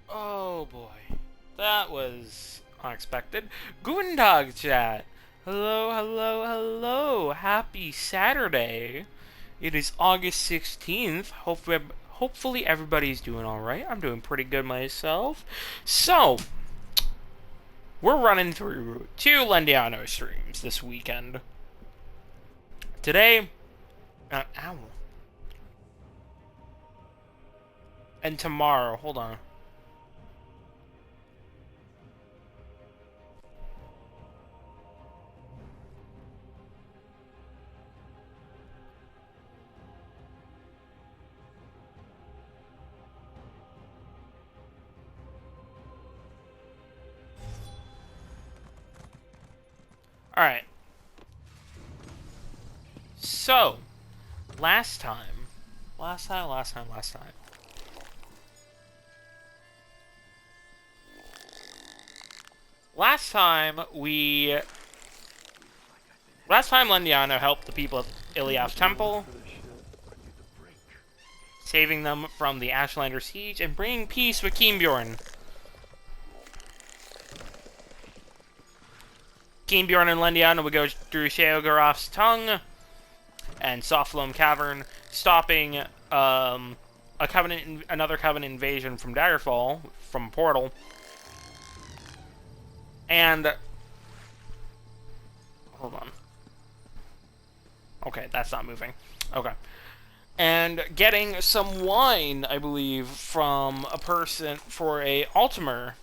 Oh boy. That was unexpected. Guten Tag, chat. Hello, hello, hello. Happy Saturday. It is August 16th. Hopefully everybody's doing alright. I'm doing pretty good myself. So, we're running through 2 Lendiano streams this weekend. Today, ow. And tomorrow, hold on. Alright. So, last time. Last time Lendiano helped the people of Iliath Temple, saving them from the Ashlander siege and bringing peace with Kienbjorn. Kienbjorn and Lendiano would go through Sheogorath's tongue and Softloam Cavern, stopping another Covenant invasion from Daggerfall from a portal. And hold on. Okay, that's not moving. Okay. And getting some wine, I believe, from a person for a Altimer.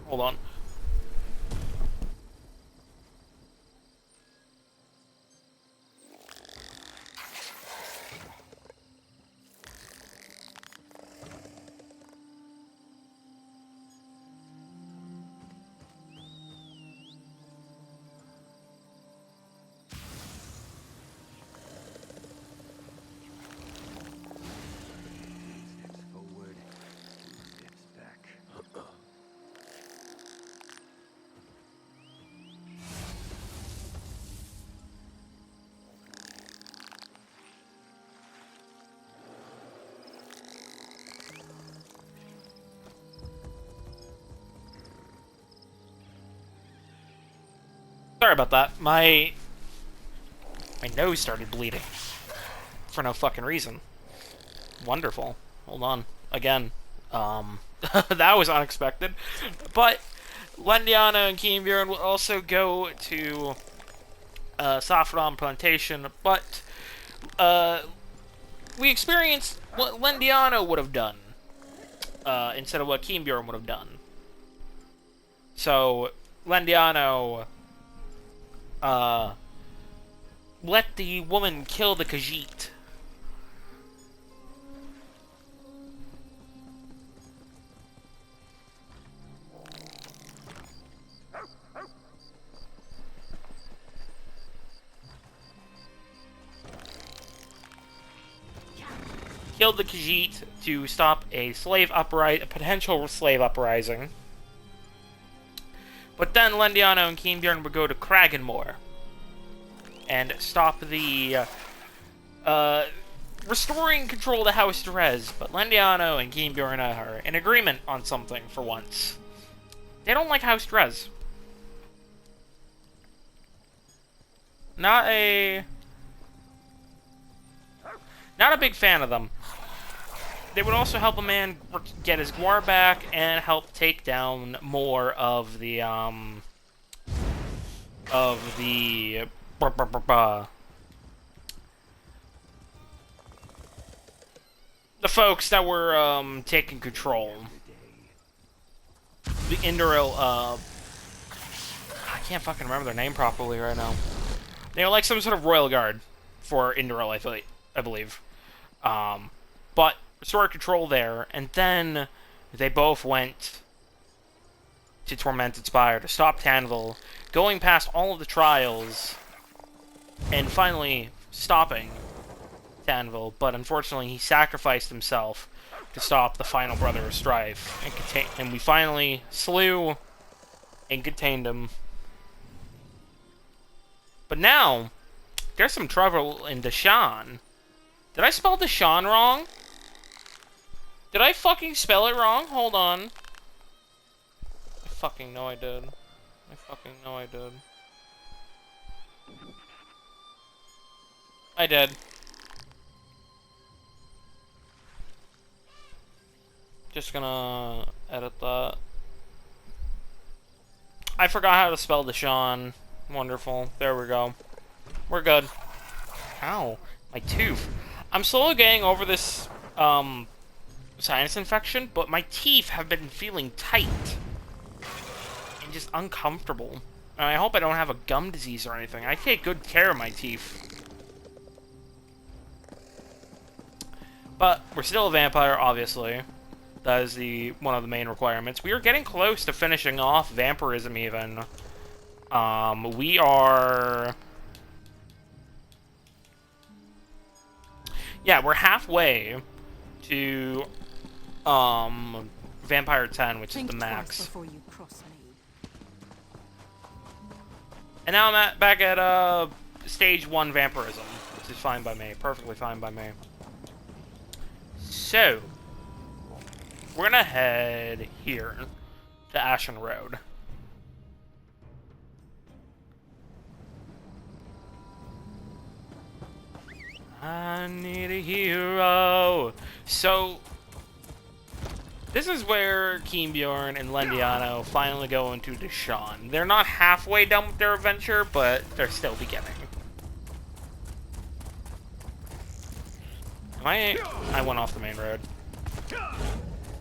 Hold on. Sorry about that. My nose started bleeding. For no fucking reason. Wonderful. Hold on. Again. That was unexpected. But Lendiano and Kienbjorn will also go to Saffron Plantation, but we experienced what Lendiano would have done instead of what Kienbjorn would have done. So, Lendiano let the woman kill the Khajiit. Killed the Khajiit to stop a potential slave uprising. But then Lendiano and Kienbjorn would go to Kraganmore and stop the restoring control to House Drez. But Lendiano and Kienbjorn are in agreement on something for once. They don't like House Drez. Not a big fan of them. They would also help a man get his Gwar back and help take down more of the folks that were taking control. The Indoril, I can't fucking remember their name properly right now. They were like some sort of royal guard for Indoril, I believe. But restored control there, and then they both went to Tormented Spire to stop Tanvil, going past all of the trials, and finally stopping Tanvil, but unfortunately he sacrificed himself to stop the final Brother of Strife, and we finally slew and contained him. But now, there's some trouble in Deeshan. Did I spell Deeshan wrong? Did I fucking spell it wrong? Hold on. I fucking know I did. I fucking know I did. I did. Just gonna edit that. I forgot how to spell Deeshan. Wonderful. There we go. We're good. Ow. My tooth. I'm slowly getting over this, sinus infection, but my teeth have been feeling tight. And just uncomfortable. And I hope I don't have a gum disease or anything. I take good care of my teeth. But we're still a vampire, obviously. That is one of the main requirements. We are getting close to finishing off vampirism, even. We are... Yeah, we're halfway to, Vampire 10, which is the max. And now I'm back at, Stage 1 vampirism, which is fine by me. Perfectly fine by me. So... we're gonna head here to Ashen Road. I need a hero. So, this is where Bjorn and Lendiano finally go into Deeshan. They're not halfway done with their adventure, but they're still beginning. I went off the main road.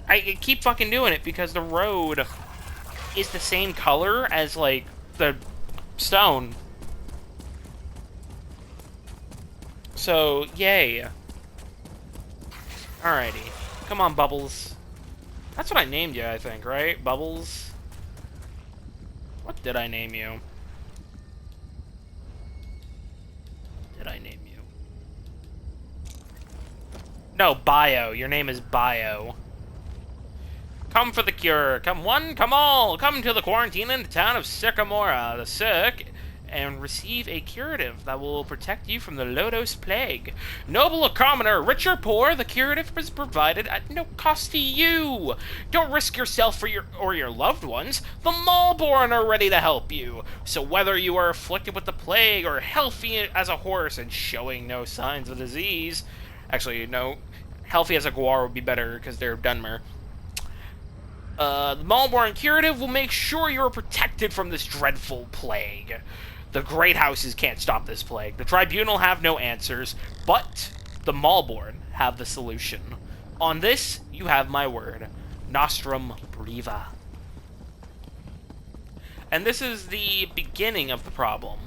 I keep fucking doing it because the road is the same color as, like, the stone. So, yay. Alrighty. Come on, Bubbles. That's what I named you, I think, right? Bubbles? What did I name you? Did I name you? No, Bio. Your name is Bio. Come for the cure. Come one, come all. Come to the quarantine in the town of Sycamora, the sick, and receive a curative that will protect you from the Lodos plague. Noble or commoner, rich or poor, the curative is provided at no cost to you. Don't risk yourself or your loved ones. The Malborn are ready to help you. So whether you are afflicted with the plague or healthy as a horse and showing no signs of disease, actually, no, healthy as a guar would be better because they're Dunmer. The Malborn curative will make sure you are protected from this dreadful plague. The great houses can't stop this plague. The tribunal have no answers, but the Malborn have the solution. On this, you have my word. Nostrum Briva. And this is the beginning of the problem.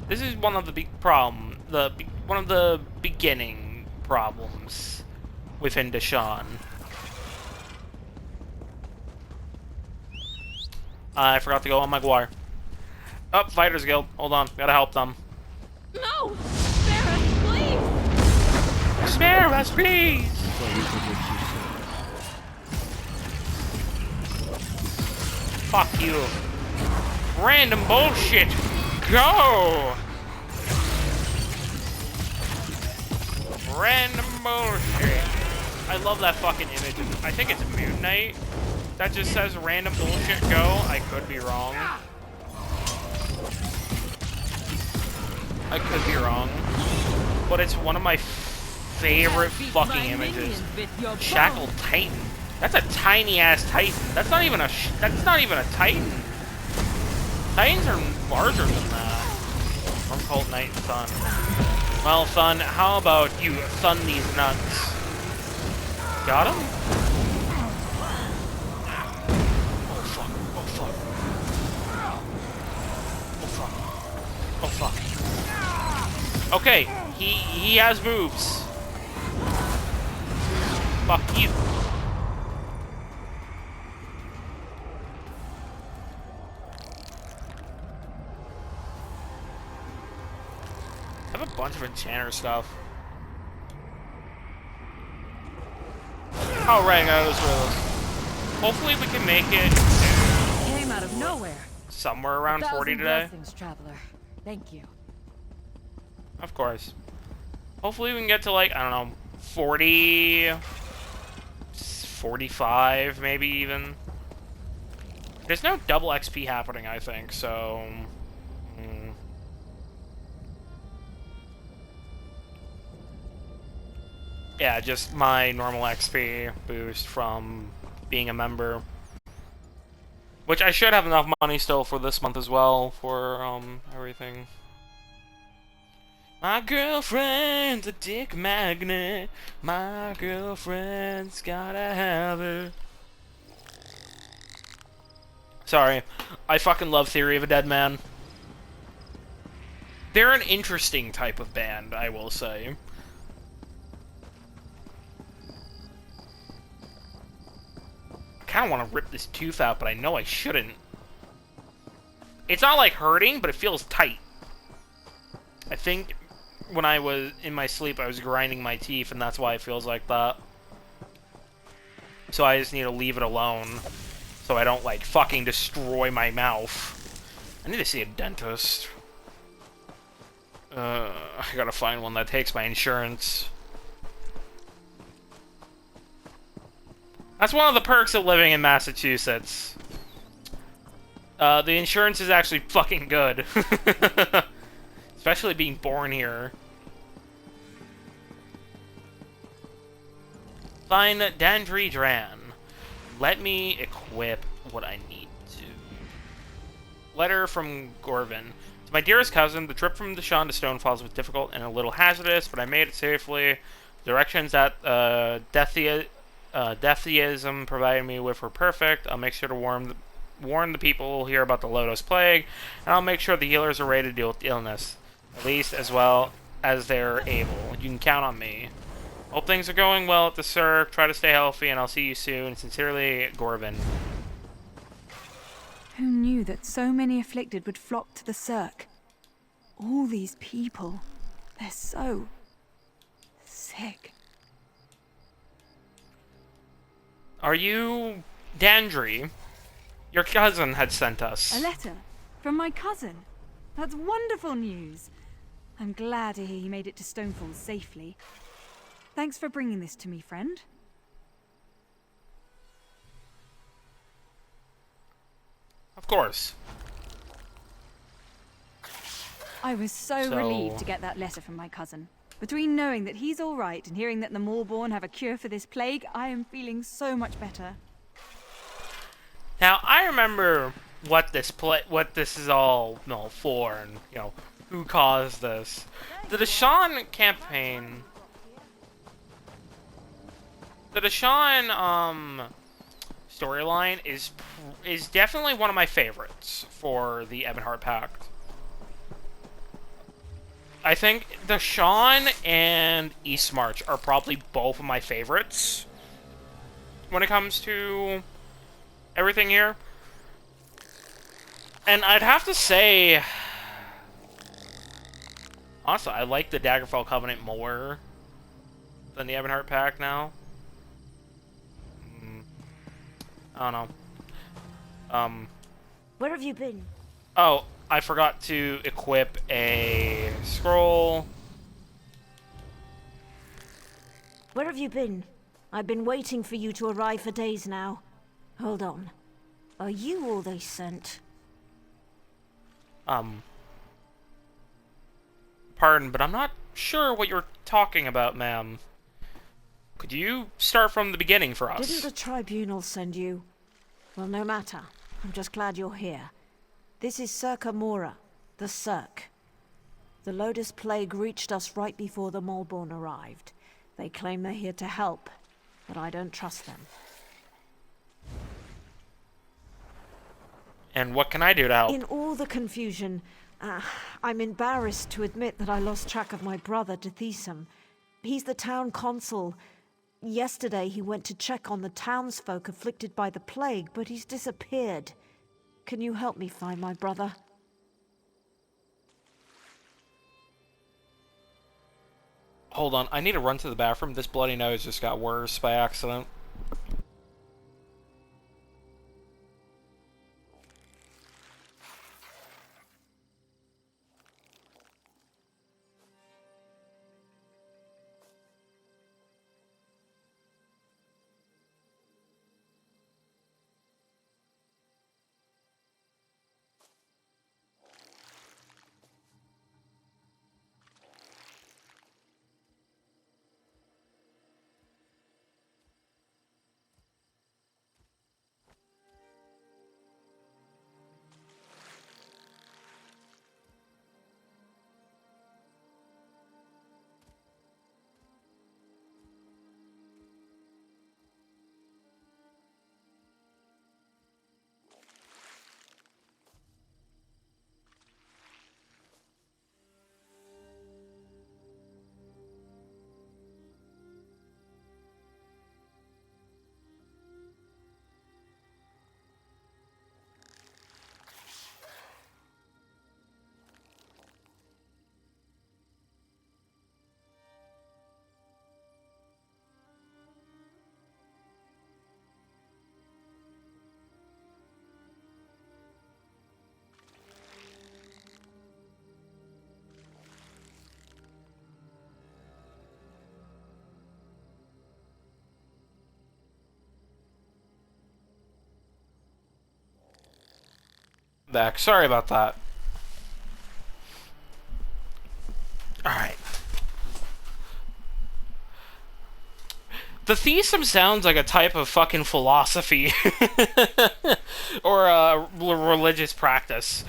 This is one of the big one of the beginning problems within Deeshan. I forgot to go on my guar. Oh, Fighters Guild. Hold on, gotta help them. No! Spare us, please! Spare us, please! Fuck you. Random bullshit! Go! Random bullshit. I love that fucking image. I think it's Moon Knight that just says random bullshit go. I could be wrong. I could be wrong. But it's one of my favorite fucking images. Shackled Titan. That's a tiny ass Titan. That's not even a Titan. Titans are larger than that. From Cold Knight and Thun. Well, Thun, how about you thun these nuts? Got him? Oh fuck, oh fuck. Oh fuck. Oh fuck. Okay, he has moves. Fuck you. I have a bunch of enchanter stuff. Oh, right, I just realized. Hopefully we can make it Came out of nowhere. somewhere around 40 today. Blessings, traveler. Thank you. Of course. Hopefully we can get to, like, I don't know, 40... 45, maybe even. There's no double XP happening, I think, so... Yeah, just my normal XP boost from being a member. Which I should have enough money still for this month as well, for, everything. My girlfriend's a dick magnet. My girlfriend's gotta have her. Sorry. I fucking love Theory of a Dead Man. They're an interesting type of band, I will say. I kinda wanna rip this tooth out, but I know I shouldn't. It's not like hurting, but it feels tight. I think when I was in my sleep, I was grinding my teeth, and that's why it feels like that. So I just need to leave it alone, so I don't, like, fucking destroy my mouth. I need to see a dentist. I gotta find one that takes my insurance. That's one of the perks of living in Massachusetts. The insurance is actually fucking good. Especially being born here. Find Dandri Dran. Let me equip what I need to. Letter from Gorvin. To my dearest cousin, the trip from Deeshan to Stonefalls was difficult and a little hazardous, but I made it safely. Directions that Deatheism provided me with were perfect. I'll make sure to warn the people here about the Lotus Plague, and I'll make sure the healers are ready to deal with the illness, at least as well as they're able. You can count on me. Hope things are going well at the Cirque. Try to stay healthy, and I'll see you soon. Sincerely, Gorvin. Who knew that so many afflicted would flock to the Cirque? All these people, they're so sick. Are you Dandri? Your cousin had sent us. A letter from my cousin. That's wonderful news. I'm glad to hear he made it to Stonefalls safely. Thanks for bringing this to me, friend. Of course. I was so relieved to get that letter from my cousin. Between knowing that he's all right and hearing that the Maulborn have a cure for this plague, I am feeling so much better. Now, I remember what this is all for, and who caused this. The Deeshan campaign. The Deeshan storyline is definitely one of my favorites for the Ebonheart Pact. I think Deeshan and Eastmarch are probably both of my favorites when it comes to everything here. And I'd have to say, honestly, I like the Daggerfall Covenant more than the Ebonheart Pact now. I don't know. Where have you been? Oh, I forgot to equip a scroll. Where have you been? I've been waiting for you to arrive for days now. Hold on. Are you all they sent? Pardon, but I'm not sure what you're talking about, ma'am. Could you start from the beginning for us? Didn't the tribunal send you? Well, no matter. I'm just glad you're here. This is Circa Mora, the Cirque. The Lotus Plague reached us right before the Maulborn arrived. They claim they're here to help, but I don't trust them. And what can I do to help? In all the confusion, I'm embarrassed to admit that I lost track of my brother, Deeshan. He's the town consul. Yesterday he went to check on the townsfolk afflicted by the plague, but he's disappeared. Can you help me find my brother? Hold on, I need to run to the bathroom. This bloody nose just got worse by accident. back. Sorry about that. Alright. The theism sounds like a type of fucking philosophy. Or a religious practice.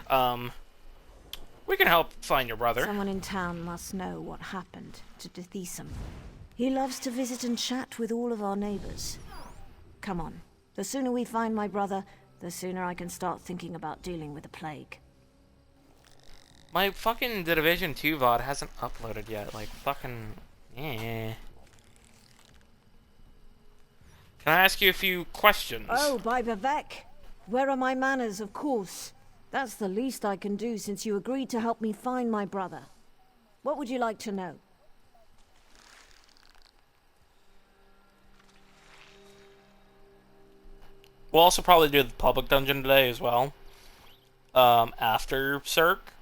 We can help find your brother. Someone in town must know what happened to Deeshan. He loves to visit and chat with all of our neighbors. Come on. The sooner we find my brother, the sooner I can start thinking about dealing with the plague. My fucking The Division 2 VOD hasn't uploaded yet. Like, fucking... eh. Can I ask you a few questions? Oh, by Vivek. Where are my manners, of course. That's the least I can do since you agreed to help me find my brother. What would you like to know? We'll also probably do the public dungeon today as well. After Cirque.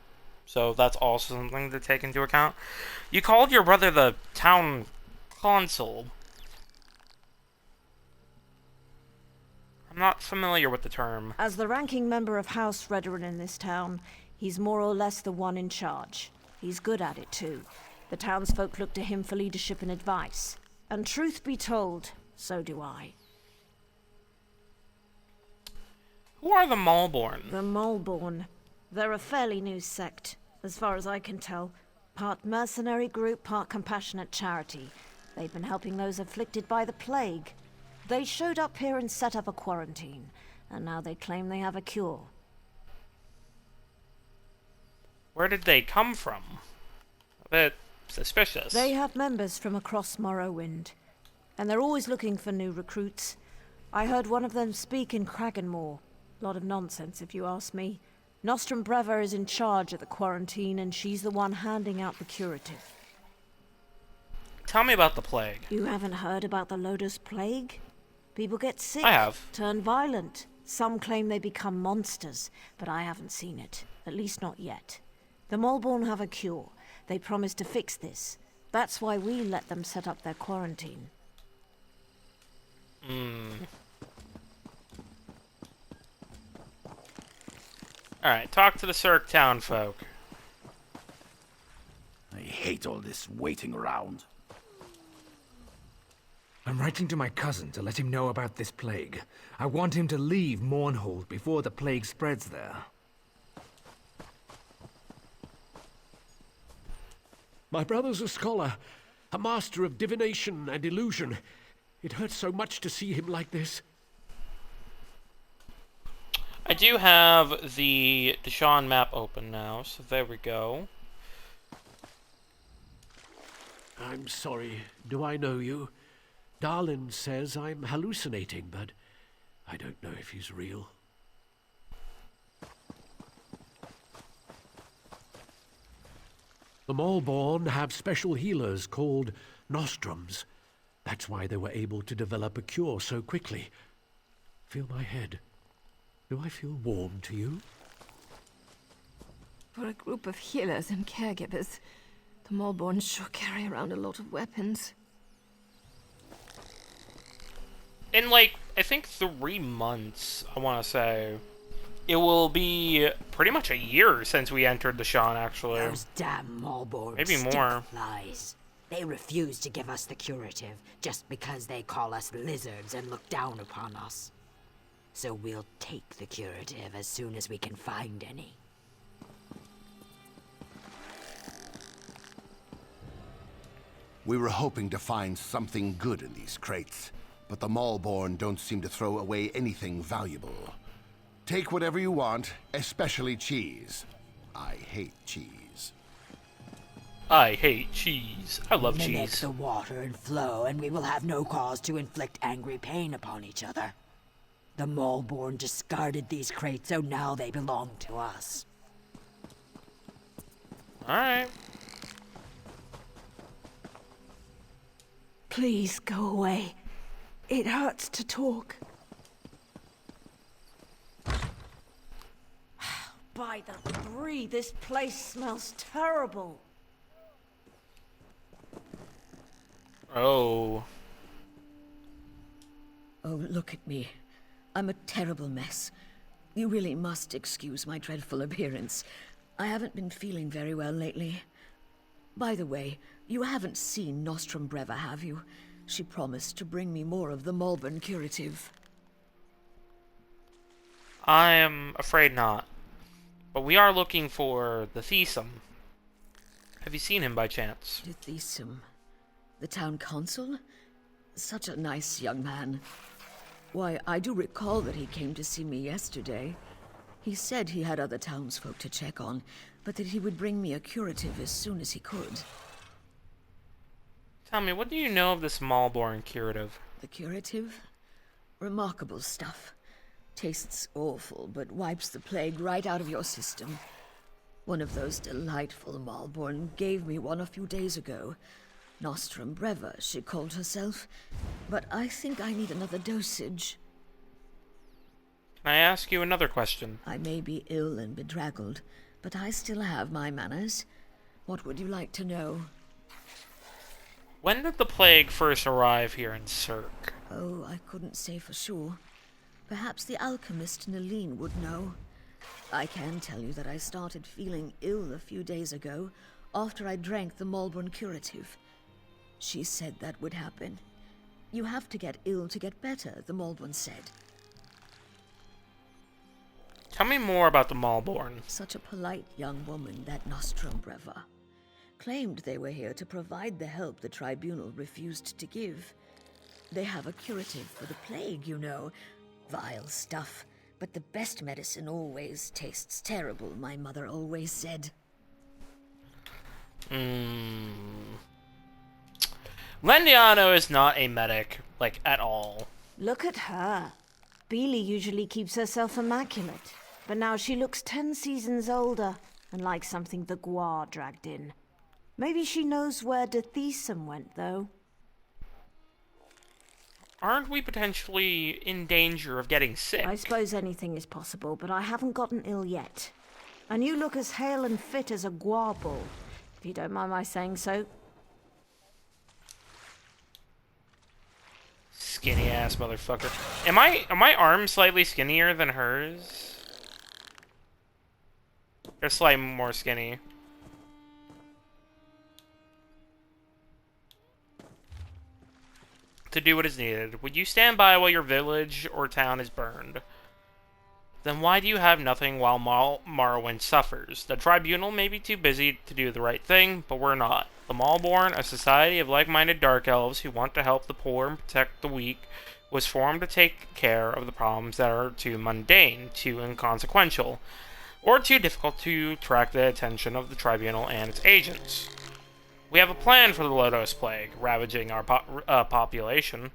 So that's also something to take into account. You called your brother the town consul. I'm not familiar with the term. As the ranking member of House Redoran in this town, he's more or less the one in charge. He's good at it too. The townsfolk look to him for leadership and advice. And truth be told, so do I. Who are the Malborn? The Malborn. They're a fairly new sect, as far as I can tell. Part mercenary group, part compassionate charity. They've been helping those afflicted by the plague. They showed up here and set up a quarantine, and now they claim they have a cure. Where did they come from? A bit suspicious. They have members from across Morrowind, and they're always looking for new recruits. I heard one of them speak in Kraganmore. Lot of nonsense, if you ask me. Nostrum Breva is in charge of the quarantine, and she's the one handing out the curative. Tell me about the plague. You haven't heard about the Lotus Plague? People get sick, I have. turn violent. Some claim they become monsters, but I haven't seen it. At least not yet. The Malborn have a cure. They promised to fix this. That's why we let them set up their quarantine. Alright, talk to the Cirque town folk. I hate all this waiting around. I'm writing to my cousin to let him know about this plague. I want him to leave Mournhold before the plague spreads there. My brother's a scholar, a master of divination and illusion. It hurts so much to see him like this. I do have the Deeshan map open now, so there we go. I'm sorry. Do I know you? Darlin says I'm hallucinating, but I don't know if he's real. The Malborn have special healers called Nostrums. That's why they were able to develop a cure so quickly. Feel my head. Do I feel warm to you? For a group of healers and caregivers, the Malborn sure carry around a lot of weapons. In, like, I think 3 months, I want to say, it will be pretty much a year since we entered Deeshan, actually. Those damn Malborn Maybe more. flies. They refuse to give us the curative just because they call us lizards and look down upon us. So we'll take the curative as soon as we can find any. We were hoping to find something good in these crates, but the Malborn don't seem to throw away anything valuable. Take whatever you want, especially cheese. I hate cheese. I hate cheese. I love Mimic cheese. the water and flow, and we will have no cause to inflict angry pain upon each other. The Malborn discarded these crates, so now they belong to us. Alright. Please go away. It hurts to talk. By the three, this place smells terrible. Oh. Oh, look at me. I'm a terrible mess. You really must excuse my dreadful appearance. I haven't been feeling very well lately. By the way, you haven't seen Nostrum Breva, have you? She promised to bring me more of the Malborn curative. I am afraid not. But we are looking for the Deeshan. Have you seen him by chance? The Deeshan? The town consul? Such a nice young man. Why, I do recall that he came to see me yesterday. He said he had other townsfolk to check on, but that he would bring me a curative as soon as he could. Tell me, what do you know of this Malborn curative? The curative? Remarkable stuff. Tastes awful, but wipes the plague right out of your system. One of those delightful Malborn gave me one a few days ago. Nostrum Breva, she called herself. But I think I need another dosage. Can I ask you another question? I may be ill and bedraggled, but I still have my manners. What would you like to know? When did the plague first arrive here in Cirque? Oh, I couldn't say for sure. Perhaps the alchemist Nalene would know. I can tell you that I started feeling ill a few days ago, after I drank the Malborn curative. She said that would happen. You have to get ill to get better, the Malborn said. Tell me more about the Malborn. Such a polite young woman, that Nostrum Breva. Claimed they were here to provide the help the tribunal refused to give. They have a curative for the plague, you know. Vile stuff, but the best medicine always tastes terrible, my mother always said. Lendiano is not a medic, like, at all. Look at her. Beely usually keeps herself immaculate, but now she looks 10 seasons older and like something the Guar dragged in. Maybe she knows where the Deeshan went, though. Aren't we potentially in danger of getting sick? I suppose anything is possible, but I haven't gotten ill yet. And you look as hale and fit as a Guar bull, if you don't mind my saying so. Skinny ass motherfucker. Am my arms slightly skinnier than hers? They're slightly more skinny. To do what is needed. Would you stand by while your village or town is burned? Then why do you have nothing while Morrowind suffers? The tribunal may be too busy to do the right thing, but we're not. The Malborn, a society of like-minded dark elves who want to help the poor and protect the weak, was formed to take care of the problems that are too mundane, too inconsequential, or too difficult to attract the attention of the tribunal and its agents. We have a plan for the Lodos Plague, ravaging our population.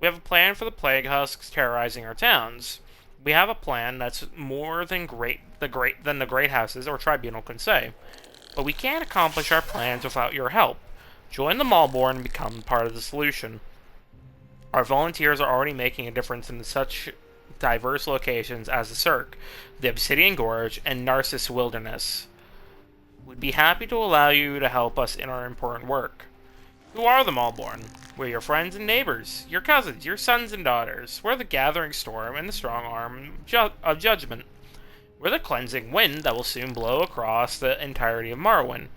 We have a plan for the plague husks terrorizing our towns. We have a plan that's more than the great houses or tribunal can say. But we can't accomplish our plans without your help. Join the Malborn and become part of the solution. Our volunteers are already making a difference in such diverse locations as the Cirque, the Obsidian Gorge, and Narcissus Wilderness. We'd be happy to allow you to help us in our important work. Who are the Malborn? We're your friends and neighbors, your cousins, your sons and daughters. We're the gathering storm and the strong arm of judgment. We're the cleansing wind that will soon blow across the entirety of Morrowind.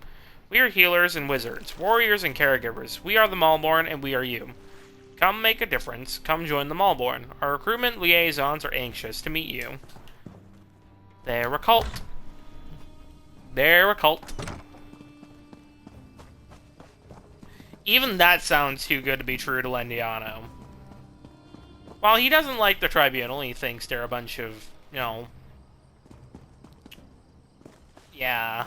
We are healers and wizards, warriors and caregivers. We are the Malborn and we are you. Come make a difference. Come join the Malborn. Our recruitment liaisons are anxious to meet you. They're a cult. They're a cult. Even that sounds too good to be true to Lendiano. While he doesn't like the tribunal, he thinks they're a bunch of, you know... Yeah.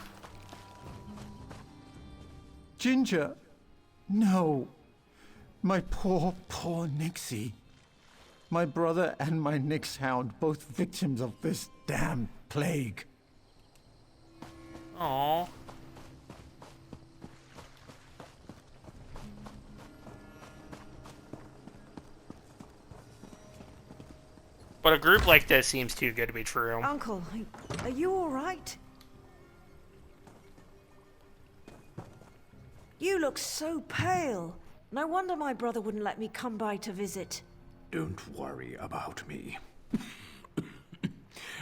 Ginger! No. My poor, poor Nixie. My brother and my Nyx hound, both victims of this damn plague. Aww. But a group like this seems too good to be true. Uncle, are you all right? You look so pale. No wonder my brother wouldn't let me come by to visit. Don't worry about me.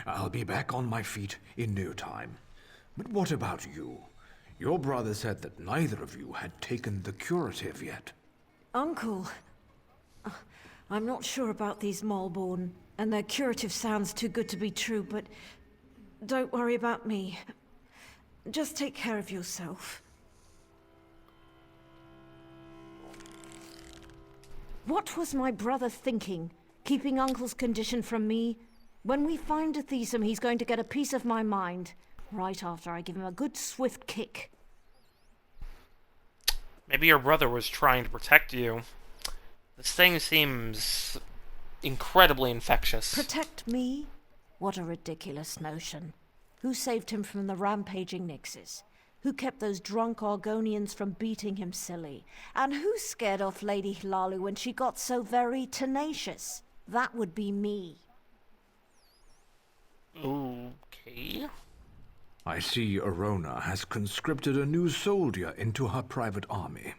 I'll be back on my feet in no time. But what about you? Your brother said that neither of you had taken the curative yet. Uncle, I'm not sure about these Malborn, and their curative sounds too good to be true, but don't worry about me. Just take care of yourself. What was my brother thinking, keeping Uncle's condition from me? When we find Deeshan, he's going to get a piece of my mind, right after I give him a good swift kick. Maybe your brother was trying to protect you. This thing seems incredibly infectious. Protect me? What a ridiculous notion. Who saved him from the rampaging Nixes? Who kept those drunk Argonians from beating him silly? And who scared off Lady Hlalu when she got so very tenacious? That would be me. Okay. I see Arona has conscripted a new soldier into her private army.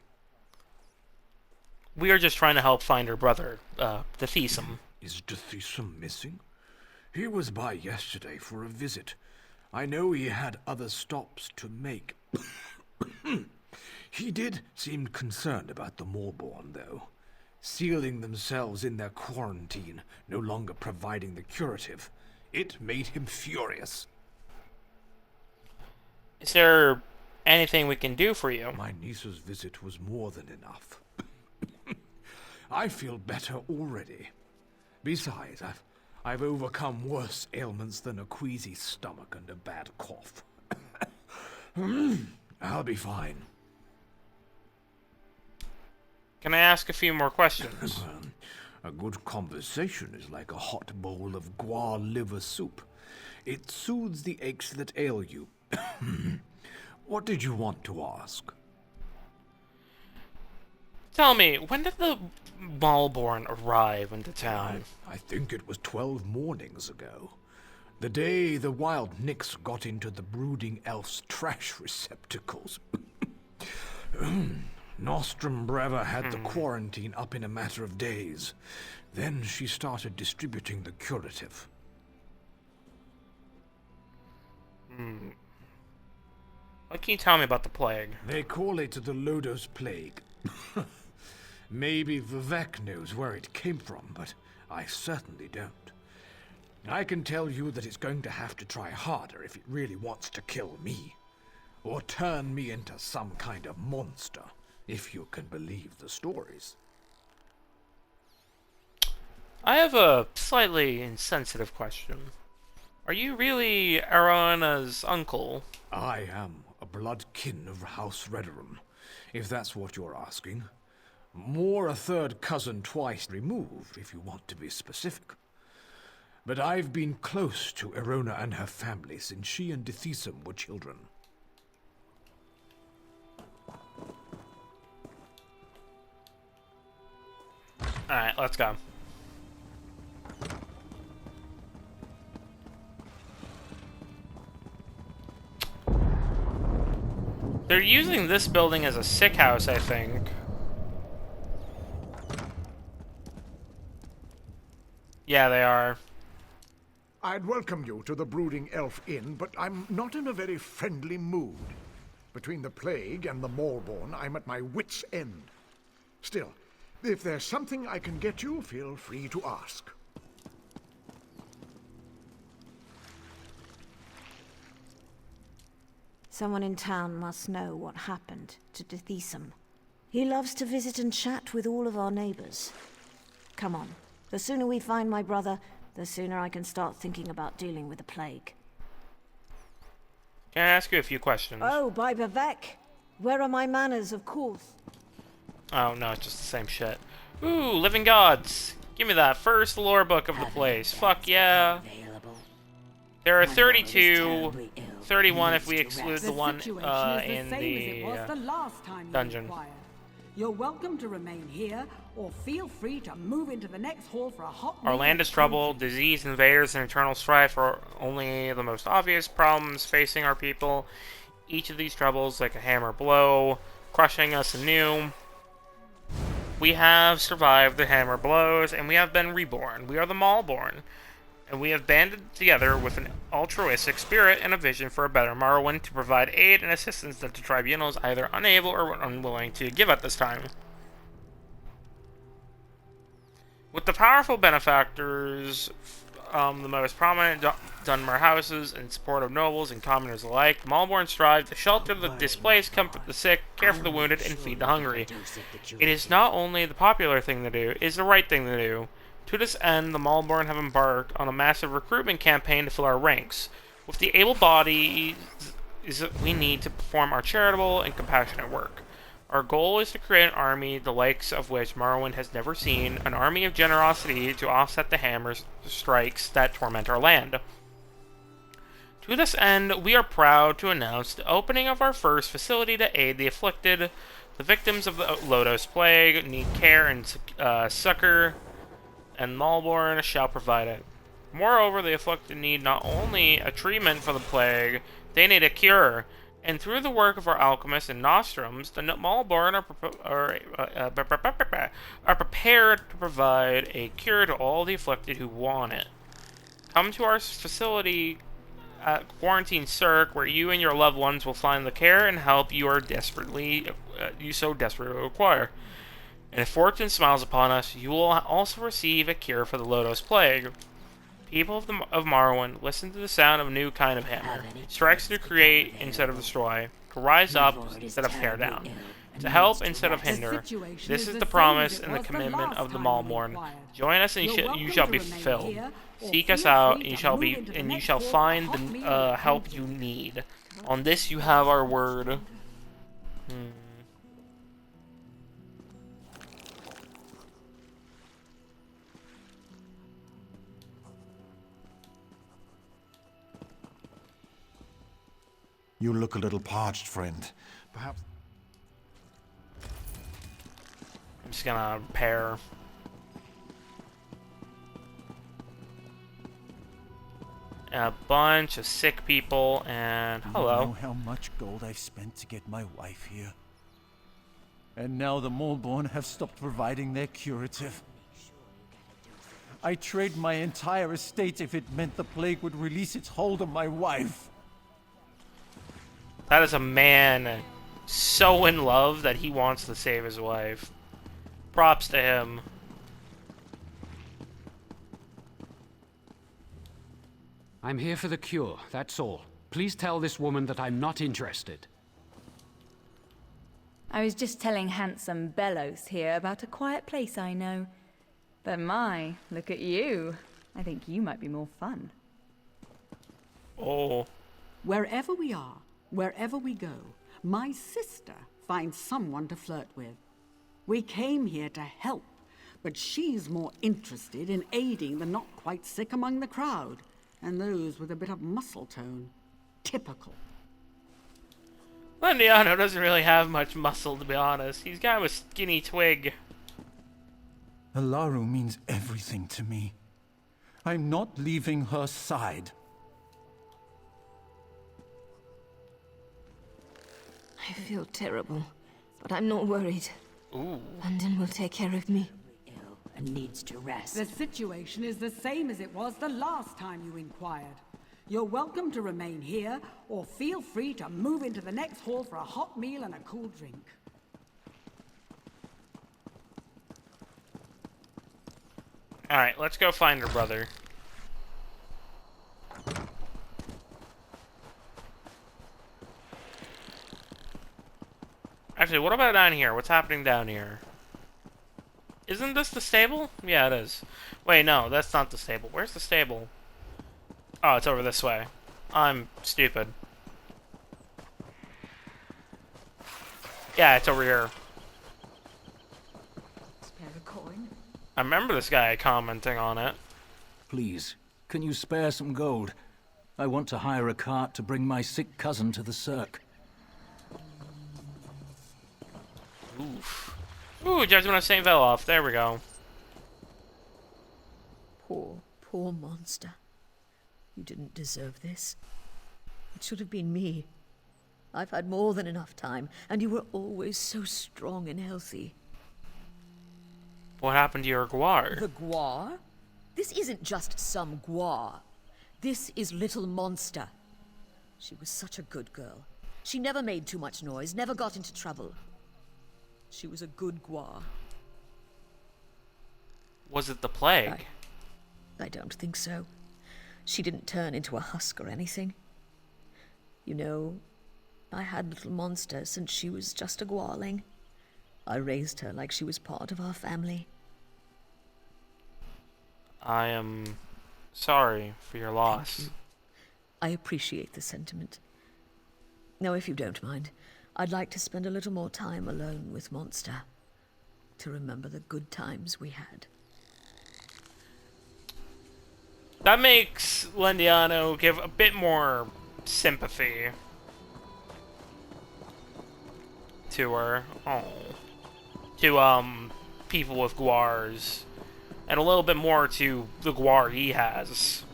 We are just trying to help find her brother, Deeshan. Is Deeshan missing? He was by yesterday for a visit. I know he had other stops to make. He did seem concerned about the Malborn, though. Sealing themselves in their quarantine, no longer providing the curative. It made him furious. Is there anything we can do for you? My niece's visit was more than enough. I feel better already. Besides, I've overcome worse ailments than a queasy stomach and a bad cough. I'll be fine. Can I ask a few more questions? A good conversation is like a hot bowl of guar liver soup. It soothes the aches that ail you. What did you want to ask? Tell me, when did the Malborn arrive into town? I think it was 12 mornings ago. The day the wild Nix got into the brooding elf's trash receptacles. Nostrum Breva had the quarantine up in a matter of days. Then she started distributing the curative. What can you tell me about the plague? They call it the Lodos Plague. Maybe Vivek knows where it came from, but I certainly don't. I can tell you that it's going to have to try harder if it really wants to kill me. Or turn me into some kind of monster, if you can believe the stories. I have a slightly insensitive question. Are you really Arona's uncle? I am a blood kin of House Redderum, if that's what you're asking. More a third cousin twice removed, if you want to be specific. But I've been close to Arona and her family since she and Deeshan were children. Alright, let's go. They're using this building as a sick house, I think. Yeah, they are. I'd welcome you to the Brooding Elf Inn, but I'm not in a very friendly mood. Between the plague and the Malborn, I'm at my wit's end. Still, if there's something I can get you, feel free to ask. Someone in town must know what happened to Deeshan. He loves to visit and chat with all of our neighbors. Come on. The sooner we find my brother, the sooner I can start thinking about dealing with the plague. Can I ask you a few questions? Oh, by Vivek. Where are my manners, of course? Oh, no, it's just the same shit. Ooh, Living Gods. Give me that first lore book of the place. Fuck yeah. There are 32, 31 if we exclude the one in the dungeon. You're welcome to remain here, or feel free to move into the next hall for a hot Our land is troubled, disease, invaders, and eternal strife are only the most obvious problems facing our people. Each of these troubles, like a hammer blow, crushing us anew. We have survived the hammer blows, and we have been reborn. We are the Malborn. and we have banded together with an altruistic spirit and a vision for a better Morrowind to provide aid and assistance that the Tribunal is either unable or unwilling to give at this time. With the powerful benefactors, the most prominent Dunmer houses, in support of nobles and commoners alike, the Malborn strive to shelter the displaced, comfort the sick, care for the wounded, and feed the hungry. It is not only the popular thing to do, it is the right thing to do. To this end, the Malborn have embarked on a massive recruitment campaign to fill our ranks, with the able bodies we need to perform our charitable and compassionate work. Our goal is to create an army the likes of which Morrowind has never seen, an army of generosity to offset the hammer strikes that torment our land. To this end, we are proud to announce the opening of our first facility to aid the afflicted. The victims of the Lodos Plague need care and succor, and Malborn shall provide it. Moreover, the afflicted need not only a treatment for the plague, they need a cure. And through the work of our alchemists and nostrums, the Malborn are prepared to provide a cure to all the afflicted who want it. Come to our facility at Quarantine Cirque, where you and your loved ones will find the care and help you so desperately require. And if fortune smiles upon us, you will also receive a cure for the Lodos Plague. People of Morrowind, listen to the sound of a new kind of hammer. It strikes to create instead of destroy, to rise up instead of tear down, to help instead of hinder. This is the promise and the commitment of the Malborn. Join us and you shall be fulfilled. Seek us out and you shall find the help you need. On this you have our word. You look a little parched, friend. Perhaps... I'm just gonna repair. A bunch of sick people, and hello. You know how much gold I've spent to get my wife here. And now the Malborn have stopped providing their curative. I'd trade my entire estate if it meant the plague would release its hold on my wife. That is a man so in love that he wants to save his wife. Props to him. I'm here for the cure, that's all. Please tell this woman that I'm not interested. I was just telling handsome Bellows here about a quiet place I know. But my, look at you. I think you might be more fun. Oh. Wherever we are, wherever we go, my sister finds someone to flirt with. We came here to help, but she's more interested in aiding the not quite sick among the crowd, and those with a bit of muscle tone. Typical. Lendiano doesn't really have much muscle, to be honest. He's kind of a skinny twig. Alaru means everything to me. I'm not leaving her side. I feel terrible, but I'm not worried. Ooh. London will take care of me. Ill and needs to rest. The situation is the same as it was the last time you inquired. You're welcome to remain here, or feel free to move into the next hall for a hot meal and a cool drink. Alright, let's go find her brother. Actually, what about down here? What's happening down here? Isn't this the stable? Yeah, it is. Wait, no, that's not the stable. Where's the stable? Oh, it's over this way. I'm stupid. Yeah, it's over here. Spare a coin? I remember this guy commenting on it. Please, can you spare some gold? I want to hire a cart to bring my sick cousin to the Cirque. Oof. Ooh, Judgment of St. Velof. There we go. Poor, poor monster. You didn't deserve this. It should have been me. I've had more than enough time, and you were always so strong and healthy. What happened to your guar? The guar? This isn't just some guar. This is Little Monster. She was such a good girl. She never made too much noise, never got into trouble. She was a good guar. Was it the plague? I don't think so. She didn't turn into a husk or anything. You know, I had Little Monster since she was just a guarling. I raised her like she was part of our family. I am sorry for your loss. Thank you. I appreciate the sentiment. Now, if you don't mind, I'd like to spend a little more time alone with Monster, to remember the good times we had. That makes Lendiano give a bit more sympathy to her. Oh. To, people with guars. And a little bit more to the guar he has.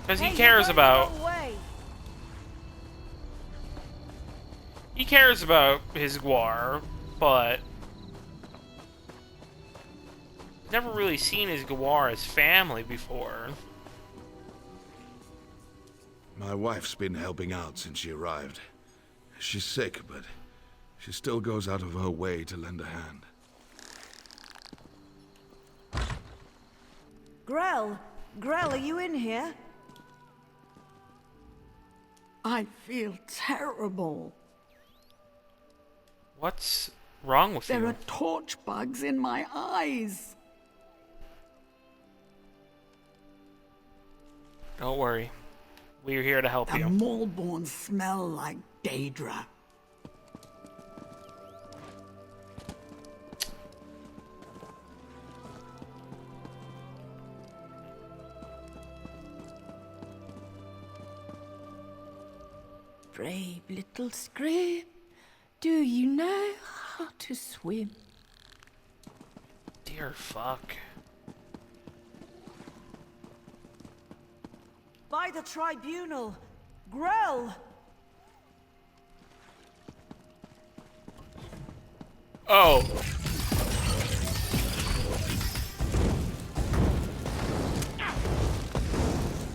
Because he cares about... He cares about his guar, but... never really seen his guar as family before. My wife's been helping out since she arrived. She's sick, but she still goes out of her way to lend a hand. Grell! Grell, are you in here? I feel terrible. What's wrong with you? There are torch bugs in my eyes. Don't worry. We're here to help you. The Maulborn smell like Daedra. Brave little scream, do you know how to swim? Dear fuck. By the tribunal! Grell! Oh.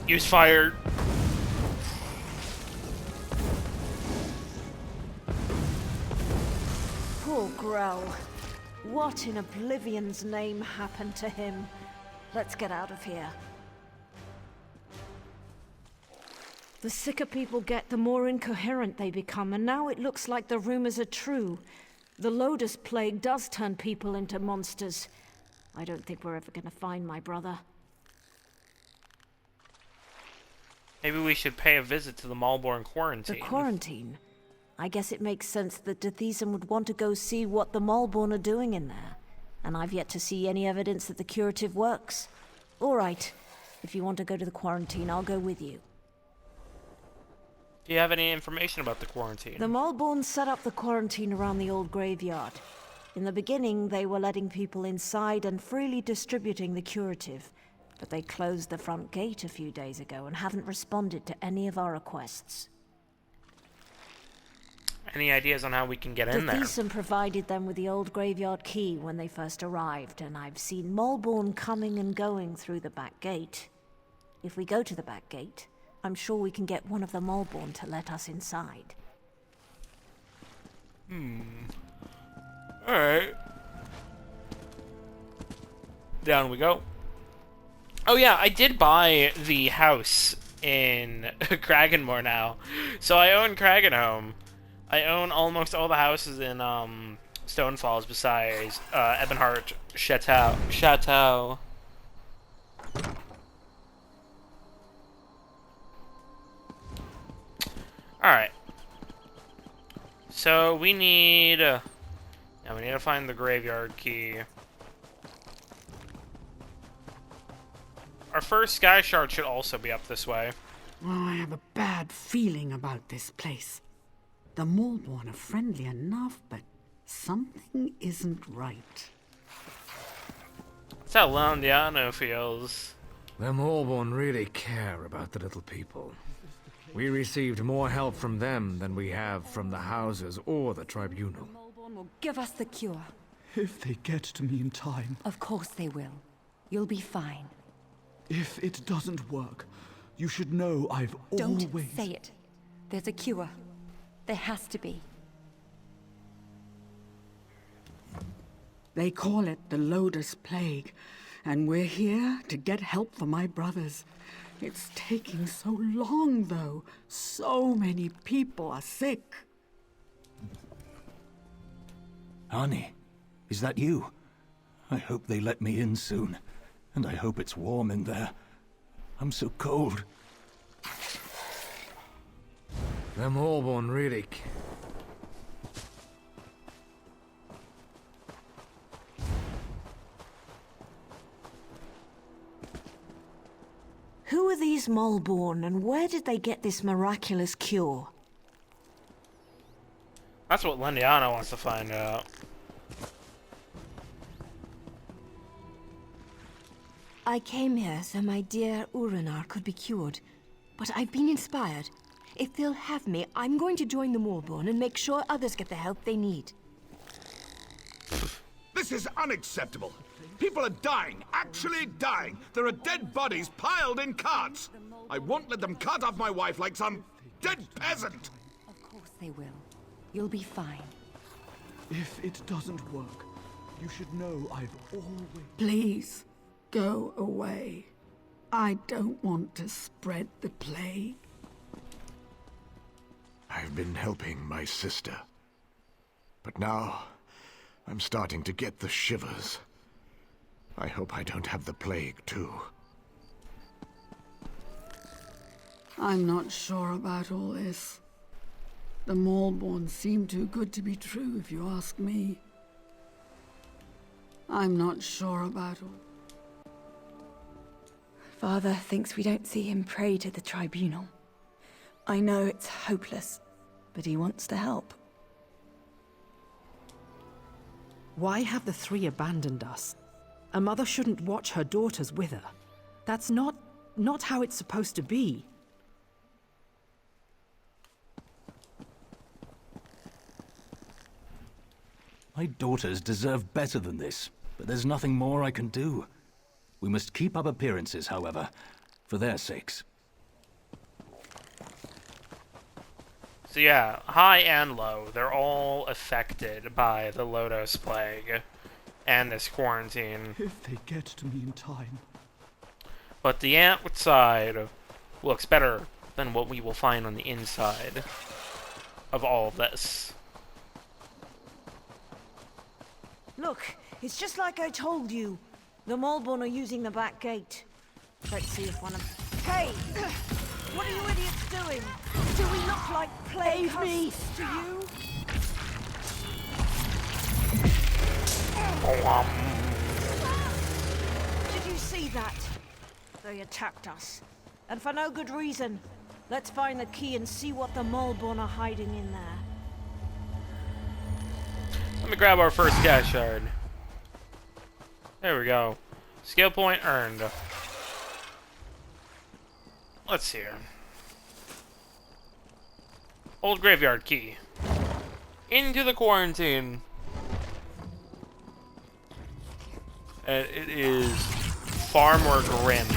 Use fire. Poor Grell. What in Oblivion's name happened to him? Let's get out of here. The sicker people get, the more incoherent they become, and now it looks like the rumors are true. The Lotus Plague does turn people into monsters. I don't think we're ever gonna find my brother. Maybe we should pay a visit to the Maulborn quarantine. The quarantine? I guess it makes sense that Deeshan would want to go see what the Maulborn are doing in there. And I've yet to see any evidence that the curative works. All right. If you want to go to the quarantine, I'll go with you. Do you have any information about the quarantine? The Maulborn set up the quarantine around the old graveyard. In the beginning, they were letting people inside and freely distributing the curative. But they closed the front gate a few days ago and haven't responded to any of our requests. Any ideas on how we can get in there? Deeshan provided them with the old graveyard key when they first arrived, and I've seen Maulborn coming and going through the back gate. If we go to the back gate, I'm sure we can get one of the Maulborn to let us inside. Alright. Down we go. Oh yeah, I did buy the house in Kragenmoor now. So I own Kragenholm. I own almost all the houses in Stonefalls besides Ebonheart Chateau. Alright. So we need we need to find the graveyard key. Our first sky shard should also be up this way. Well, I have a bad feeling about this place. The Maulborn are friendly enough, but something isn't right. That's how Lendiano feels. The Maulborn really care about the little people. We received more help from them than we have from the houses or the tribunal. Maulborn will give us the cure. If they get to me in time. Of course they will. You'll be fine. If it doesn't work, you should know I've always... Don't say it. There's a cure. There has to be. They call it the Lotus Plague, and we're here to get help for my brothers. It's taking so long, though. So many people are sick. Arnie, is that you? I hope they let me in soon. And I hope it's warm in there. I'm so cold. Them Allborn really... Who are these Molborn, and where did they get this miraculous cure? That's what Lendiano wants to find out. I came here so my dear Urinar could be cured, but I've been inspired. If they'll have me, I'm going to join the Moorborn and make sure others get the help they need. This is unacceptable. People are dying, actually dying. There are dead bodies piled in carts. I won't let them cut off my wife like some dead peasant. Of course they will. You'll be fine. If it doesn't work, you should know I've always... Please, go away. I don't want to spread the plague. I've been helping my sister. But now, I'm starting to get the shivers. I hope I don't have the plague, too. I'm not sure about all this. The Malborn seem too good to be true, if you ask me. I'm not sure about all. Father thinks we don't see him pray to the tribunal. I know it's hopeless, but he wants to help. Why have the three abandoned us? A mother shouldn't watch her daughters wither. That's not how it's supposed to be. My daughters deserve better than this, but there's nothing more I can do. We must keep up appearances, however, for their sakes. So yeah, high and low, they're all affected by the Lotus Plague and this quarantine. If they get to me in time. But the outside looks better than what we will find on the inside of all of this. Look, it's just like I told you. The Malborn are using the back gate. Let's see if one of... Hey! What are you idiots doing? Do we look like plague husks to you? Did you see that? They attacked us. And for no good reason. Let's find the key and see what the Malborn are hiding in there. Let me grab our first cash shard. There we go. Skill point earned. Let's see here. Old graveyard key. Into the quarantine. And it is far more grim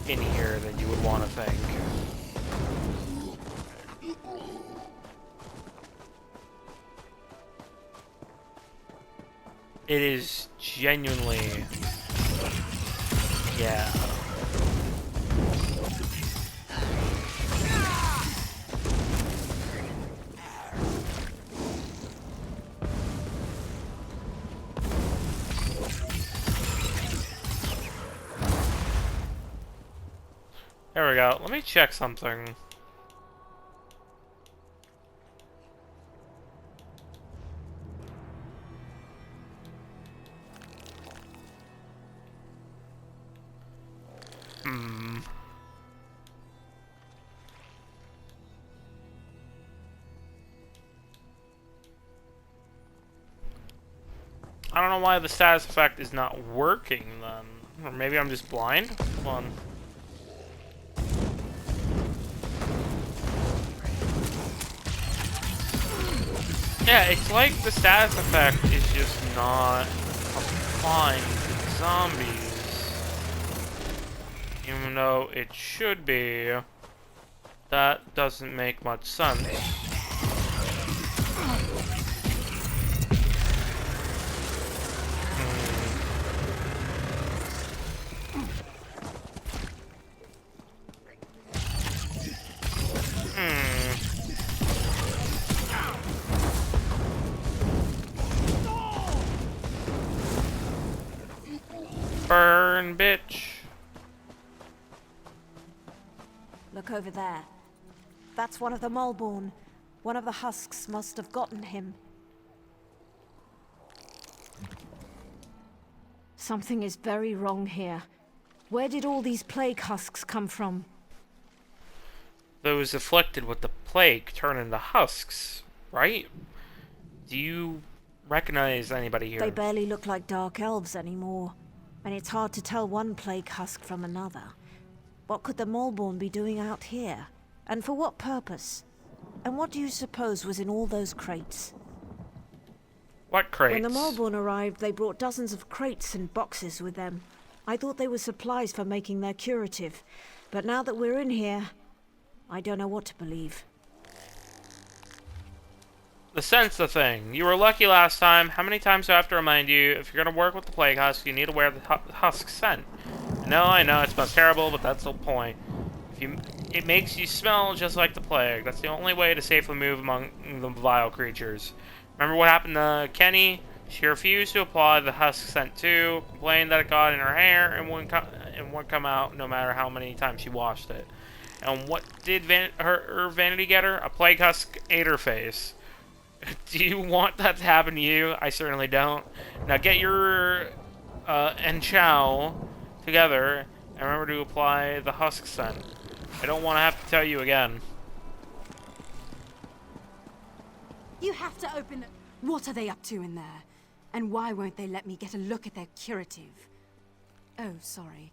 in here than you would want to think. It is genuinely... yeah. There we go. Let me check something. I don't know why the status effect is not working then. Or maybe I'm just blind? Hold on. Yeah, it's like the status effect is just not applying to zombies. Even though it should be. That doesn't make much sense. Burn, bitch. Look over there. That's one of the Moleborn. One of the husks must have gotten him. Something is very wrong here. Where did all these plague husks come from? Those afflicted with the plague turn into husks, right? Do you recognize anybody here? They barely look like dark elves anymore. And it's hard to tell one plague husk from another. What could the Moleborn be doing out here? And for what purpose? And what do you suppose was in all those crates? What crates? When the Moleborn arrived, they brought dozens of crates and boxes with them. I thought they were supplies for making their curative. But now that we're in here, I don't know what to believe. The sense the thing. You were lucky last time. How many times do I have to remind you, if you're gonna work with the plague husk, you need to wear the husk scent? I know, it smells terrible, but that's the point. It makes you smell just like the plague. That's the only way to safely move among the vile creatures. Remember what happened to Kenny? She refused to apply the husk scent too, complained that it got in her hair and wouldn't come out no matter how many times she washed it. And what did her vanity get her? A plague husk ate her face. Do you want that to happen to you? I certainly don't. Now get your and Chow together and remember to apply the husk scent. I don't want to have to tell you again. You have to open it. What are they up to in there? And why won't they let me get a look at their curative? Oh, sorry.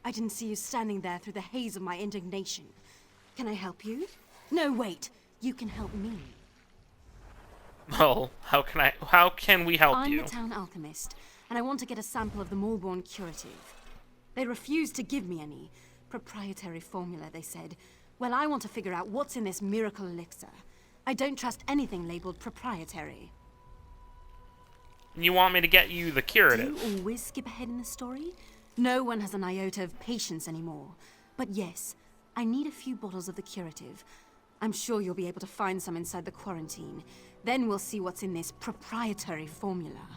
I didn't see you standing there through the haze of my indignation. Can I help you? No, wait. You can help me. Well, how can we help you? I'm the town alchemist, and I want to get a sample of the Moleborn curative. They refused to give me any. Proprietary formula, they said. Well, I want to figure out what's in this miracle elixir. I don't trust anything labeled proprietary. You want me to get you the curative? Do you always skip ahead in the story? No one has an iota of patience anymore. But yes, I need a few bottles of the curative. I'm sure you'll be able to find some inside the quarantine. Then we'll see what's in this proprietary formula.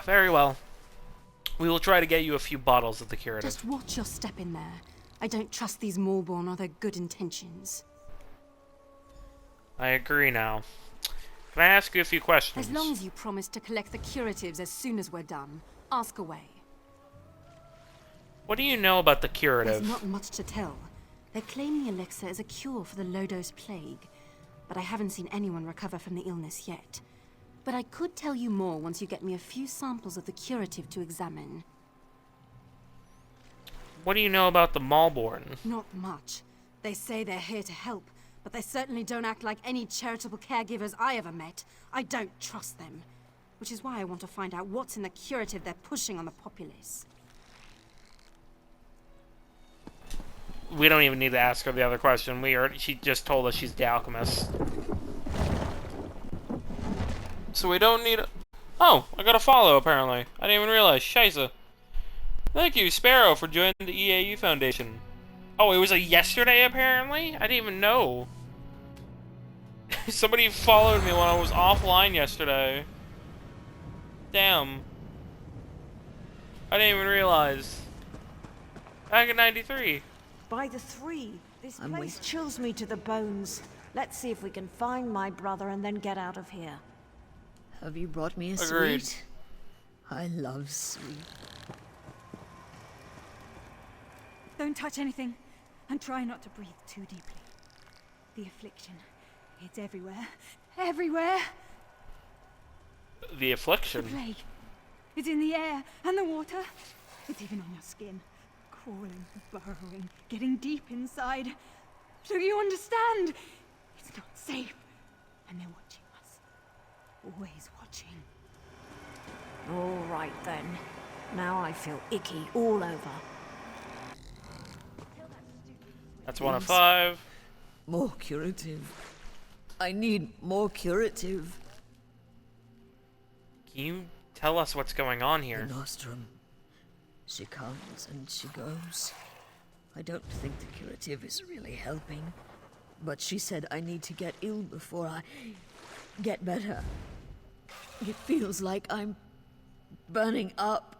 Very well. We will try to get you a few bottles of the curative. Just watch your step in there. I don't trust these Moleborn or their good intentions. I agree now. Can I ask you a few questions? As long as you promise to collect the curatives as soon as we're done, ask away. What do you know about the curative? There's not much to tell. They're claiming the elixir is a cure for the Lodos plague, but I haven't seen anyone recover from the illness yet. But I could tell you more once you get me a few samples of the curative to examine. What do you know about the Moleborn? Not much. They say they're here to help, but they certainly don't act like any charitable caregivers I ever met. I don't trust them. Which is why I want to find out what's in the curative they're pushing on the populace. We don't even need to ask her the other question. She just told us she's the alchemist. So we don't need a... Oh, I got a follow apparently. I didn't even realize. Scheisse. Thank you, Sparrow, for joining the EAU Foundation. Oh, it was a yesterday apparently? I didn't even know. Somebody followed me when I was offline yesterday. Damn. I didn't even realize. Back in 93. By the three, this place chills me to the bones. Let's see if we can find my brother and then get out of here. Have you brought me a Agreed. sweet? I love sweet. Don't touch anything, and try not to breathe too deeply. The affliction, it's everywhere. Everywhere! The affliction? The plague. It's in the air, and the water. It's even on your skin. Crawling, burrowing, getting deep inside. Do you understand? It's not safe. And they're watching us. Always watching. All right then. Now I feel icky all over. That's 1 of Please. 5. More curative. I need more curative. Can you tell us what's going on here? The Nostrum. She comes and she goes. I don't think the curative is really helping. But she said I need to get ill before I get better. It feels like I'm burning up.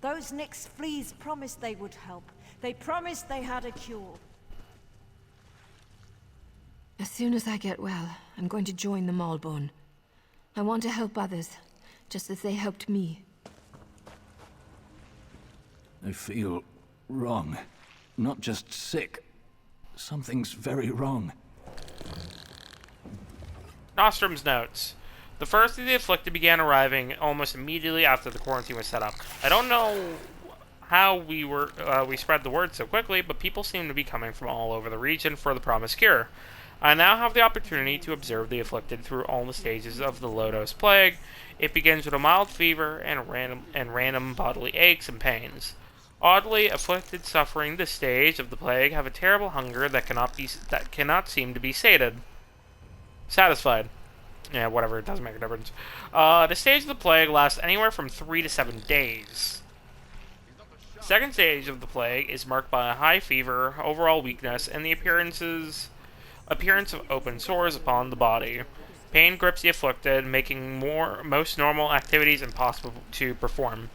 Those Nyx fleas promised they would help. They promised they had a cure. As soon as I get well, I'm going to join the Malborn. I want to help others, just as they helped me. I feel wrong. Not just sick. Something's very wrong. Nostrum's notes. The first of the afflicted began arriving almost immediately after the quarantine was set up. I don't know how we spread the word so quickly, but people seem to be coming from all over the region for the promised cure. I now have the opportunity to observe the afflicted through all the stages of the low-dose plague. It begins with a mild fever and random bodily aches and pains. Oddly, afflicted suffering this stage of the plague have a terrible hunger that cannot seem to be satisfied. Yeah, whatever, it doesn't make a difference. The stage of the plague lasts anywhere from 3 to 7 days. The second stage of the plague is marked by a high fever, overall weakness, and the appearance of open sores upon the body. Pain grips the afflicted, making most normal activities impossible to perform.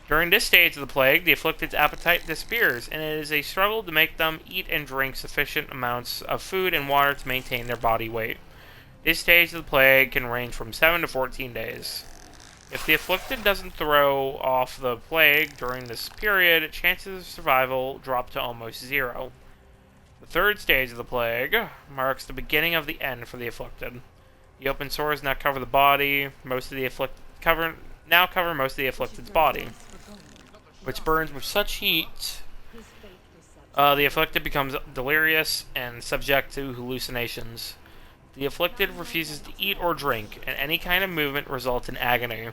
During this stage of the plague, the afflicted's appetite disappears, and it is a struggle to make them eat and drink sufficient amounts of food and water to maintain their body weight. This stage of the plague can range from 7 to 14 days. If the afflicted doesn't throw off the plague during this period, chances of survival drop to almost 0. The third stage of the plague marks the beginning of the end for the afflicted. The open sores now cover the body, cover most of the afflicted's body, which burns with such heat. The afflicted becomes delirious and subject to hallucinations. The afflicted refuses to eat or drink, and any kind of movement results in agony.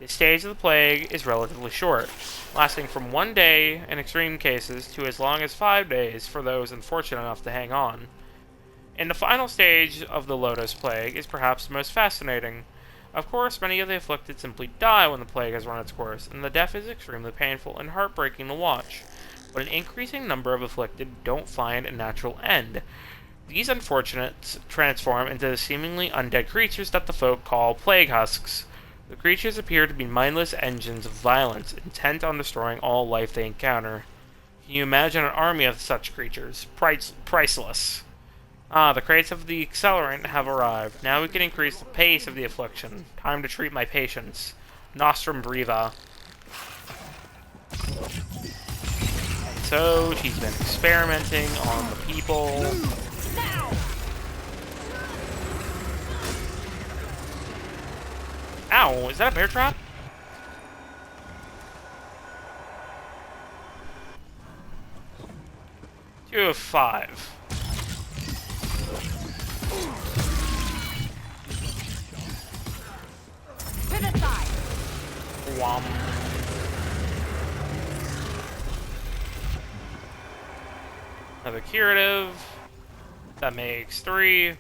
This stage of the plague is relatively short, lasting from 1 day in extreme cases to as long as 5 days for those unfortunate enough to hang on. And the final stage of the low-dose plague is perhaps the most fascinating. Of course, many of the afflicted simply die when the plague has run its course, and the death is extremely painful and heartbreaking to watch. But an increasing number of afflicted don't find a natural end. These unfortunates transform into the seemingly undead creatures that the folk call plague husks. The creatures appear to be mindless engines of violence, intent on destroying all life they encounter. Can you imagine an army of such creatures? Priceless. The crates of the accelerant have arrived. Now we can increase the pace of the affliction. Time to treat my patients. Nostrum Breva. And so, she's been experimenting on the people. Ow, is that a bear trap? Two of 5. Pivot side. Whom. Another curative. That makes 3.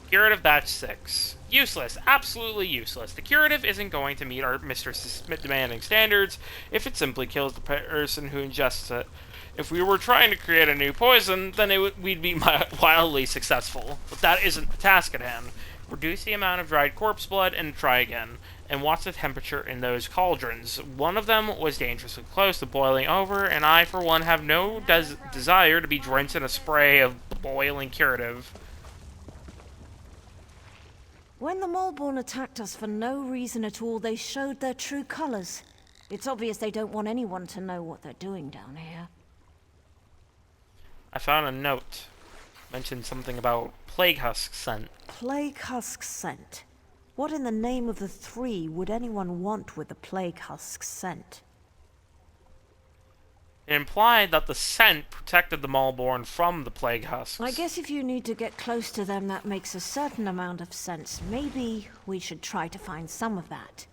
Curative batch 6. Useless. Absolutely useless. The curative isn't going to meet our mistress's demanding standards if it simply kills the person who ingests it. If we were trying to create a new poison, then we'd be wildly successful. But that isn't the task at hand. Reduce the amount of dried corpse blood and try again. And watch the temperature in those cauldrons. One of them was dangerously close to boiling over, and I, for one, have no desire to be drenched in a spray of boiling curative. When the Malborn attacked us for no reason at all, they showed their true colors. It's obvious they don't want anyone to know what they're doing down here. I found a note. Mentioned something about plague husk scent. Plague husk scent? What in the name of the 3 would anyone want with the plague husk scent? It implied that the scent protected the Maulborn from the plague husks. I guess if you need to get close to them, that makes a certain amount of sense. Maybe we should try to find some of that.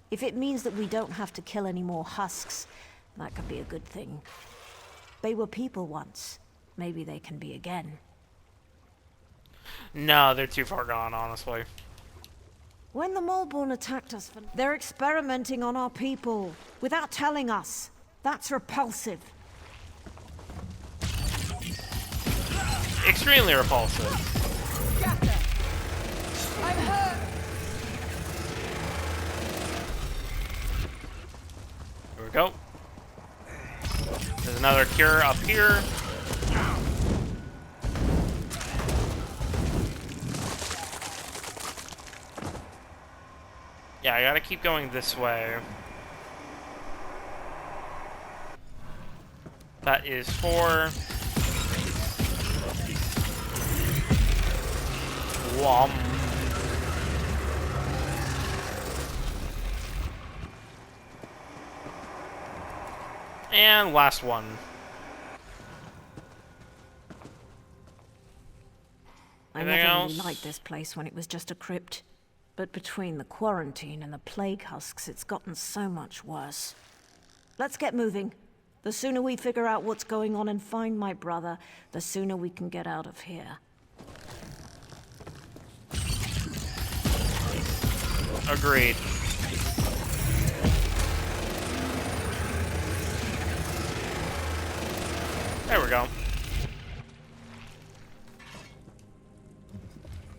If it means that we don't have to kill any more husks, that could be a good thing. They were people once. Maybe they can be again. No, they're too far gone, honestly. When the Maulborn attacked us, they're experimenting on our people without telling us. That's repulsive. Extremely repulsive. I'm hurt. Here we go. There's another cure up here. Yeah, I gotta keep going this way. That is for... Whom. And last one. I Anything never else? really liked this place when it was just a crypt. But between the quarantine and the plague husks, it's gotten so much worse. Let's get moving. The sooner we figure out what's going on and find my brother, the sooner we can get out of here. Agreed. There we go.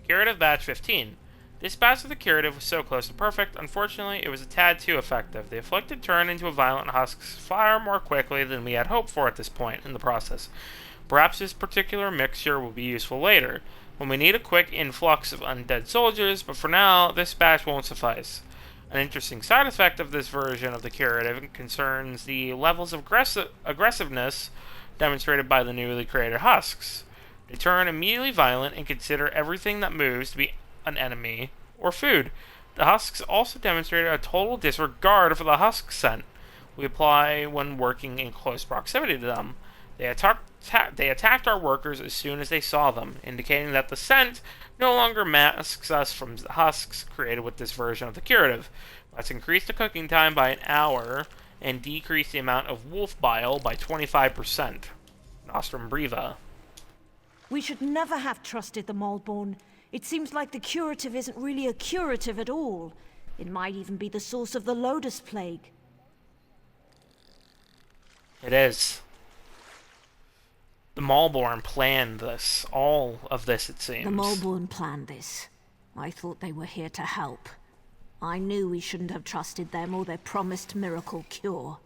Curative batch 15. This batch of the curative was so close to perfect, unfortunately it was a tad too effective. The afflicted turned into a violent husks far more quickly than we had hoped for at this point in the process. Perhaps this particular mixture will be useful later, when we need a quick influx of undead soldiers, but for now, this batch won't suffice. An interesting side effect of this version of the curative concerns the levels of aggressiveness demonstrated by the newly created husks. They turn immediately violent and consider everything that moves to be an enemy or food. The husks also demonstrated a total disregard for the husk scent we apply when working in close proximity to them. They attacked our workers as soon as they saw them, indicating that the scent no longer masks us from the husks created with this version of the curative. Let's increase the cooking time by an hour and decrease the amount of wolf bile by 25%. Nostrum Breva. We should never have trusted the Maulborn. It seems like the curative isn't really a curative at all. It might even be the source of the Lotus Plague. It is. The Maulborn planned this. All of this, it seems. The Maulborn planned this. I thought they were here to help. I knew we shouldn't have trusted them or their promised miracle cure.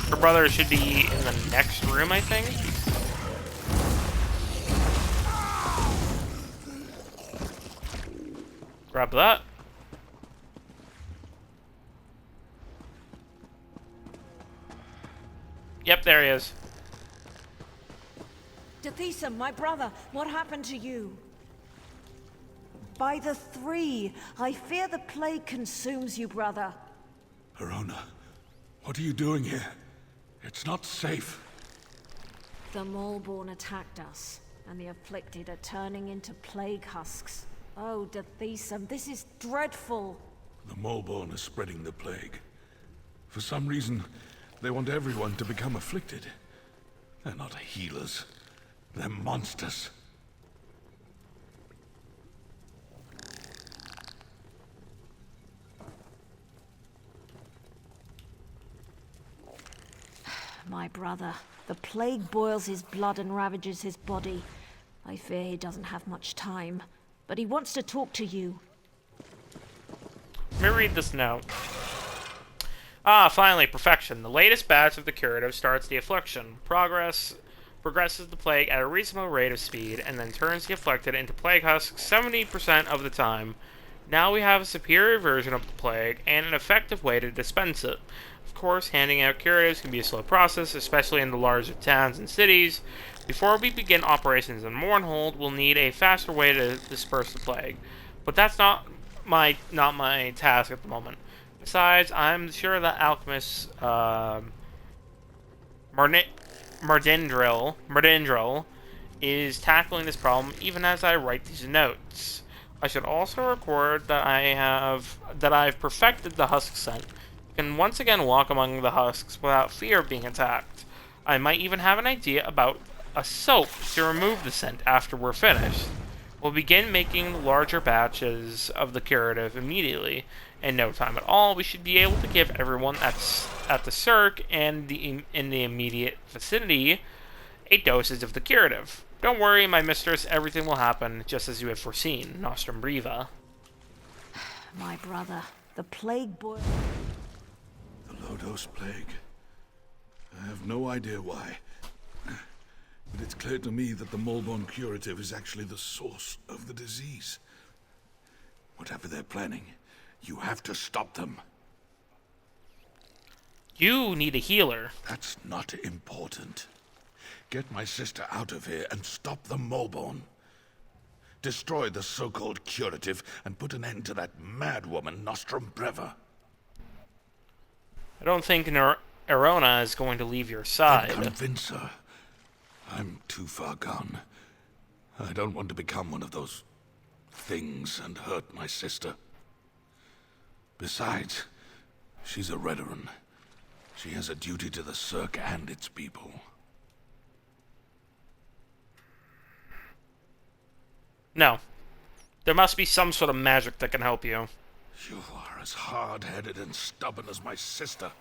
Her brother should be in the next room, I think. Grab that. Yep, there he is. Deeshan, my brother, what happened to you? By the three, I fear the plague consumes you, brother. Arona, what are you doing here? It's not safe. The Maulborn attacked us, and the afflicted are turning into plague husks. Oh, Deeshan, this is dreadful. The Maulborn are spreading the plague. For some reason, they want everyone to become afflicted. They're not healers. They're monsters. My brother. The plague boils his blood and ravages his body. I fear he doesn't have much time, but he wants to talk to you. Let me read this note. Ah, finally, perfection. The latest batch of the curative starts the affliction. Progresses the plague at a reasonable rate of speed, and then turns the afflicted into plague husks 70% of the time. Now we have a superior version of the plague, and an effective way to dispense it. Of course, handing out curatives can be a slow process, especially in the larger towns and cities. Before we begin operations in Mournhold, we'll need a faster way to disperse the plague. But that's not my task at the moment. Besides, I'm sure that alchemist, Mardendril is tackling this problem even as I write these notes. I should also record that I've perfected the husk scent. You can once again walk among the husks without fear of being attacked. I might even have an idea about a soap to remove the scent after we're finished. We'll begin making larger batches of the curative immediately. In no time at all, we should be able to give everyone at the circ and in the immediate vicinity a dosage of the curative. Don't worry, my mistress, everything will happen just as you have foreseen, Nostrum Briva. My brother, the plague boy. The low-dose plague. I have no idea why. But it's clear to me that the Malborn curative is actually the source of the disease. Whatever they're planning, you have to stop them. You need a healer. That's not important. Get my sister out of here and stop the Malborn. Destroy the so-called curative and put an end to that mad woman, Nostrum Breva. I don't think Erona is going to leave your side. Convince her. I'm too far gone. I don't want to become one of those things and hurt my sister. Besides, she's a Redoran. She has a duty to the Cirque and its people. No. There must be some sort of magic that can help you. You are as hard-headed and stubborn as my sister.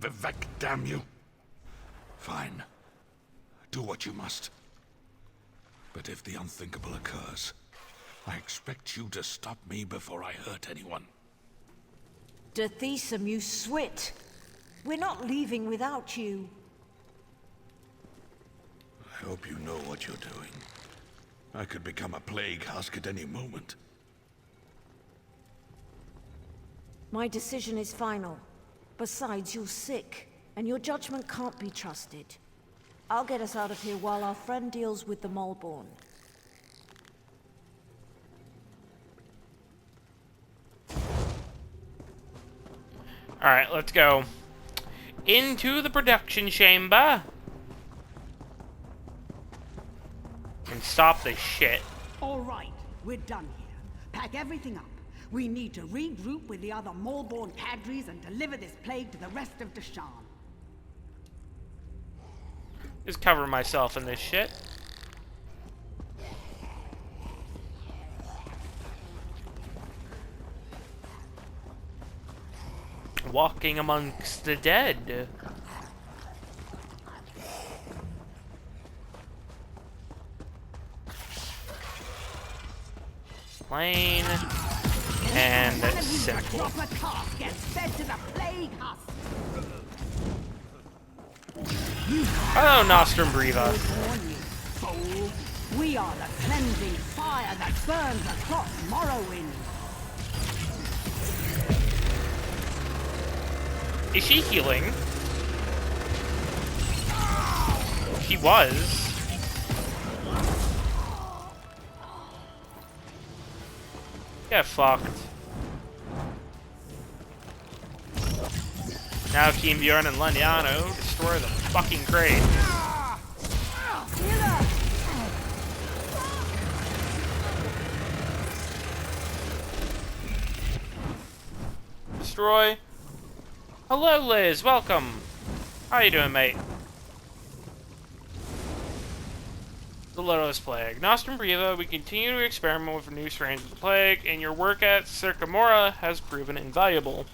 Vivek, damn you. Fine. Do what you must. But if the unthinkable occurs, I expect you to stop me before I hurt anyone. Deeshan, you swit. We're not leaving without you. I hope you know what you're doing. I could become a plague husk at any moment. My decision is final. Besides, you're sick, and your judgment can't be trusted. I'll get us out of here while our friend deals with the Malborn. Alright, let's go. Into the production chamber. And stop this shit. All right, we're done here. Pack everything up. We need to regroup with the other Malborn cadres and deliver this plague to the rest of Deeshan. Just cover myself in this shit. Walking amongst the dead. Plain and simple. Hello, Nostrum Briva. We are the cleansing fire that burns across Morrowind. Is she healing? She was. Get fucked. Now Team Bjorn and Lendiano destroy the fucking crate. Destroy. Hello, Liz. Welcome. How you doing, mate? The Lotus Plague. Nostrum Briva, we continue to experiment with new strains of the plague, and your work at Circamora has proven invaluable.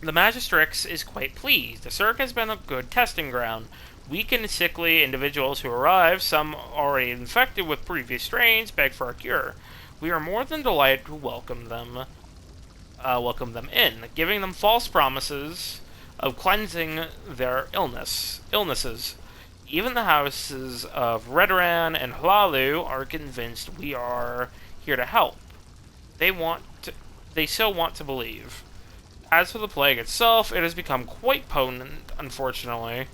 The Magistrix is quite pleased. The Cirque has been a good testing ground. Weak and sickly individuals who arrive, some already infected with previous strains, beg for a cure. We are more than delighted to welcome them in, giving them false promises of cleansing their illnesses. Even the houses of Redoran and Hlalu are convinced we are here to help. They so want to believe. As for the plague itself, it has become quite potent, unfortunately.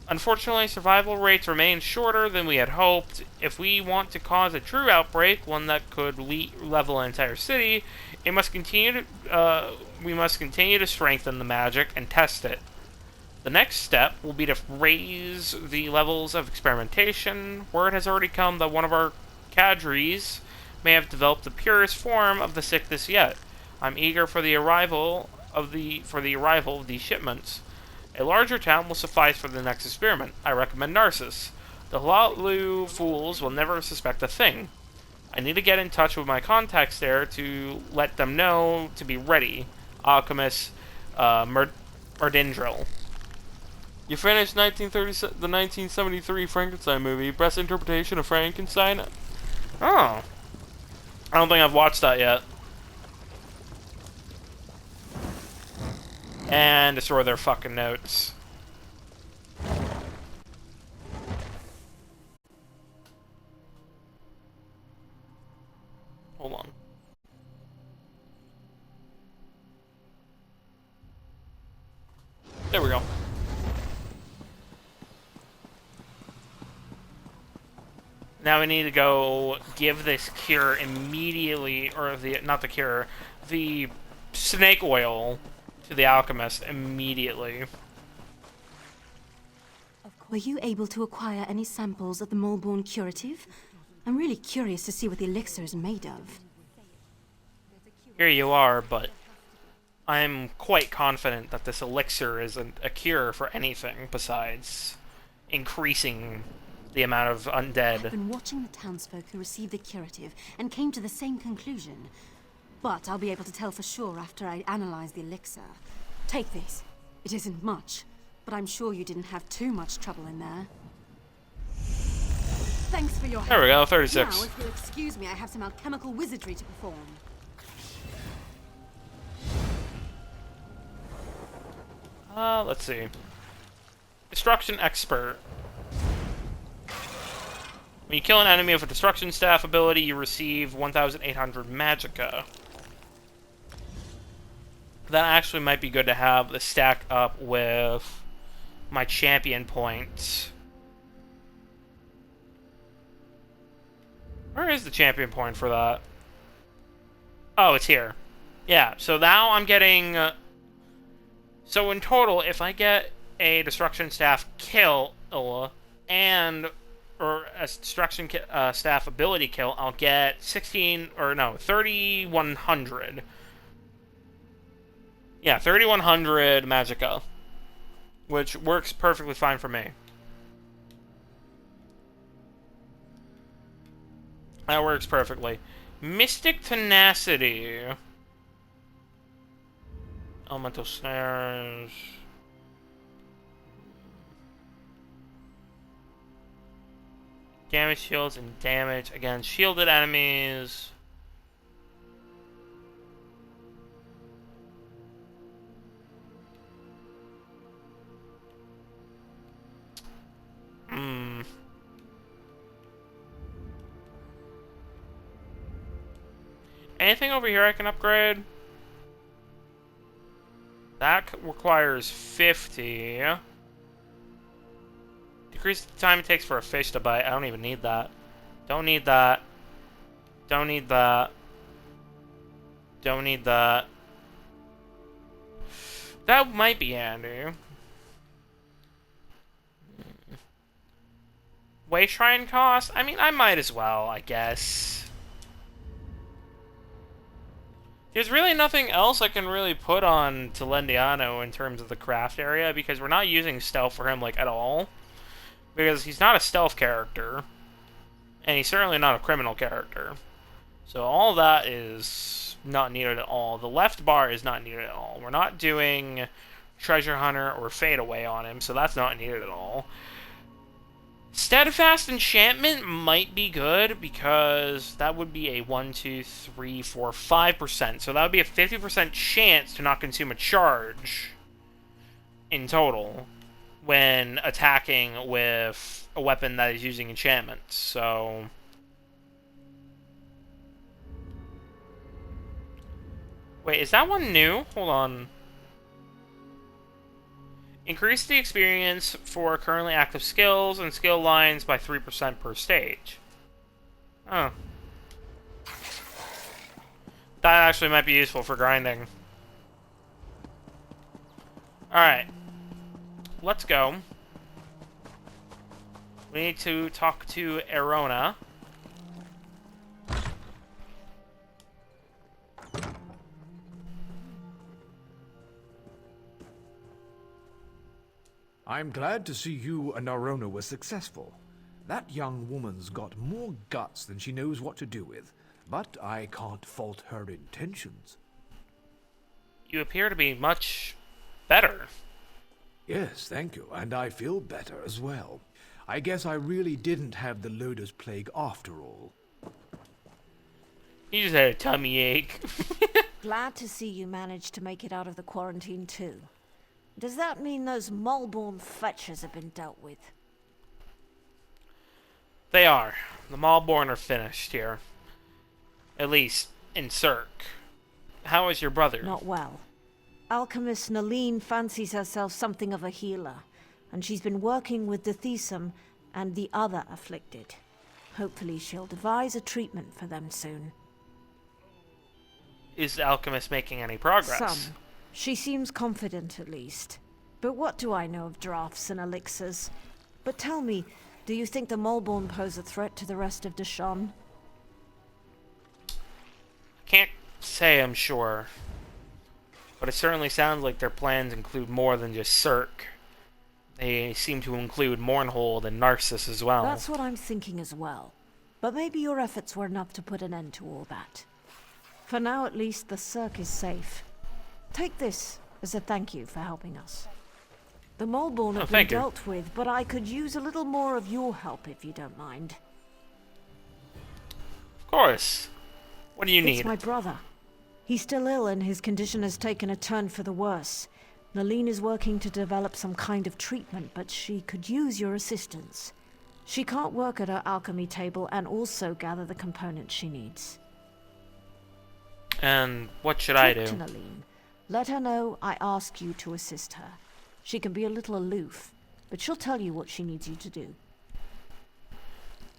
Unfortunately, survival rates remain shorter than we had hoped. If we want to cause a true outbreak, one that could level an entire city, we must continue to strengthen the magic and test it. The next step will be to raise the levels of experimentation. Word has already come that one of our cadres may have developed the purest form of the sickness yet. I'm eager for the arrival of these shipments. A larger town will suffice for the next experiment. I recommend Narcissus. The Hlaalu fools will never suspect a thing. I need to get in touch with my contacts there to let them know to be ready. Alchemist Merdindril. You finished the 1973 Frankenstein movie, best interpretation of Frankenstein? Oh. I don't think I've watched that yet. And destroy their fucking notes. Hold on. There we go. Now we need to go give this cure immediately, or not the cure, the snake oil to the alchemist immediately. Were you able to acquire any samples of the Moleborn curative? I'm really curious to see what the elixir is made of. Here you are, but I'm quite confident that this elixir isn't a cure for anything besides increasing the amount of undead. I've been watching the townsfolk who received the curative and came to the same conclusion. But I'll be able to tell for sure after I analyze the elixir. Take this. It isn't much, but I'm sure you didn't have too much trouble in there. Thanks for your help. There we go, 36. Now, if you'll excuse me, I have some alchemical wizardry to perform. Let's see. Destruction Expert. When you kill an enemy with a Destruction Staff ability, you receive 1,800 Magicka. That actually might be good to have the stack up with my champion points. Where is the champion point for that? Oh, it's here. Yeah, so now I'm getting... so in total, if I get a Destruction Staff kill and... or a Destruction Staff ability kill, I'll get 3,100. Yeah, 3,100 Magicka. Which works perfectly fine for me. That works perfectly. Mystic Tenacity. Elemental Snares. Damage shields and damage against shielded enemies. Anything over here I can upgrade? That requires 50. Decrease the time it takes for a fish to bite. I don't even need that. Don't need that. Don't need that. Don't need that. That might be handy. Way Shrine cost? I mean, I might as well, I guess. There's really nothing else I can really put on to Lendiano in terms of the craft area, because we're not using stealth for him, like, at all. Because he's not a stealth character. And he's certainly not a criminal character. So all that is not needed at all. The left bar is not needed at all. We're not doing Treasure Hunter or Fade Away on him, so that's not needed at all. Steadfast Enchantment might be good, because that would be a 1, 2, 3, 4, 5%. So that would be a 50% chance to not consume a charge in total when attacking with a weapon that is using enchantments. So wait, is that one new? Hold on. Increase the experience for currently active skills and skill lines by 3% per stage. Oh. That actually might be useful for grinding. Alright. Let's go. We need to talk to Erona. I'm glad to see you and Arona were successful. That young woman's got more guts than she knows what to do with, but I can't fault her intentions. You appear to be much better. Yes, thank you, and I feel better as well. I guess I really didn't have the Loader's Plague after all. You just had a tummy ache. Glad to see you managed to make it out of the quarantine too. Does that mean those Malborn fetchers have been dealt with? They are. The Malborn are finished here. At least, in Cirque. How is your brother? Not well. Alchemist Naline fancies herself something of a healer, and she's been working with Deeshan and the other afflicted. Hopefully she'll devise a treatment for them soon. Is the alchemist making any progress? Some. She seems confident at least. But what do I know of drafts and elixirs? But tell me, do you think the Malborn pose a threat to the rest of Deeshan? Can't say I'm sure. But it certainly sounds like their plans include more than just Cirque. They seem to include Mournhold and Narcissus as well. That's what I'm thinking as well. But maybe your efforts were enough to put an end to all that. For now at least, the Cirque is safe. Take this as a thank you for helping us. The Malborn have been dealt with, but I could use a little more of your help if you don't mind. Of course. What do you need? It's my brother. He's still ill and his condition has taken a turn for the worse. Naline is working to develop some kind of treatment, but she could use your assistance. She can't work at her alchemy table and also gather the components she needs. And what should I do? Talk to Naline. Let her know I ask you to assist her. She can be a little aloof, but she'll tell you what she needs you to do.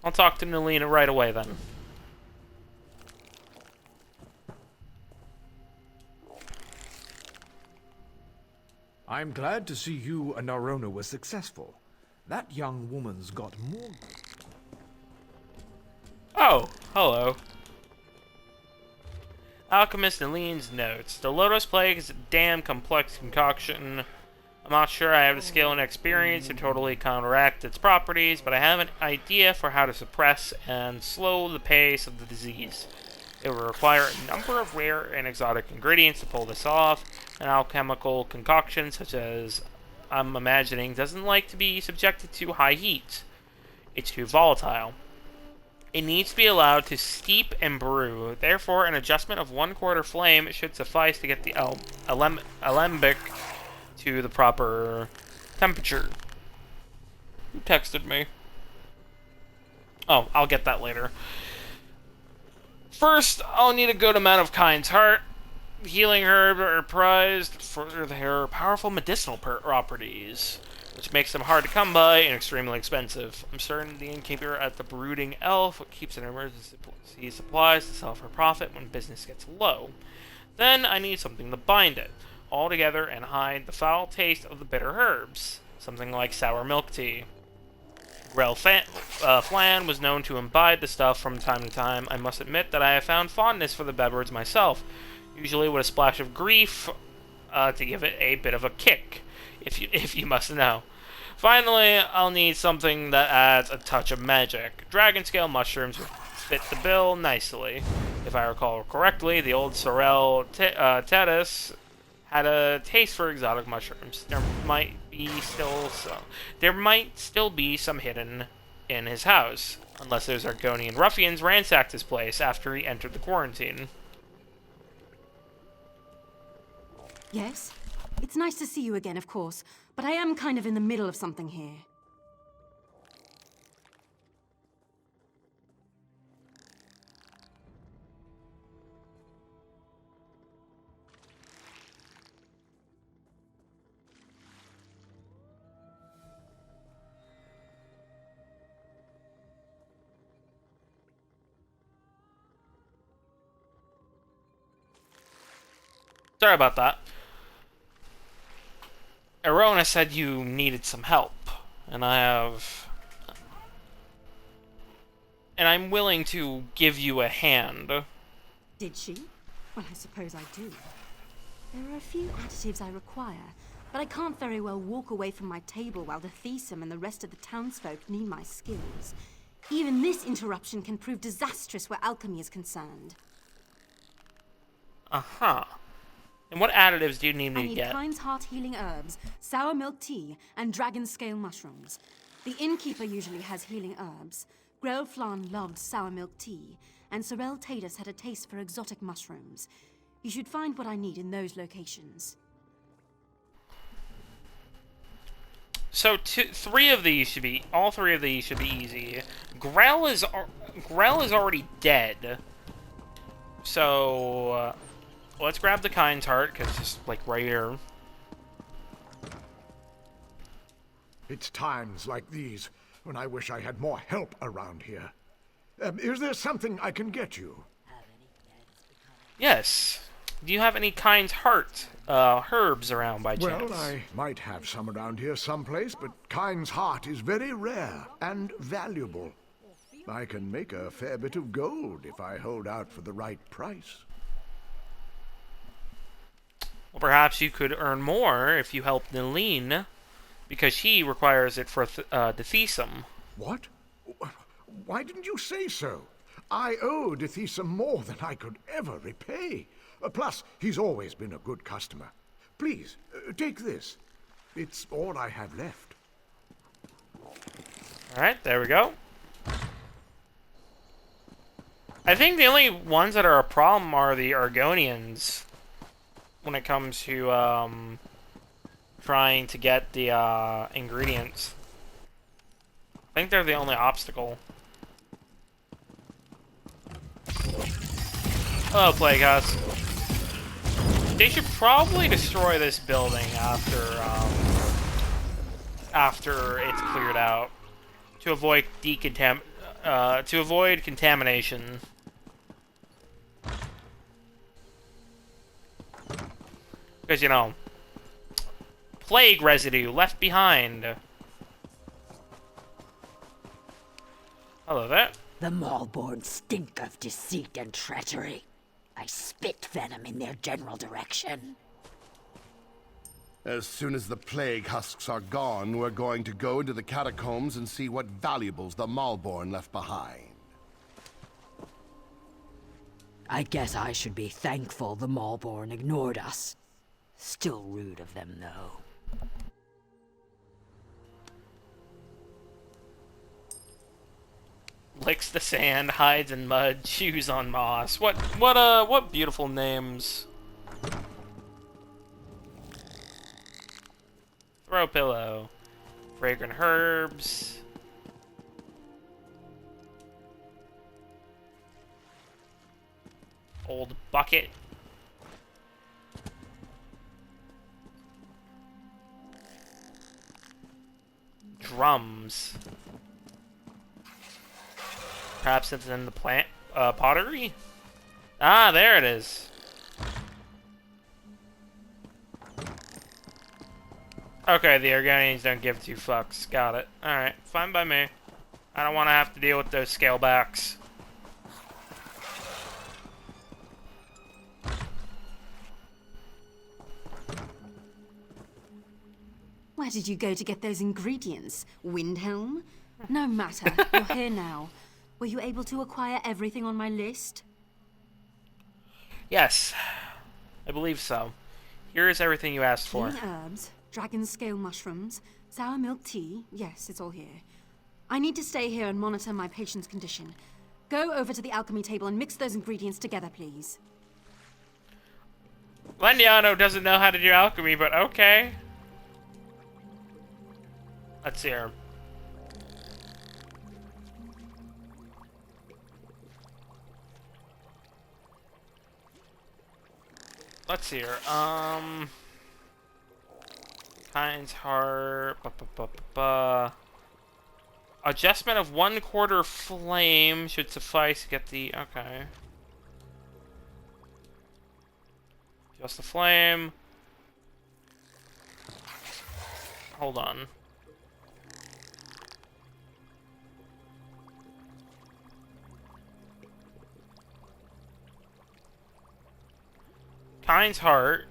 I'll talk to Nalina right away then. I'm glad to see you and Arona were successful. That young woman's got more... Oh, hello. Alchemist Naline's notes. The Lotus Plague is a damn complex concoction. I'm not sure I have the skill and experience to totally counteract its properties, but I have an idea for how to suppress and slow the pace of the disease. It will require a number of rare and exotic ingredients to pull this off. An alchemical concoction, such as I'm imagining, doesn't like to be subjected to high heat. It's too volatile. It needs to be allowed to steep and brew. Therefore, an adjustment of 1/4 flame should suffice to get the alembic to the proper temperature. Who texted me? Oh, I'll get that later. First, I'll need a good amount of Kind's Heart. Healing herbs are prized for their powerful medicinal properties, which makes them hard to come by and extremely expensive. I'm certain the innkeeper at the Brooding Elf keeps an emergency supplies to sell for profit when business gets low. Then I need something to bind it all together and hide the foul taste of the bitter herbs, something like sour milk tea. Grell Flan was known to imbibe the stuff from time to time. I must admit that I have found fondness for the beverage myself, usually with a splash of grief to give it a bit of a kick, if you must know. Finally, I'll need something that adds a touch of magic. Dragon scale mushrooms would fit the bill nicely. If I recall correctly, the old Sorel Tedis had a taste for exotic mushrooms. There might still be some hidden in his house, unless those Argonian ruffians ransacked his place after he entered the quarantine. Yes? It's nice to see you again, of course, but I am kind of in the middle of something here. Sorry about that. Arona said you needed some help, and I'm willing to give you a hand. Did she? Well, I suppose I do. There are a few additives I require, but I can't very well walk away from my table while the Deeshan and the rest of the townsfolk need my skills. Even this interruption can prove disastrous where alchemy is concerned. Uh-huh. And what additives do you need me to I get? need Kind's Heart healing herbs, sour milk tea, and dragon scale mushrooms. The innkeeper usually has healing herbs. Grell Flan loved sour milk tea, and Sorel Tatus had a taste for exotic mushrooms. You should find what I need in those locations. So all 3 of these should be easy. Grell is already dead. So let's grab the Kind's Heart, because it's like right here. It's times like these when I wish I had more help around here. Is there something I can get you? Yes. Do you have any Kind's Heart herbs around by chance? Well, I might have some around here someplace, but Kind's Heart is very rare and valuable. I can make a fair bit of gold if I hold out for the right price. Well, perhaps you could earn more if you help Nilene, because she requires it for the Deeshan. What? Why didn't you say so? I owe Deeshan more than I could ever repay. Plus, he's always been a good customer. Please, take this. It's all I have left. Alright, there we go. I think the only ones that are a problem are the Argonians when it comes to trying to get the ingredients. I think they're the only obstacle. Hello, Plague House. They should probably destroy this building after it's cleared out to avoid contamination. Because, you know, plague residue left behind. Hello there. The Maulborn stink of deceit and treachery. I spit venom in their general direction. As soon as the plague husks are gone, we're going to go into the catacombs and see what valuables the Maulborn left behind. I guess I should be thankful the Maulborn ignored us. Still rude of them, though. Licks the sand, hides in mud, chews on moss. What beautiful names. Throw pillow. Fragrant herbs. Old bucket. Drums. Perhaps it's in the plant pottery? Ah, there it is. Okay, the Argonians don't give 2 fucks. Got it. Alright, fine by me. I don't want to have to deal with those scalebacks. Where did you go to get those ingredients? Windhelm? No matter, you're here now. Were you able to acquire everything on my list? Yes, I believe so. Here is everything you asked for. Healing herbs, dragon scale mushrooms, sour milk tea. Yes, it's all here. I need to stay here and monitor my patient's condition. Go over to the alchemy table and mix those ingredients together, please. Lendiano doesn't know how to do alchemy, but okay. Let's see here. Let's see here. Kind's Heart. Adjustment of 1/4 flame should suffice to get the. Okay. Just the flame. Hold on. Kind's heart.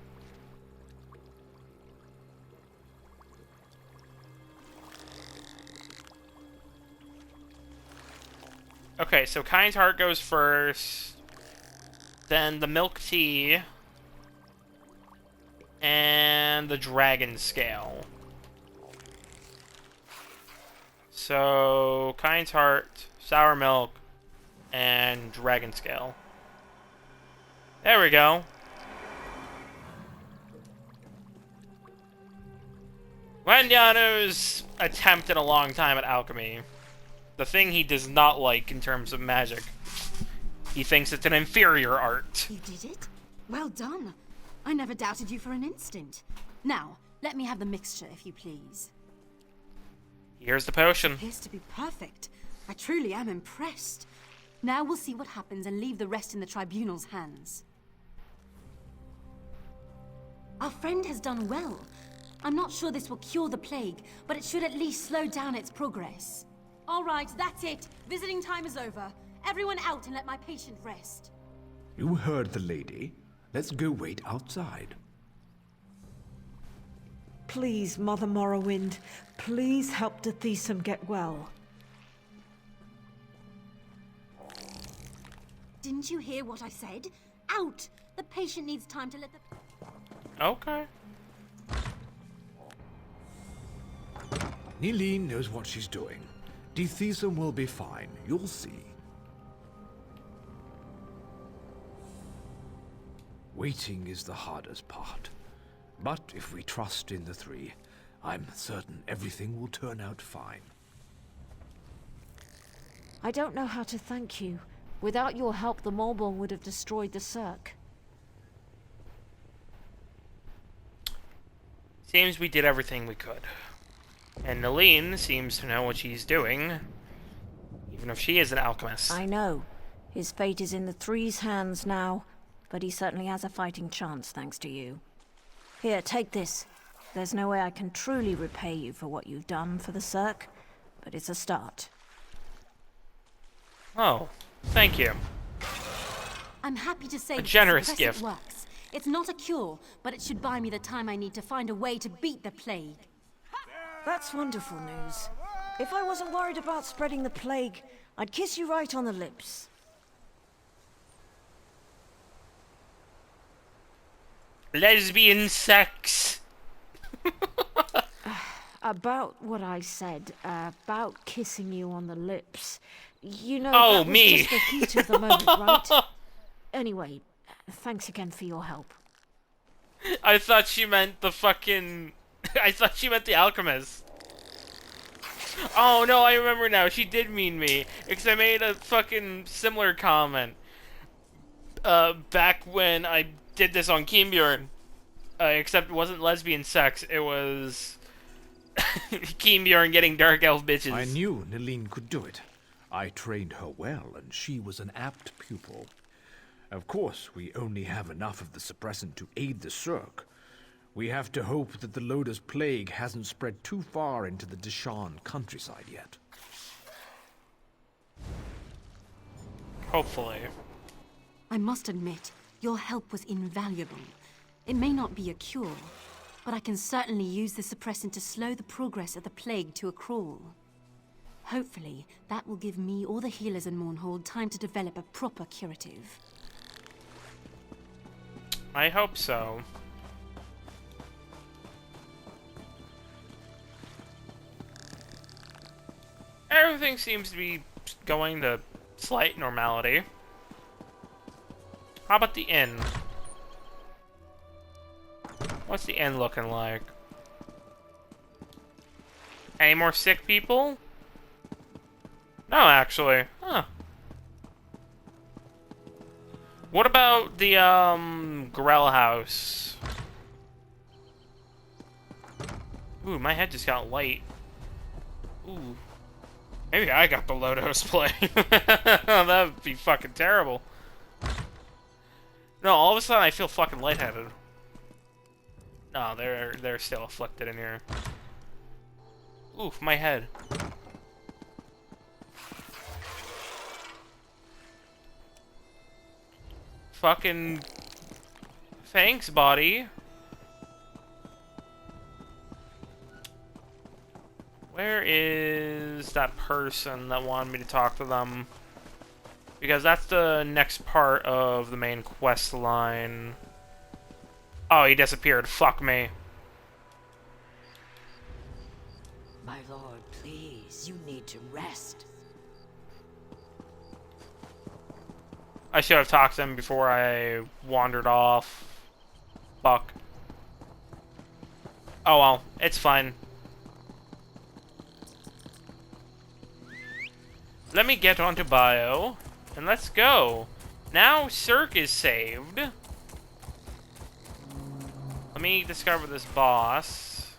Okay, so Kind's heart goes first. Then the milk tea. And the dragon scale. So, Kind's heart, sour milk, and dragon scale. There we go. Lendiano's attempt in a long time at alchemy. The thing he does not like in terms of magic. He thinks it's an inferior art. You did it? Well done. I never doubted you for an instant. Now, let me have the mixture, if you please. Here's the potion. Appears to be perfect. I truly am impressed. Now we'll see what happens and leave the rest in the tribunal's hands. Our friend has done well. I'm not sure this will cure the plague, but it should at least slow down its progress. All right, that's it. Visiting time is over. Everyone out and let my patient rest. You heard the lady. Let's go wait outside. Please, Mother Morrowind, please help Deeshan get well. Didn't you hear what I said? Out! The patient needs time to let the... Okay. Nilene knows what she's doing. Deeshan will be fine. You'll see. Waiting is the hardest part. But if we trust in the three, I'm certain everything will turn out fine. I don't know how to thank you. Without your help, the Maulborn would have destroyed the Cirque. Seems we did everything we could. And Nilene seems to know what she's doing, even if she is an alchemist. I know. His fate is in the three's hands now, but he certainly has a fighting chance thanks to you. Here, take this. There's no way I can truly repay you for what you've done for the Cirque, but it's a start. Oh, thank you. I'm happy to say A generous suppressant gift. works. It's not a cure, but it should buy me the time I need to find a way to beat the plague. That's wonderful news. If I wasn't worried about spreading the plague, I'd kiss you right on the lips. Lesbian sex. About what I said, about kissing you on the lips. You know, Oh, that was me. just the heat of the moment, right? Anyway, thanks again for your help. I thought she meant the fucking... I thought she meant the alchemist. Oh, no, I remember now. She did mean me. Because I made a fucking similar comment. Back when I did this on Keembjorn. Except it wasn't lesbian sex. It was... Keembjorn getting dark elf bitches. I knew Nilene could do it. I trained her well, and she was an apt pupil. Of course, we only have enough of the suppressant to aid the Cirque. We have to hope that the Lotus Plague hasn't spread too far into the Deeshan countryside yet. Hopefully. I must admit, your help was invaluable. It may not be a cure, but I can certainly use the suppressant to slow the progress of the plague to a crawl. Hopefully, that will give me or the healers in Mournhold time to develop a proper curative. I hope so. Everything seems to be going to slight normality. How about the inn? What's the inn looking like? Any more sick people? No, actually. Huh. What about the, Grell house? Ooh, my head just got light. Ooh. Maybe I got the low-dose play. That would be fucking terrible. No, all of a sudden I feel fucking lightheaded. Oh, they're still afflicted in here. Oof, my head. Fucking thanks, body. Where is that person that wanted me to talk to them? Because that's the next part of the main quest line. Oh, he disappeared. Fuck me. My lord, please, you need to rest. I should have talked to him before I wandered off. Fuck. Oh well, it's fine. Let me get onto bio, and let's go. Now Cirque is saved. Let me discover this boss.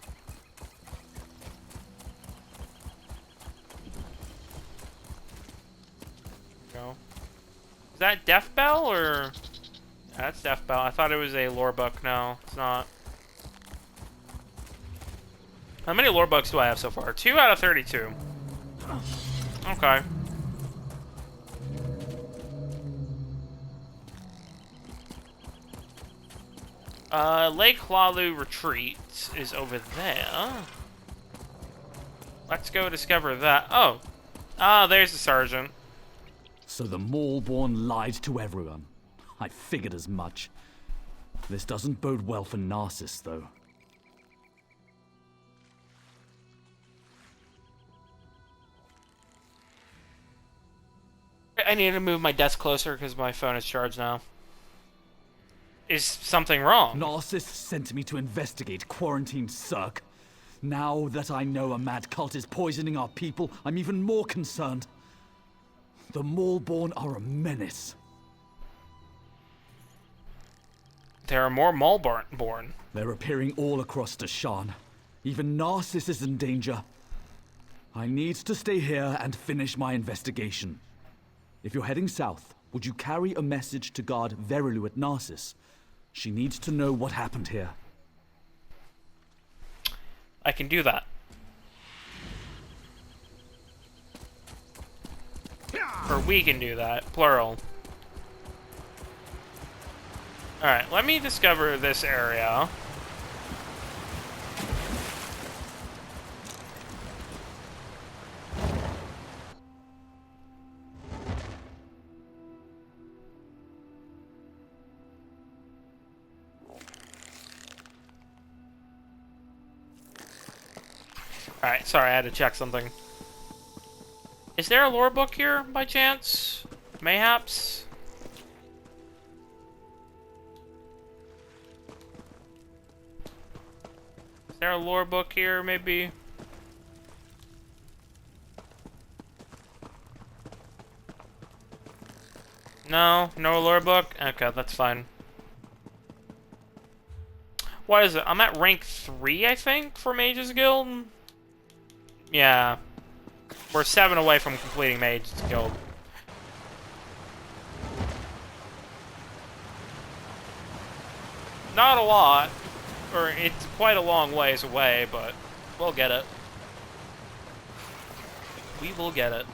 Go. Is that Death Bell, or... Yeah, that's Death Bell. I thought it was a lore book. No, it's not. How many lore books do I have so far? 2 out of 32. Okay. Lake Hlalu Retreat is over there. Let's go discover that. Oh. Ah, there's the sergeant. So the Maulborn lied to everyone. I figured as much. This doesn't bode well for Narcissus, though. I need to move my desk closer because my phone is charged now. Is something wrong? Narcissus sent me to investigate quarantined Cirque. Now that I know a mad cult is poisoning our people, I'm even more concerned. The Maulborn are a menace. There are more Maulborn. They're appearing all across Deeshan. Even Narcissus is in danger. I need to stay here and finish my investigation. If you're heading south, would you carry a message to guard Verilu at Narcissus? She needs to know what happened here. I can do that. Or we can do that, plural. Alright, let me discover this area. Alright, sorry, I had to check something. Is there a lore book here, by chance? Mayhaps? Is there a lore book here, maybe? No? No lore book? Okay, that's fine. What is it? I'm at rank 3, I think, for Mage's Guild? Yeah. We're 7 away from completing Mage's Guild. Not a lot. Or it's quite a long ways away, but we'll get it. We will get it.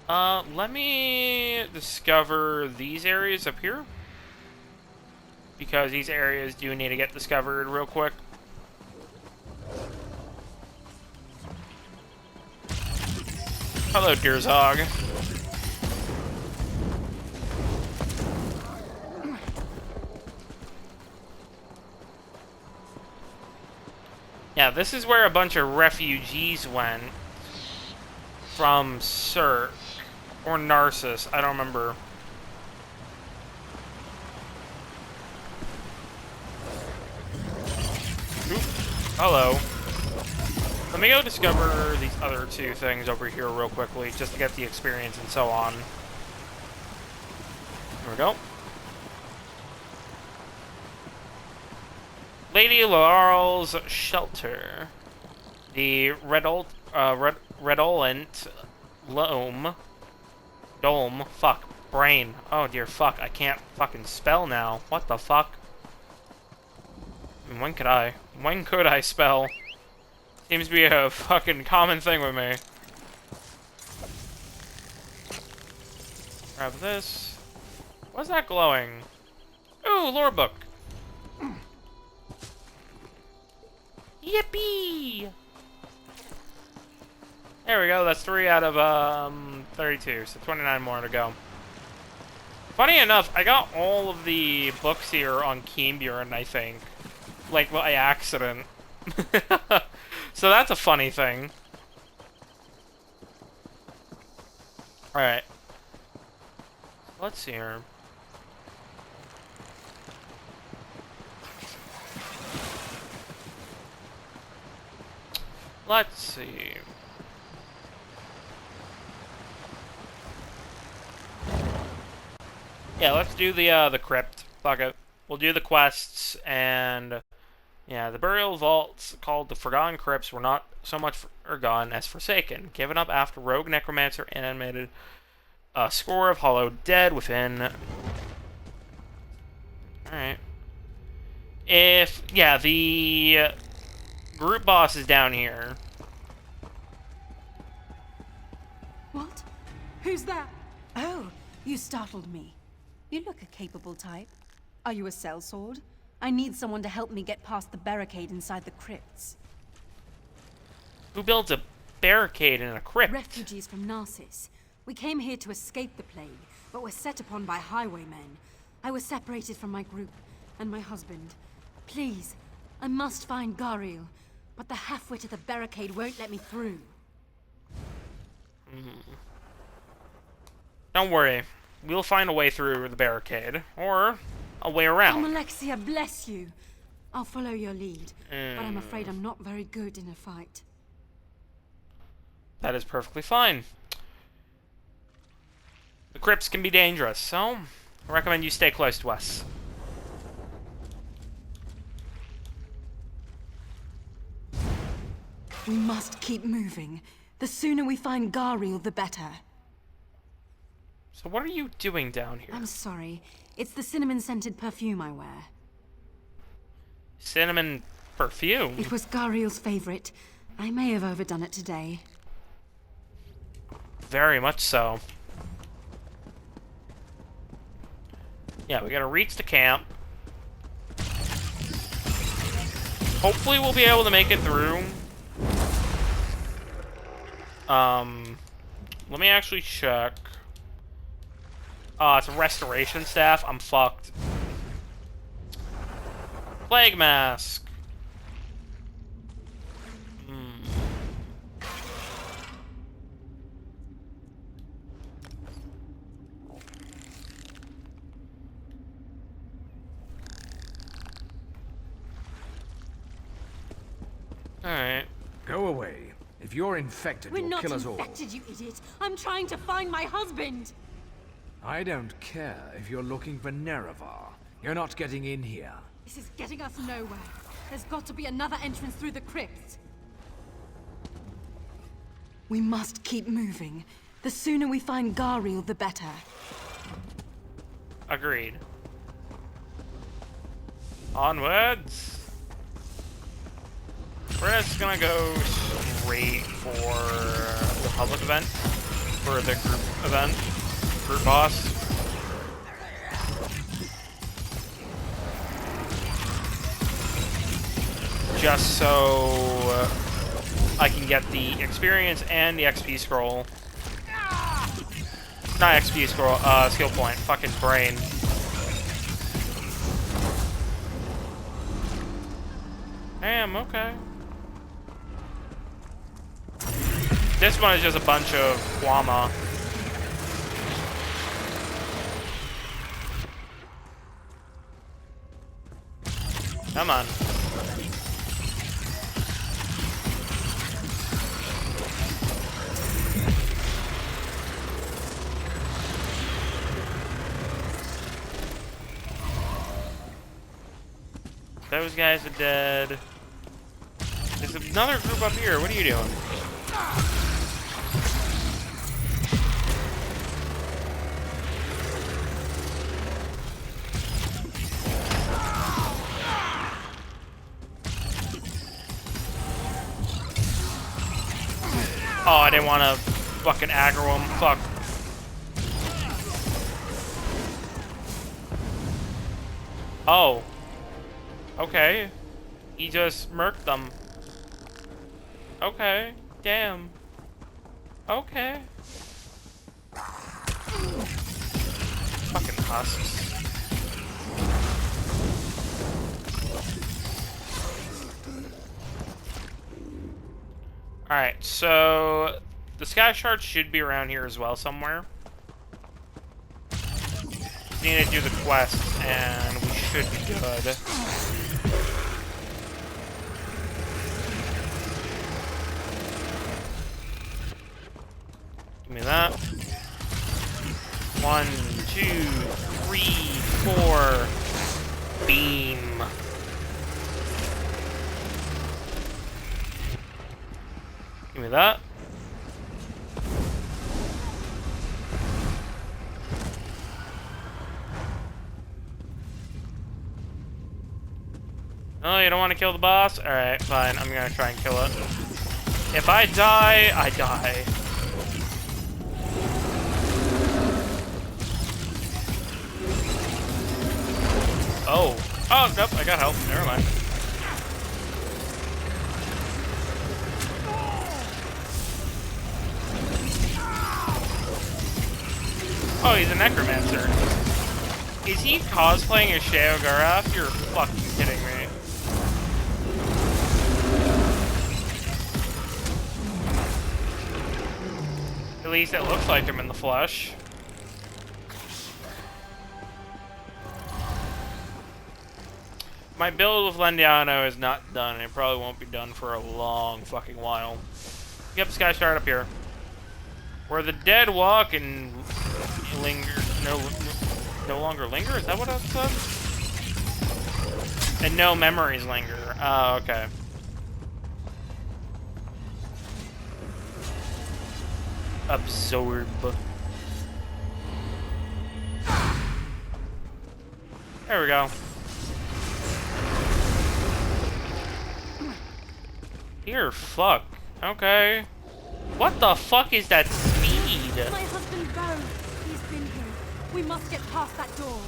Let me discover these areas up here. Because these areas do need to get discovered real quick. Hello, Deerzog. Yeah, this is where a bunch of refugees went from Cirque or Narcissus. I don't remember. Oop. Hello. Let me go discover these other 2 things over here real quickly, just to get the experience and so on. There we go. Lady Laurel's Shelter. The redolent Dome. Fuck. Brain. Oh dear fuck. I can't fucking spell now. What the fuck? And when could I? When could I spell? Seems to be a fucking common thing with me. Grab this. What's that glowing? Ooh, lore book. Yippee! There we go, that's 3 out of 32, so 29 more to go. Funny enough, I got all of the books here on Keembjorn, I think. Like, by accident. So that's a funny thing. Alright. Let's see here. Let's see. Yeah, let's do the crypt. Fuck it. We'll do the quests, and yeah, the burial vaults called the Forgotten Crypts were not so much forgotten as forsaken, given up after rogue necromancer animated a score of hollowed dead within. Alright. Yeah, the group boss is down here. What? Who's that? Oh, you startled me. You look a capable type. Are you a sellsword? I need someone to help me get past the barricade inside the crypts. Who builds a barricade in a crypt? Refugees from Narcissus. We came here to escape the plague, but were set upon by highwaymen. I was separated from my group and my husband. Please, I must find Gariel, but the halfwit at the barricade won't let me through. Don't worry. We'll find a way through the barricade, or a way around. Alexia, bless you. I'll follow your lead, but I'm afraid I'm not very good in a fight. That is perfectly fine. The crypts can be dangerous, so I recommend you stay close to us. We must keep moving. The sooner we find Gariel, the better. So what are you doing down here? I'm sorry. It's the cinnamon-scented perfume I wear. Cinnamon perfume? It was Gariel's favorite. I may have overdone it today. Very much so. Yeah, we gotta reach the camp. Hopefully we'll be able to make it through. Let me actually check. It's a restoration staff. I'm fucked. Plague mask. Alright. Go away. If you're infected, We're you'll not kill us all. infected, you idiot. I'm trying to find my husband. I don't care if you're looking for Nerevar. You're not getting in here. This is getting us nowhere. There's got to be another entrance through the crypt. We must keep moving. The sooner we find Gariel, the better. Agreed. Onwards. We're just gonna go straight for the public event. For the group event. Group boss. Just so I can get the experience and the XP scroll. Not XP scroll, skill point. Fucking brain. Damn, okay. This one is just a bunch of Kwama. Come on. Those guys are dead. There's another group up here. What are you doing? Oh, I didn't want to fucking aggro him. Fuck. Oh. Okay. He just murked them. Okay. Damn. Okay. Fucking husks. Alright, so the sky shard should be around here as well somewhere. We need to do the quest and we should be good. Give me that. 1, 2, 3, 4. Beam. Give me that. Oh, you don't want to kill the boss? Alright, fine. I'm gonna try and kill it. If I die, I die. Oh. Oh, nope, I got help. Never mind. Oh, he's a necromancer. Is he cosplaying as Sheogorath? You're fucking kidding me. At least it looks like him in the flesh. My build with Lendiano is not done. It probably won't be done for a long fucking while. Yep, Sky Shard up here. Where the dead walk and linger, no longer linger? Is that what it said? And no memories linger. Oh, okay. Absorb. There we go. Here, fuck. Okay. What the fuck is that speed? My husband Bo. He's been here. We must get past that door.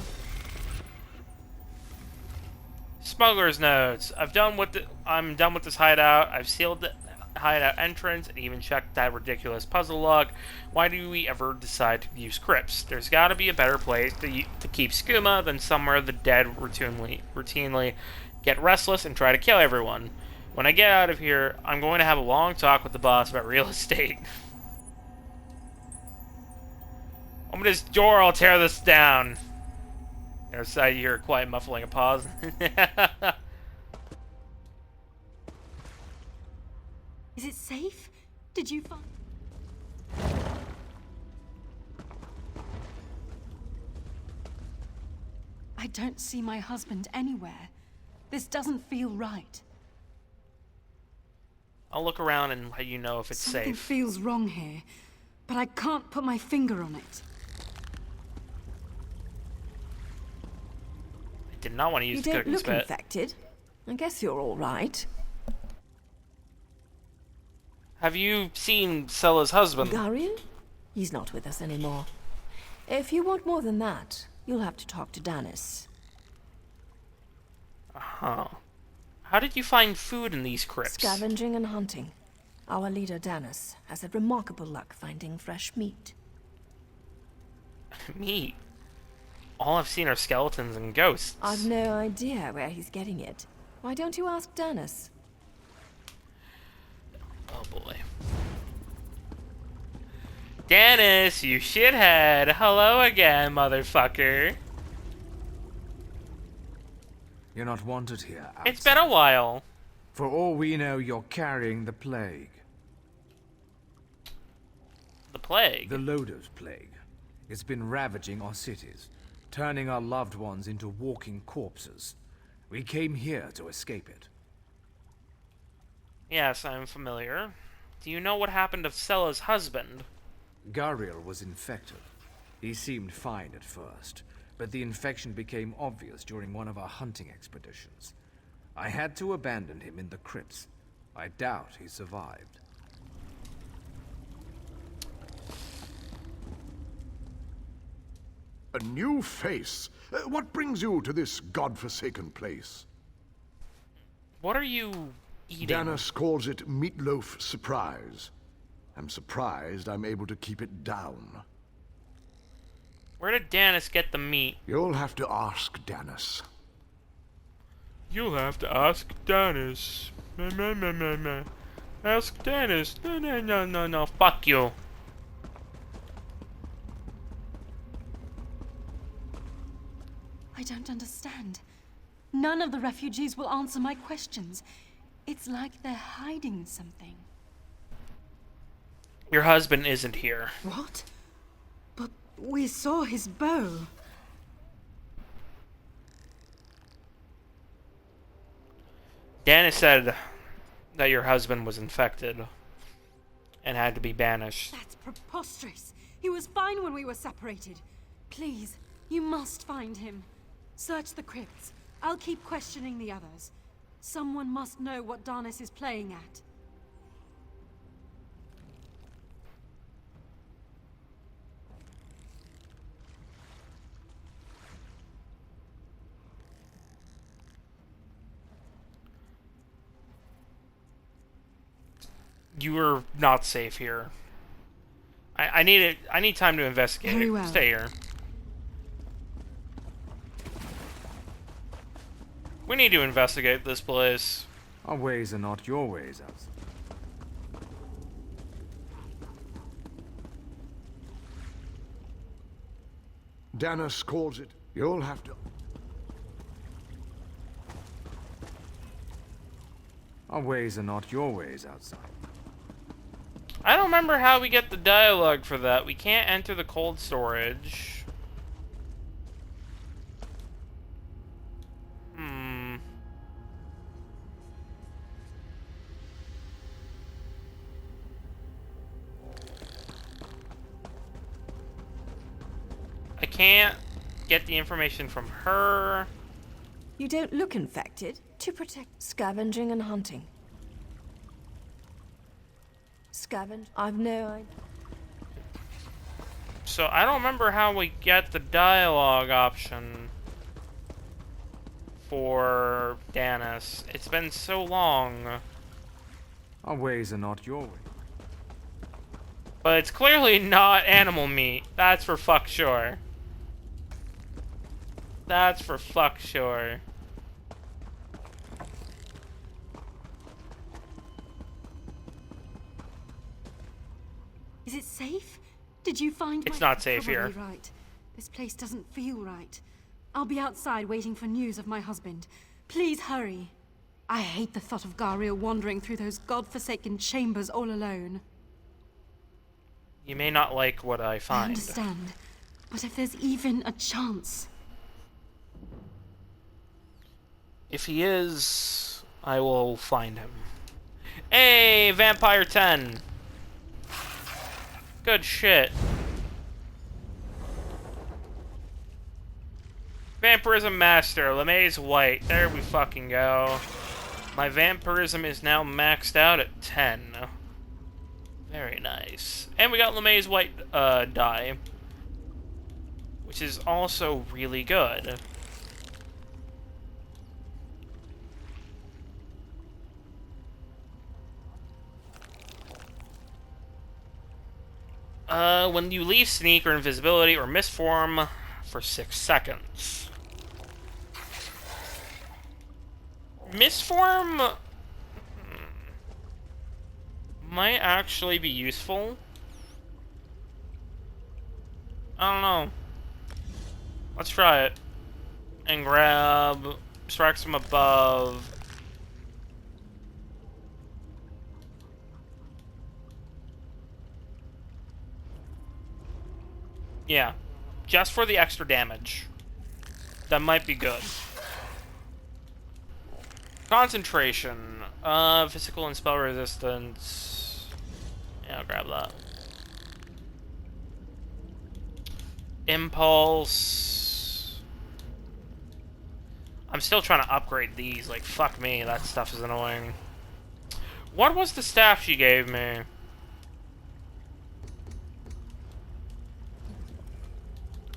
Smuggler's notes. I'm done with this hideout. I've sealed the hideout entrance and even checked that ridiculous puzzle log. Why do we ever decide to use crypts? There's got to be a better place to keep skooma than somewhere the dead routinely get restless and try to kill everyone. When I get out of here, I'm going to have a long talk with the boss about real estate. Open this door, I'll tear this down. Outside you hear a quiet muffling of pause. Is it safe? Did you find... I don't see my husband anywhere. This doesn't feel right. I'll look around and let you know if it's Something safe. feels wrong here, but I can't put my finger on it. I did not want to use the cooking You don't spit. look infected. I guess you're all right. Have you seen Sella's husband? Gariel? He's not with us anymore. If you want more than that, you'll have to talk to Danis. Uh-huh. How did you find food in these crypts? Scavenging and hunting. Our leader, Danis, has had remarkable luck finding fresh meat. Meat? All I've seen are skeletons and ghosts. I've no idea where he's getting it. Why don't you ask Danis? Oh boy. Danis, you shithead! Hello again, motherfucker. You're not wanted here, Alex. It's been a while. For all we know, you're carrying the plague. The plague? The Lodo's plague. It's been ravaging our cities, turning our loved ones into walking corpses. We came here to escape it. Yes, I'm familiar. Do you know what happened to Sella's husband? Gariel was infected. He seemed fine at first, but the infection became obvious during one of our hunting expeditions. I had to abandon him in the crypts. I doubt he survived. A new face? What brings you to this godforsaken place? What are you eating? Danis calls it meatloaf surprise. I'm surprised I'm able to keep it down. Where did Danis get the meat? You'll have to ask Danis. You'll have to ask Danis. Ask Danis. No. Fuck you. I don't understand. None of the refugees will answer my questions. It's like they're hiding something. Your husband isn't here. What? But we saw his bow. Danis said that your husband was infected and had to be banished. That's preposterous. He was fine when we were separated. Please, you must find him. Search the crypts. I'll keep questioning the others. Someone must know what Danis is playing at. You are not safe here. I need time to investigate. Very well. Stay here. We need to investigate this place. Our ways are not your ways, outside. Danis calls it. You'll have to... Our ways are not your ways, outside. I don't remember how we get the dialogue for that. We can't enter the cold storage. I can't get the information from her. You don't look infected. To protect scavenging and hunting. Scavenge? I've no idea. So I don't remember how we get the dialogue option for Danis. It's been so long. Our ways are not your ways. But it's clearly not animal meat. That's for fuck sure. That's for fuck sure. Is it safe? Did you find It's my... not safe here. Probably right. This place doesn't feel right. I'll be outside waiting for news of my husband. Please hurry. I hate the thought of Gariel wandering through those godforsaken chambers all alone. You may not like what I I find. understand. But if there's even a chance... If he is, I will find him. Hey, Vampire 10! Good shit. Vampirism Master, LeMay's White. There we fucking go. My vampirism is now maxed out at 10. Very nice. And we got LeMay's White die. Which is also really good. When you leave Sneak or Invisibility or Misform for 6 seconds. Misform might actually be useful. I don't know. Let's try it. And grab strikes from above. Yeah, just for the extra damage. That might be good. Concentration. Physical and spell resistance. Yeah, I'll grab that. Impulse. I'm still trying to upgrade these. Like, fuck me, that stuff is annoying. What was the staff she gave me?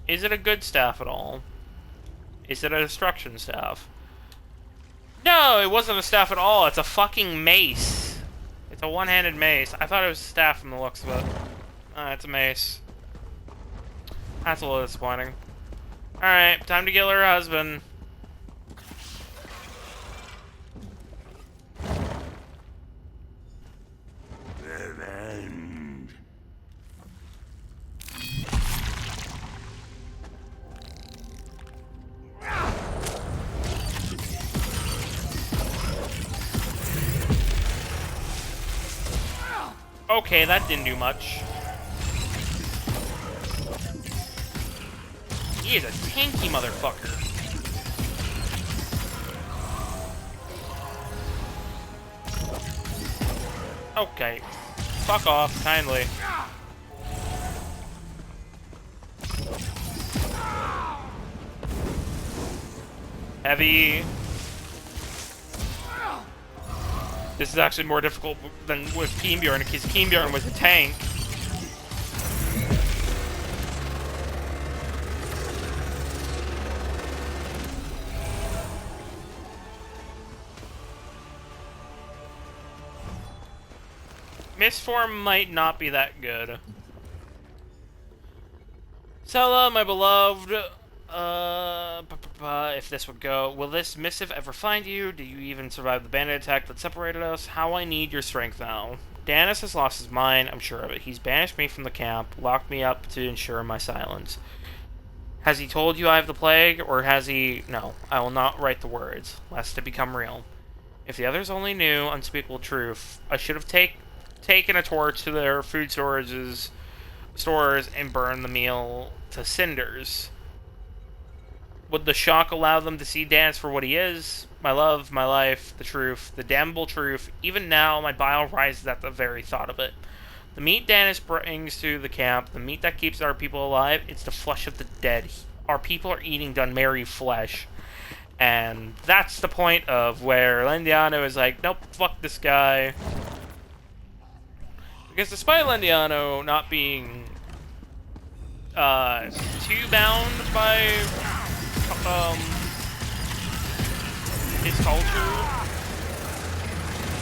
Is it a good staff at all? Is it a destruction staff? No, it wasn't a staff at all. It's a fucking mace. It's a one-handed mace. I thought it was a staff from the looks of it. It's a mace. That's a little disappointing. Alright, time to kill her husband. Revenge. Okay, that didn't do much. He is a tanky motherfucker. Okay. Fuck off, kindly. Heavy. This is actually more difficult than with Keenbjorn, because Keenbjorn was a tank. Mistform might not be that good. Sela, my beloved, if this would go, will this missive ever find you? Do you even survive the bandit attack that separated us? How I need your strength now. Danis has lost his mind, I'm sure of it. He's banished me from the camp, locked me up to ensure my silence. Has he told you I have the plague, or has he... No, I will not write the words, lest it become real. If the others only knew unspeakable truth, I should have taken a torch to their food stores and burned the meal to cinders. Would the shock allow them to see Danis for what he is? My love, my life, the truth, the damnable truth. Even now, my bile rises at the very thought of it. The meat Danis brings to the camp, the meat that keeps our people alive, it's the flesh of the dead. Our people are eating Dunmeri flesh. And that's the point of where Lendiano is like, nope, fuck this guy. Because despite Lendiano not being too bound by his culture,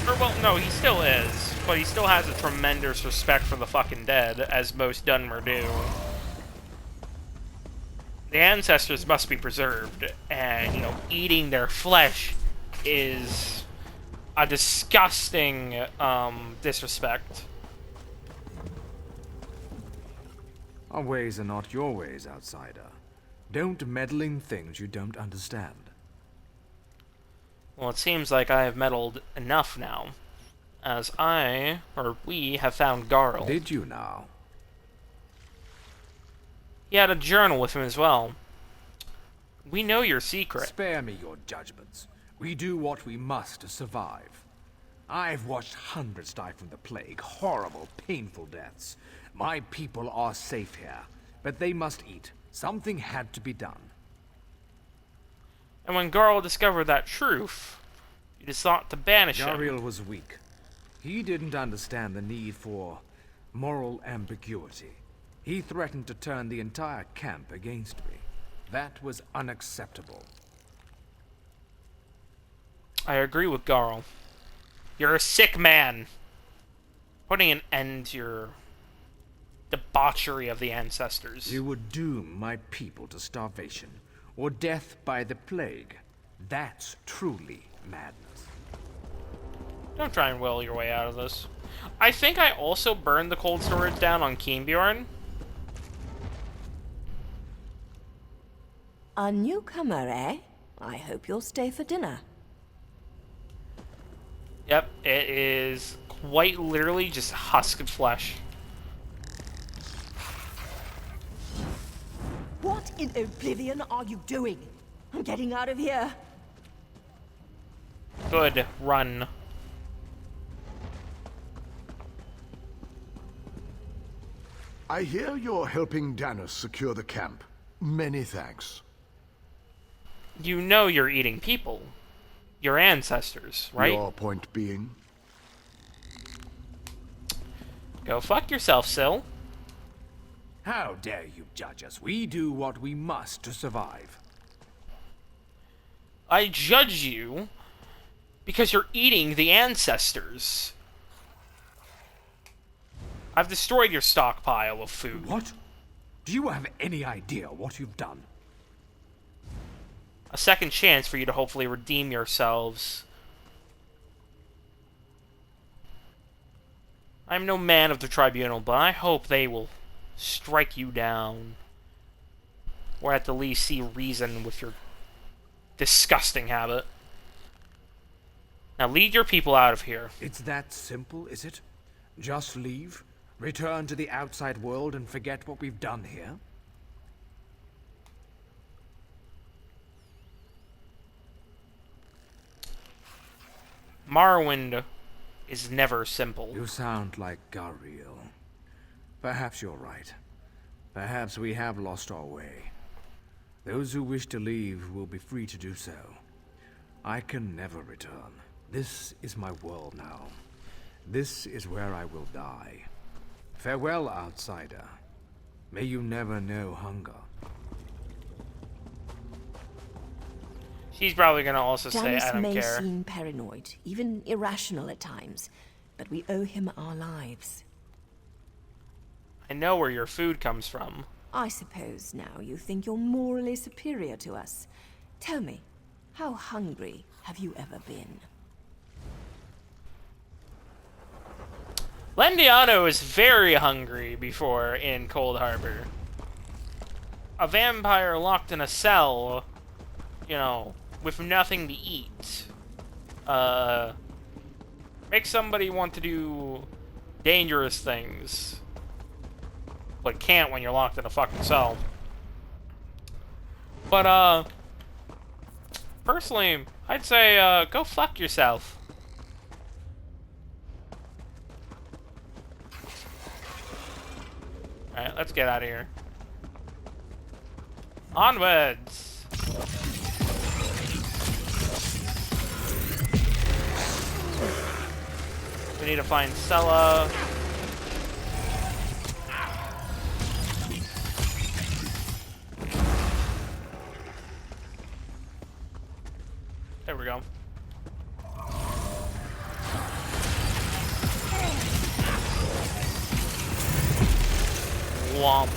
or well, no, he still is, but he still has a tremendous respect for the fucking dead, as most Dunmer do. The ancestors must be preserved, and, you know, eating their flesh is a disgusting disrespect. Our ways are not your ways, outsider. Don't meddle in things you don't understand. Well, it seems like I have meddled enough now, as we have found Garl. Did you now? He had a journal with him as well. We know your secret. Spare me your judgments. We do what we must to survive. I've watched hundreds die from the plague, horrible, painful deaths. My people are safe here, but they must eat. Something had to be done. And when Garl discovered that truth, you just sought to banish him. Gariel was weak. He didn't understand the need for moral ambiguity. He threatened to turn the entire camp against me. That was unacceptable. I agree with Garl. You're a sick man. Putting an end to your debauchery of the ancestors. You would doom my people to starvation, or death by the plague. That's truly madness. Don't try and will your way out of this. I think I also burned the cold storage down on Keenbjorn. A newcomer, eh? I hope you'll stay for dinner. Yep, it is quite literally just husked flesh. What in oblivion are you doing? I'm getting out of here. Good, run. I hear you're helping Danis secure the camp. Many thanks. You know you're eating people. Your ancestors, right? Your point being? Go fuck yourself, Syl. How dare you judge us? We do what we must to survive. I judge you because you're eating the ancestors. I've destroyed your stockpile of food. What? Do you have any idea what you've done? A second chance for you to hopefully redeem yourselves. I'm no man of the tribunal, but I hope they will strike you down. Or at the least see reason with your disgusting habit. Now lead your people out of here. It's that simple, is it? Just leave? Return to the outside world and forget what we've done here? Morrowind is never simple. You sound like Gariel. Perhaps you're right. Perhaps we have lost our way. Those who wish to leave will be free to do so. I can never return. This is my world now. This is where I will die. Farewell, outsider. May you never know hunger. She's probably gonna also say, Janus I don't may care. seem paranoid, even irrational at times, but we owe him our lives. I know where your food comes from. I suppose now you think you're morally superior to us. Tell me, how hungry have you ever been? Lendiano was very hungry before in Cold Harbor. A vampire locked in a cell, you know, with nothing to eat. Makes somebody want to do dangerous things, but can't when you're locked in a fucking cell. But, personally, I'd say, go fuck yourself. Alright, let's get out of here. Onwards! We need to find Sella. There we go. Womp.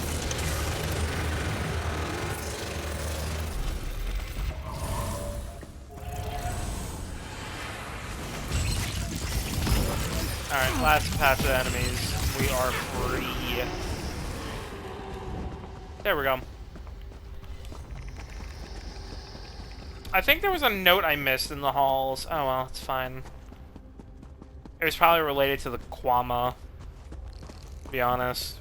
Alright, last pass of enemies. We are free. There we go. I think there was a note I missed in the halls. Oh well, it's fine. It was probably related to the Kwama, to be honest.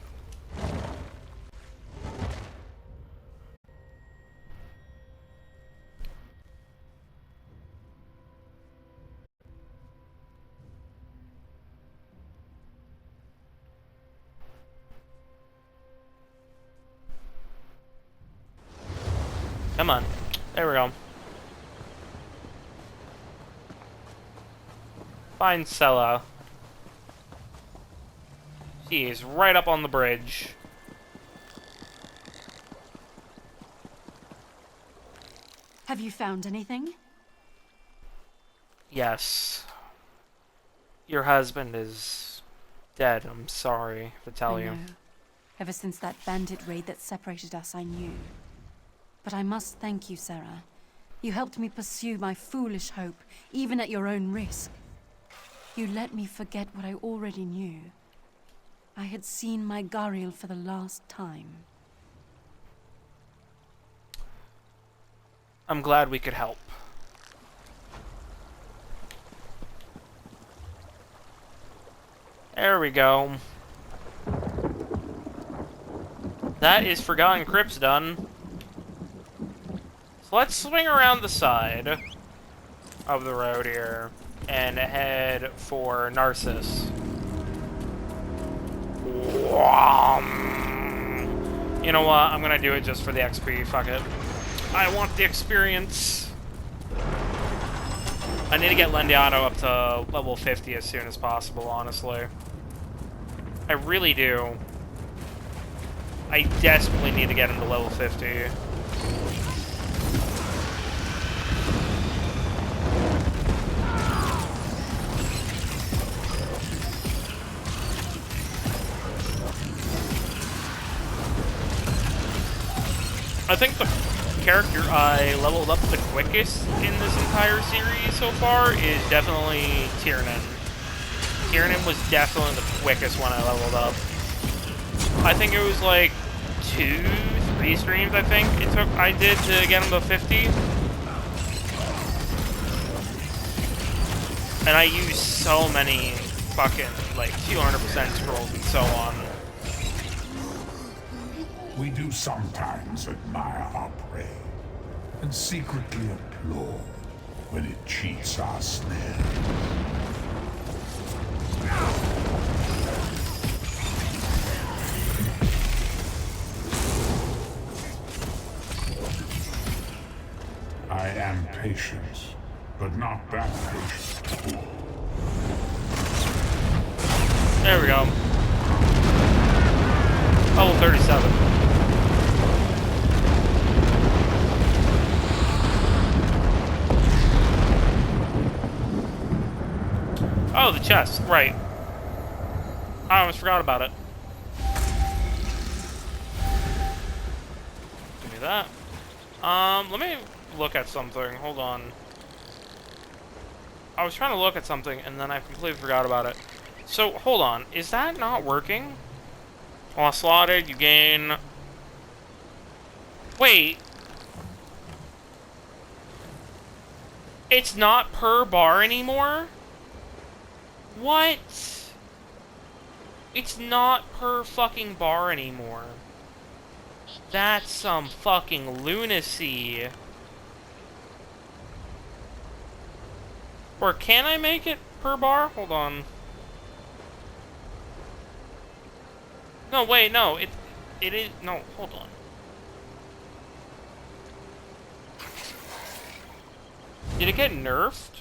Come on. There we go. Find Sella. She is right up on the bridge. Have you found anything? Yes. Your husband is dead. I'm sorry to tell I you. know. Ever since that bandit raid that separated us, I knew. But I must thank you, Sarah. You helped me pursue my foolish hope, even at your own risk. You let me forget what I already knew. I had seen my Gariel for the last time. I'm glad we could help. There we go. That is Forgotten Crypts done. So let's swing around the side of the road here and head for Narcissus. You know what? I'm gonna do it just for the XP. Fuck it. I want the experience. I need to get Lendiano up to level 50 as soon as possible, honestly. I really do. I desperately need to get him to level 50. I think the character I leveled up the quickest in this entire series so far is definitely Tiernan. Tiernan was definitely the quickest one I leveled up. I think it was like 2, 3 streams I think I did to get him to 50. And I used so many fucking like 200% scrolls and so on. We do sometimes admire our prey, and secretly applaud when it cheats our snare. I am patient, but not that patient. There we go. Level 37. Oh, the chest, right. I almost forgot about it. Give me that. Let me look at something. Hold on. I was trying to look at something, and then I completely forgot about it. So, hold on. Is that not working? While slotted, you gain... Wait. It's not per bar anymore? What? It's not per fucking bar anymore. That's some fucking lunacy. Or can I make it per bar? Hold on. No, wait, no. It is... No, hold on. Did it get nerfed?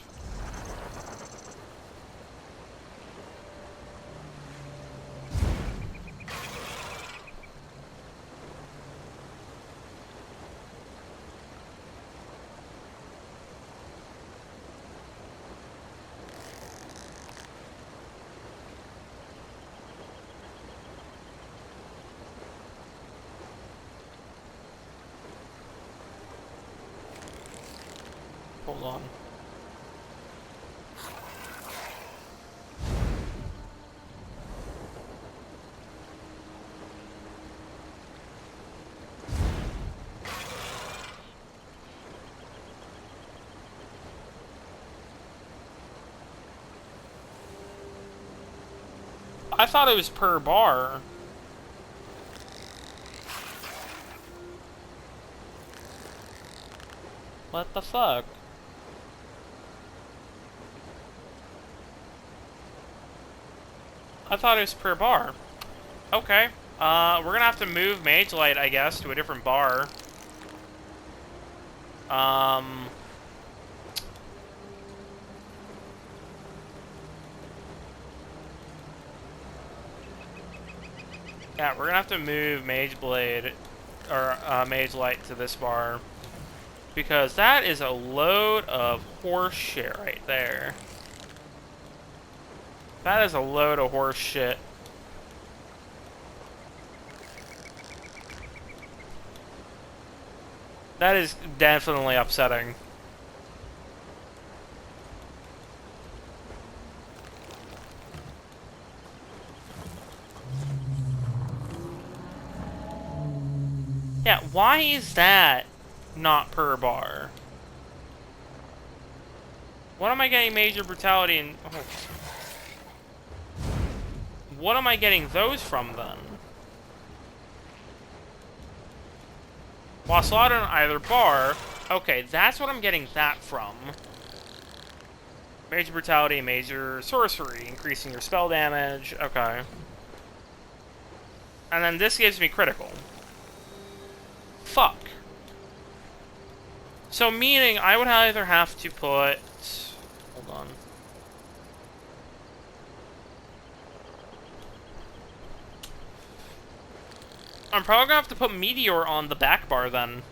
Hold on. I thought it was per bar. What the fuck? I thought it was per bar. Okay. We're gonna have to move Mage Light, I guess, to a different bar. Yeah, we're gonna have to move Mage Blade, or Mage Light to this bar. Because that is a load of horse shit right there. That is a load of horse shit. That is definitely upsetting. Yeah, why is that not per bar? What am I getting major brutality and... Oh. What am I getting those from, then? While slotted on either bar... Okay, that's what I'm getting that from. Major brutality, major sorcery, increasing your spell damage. Okay. And then this gives me critical. Fuck. So meaning I would either have to put... Hold on. I'm probably gonna have to put Meteor on the back bar then.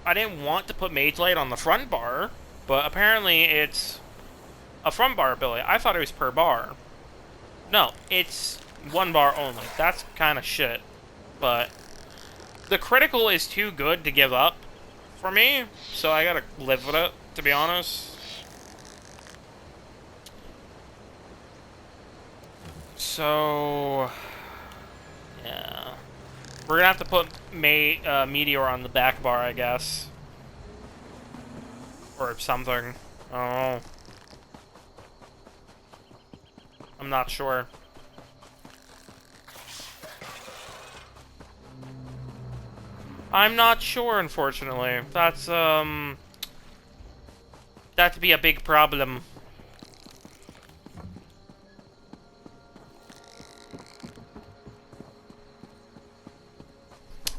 I didn't want to put Mage Light on the front bar, but apparently it's a front bar ability. I thought it was per bar. No, it's one bar only. That's kind of shit. But the critical is too good to give up for me, so I gotta live with it, to be honest. So, yeah. We're gonna have to put Meteor on the back bar, I guess. Or something. Oh. I'm not sure. I'm not sure, unfortunately. That's, that'd be a big problem.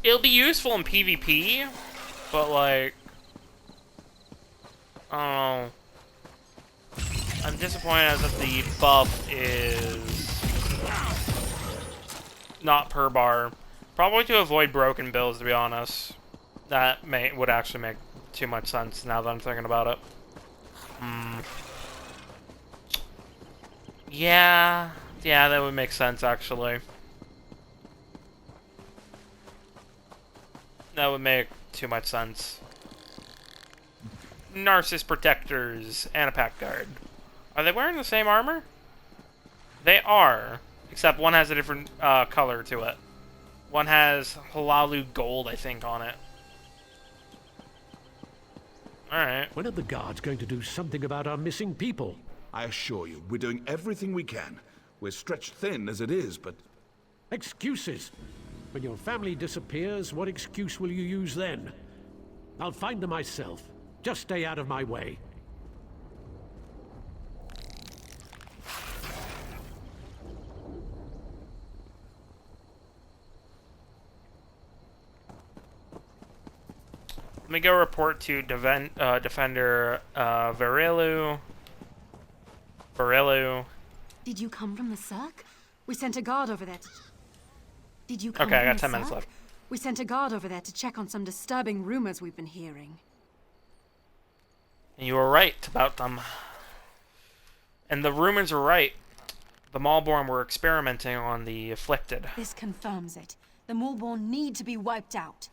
It'll be useful in PvP, but, like, I don't know. I'm disappointed that the buff is not per bar. Probably to avoid broken builds, to be honest. That would actually make too much sense now that I'm thinking about it. Yeah, that would make sense, actually. That would make too much sense. Narcissus Protectors and a Pack Guard. Are they wearing the same armor? They are, except one has a different color to it. One has Halalu Gold, I think, on it. Alright. When are the guards going to do something about our missing people? I assure you, we're doing everything we can. We're stretched thin as it is, but... Excuses! When your family disappears, what excuse will you use then? I'll find them myself. Just stay out of my way. Let me go report to Defender Varilu. Did you come from the Cirque? We sent a guard over there to... Did you come Okay, I from got the 10 minutes Cirque? left. We sent a guard over there to check on some disturbing rumors we've been hearing. And you were right about them. And the rumors were right. The Maulborn were experimenting on the afflicted. This confirms it. The Maulborn need to be wiped out.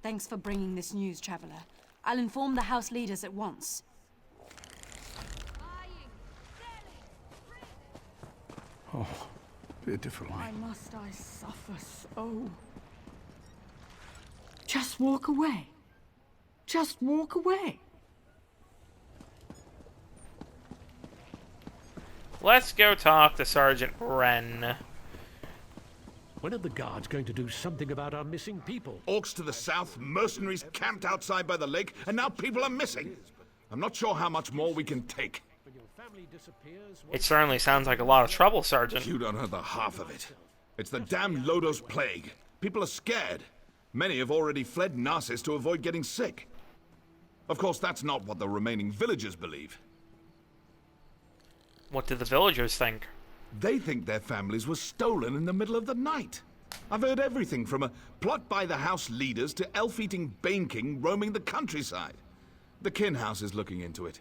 Thanks for bringing this news, Traveler. I'll inform the House leaders at once. Oh, pitiful. Why must I suffer so? Just walk away. Just walk away. Let's go talk to Sergeant Wren. When are the guards going to do something about our missing people? Orcs to the south, mercenaries camped outside by the lake, and now people are missing. I'm not sure how much more we can take. It certainly sounds like a lot of trouble, Sergeant. You don't know the half of it. It's the damn Lodos plague. People are scared. Many have already fled Narcissus to avoid getting sick. Of course, that's not what the remaining villagers believe. What do the villagers think? They think their families were stolen in the middle of the night. I've heard everything from a plot by the house leaders to elf-eating Bane King roaming the countryside. The Kin House is looking into it.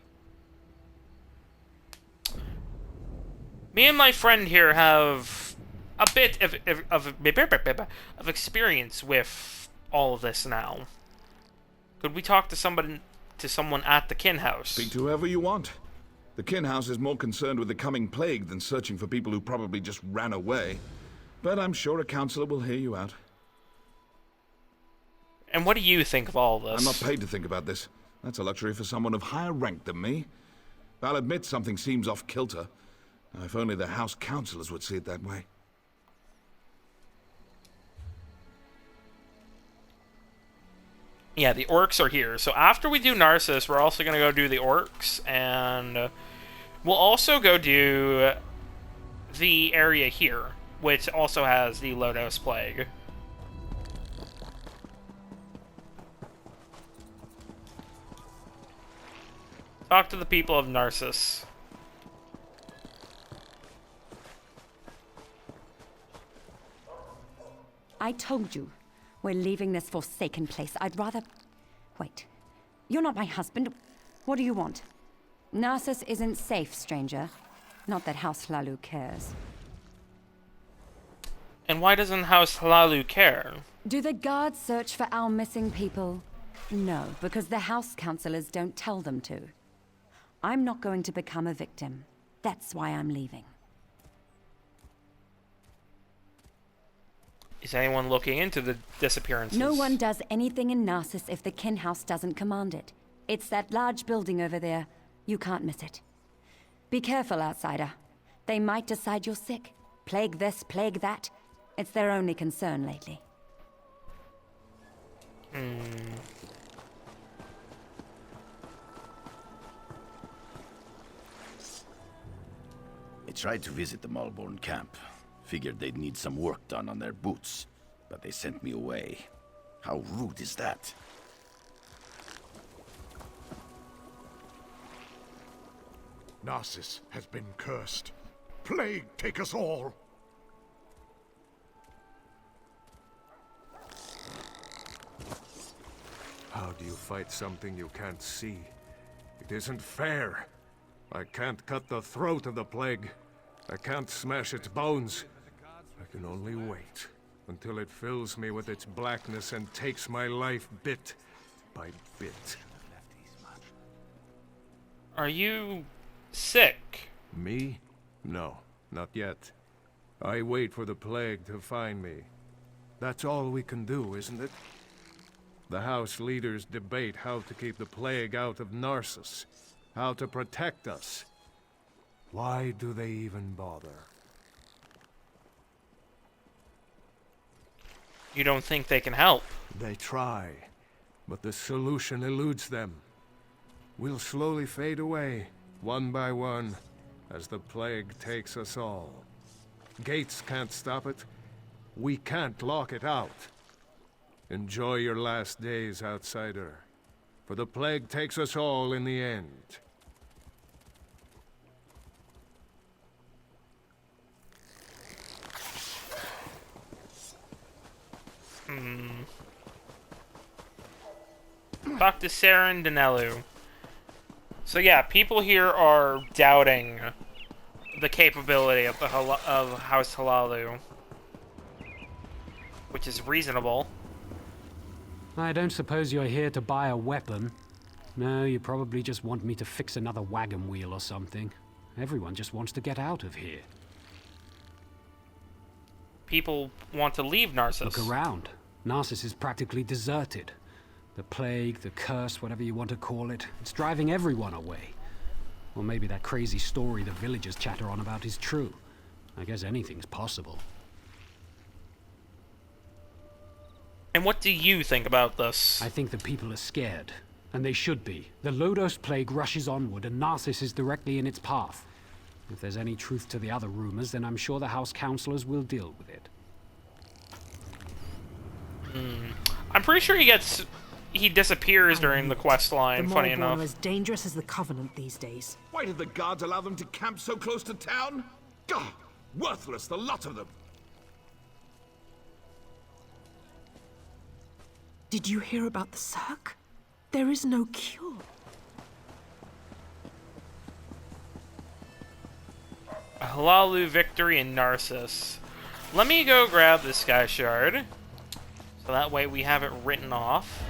Me and my friend here have a bit of experience with all of this now. Could we talk to someone at the Kin House? Speak to whoever you want. The Kin House is more concerned with the coming plague than searching for people who probably just ran away. But I'm sure a counselor will hear you out. And what do you think of all this? I'm not paid to think about this. That's a luxury for someone of higher rank than me. I'll admit something seems off-kilter. If only the house counselors would see it that way. Yeah, the orcs are here. So after we do Narcissus, we're also going to go do the orcs, and we'll also go do the area here, which also has the Lodos Plague. Talk to the people of Narcissus. I told you. We're leaving this forsaken place. I'd rather... Wait. You're not my husband. What do you want? Narcissus isn't safe, stranger. Not that House Hlalu cares. And why doesn't House Hlalu care? Do the guards search for our missing people? No, because the House Councillors don't tell them to. I'm not going to become a victim. That's why I'm leaving. Is anyone looking into the disappearances? No one does anything in Narcissus if the Kin House doesn't command it. It's that large building over there. You can't miss it. Be careful, outsider. They might decide you're sick. Plague this, plague that. It's their only concern lately. I tried to visit the Malborn camp. Figured they'd need some work done on their boots, but they sent me away. How rude is that? Narcissus has been cursed. Plague take us all! How do you fight something you can't see? It isn't fair. I can't cut the throat of the plague. I can't smash its bones. I can only wait until it fills me with its blackness and takes my life bit by bit. Are you sick? Me? No, not yet. I wait for the plague to find me. That's all we can do, isn't it? The House leaders debate how to keep the plague out of Narcissus, how to protect us. Why do they even bother? You don't think they can help? They try, but the solution eludes them. We'll slowly fade away, one by one, as the plague takes us all. Gates can't stop it. We can't lock it out. Enjoy your last days, outsider, for the plague takes us all in the end. Talk to Saren Danelu. So yeah, people here are doubting the capability of of House Hlalu, which is reasonable. I don't suppose you're here to buy a weapon. No, you probably just want me to fix another wagon wheel or something. Everyone just wants to get out of here. People want to leave Narcissus. Look around. Narcissus is practically deserted. The plague, the curse, whatever you want to call it, it's driving everyone away. Or maybe that crazy story the villagers chatter on about is true. I guess anything's possible. And what do you think about this? I think the people are scared. And they should be. The Lodos plague rushes onward, and Narcissus is directly in its path. If there's any truth to the other rumors, then I'm sure the House Councillors will deal with it. I'm pretty sure he disappears during the quest line, funny enough. The Malborn are as dangerous as the Covenant these days. Why did the guards allow them to camp so close to town? God, worthless, the lot of them. Did you hear about the Cirque? There is no cure. A Hlalu victory in Narcissus. Let me go grab this Sky Shard. So that way we have it written off.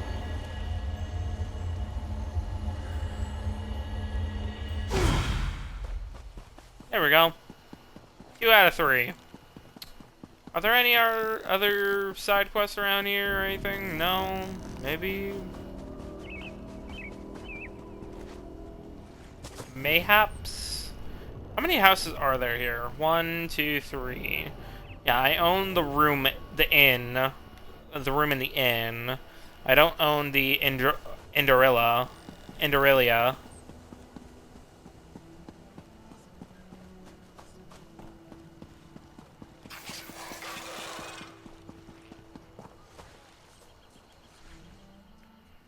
There we go. 2 out of 3. Are there any other side quests around here or anything? No? Maybe? Mayhaps? How many houses are there here? 1, 2, 3. Yeah, I own the room, the inn. The room in the inn. I don't own the Indorilia.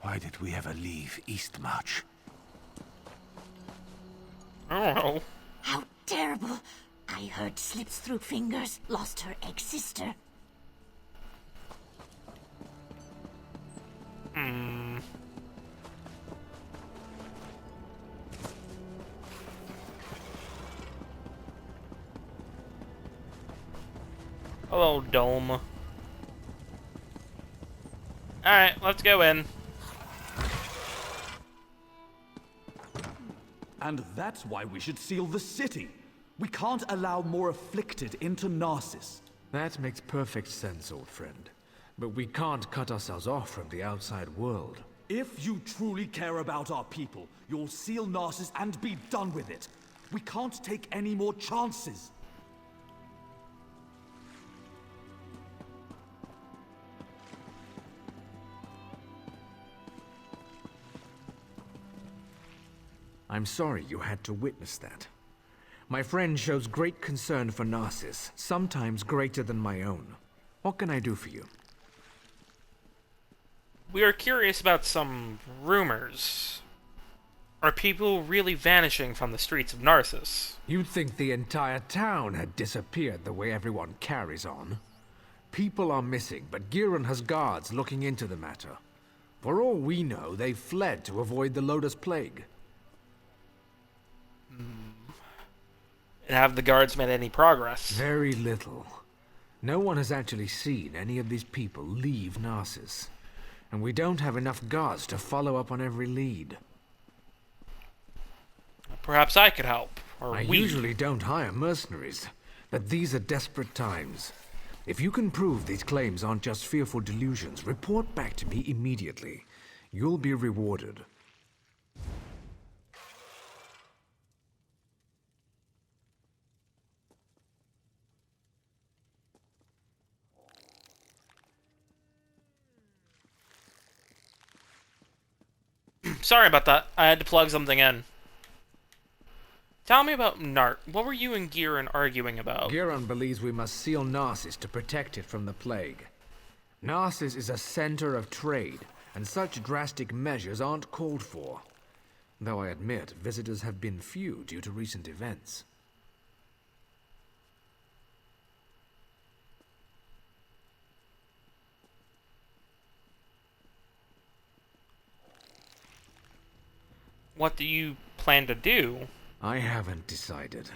Why did we ever leave Eastmarch? I don't know. How terrible! I heard slips through fingers, lost her egg sister. Hello, dome. Alright, let's go in. And that's why we should seal the city. We can't allow more afflicted into Narcissus. That makes perfect sense, old friend. But we can't cut ourselves off from the outside world. If you truly care about our people, you'll seal Narcissus and be done with it. We can't take any more chances. I'm sorry you had to witness that. My friend shows great concern for Narcissus, sometimes greater than my own. What can I do for you? We are curious about some rumors. Are people really vanishing from the streets of Narcissus? You'd think the entire town had disappeared the way everyone carries on. People are missing, but Giron has guards looking into the matter. For all we know, they fled to avoid the Lotus Plague. And have the guards made any progress? Very little. No one has actually seen any of these people leave Narcissus. And we don't have enough guards to follow up on every lead. Perhaps I could help. Or I usually don't hire mercenaries, but these are desperate times. If you can prove these claims aren't just fearful delusions, report back to me immediately. You'll be rewarded. Sorry about that. I had to plug something in. Tell me about Nart. What were you and Giron arguing about? Giron believes we must seal Narcissus to protect it from the plague. Narcissus is a center of trade, and such drastic measures aren't called for. Though I admit, visitors have been few due to recent events. What do you plan to do? I haven't decided.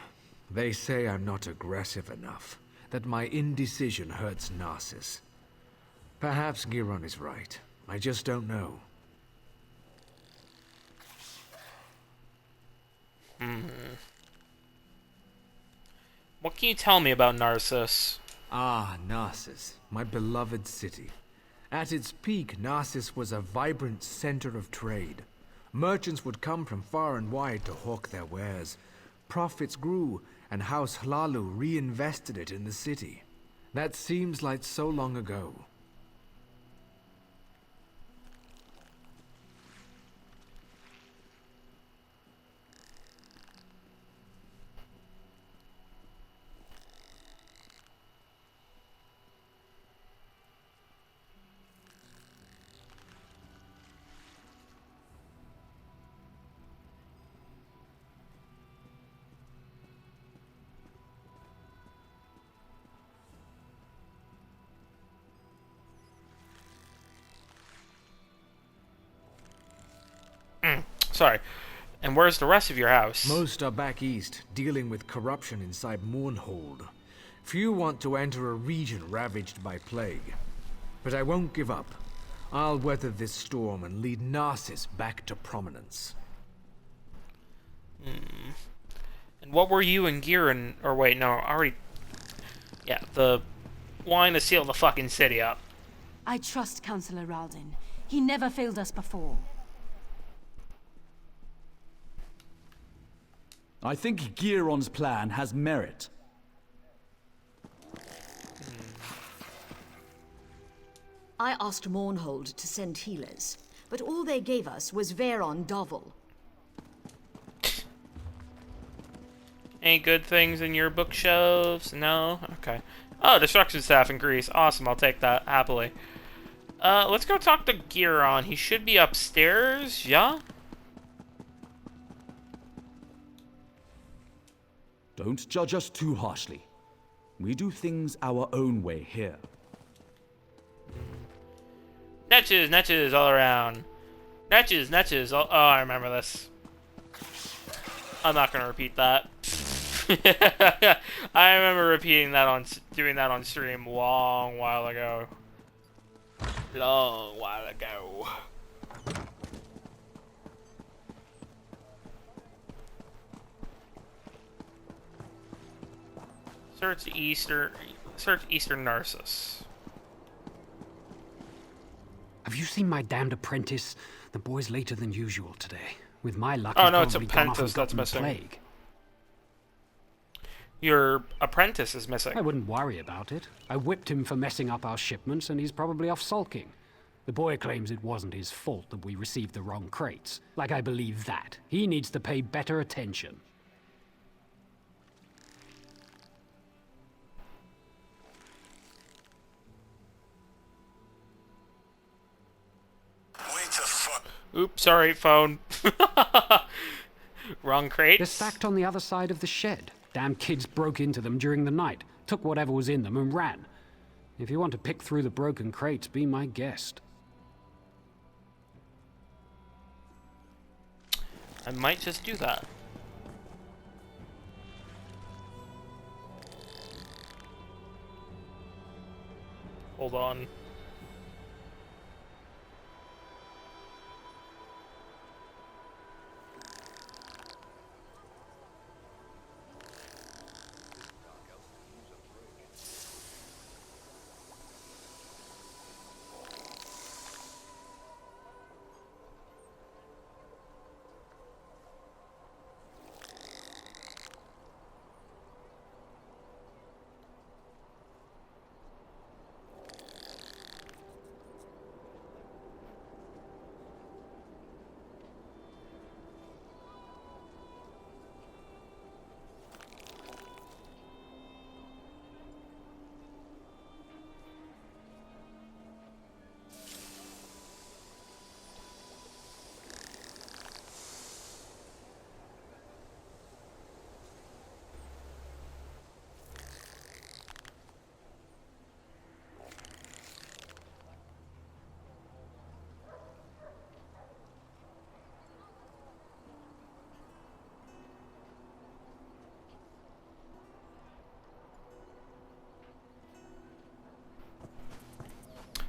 They say I'm not aggressive enough, that my indecision hurts Narcissus. Perhaps Giron is right. I just don't know. What can you tell me about Narcissus? Ah, Narcissus, my beloved city. At its peak, Narcissus was a vibrant center of trade. Merchants would come from far and wide to hawk their wares. Profits grew, and House Hlalu reinvested it in the city. That seems like so long ago. Sorry. And where's the rest of your house? Most are back east, dealing with corruption inside Mournhold. Few want to enter a region ravaged by plague. But I won't give up. I'll weather this storm and lead Narcissus back to prominence. And what were you and Giron... Or wait, no, I already... Yeah, the... wanting to seal the fucking city up. I trust Councillor Raldin. He never failed us before. I think Giron's plan has merit. I asked Mournhold to send healers, but all they gave us was Veron Dovel. Any good things in your bookshelves? No? Okay. Oh, destruction staff increase. Awesome, I'll take that happily. Let's go talk to Giron. He should be upstairs, yeah? Don't judge us too harshly. We do things our own way here. Netches all around. Netches all... Oh, I remember this. I'm not gonna repeat that. I remember repeating that doing that on stream long while ago. Long while ago. Search Eastern Narcissus. Have you seen my damned apprentice? The boy's later than usual today. With my luck, Oh he's no, it's probably gone off and apprentice that's gotten the missing. plague. Your apprentice is missing. I wouldn't worry about it. I whipped him for messing up our shipments, and he's probably off sulking. The boy claims it wasn't his fault that we received the wrong crates. Like I believe that. He needs to pay better attention. Oops, sorry, phone. Wrong crate. They're stacked on the other side of the shed. Damn kids broke into them during the night, took whatever was in them and ran. If you want to pick through the broken crates, be my guest. I might just do that. Hold on.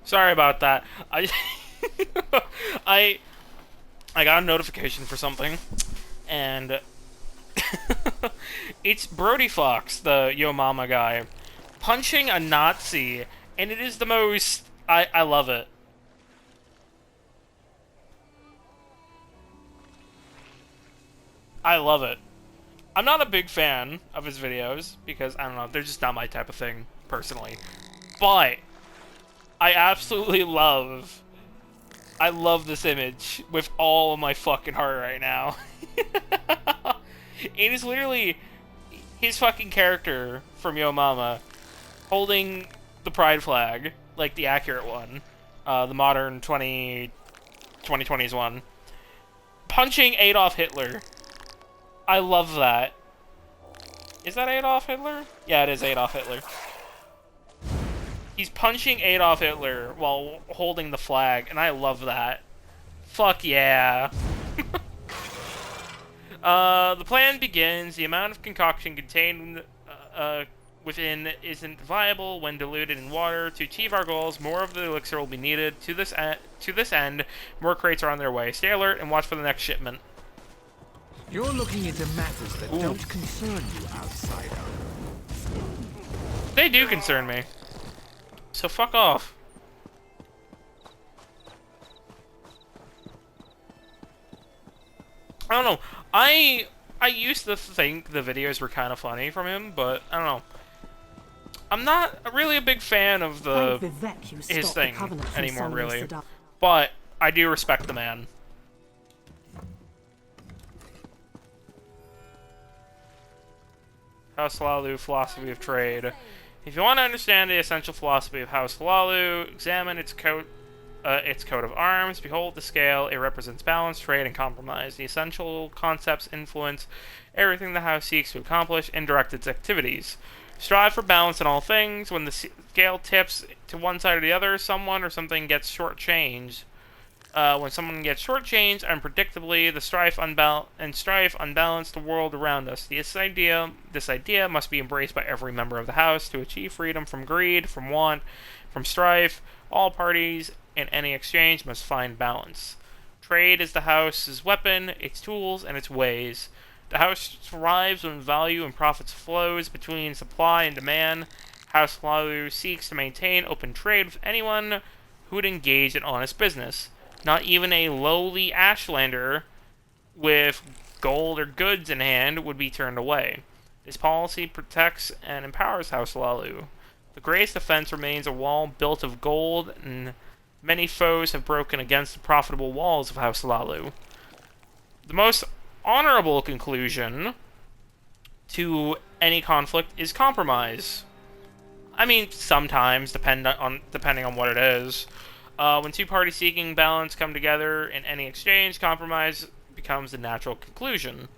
Sorry about that. I got a notification for something, and it's Brody Fox, the Yo Mama guy, punching a Nazi, and it is the most... I love it. I love it. I'm not a big fan of his videos, because, I don't know, they're just not my type of thing, personally. But I absolutely love... I love this image with all of my fucking heart right now. It is literally his fucking character from Yo Mama holding the pride flag, like the accurate one, the modern 2020s one, punching Adolf Hitler. I love that. Is that Adolf Hitler? Yeah, it is Adolf Hitler. He's punching Adolf Hitler while holding the flag, and I love that. Fuck yeah. The plan begins. The amount of concoction contained within isn't viable when diluted in water. To achieve our goals, more of the elixir will be needed. To this end, more crates are on their way. Stay alert and watch for the next shipment. You're looking into matters that don't concern you, outsider. They do concern me. So fuck off. I don't know. I used to think the videos were kind of funny from him, but I don't know. I'm not really a big fan of his thing anymore, really. But I do respect the man. House Lalu, Philosophy of Trade. If you want to understand the essential philosophy of House Lalu, examine its coat of arms. Behold the scale. It represents balance, trade, and compromise. The essential concepts influence everything the house seeks to accomplish and direct its activities. Strive for balance in all things. When the scale tips to one side or the other, someone or something gets shortchanged. When someone gets shortchanged unpredictably, the strife unbalance the world around us. This idea must be embraced by every member of the house to achieve freedom from greed, from want, from strife. All parties in any exchange must find balance. Trade is the house's weapon, its tools, and its ways. The house thrives when value and profits flows between supply and demand. House Lalu seeks to maintain open trade with anyone who would engage in honest business. Not even a lowly Ashlander with gold or goods in hand would be turned away. This policy protects and empowers House Lalu. The greatest defense remains a wall built of gold, and many foes have broken against the profitable walls of House Lalu. The most honorable conclusion to any conflict is compromise. I mean, sometimes, depending on what it is. When two parties seeking balance come together in any exchange, compromise becomes the natural conclusion.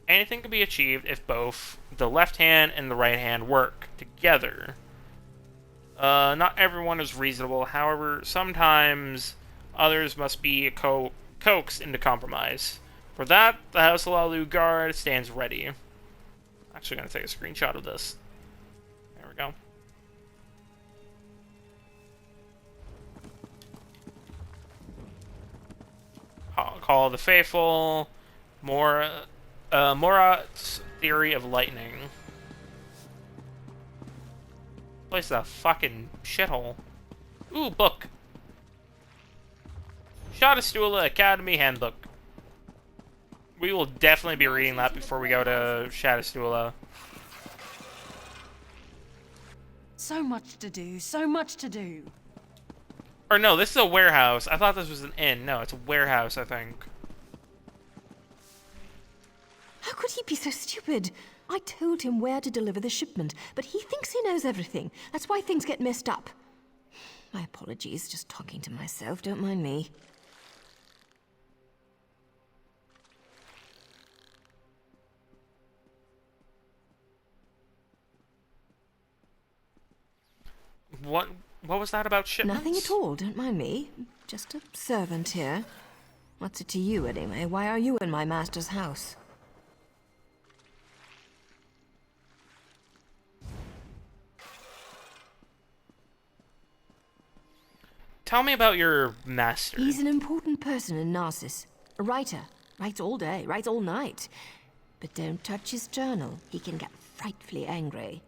Anything can be achieved if both the left hand and the right hand work together. Not everyone is reasonable, however, sometimes others must be coaxed into compromise. For that, the House Lalu Guard stands ready. Actually, going to take a screenshot of this. There we go. Call of the Faithful, Morat's Theory of Lightning. Place is a fucking shithole. Ooh, book. Shadastula Academy Handbook. We will definitely be reading that before we go to Shadastula. So much to do, so much to do. Or no, this is a warehouse. I thought this was an inn. No, it's a warehouse, I think. How could he be so stupid? I told him where to deliver the shipment, but he thinks he knows everything. That's why things get messed up. My apologies, just talking to myself. Don't mind me. What was that about shipments? Nothing at all, don't mind me. Just a servant here. What's it to you, anyway? Why are you in my master's house? Tell me about your master. He's an important person in Narcissus. A writer. Writes all day, writes all night. But don't touch his journal. He can get frightfully angry.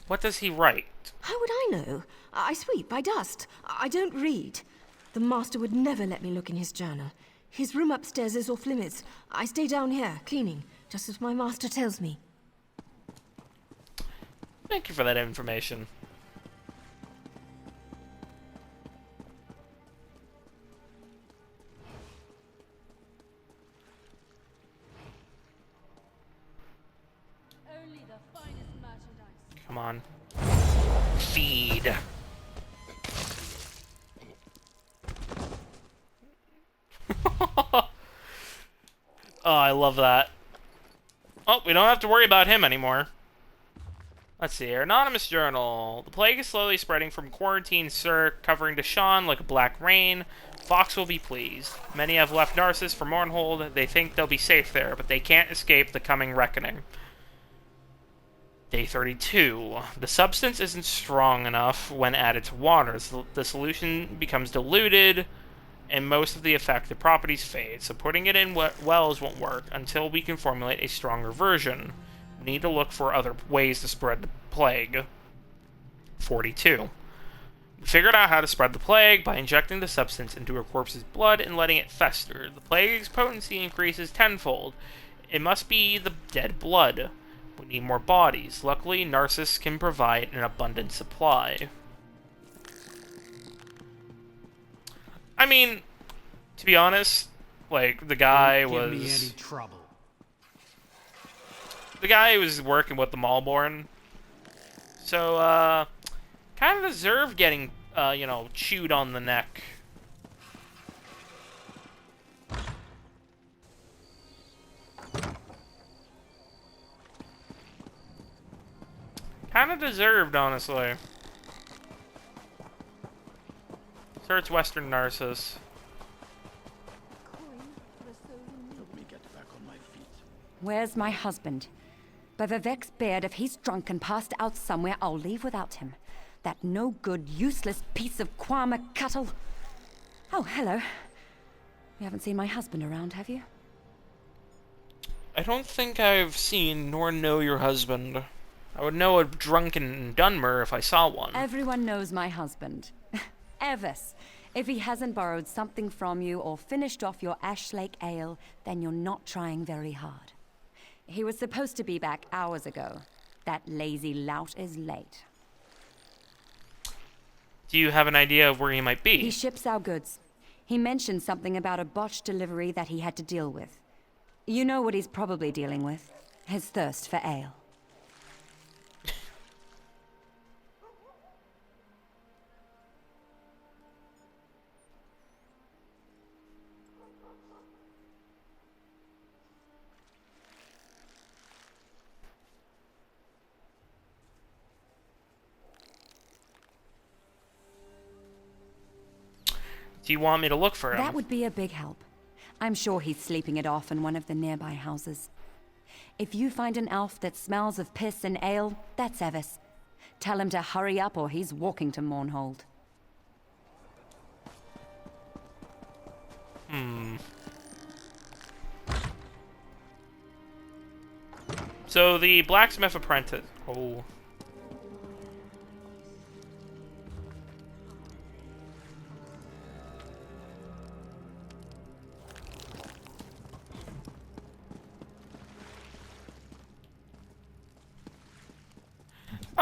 What does he write? How would I know? I sweep, I dust. I don't read. The master would never let me look in his journal. His room upstairs is off limits. I stay down here, cleaning, just as my master tells me. Thank you for that information. Only the finest merchandise. Come on. Feed. Oh, I love that. Oh, we don't have to worry about him anymore. Let's see here. Anonymous Journal. The plague is slowly spreading from Quarantine Sir, covering Deeshan like a black rain. Fox will be pleased. Many have left Narcissus for Mournhold. They think they'll be safe there, but they can't escape the coming reckoning. Day 32. The substance isn't strong enough when added to water. The solution becomes diluted, and most of the affected properties fade, so putting it in wells won't work until we can formulate a stronger version. We need to look for other ways to spread the plague. 42. We figured out how to spread the plague by injecting the substance into a corpse's blood and letting it fester. The plague's potency increases tenfold. It must be the dead blood. We need more bodies. Luckily, Narcissus can provide an abundant supply. I mean, to be honest, like, the guy Don't was... give me any trouble. The guy was working with the Malborn. So, kind of deserved getting, you know, chewed on the neck. Kind of deserved, honestly. Clear its western Narcissus. Help me get back on my feet. Where's my husband? By Vivek's beard, if he's drunk and passed out somewhere, I'll leave without him. That no-good, useless piece of Kwama cattle. Oh, hello. You haven't seen my husband around, have you? I don't think I've seen nor know your husband. I would know a drunken Dunmer if I saw one. Everyone knows my husband. Evis. If he hasn't borrowed something from you or finished off your Ash Lake ale, then you're not trying very hard. He was supposed to be back hours ago. That lazy lout is late. Do you have an idea of where he might be? He ships our goods. He mentioned something about a botched delivery that he had to deal with. You know what he's probably dealing with. His thirst for ale. Do you want me to look for him? That would be a big help. I'm sure he's sleeping it off in one of the nearby houses. If you find an elf that smells of piss and ale, that's Evis. Tell him to hurry up or he's walking to Mournhold. So the blacksmith apprentice. Oh.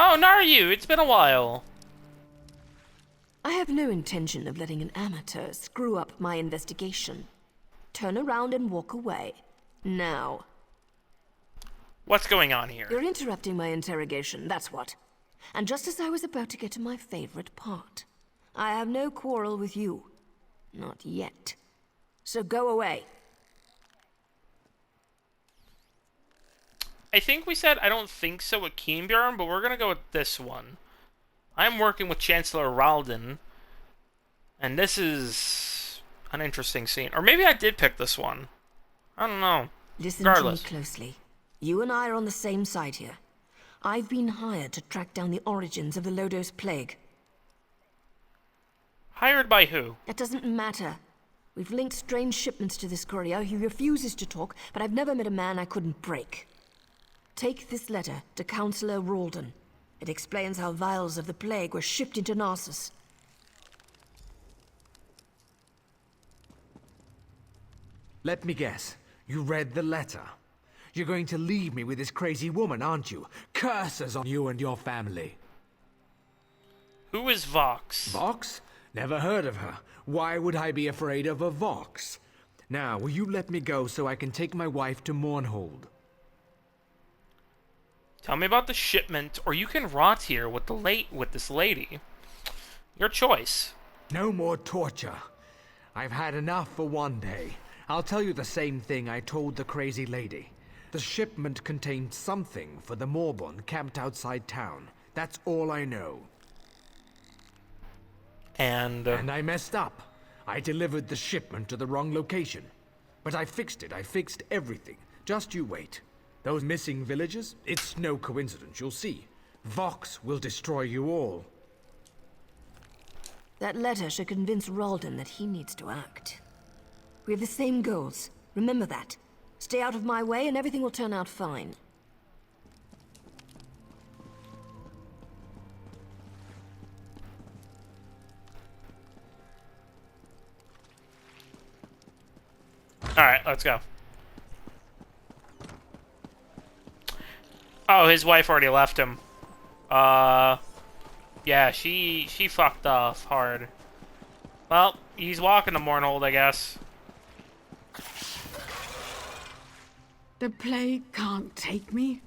Oh, Naryu, it's been a while. I have no intention of letting an amateur screw up my investigation. Turn around and walk away. Now. What's going on here? You're interrupting my interrogation, that's what. And just as I was about to get to my favorite part. I have no quarrel with you. Not yet. So go away. I think we said I don't think so with Keenbjorn, but we're gonna go with this one. I'm working with Chancellor Ralden, and this is an interesting scene. Or maybe I did pick this one. I don't know. Listen Regardless. to me closely. You and I are on the same side here. I've been hired to track down the origins of the Lodos Plague. Hired by who? It doesn't matter. We've linked strange shipments to this courier. He refuses to talk, but I've never met a man I couldn't break. Take this letter to Councillor Ralden. It explains how vials of the plague were shipped into Narcissus. Let me guess. You read the letter. You're going to leave me with this crazy woman, aren't you? Curses on you and your family. Who is Vox? Vox? Never heard of her. Why would I be afraid of a Vox? Now, will you let me go so I can take my wife to Mournhold? Tell me about the shipment, or you can rot here with this lady. Your choice. No more torture. I've had enough for one day. I'll tell you the same thing I told the crazy lady. The shipment contained something for the Morbon camped outside town. That's all I know. And I messed up. I delivered the shipment to the wrong location. But I fixed it. I fixed everything. Just you wait. Those missing villagers? It's no coincidence, you'll see. Vox will destroy you all. That letter should convince Ralden that he needs to act. We have the same goals. Remember that. Stay out of my way and everything will turn out fine. Alright, let's go. Oh, his wife already left him. Yeah, she fucked off hard. Well, he's walking to Mournhold, I guess. The plague can't take me.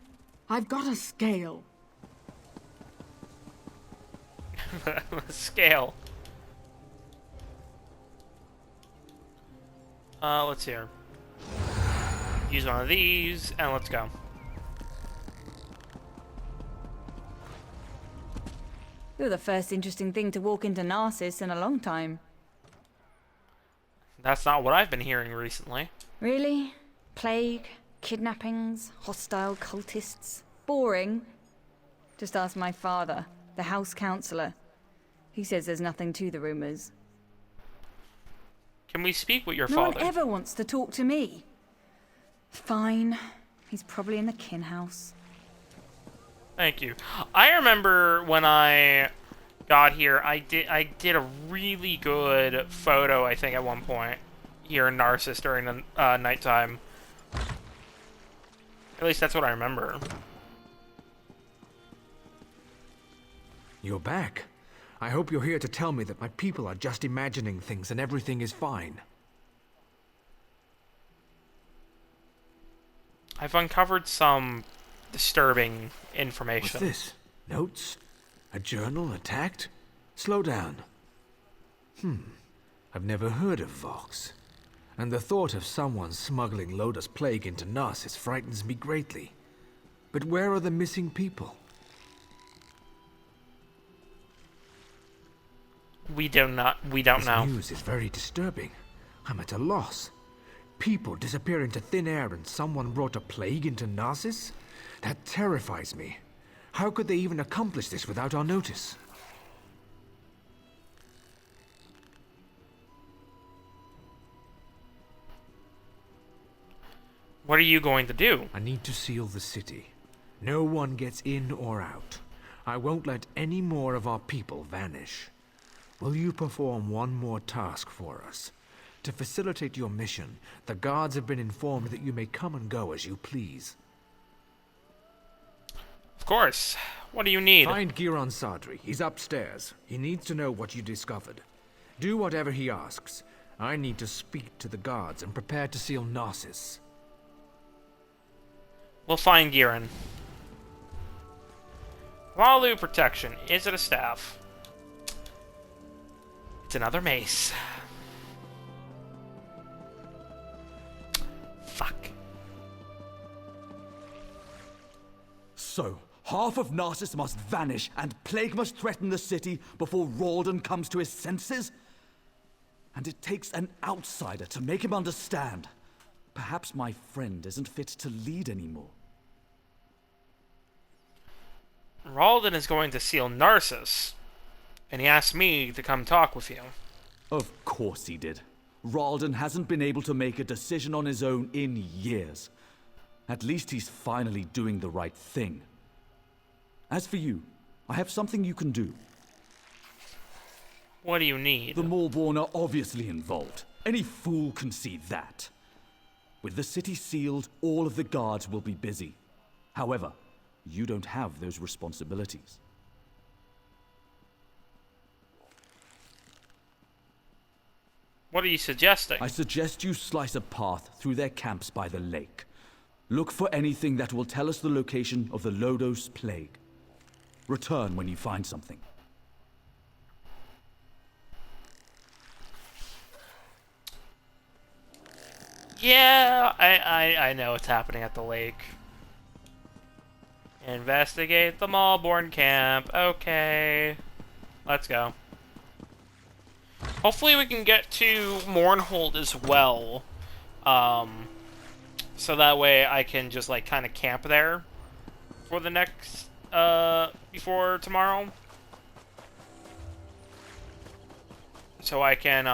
I've got a scale. Scale. Let's see here. Use one of these, and let's go. You're the first interesting thing to walk into Narcissus in a long time. That's not what I've been hearing recently. Really? Plague, kidnappings, hostile cultists. Boring? Just ask my father, the house councillor. He says there's nothing to the rumors. Can we speak with your No father? one ever wants to talk to me. Fine. He's probably in the kin house. Thank you. I remember when I got here, I did a really good photo, I think, at one point here in Narcissus during the nighttime. At least that's what I remember. You're back. I hope you're here to tell me that my people are just imagining things and everything is fine. I've uncovered some disturbing information. What's this? Notes? A journal attacked? Slow down. I've never heard of Vox. And the thought of someone smuggling Loda's plague into Narcissus frightens me greatly. But where are the missing people? We don't know. This news is very disturbing. I'm at a loss. People disappear into thin air and someone brought a plague into Narcissus? That terrifies me. How could they even accomplish this without our notice? What are you going to do? I need to seal the city. No one gets in or out. I won't let any more of our people vanish. Will you perform one more task for us? To facilitate your mission, the guards have been informed that you may come and go as you please. Of course. What do you need? Find Giron Sadri. He's upstairs. He needs to know what you discovered. Do whatever he asks. I need to speak to the guards and prepare to seal Narcissus. We'll find Giron. Walu protection. Is it a staff? It's another mace. Fuck. So, half of Narcissus must vanish and plague must threaten the city before Ralden comes to his senses? And it takes an outsider to make him understand. Perhaps my friend isn't fit to lead anymore. Ralden is going to seal Narcissus, and he asked me to come talk with you. Of course he did. Ralden hasn't been able to make a decision on his own in years. At least he's finally doing the right thing. As for you, I have something you can do. What do you need? The Maulborn are obviously involved. Any fool can see that. With the city sealed, all of the guards will be busy. However, you don't have those responsibilities. What are you suggesting? I suggest you slice a path through their camps by the lake. Look for anything that will tell us the location of the Lodos plague. Return when you find something. Yeah, I know what's happening at the lake. Investigate the Maulborn camp. Okay. Let's go. Hopefully we can get to Mournhold as well. So that way I can just, like, kind of camp there for the next, before tomorrow. So I can,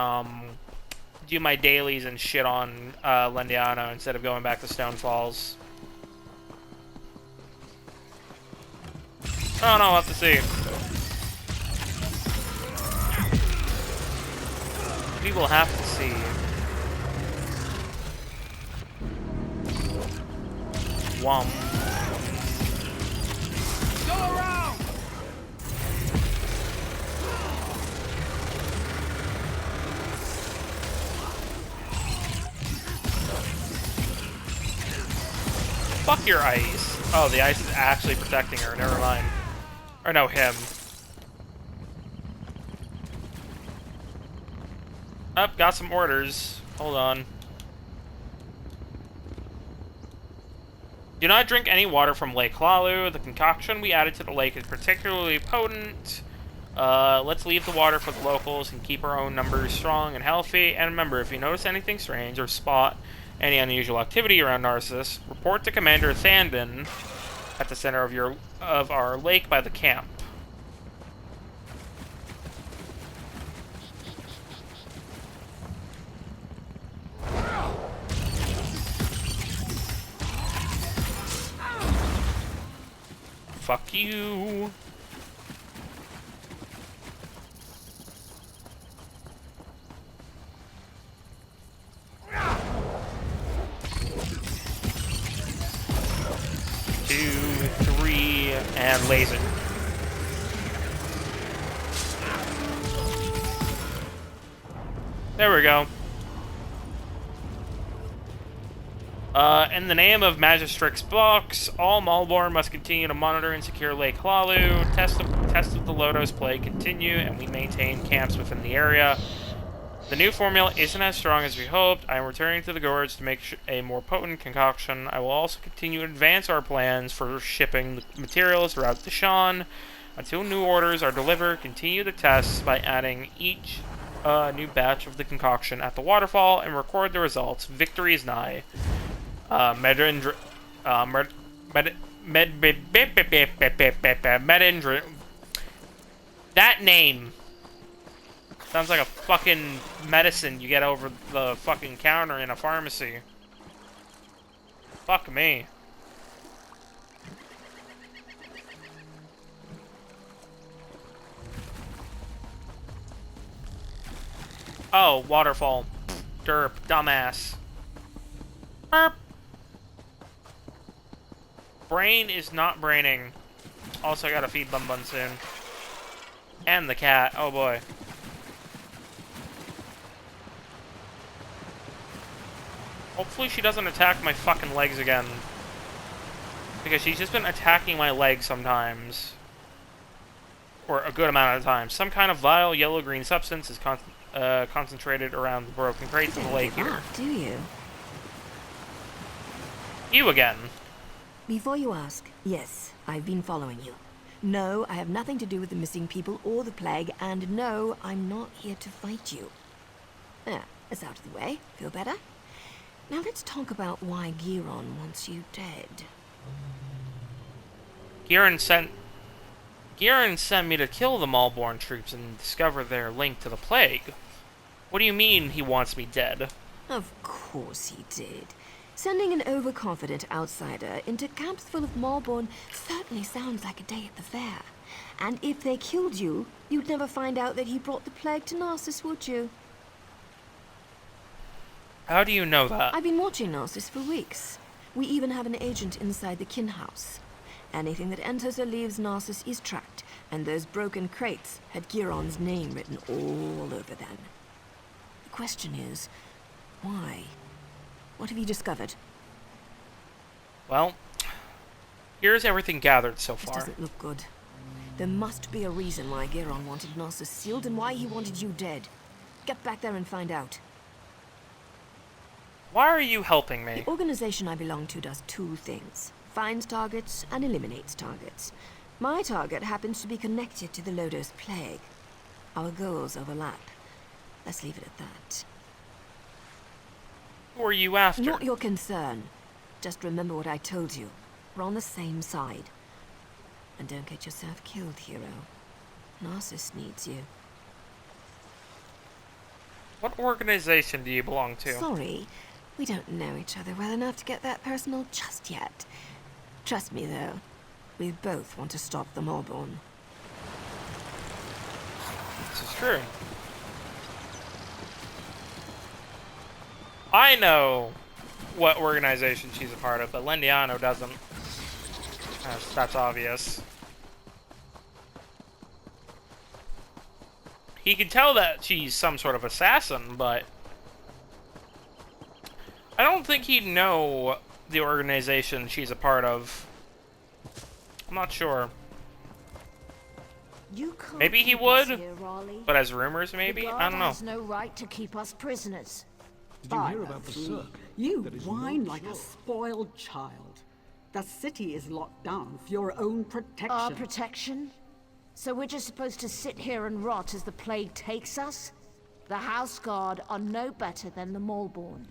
do my dailies and shit on, Lendiano instead of going back to Stone Falls. Oh no, we'll have to see. We will have to see. Whomp. Go around! Fuck your ice. Oh, the ice is actually protecting her. Never mind. Or no, him. Up, got some orders. Hold on. Do not drink any water from Lake Hlalu. The concoction we added to the lake is particularly potent. Let's leave the water for the locals and keep our own numbers strong and healthy. And remember, if you notice anything strange or spot any unusual activity around Narcissus, report to Commander Thandon at the center of our lake by the camp. Fuck you. Two, three, and laser. There we go. In the name of Magistrix Box, all Malborn must continue to monitor and secure Lake Hlalu. Tests of the Lodos Plague continue, and we maintain camps within the area. The new formula isn't as strong as we hoped. I am returning to the Gorge to make a more potent concoction. I will also continue to advance our plans for shipping the materials throughout Deeshan. Until new orders are delivered, continue the tests by adding each new batch of the concoction at the waterfall and record the results. Victory is nigh. Medindra... That name sounds like a fucking medicine you get over the fucking counter in a pharmacy. Fuck me. Oh, waterfall. Derp. Dumbass. Burp. Brain is not braining. Also, I gotta feed Bun Bun soon. And the cat. Oh boy. Hopefully she doesn't attack my fucking legs again. Because she's just been attacking my legs sometimes. Or a good amount of times. Some kind of vile yellow-green substance is concentrated around the broken crates in the lake here. Do you? You again. Before you ask, yes, I've been following you. No, I have nothing to do with the missing people or the plague, and no, I'm not here to fight you. Ah, it's out of the way. Feel better? Now let's talk about why Giron wants you dead. Giron sent me to kill the Malborn troops and discover their link to the plague. What do you mean he wants me dead? Of course he did. Sending an overconfident outsider into camps full of Malborn certainly sounds like a day at the fair. And if they killed you, you'd never find out that he brought the plague to Narcissus, would you? How do you know that? I've been watching Narcissus for weeks. We even have an agent inside the kin house. Anything that enters or leaves Narcissus is tracked, and those broken crates had Giron's name written all over them. The question is, why? What have you discovered? Well, here's everything gathered so far. This doesn't look good. There must be a reason why Giron wanted Narcissus sealed and why he wanted you dead. Get back there and find out. Why are you helping me? The organization I belong to does two things. Finds targets and eliminates targets. My target happens to be connected to the Lodos Plague. Our goals overlap. Let's leave it at that. Who are you after? Not your concern. Just remember what I told you. We're on the same side. And don't get yourself killed, hero. Narcissus needs you. What organization do you belong to? Sorry, we don't know each other well enough to get that personal just yet. Trust me, though. We both want to stop the Malborn. This is true. I know what organization she's a part of, but Lendiano doesn't. That's obvious. He can tell that she's some sort of assassin, but I don't think he'd know the organization she's a part of. I'm not sure. Maybe he would, but as rumors, maybe? I don't know. Has no right to keep us prisoners. Did you hear about the circ? You whine like a spoiled child. The city is locked down for your own protection. Our protection? So we're just supposed to sit here and rot as the plague takes us? The House Guard are no better than the Maulborn.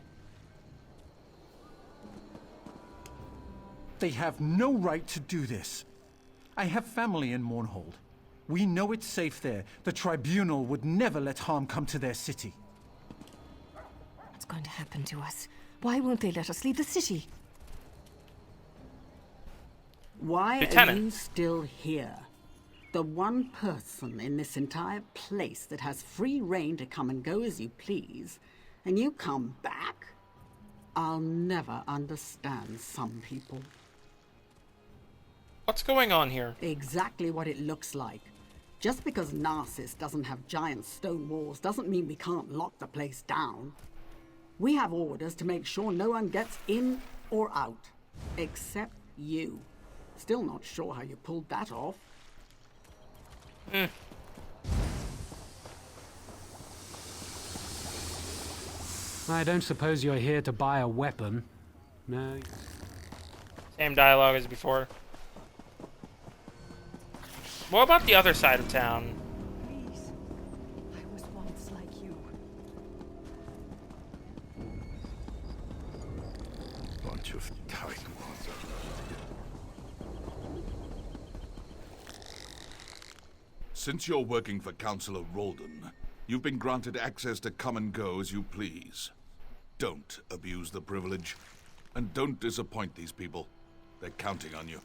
They have no right to do this. I have family in Mournhold. We know it's safe there. The Tribunal would never let harm come to their city. What's going to happen to us? Why won't they let us leave the city? Why are you still here? The one person in this entire place that has free reign to come and go as you please, and you come back? I'll never understand some people. What's going on here? Exactly what it looks like. Just because Narcissus doesn't have giant stone walls doesn't mean we can't lock the place down. We have orders to make sure no one gets in or out. Except you. Still not sure how you pulled that off. I don't suppose you're here to buy a weapon. No. Same dialogue as before. What about the other side of town? Please. I was once like you. Bunch of tightwads. Since you're working for Councillor Roldan, you've been granted access to come and go as you please. Don't abuse the privilege, and don't disappoint these people. They're counting on you.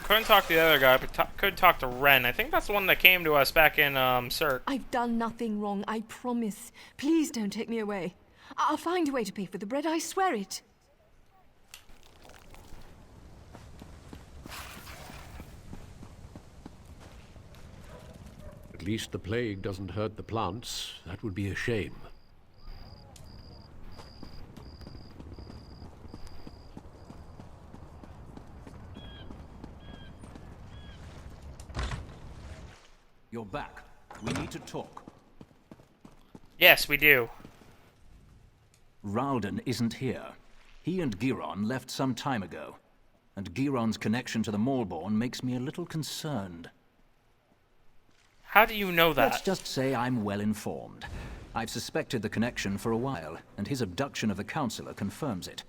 Couldn't talk to the other guy, but could talk to Ren. I think that's the one that came to us back in Cirque. I've done nothing wrong, I promise. Please don't take me away. I'll find a way to pay for the bread, I swear it. At least the plague doesn't hurt the plants. That would be a shame. You're back. We need to talk. Yes, we do. Ralden isn't here. He and Giron left some time ago. And Giron's connection to the Maulborn makes me a little concerned. How do you know that? Let's just say I'm well informed. I've suspected the connection for a while, and his abduction of the Councillor confirms it.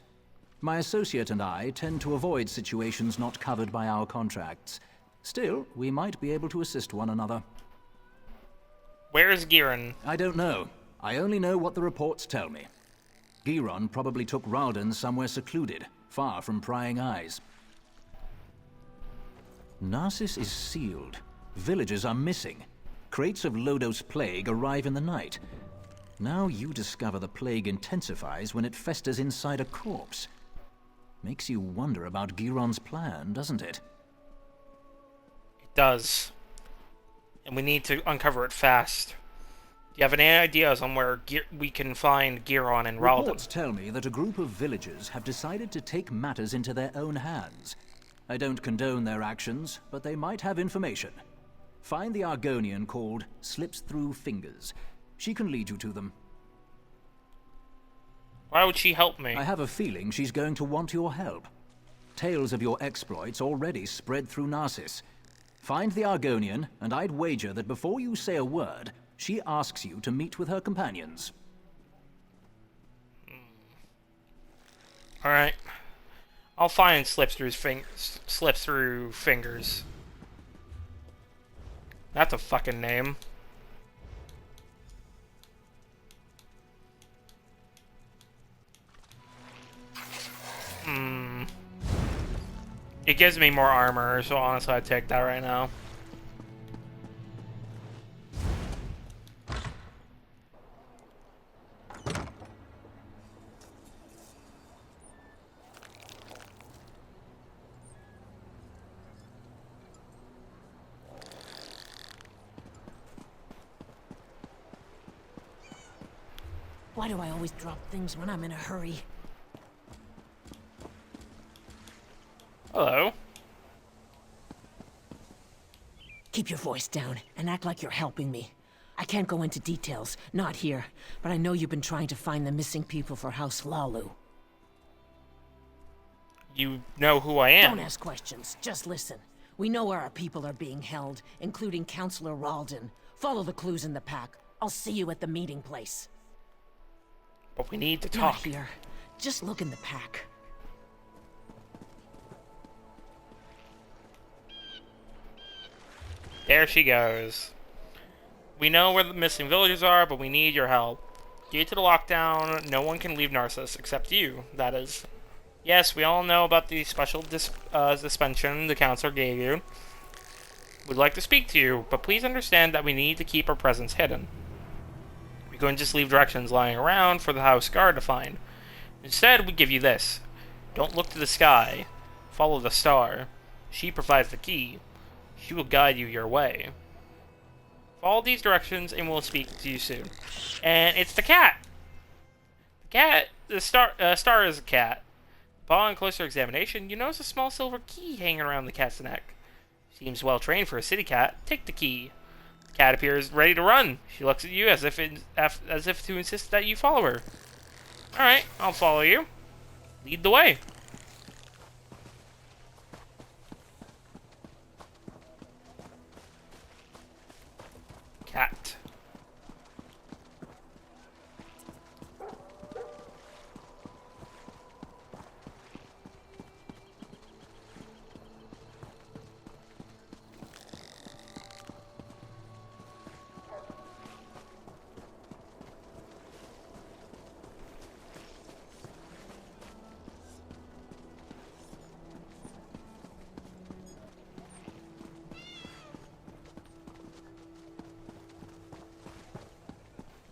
My associate and I tend to avoid situations not covered by our contracts. Still, we might be able to assist one another. Where is Giron? I don't know. I only know what the reports tell me. Giron probably took Ralden somewhere secluded, far from prying eyes. Narcissus is sealed. Villagers are missing. Crates of Lodos plague arrive in the night. Now you discover the plague intensifies when it festers inside a corpse. Makes you wonder about Giron's plan, doesn't it? It does. And we need to uncover it fast. Do you have any ideas on where we can find Giron and Ralden? Reports tell me that a group of villagers have decided to take matters into their own hands. I don't condone their actions, but they might have information. Find the Argonian called Slips Through Fingers. She can lead you to them. Why would she help me? I have a feeling she's going to want your help. Tales of your exploits already spread through Narcissus. Find the Argonian, and I'd wager that before you say a word, she asks you to meet with her companions. Alright. I'll find Slips Through Fingers. That's a fucking name. It gives me more armor, so honestly I'd take that right now. Why do I always drop things when I'm in a hurry? Hello. Keep your voice down and act like you're helping me. I can't go into details, not here, but I know you've been trying to find the missing people for House Lalu. You know who I am. Don't ask questions, just listen. We know where our people are being held, including Councillor Ralden. Follow the clues in the pack. I'll see you at the meeting place. But we need to Not talk. here. Just look in the pack. There she goes. We know where the missing villagers are, but we need your help. Due to the lockdown, no one can leave Narcissus, except you, that is. Yes, we all know about the special suspension the counselor gave you. We'd like to speak to you, but please understand that we need to keep our presence hidden. We couldn't just leave directions lying around for the house guard to find. Instead, we give you this. Don't look to the sky. Follow the star. She provides the key. She will guide you your way. Follow these directions and we'll speak to you soon. And it's the cat! The star is a cat. Upon closer examination, you notice a small silver key hanging around the cat's neck. Seems well trained for a city cat. Take the key. The cat appears ready to run. She looks at you as if to insist that you follow her. Alright, I'll follow you. Lead the way. Cat.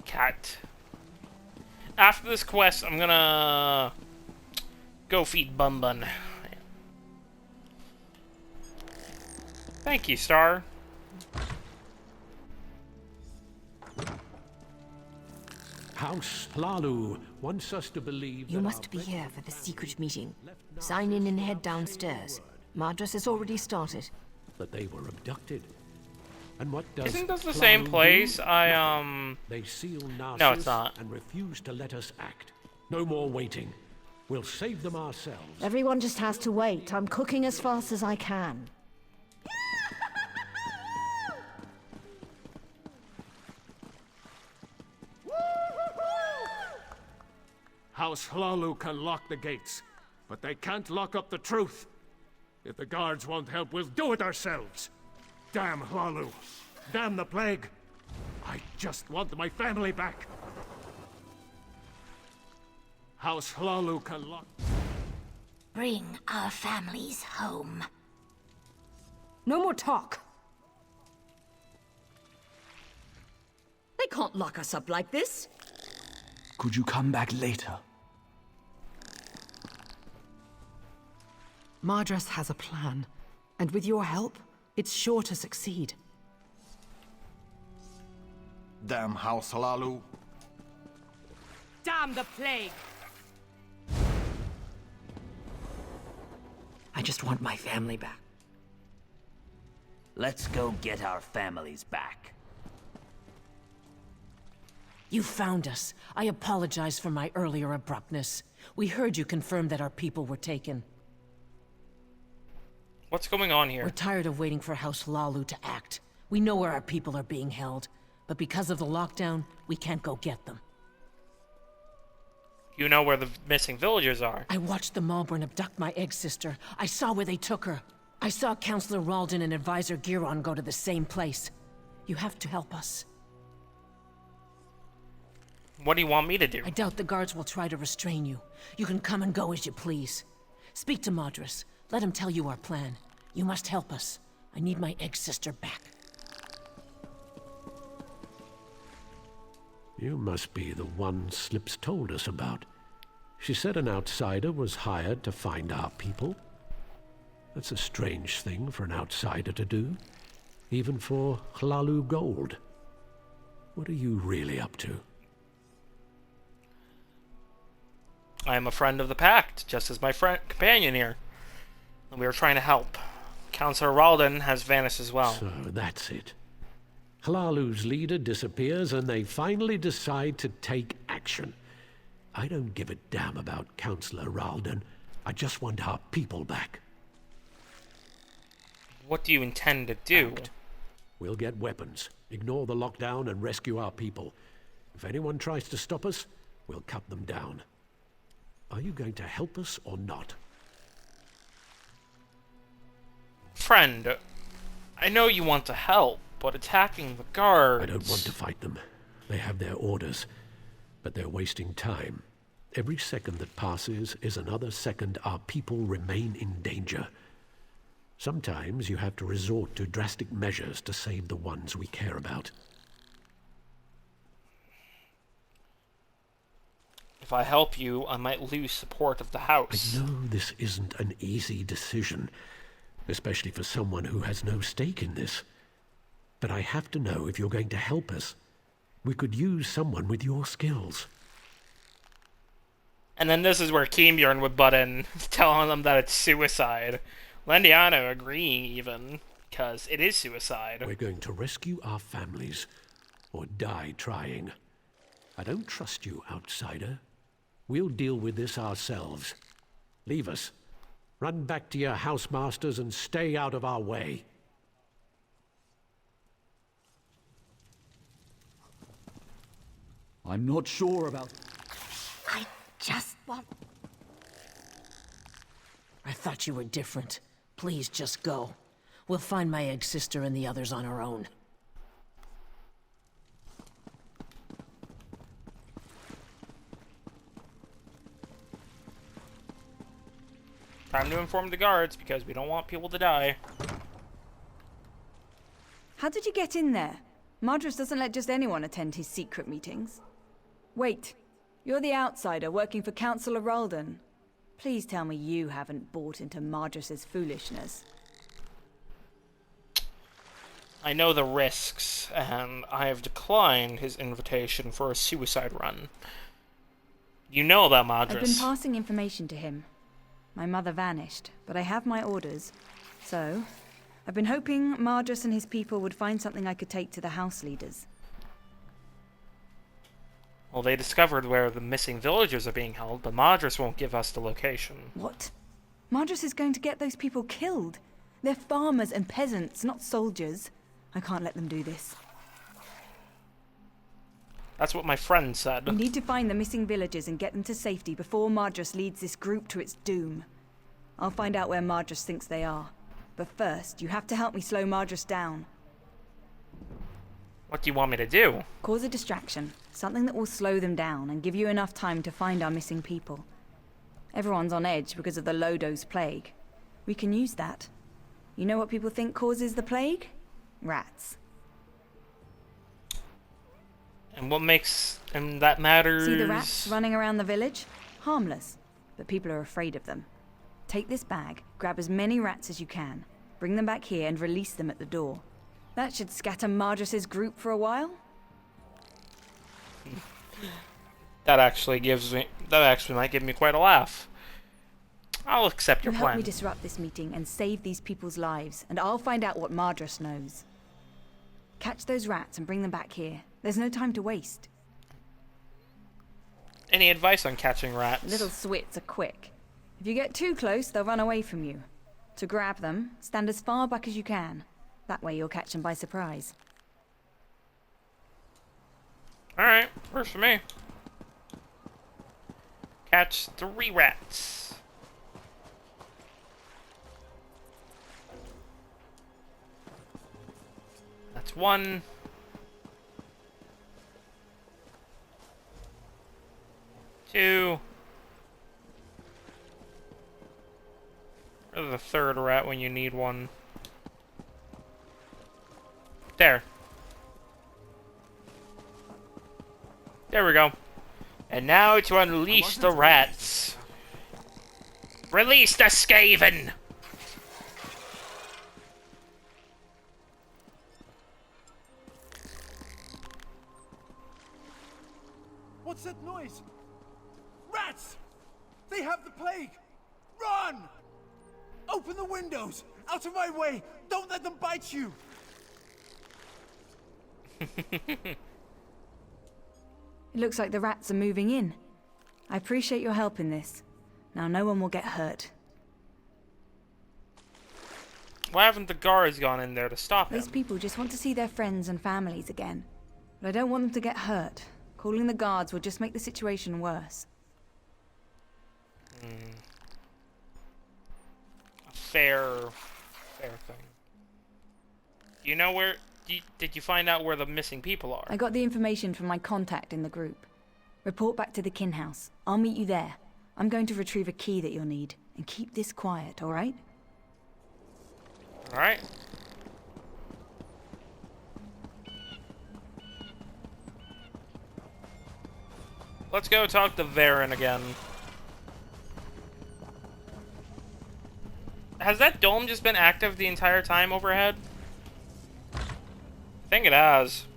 Cat. After this quest, I'm gonna go feed Bun Bun. Thank you, Star. House Lalu wants us to believe You that must be here for the secret meeting. Sign in and head downstairs. Madras has already started. that they were abducted. And what does Isn't this the Lalu same do? place? They seal Narcissus No, it's not. and refuse to let us act. No more waiting. We'll save them ourselves. Everyone just has to wait. I'm cooking as fast as I can. House Lalu can lock the gates, but they can't lock up the truth. If the guards won't help, we'll do it ourselves. Damn Lalu. Damn the plague. I just want my family back. House Lalu can lock... Bring our families home. No more talk. They can't lock us up like this. Could you come back later? Madras has a plan, and with your help, it's sure to succeed. Damn House Lalu. Damn the plague! I just want my family back. Let's go get our families back. You found us. I apologize for my earlier abruptness. We heard you confirm that our people were taken. What's going on here? We're tired of waiting for House Lalu to act. We know where our people are being held, but because of the lockdown, we can't go get them. You know where the missing villagers are. I watched the Malborn abduct my egg sister. I saw where they took her. I saw Councillor Ralden and Advisor Giron go to the same place. You have to help us. What do you want me to do? I doubt the guards will try to restrain you. You can come and go as you please. Speak to Madras. Let him tell you our plan. You must help us. I need my egg sister back. You must be the one Slips told us about. She said an outsider was hired to find our people. That's a strange thing for an outsider to do, even for Hlalu gold. What are you really up to? I am a friend of the Pact, just as my companion here. And we are trying to help. Councillor Ralden has vanished as well. So that's it. Hlalu's leader disappears and they finally decide to take action. I don't give a damn about Councillor Ralden. I just want our people back. What do you intend to do? We'll get weapons, ignore the lockdown, and rescue our people. If anyone tries to stop us, we'll cut them down. Are you going to help us or not? Friend, I know you want to help, but attacking the guards... I don't want to fight them. They have their orders, but they're wasting time. Every second that passes is another second our people remain in danger. Sometimes you have to resort to drastic measures to save the ones we care about. If I help you, I might lose support of the house. I know this isn't an easy decision, especially for someone who has no stake in this. But I have to know if you're going to help us. We could use someone with your skills. And then this is where Keembjorn would butt in, telling them that it's suicide. Lendiano agreeing even, because it is suicide. We're going to rescue our families, or die trying. I don't trust you, outsider. We'll deal with this ourselves. Leave us. Run back to your housemasters and stay out of our way. I'm not sure about... I just want... I thought you were different. Please, just go. We'll find my egg sister and the others on our own. Time to inform the guards, because we don't want people to die. How did you get in there? Madras doesn't let just anyone attend his secret meetings. Wait, you're the outsider working for Councillor Ralden. Please tell me you haven't bought into Madras's foolishness. I know the risks, and I have declined his invitation for a suicide run. You know about Madras. I've been passing information to him. My mother vanished, but I have my orders. So, I've been hoping Madras and his people would find something I could take to the house leaders. Well, they discovered where the missing villagers are being held, but Madras won't give us the location. What? Madras is going to get those people killed. They're farmers and peasants, not soldiers. I can't let them do this. That's what my friend said. We need to find the missing villagers and get them to safety before Madras leads this group to its doom. I'll find out where Madras thinks they are. But first, you have to help me slow Madras down. What do you want me to do? Cause a distraction. Something that will slow them down and give you enough time to find our missing people. Everyone's on edge because of the Lodos plague. We can use that. You know what people think causes the plague? Rats. And what makes that matters? See the rats running around the village? Harmless, but people are afraid of them. Take this bag, grab as many rats as you can, bring them back here and release them at the door. That should scatter Madras's group for a while. That actually might give me quite a laugh. I'll accept your You plan. help me disrupt this meeting and save these people's lives, and I'll find out what Madras knows. Catch those rats and bring them back here. There's no time to waste. Any advice on catching rats? Little swits are quick. If you get too close, they'll run away from you. To grab them, stand as far back as you can. That way you'll catch them by surprise. Alright, works for me. Catch 3 rats. That's 1. Two. Or the 3rd rat when you need one. There. There we go. And now to unleash the rats. Release the Skaven! What's that noise? Rats! They have the plague! Run! Open the windows! Out of my way! Don't let them bite you! It looks like the rats are moving in. I appreciate your help in this. Now no one will get hurt. Why haven't the guards gone in there to stop him? Those people just want to see their friends and families again. But I don't want them to get hurt. Calling the guards will just make the situation worse. A fair thing. You know where... Did you find out where the missing people are? I got the information from my contact in the group. Report back to the kin house. I'll meet you there. I'm going to retrieve a key that you'll need. And keep this quiet, alright? Alright. Let's go talk to Varen again. Has that dome just been active the entire time overhead? I think it has.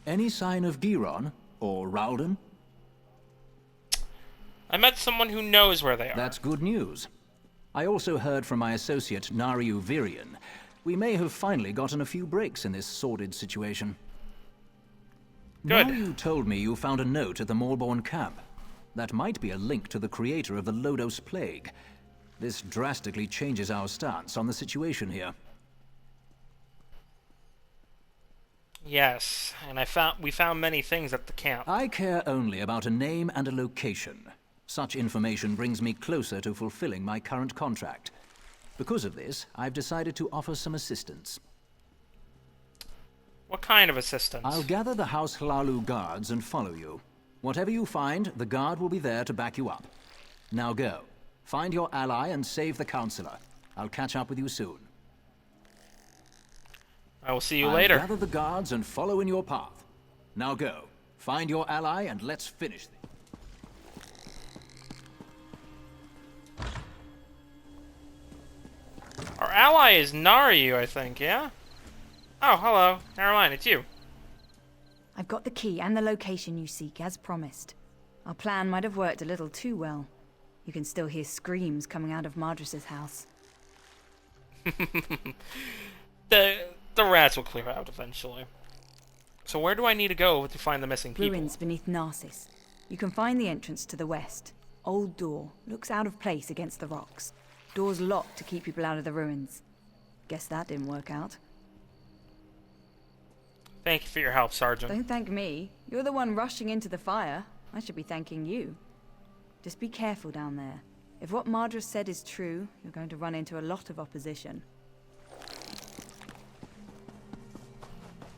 Any sign of Giron or Ralden? I met someone who knows where they are. That's good news. I also heard from my associate, Nariu Virian. We may have finally gotten a few breaks in this sordid situation. Good. Nariu told me you found a note at the Moorborn camp. That might be a link to the creator of the Lodos Plague. This drastically changes our stance on the situation here. Yes, and we found many things at the camp. I care only about a name and a location. Such information brings me closer to fulfilling my current contract. Because of this, I've decided to offer some assistance. What kind of assistance? I'll gather the House Hlalu guards and follow you. Whatever you find, the guard will be there to back you up. Now go. Find your ally and save the Counselor. I'll catch up with you soon. I will see you later. Gather the guards and follow in your path. Now go. Find your ally and let's finish this. Our ally is Nariu, I think, yeah? Oh, hello. Never mind, it's you. I've got the key and the location you seek, as promised. Our plan might have worked a little too well. You can still hear screams coming out of Madras' house. The rats will clear out eventually. So where do I need to go to find the missing people? Ruins beneath Narcissus. You can find the entrance to the west. Old door. Looks out of place against the rocks. Door's locked to keep people out of the ruins. Guess that didn't work out. Thank you for your help, Sergeant. Don't thank me. You're the one rushing into the fire. I should be thanking you. Just be careful down there. If what Madras said is true, you're going to run into a lot of opposition.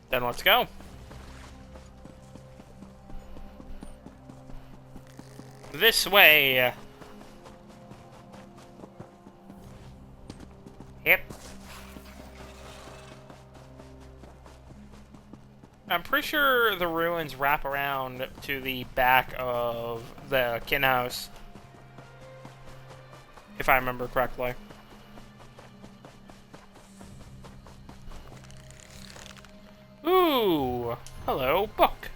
Then let's go. This way. Yep. I'm pretty sure the ruins wrap around to the back of the kin house. If I remember correctly. Ooh, hello, book.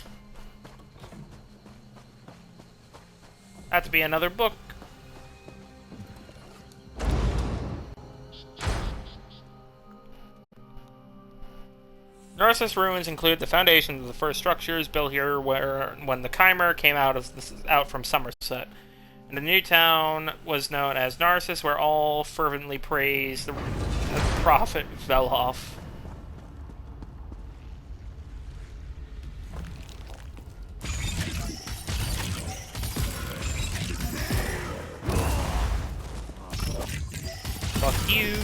Have to be another book. Narcissus ruins include the foundations of the first structures built here when the Chimer came out from Somerset. And the new town was known as Narcissus, where all fervently praised the prophet fell off. Fuck you.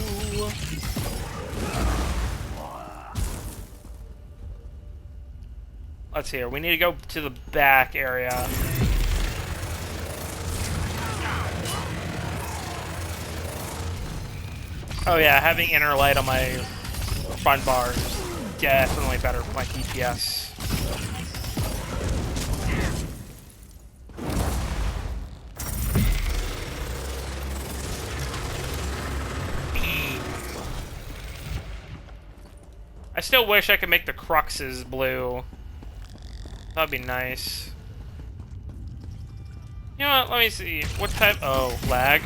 Let's see here. We need to go to the back area. Oh yeah, having inner light on my front bar is definitely better for my DPS. I still wish I could make the cruxes blue. That'd be nice. You know what? Let me see. What type? Oh, lag.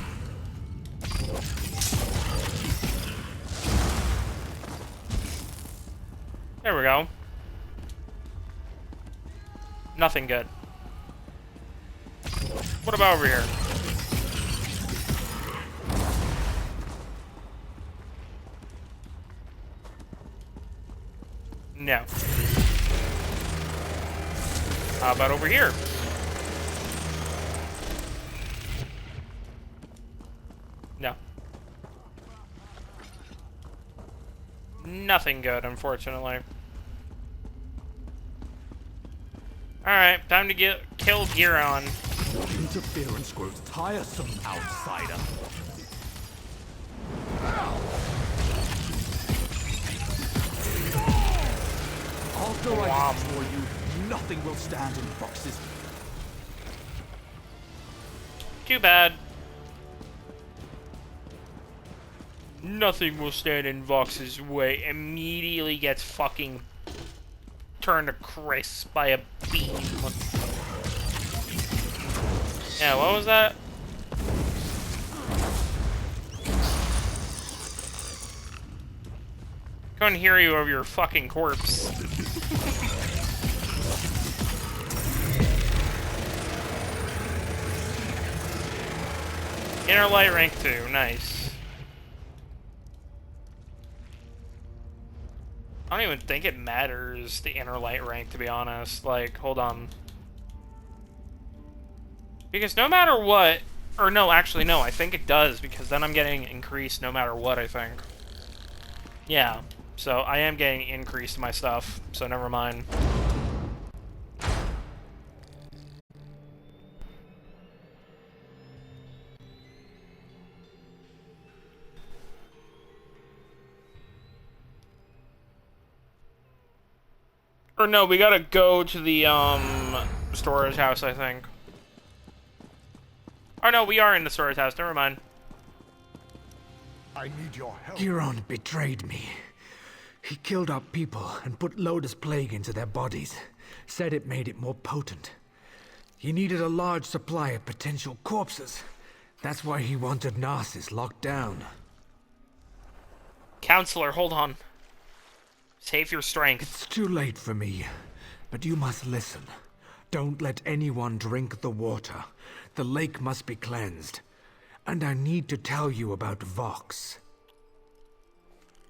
There we go. Nothing good. What about over here? No. How about over here? No. Nothing good, unfortunately. Alright, time to kill Giron. Interference grows tiresome, outsider. After I destroy you, nothing will stand in boxes. Too bad. Nothing will stand in Vox's way. Immediately gets fucking turned to crisp by a beam. Yeah, what was that? Couldn't hear you over your fucking corpse. Inner light rank 2, nice. I don't even think it matters, the inner light rank, to be honest. Like, hold on. Because no matter what, or no, actually no, I think it does, because then I'm getting increased no matter what, I think. Yeah, so I am getting increased in my stuff, so never mind. Or no, we gotta go to the, storage house, I think. Oh no, we are in the storage house, never mind. I need your help. Giron betrayed me. He killed our people and put Lotus Plague into their bodies. Said it made it more potent. He needed a large supply of potential corpses. That's why he wanted Narcissus locked down. Counselor, hold on. Save your strength. It's too late for me, but you must listen. Don't let anyone drink the water. The lake must be cleansed. And I need to tell you about Vox.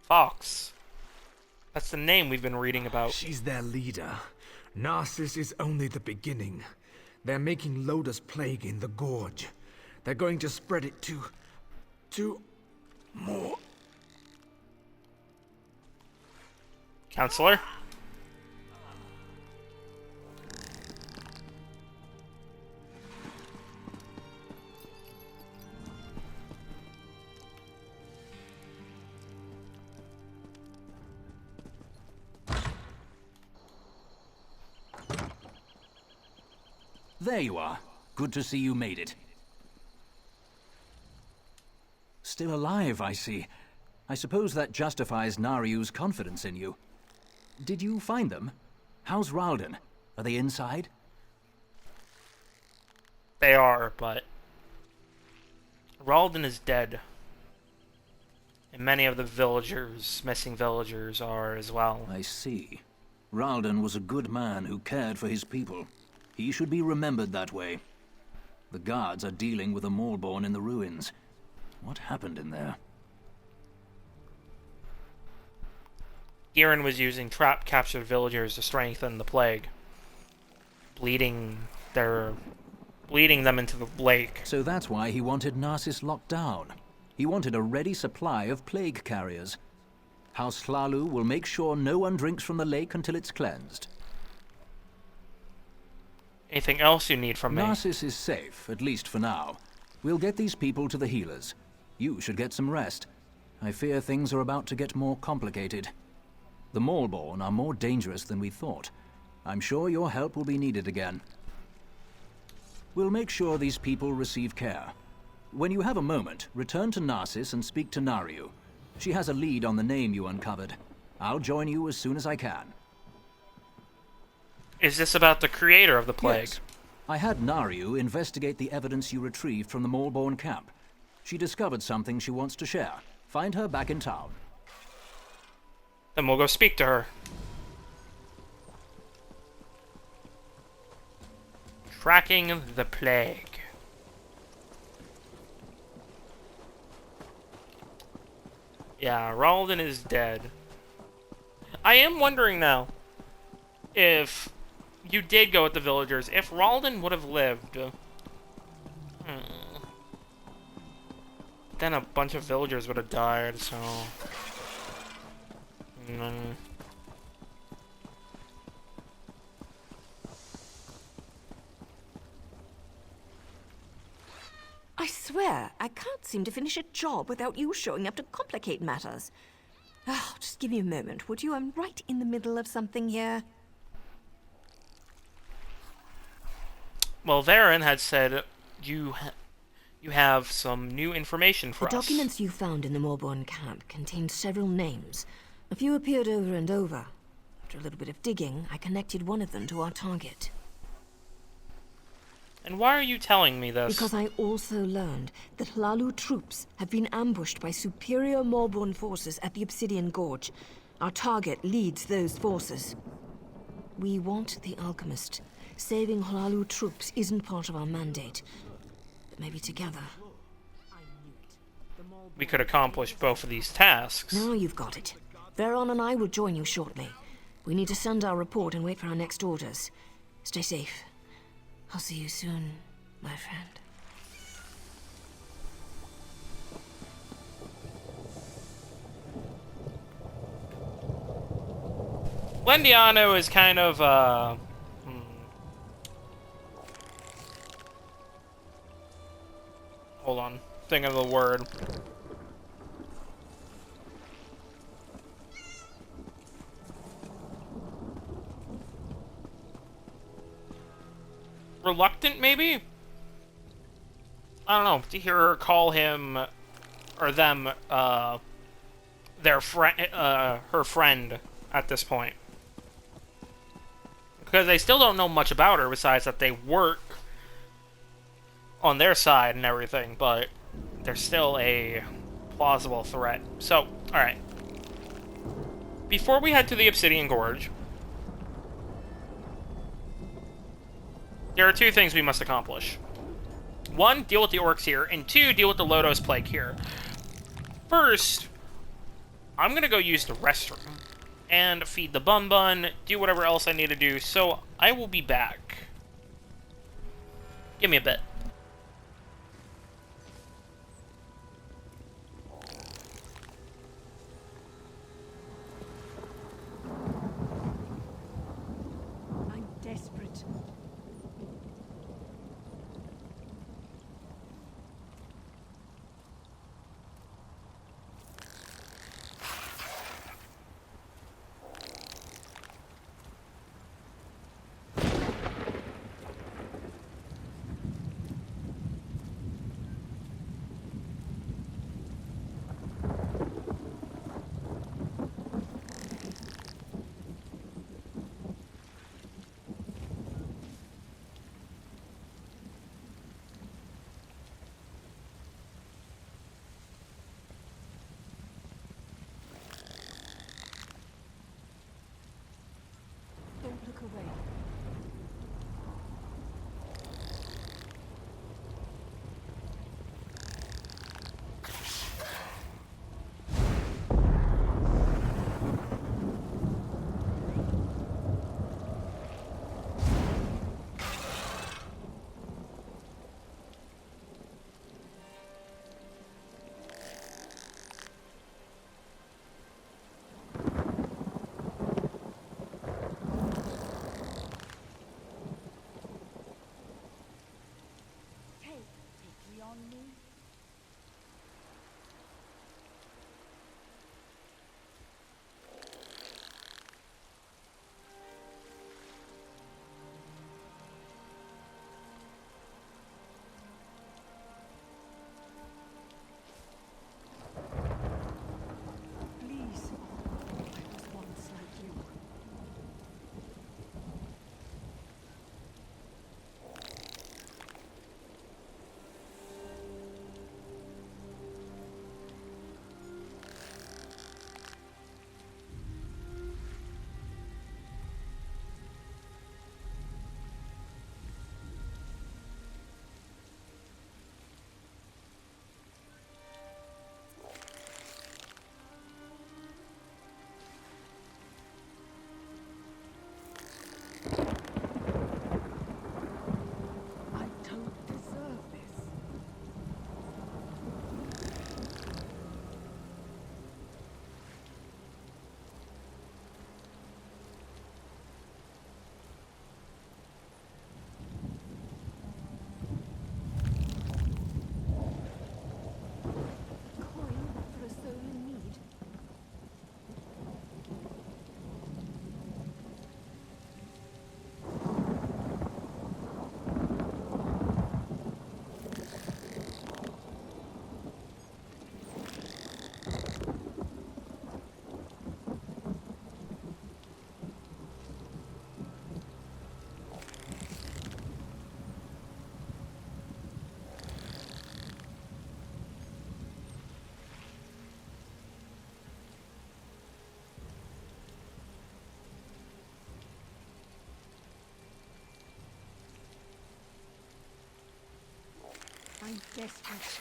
Vox? That's the name we've been reading about. She's their leader. Narcissus is only the beginning. They're making Lotus Plague in the gorge. They're going to spread it to more. Counselor? There you are. Good to see you made it. Still alive, I see. I suppose that justifies Nariu's confidence in you. Did you find them? How's Ralden? Are they inside? They are, but Ralden is dead. And many of the villagers, missing villagers, are as well. I see. Ralden was a good man who cared for his people. He should be remembered that way. The guards are dealing with a Maulborn in the ruins. What happened in there? Giron was using trap-captured villagers to strengthen the plague. Bleeding them into the lake. So that's why he wanted Narcissus locked down. He wanted a ready supply of plague carriers. House Hlalu will make sure no one drinks from the lake until it's cleansed. Anything else you need from me? Narcissus is safe, at least for now. We'll get these people to the healers. You should get some rest. I fear things are about to get more complicated. The Maulborn are more dangerous than we thought. I'm sure your help will be needed again. We'll make sure these people receive care. When you have a moment, return to Narcissus and speak to Nariu. She has a lead on the name you uncovered. I'll join you as soon as I can. Is this about the creator of the plague? Yes. I had Nariu investigate the evidence you retrieved from the Maulborn camp. She discovered something she wants to share. Find her back in town. Then we'll go speak to her. Tracking the plague. Yeah, Ralden is dead. I am wondering now if you did go with the villagers, if Ralden would have lived. Then a bunch of villagers would have died, so... I swear, I can't seem to finish a job without you showing up to complicate matters. Oh, just give me a moment, would you? I'm right in the middle of something here. Well, Varen had said you have some new information for us. The documents you found in the Morborn camp contained several names. A few appeared over and over. After a little bit of digging, I connected one of them to our target. And why are you telling me this? Because I also learned that Hlalu troops have been ambushed by superior Morborn forces at the Obsidian Gorge. Our target leads those forces. We want the Alchemist. Saving Hlalu troops isn't part of our mandate. But maybe together... we could accomplish both of these tasks. Now you've got it. Veron and I will join you shortly. We need to send our report and wait for our next orders. Stay safe. I'll see you soon, my friend. Lendiano is kind of, hold on. Think of the word. Reluctant, maybe? I don't know. To hear her call him, or them, their friend, her friend at this point. Because they still don't know much about her besides that they work on their side and everything, but they're still a plausible threat. So, alright. Before we head to the Obsidian Gorge, there are two things we must accomplish. One, deal with the orcs here, and two, deal with the Lodos Plague here. First, I'm gonna go use the restroom and feed the bun, do whatever else I need to do, so I will be back. Give me a bit. I'm desperate. Don't look away. Please. I was once like you. I'm desperate.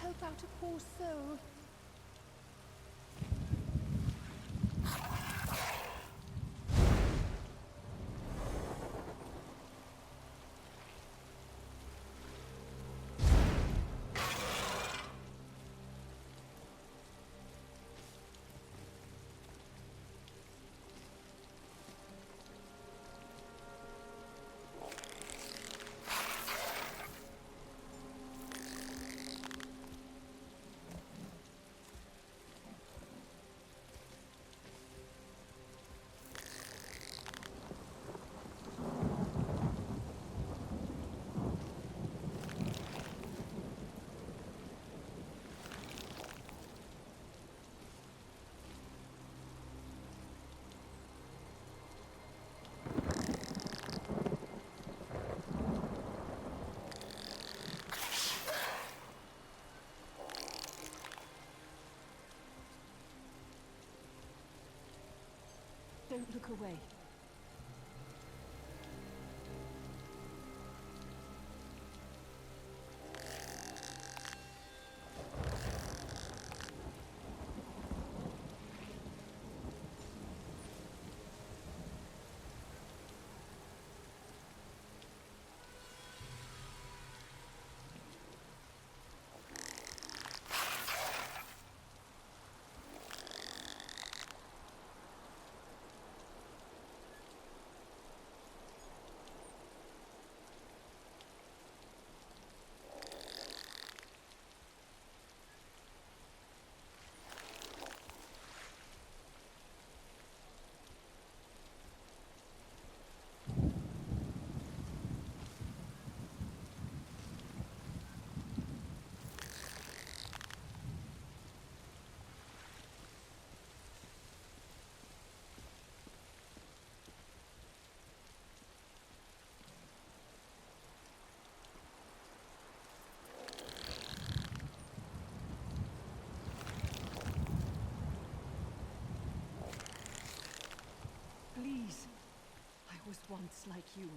Help out a poor soul. Don't look away. Please. I was once like you.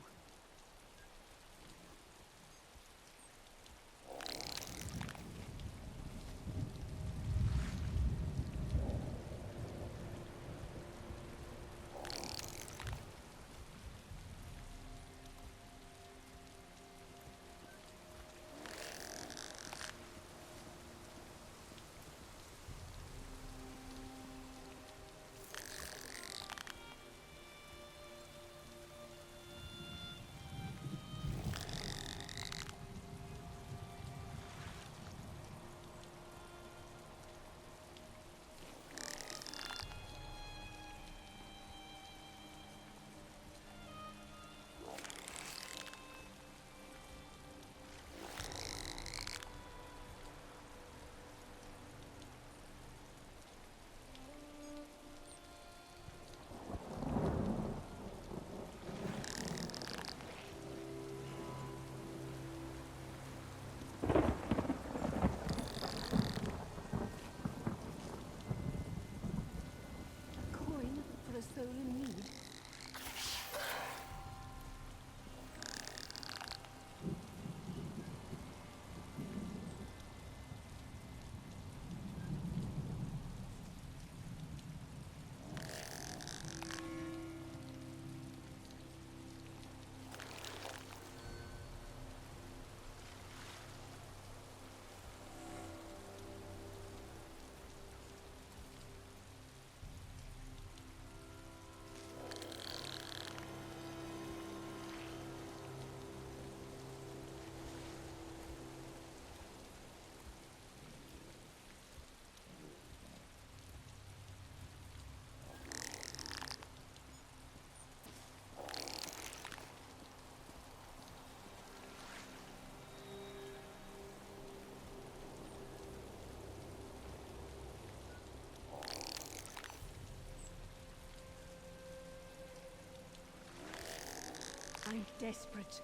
I'm desperate.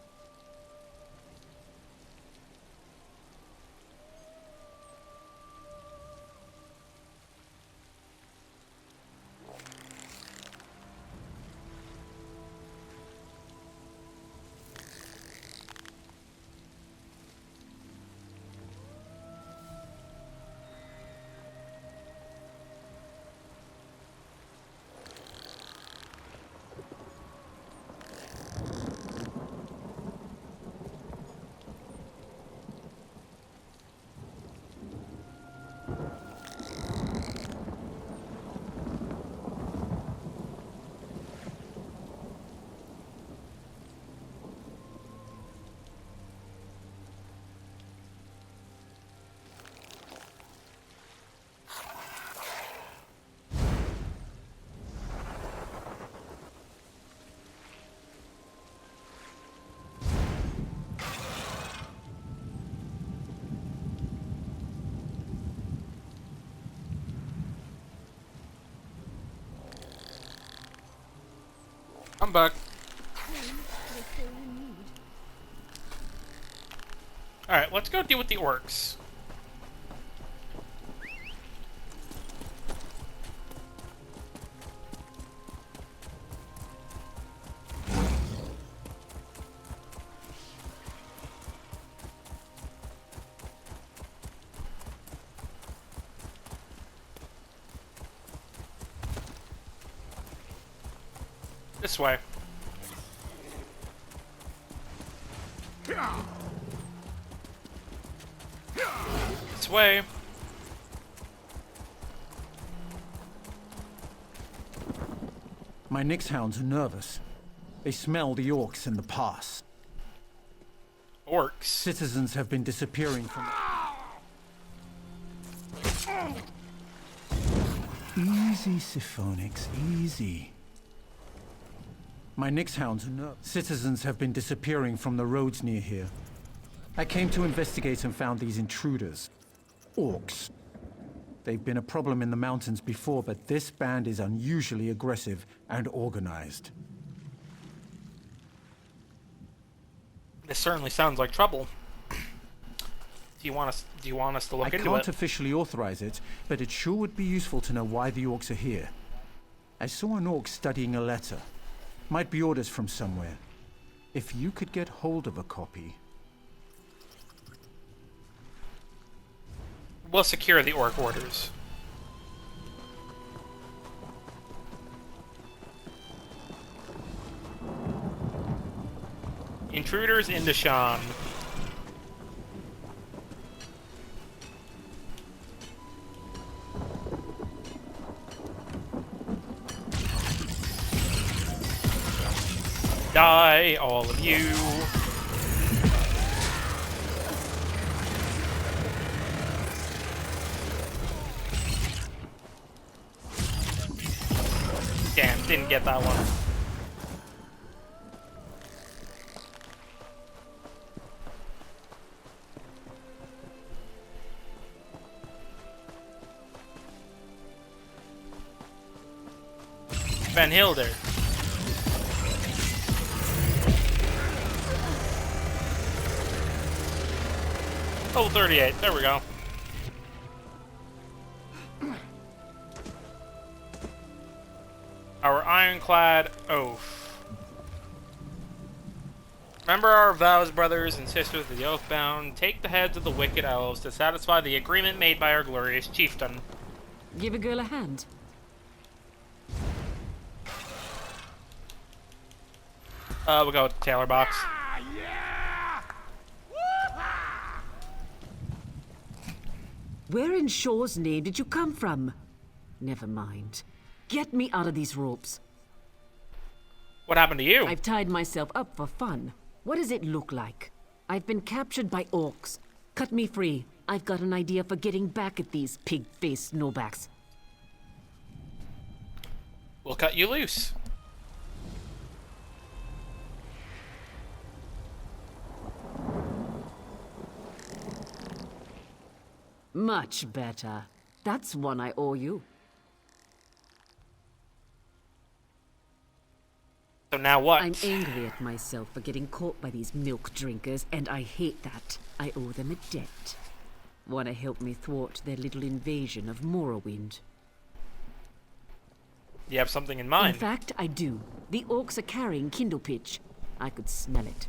I'm back. Alright, let's go deal with the orcs. This way. This way. My Nyx hounds are nervous. They smell the orcs in the pass. Orcs? Citizens have been disappearing from... Easy, Siphonix, easy. My Nyx hounds are nervous. Citizens have been disappearing from the roads near here. I came to investigate and found these intruders. Orcs. They've been a problem in the mountains before, but this band is unusually aggressive and organized. This certainly sounds like trouble. Do you want us to look into it? I can't officially authorize it, but it sure would be useful to know why the orcs are here. I saw an orc studying a letter. Might be orders from somewhere. If you could get hold of a copy... We'll secure the orc orders. Intruders in Deeshan. Die, all of you. Damn, didn't get that one. Van Hilder. Level 38, there we go. Our ironclad oath. Remember our vows, brothers and sisters of the Oathbound. Take the heads of the wicked elves to satisfy the agreement made by our glorious chieftain. Give a girl a hand. We'll go with the tailor box. Where in Shaw's name did you come from? Never mind. Get me out of these ropes. What happened to you? I've tied myself up for fun. What does it look like? I've been captured by orcs. Cut me free. I've got an idea for getting back at these pig-faced snowbacks. We'll cut you loose. Much better. That's one I owe you. So now what? I'm angry at myself for getting caught by these milk drinkers, and I hate that. I owe them a debt. Want to help me thwart their little invasion of Morrowind? You have something in mind? In fact, I do. The orcs are carrying kindle pitch. I could smell it.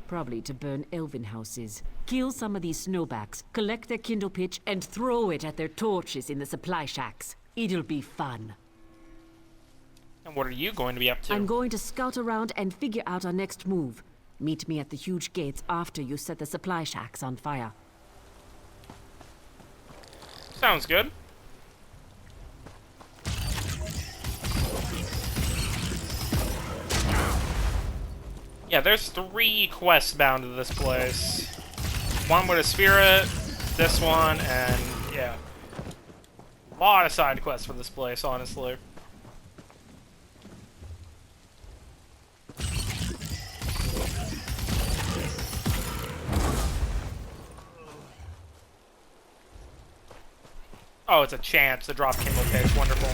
Probably to burn elven houses. Kill some of these snowbacks, collect their kindle pitch, and throw it at their torches in the supply shacks. It'll be fun. And what are you going to be up to? I'm going to scout around and figure out our next move. Meet me at the huge gates after you set the supply shacks on fire. Sounds good. Yeah, there's 3 quests bound to this place. One with a spirit, this one, and yeah. A lot of side quests for this place, honestly. Oh, it's a chance to drop Kindle Pitch. Wonderful.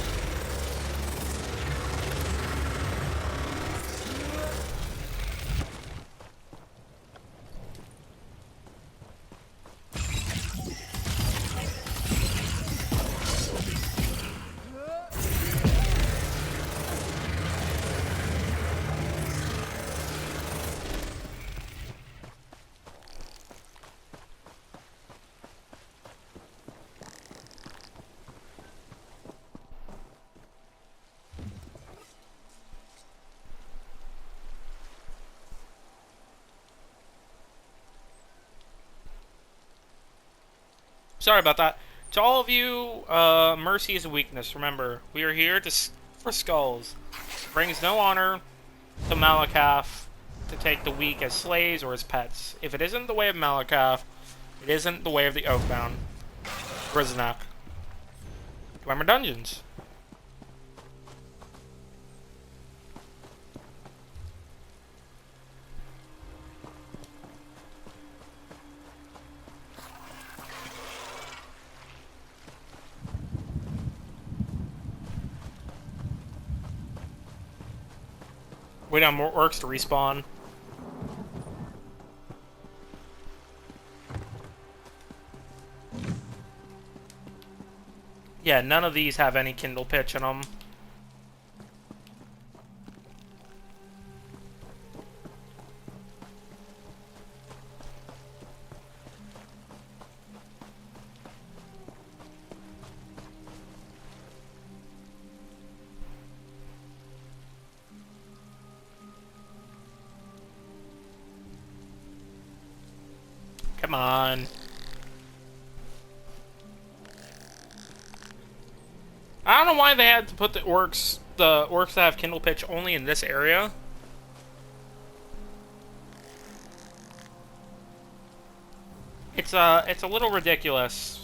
Sorry about that. To all of you, mercy is a weakness. Remember, we are here for skulls. It brings no honor to Malakath to take the weak as slaves or as pets. If it isn't the way of Malakath, it isn't the way of the Oathbound. Grisnak. Dwemer Dungeons. Wait on more orcs to respawn. Yeah, none of these have any Kindle Pitch in them. Come on. I don't know why they had to put the orcs that have Kindle Pitch only in this area. It's a little ridiculous.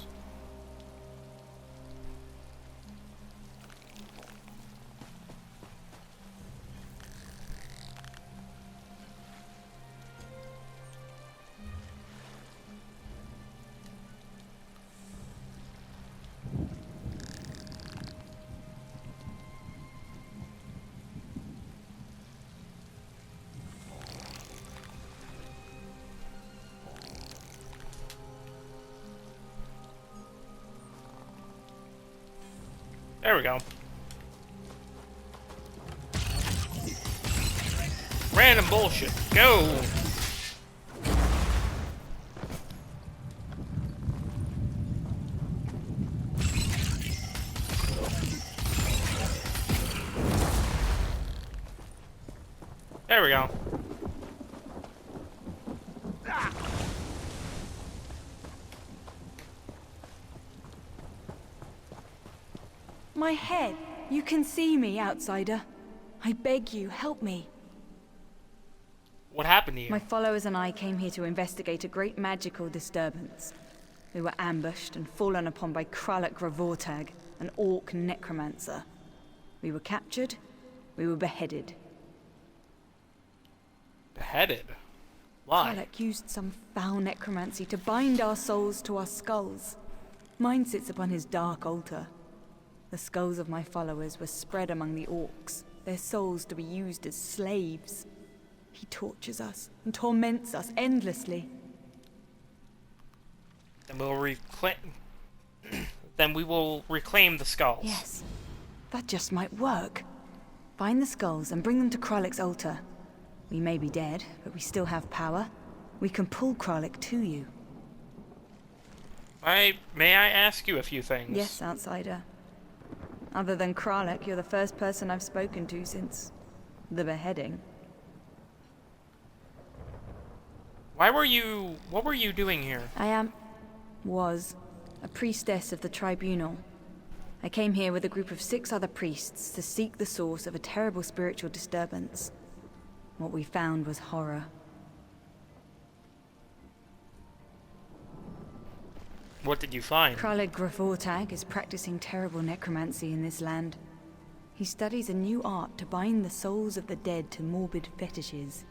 There we go. Random bullshit. Go! There we go. My head. You can see me, outsider. I beg you, help me. What happened to you? My followers and I came here to investigate a great magical disturbance. We were ambushed and fallen upon by Kralak Gravortag, an orc necromancer. We were captured. We were beheaded. Beheaded? Why? Kralak used some foul necromancy to bind our souls to our skulls. Mine sits upon his dark altar. The skulls of my followers were spread among the orcs, their souls to be used as slaves. He tortures us and torments us endlessly. Then we'll reclaim. Then we will reclaim the skulls. Yes, that just might work. Find the skulls and bring them to Kralek's altar. We may be dead, but we still have power. We can pull Kralek to you. May I ask you a few things? Yes, outsider. Other than Kralek, you're the first person I've spoken to since the beheading. What were you doing here? I was a priestess of the tribunal. I came here with a group of 6 other priests to seek the source of a terrible spiritual disturbance. What we found was horror. What did you find? Kralek Gravortag is practicing terrible necromancy in this land. He studies a new art to bind the souls of the dead to morbid fetishes.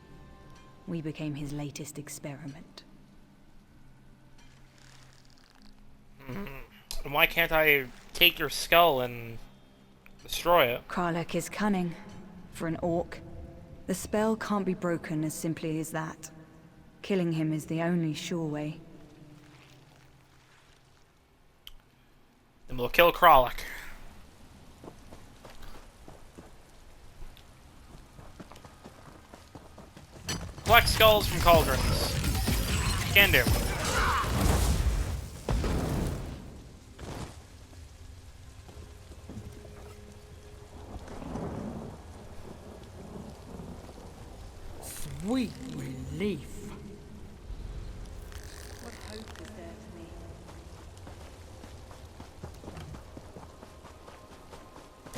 We became his latest experiment. Why can't I take your skull and destroy it? Kralek is cunning. For an orc, the spell can't be broken as simply as that. Killing him is the only sure way. Then we'll kill Kralek. Collect skulls from cauldrons. Can do. Sweet relief. What hope is there for me?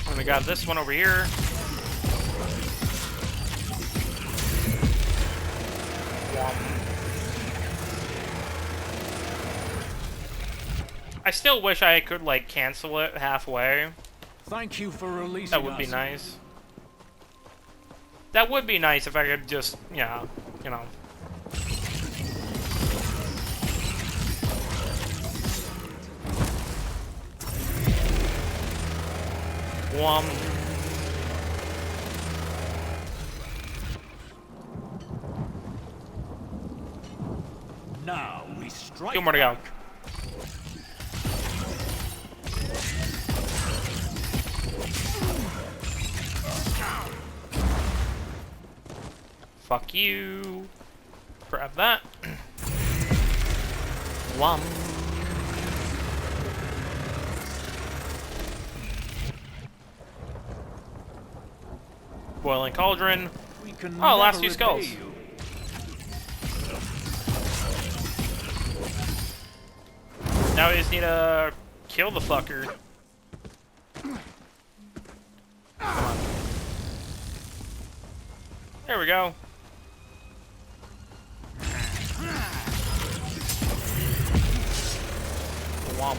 And we got this one over here. I still wish I could, like, cancel it halfway. Thank you for releasing That would be us. nice. That would be nice if I could just, yeah, you know. Now we strike. 2 more to go. Fuck you. Grab that. Wham. Boiling cauldron. Oh, last 2 skulls. Now we just need to kill the fucker. Come on. There we go. Womp.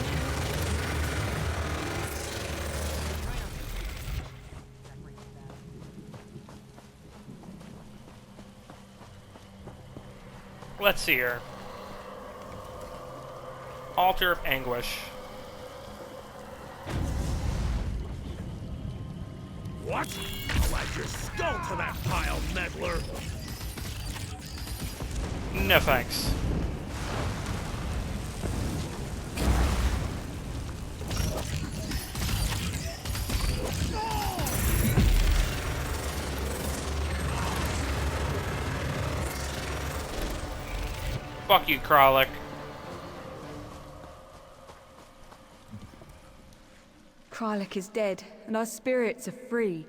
Let's see here. Altar of Anguish. What? I'll add your skull to that pile, meddler. No thanks. Fuck you, Kralek. Kralek is dead, and our spirits are free.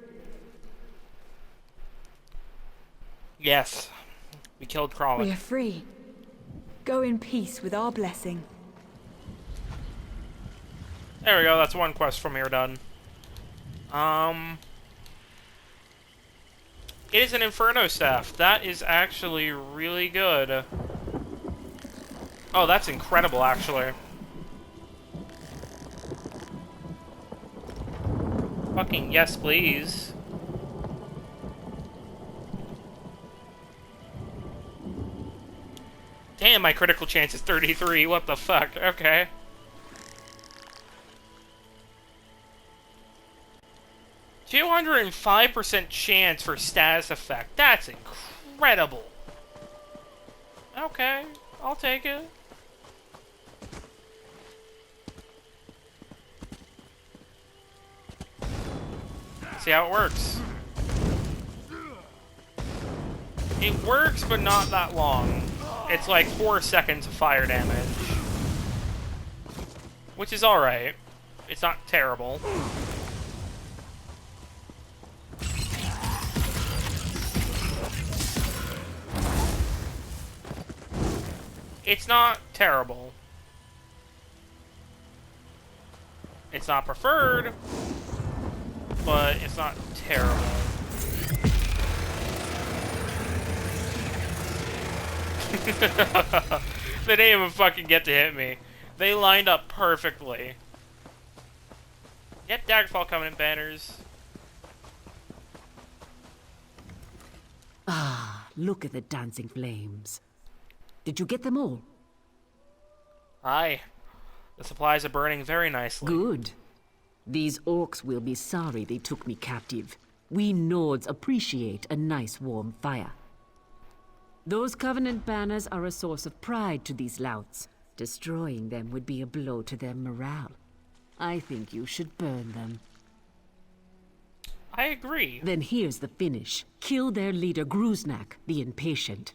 Yes. We killed Kralek. We are free. Go in peace with our blessing. There we go, that's one quest from here done. It is an Inferno staff. That is actually really good. Oh, that's incredible, actually. Fucking yes, please. Damn, my critical chance is 33. What the fuck? Okay. 205% chance for status effect. That's incredible. Okay, I'll take it. See how it works. It works, but not that long. It's like 4 seconds of fire damage. Which is alright. It's not terrible. It's not terrible. It's not preferred, but it's not terrible. They didn't even fucking get to hit me. They lined up perfectly. Yep, Daggerfall coming in banners. Ah, look at the dancing flames. Did you get them all? Aye. The supplies are burning very nicely. Good. These orcs will be sorry they took me captive. We Nords appreciate a nice warm fire. Those Covenant banners are a source of pride to these louts. Destroying them would be a blow to their morale. I think you should burn them. I agree. Then here's the finish. Kill their leader, Gruznak, the Impatient.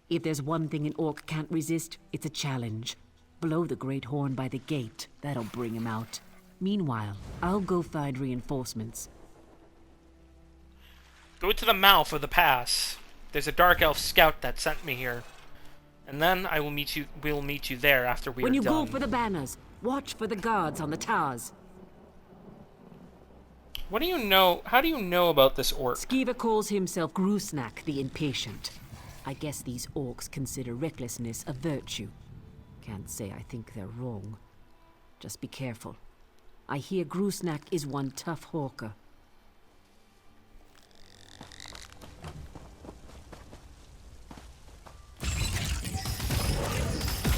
If there's one thing an orc can't resist, it's a challenge. Blow the great horn by the gate. That'll bring him out. Meanwhile, I'll go find reinforcements. Go to the mouth of the pass. There's a dark elf scout that sent me here. And then I will meet you. We'll meet you there after we are done. When you go for the banners, watch for the guards on the towers. What do you know? How do you know about this orc? Skiva calls himself Gruznak the Impatient. I guess these orcs consider recklessness a virtue. Can't say I think they're wrong. Just be careful. I hear Gruznak is one tough hawker.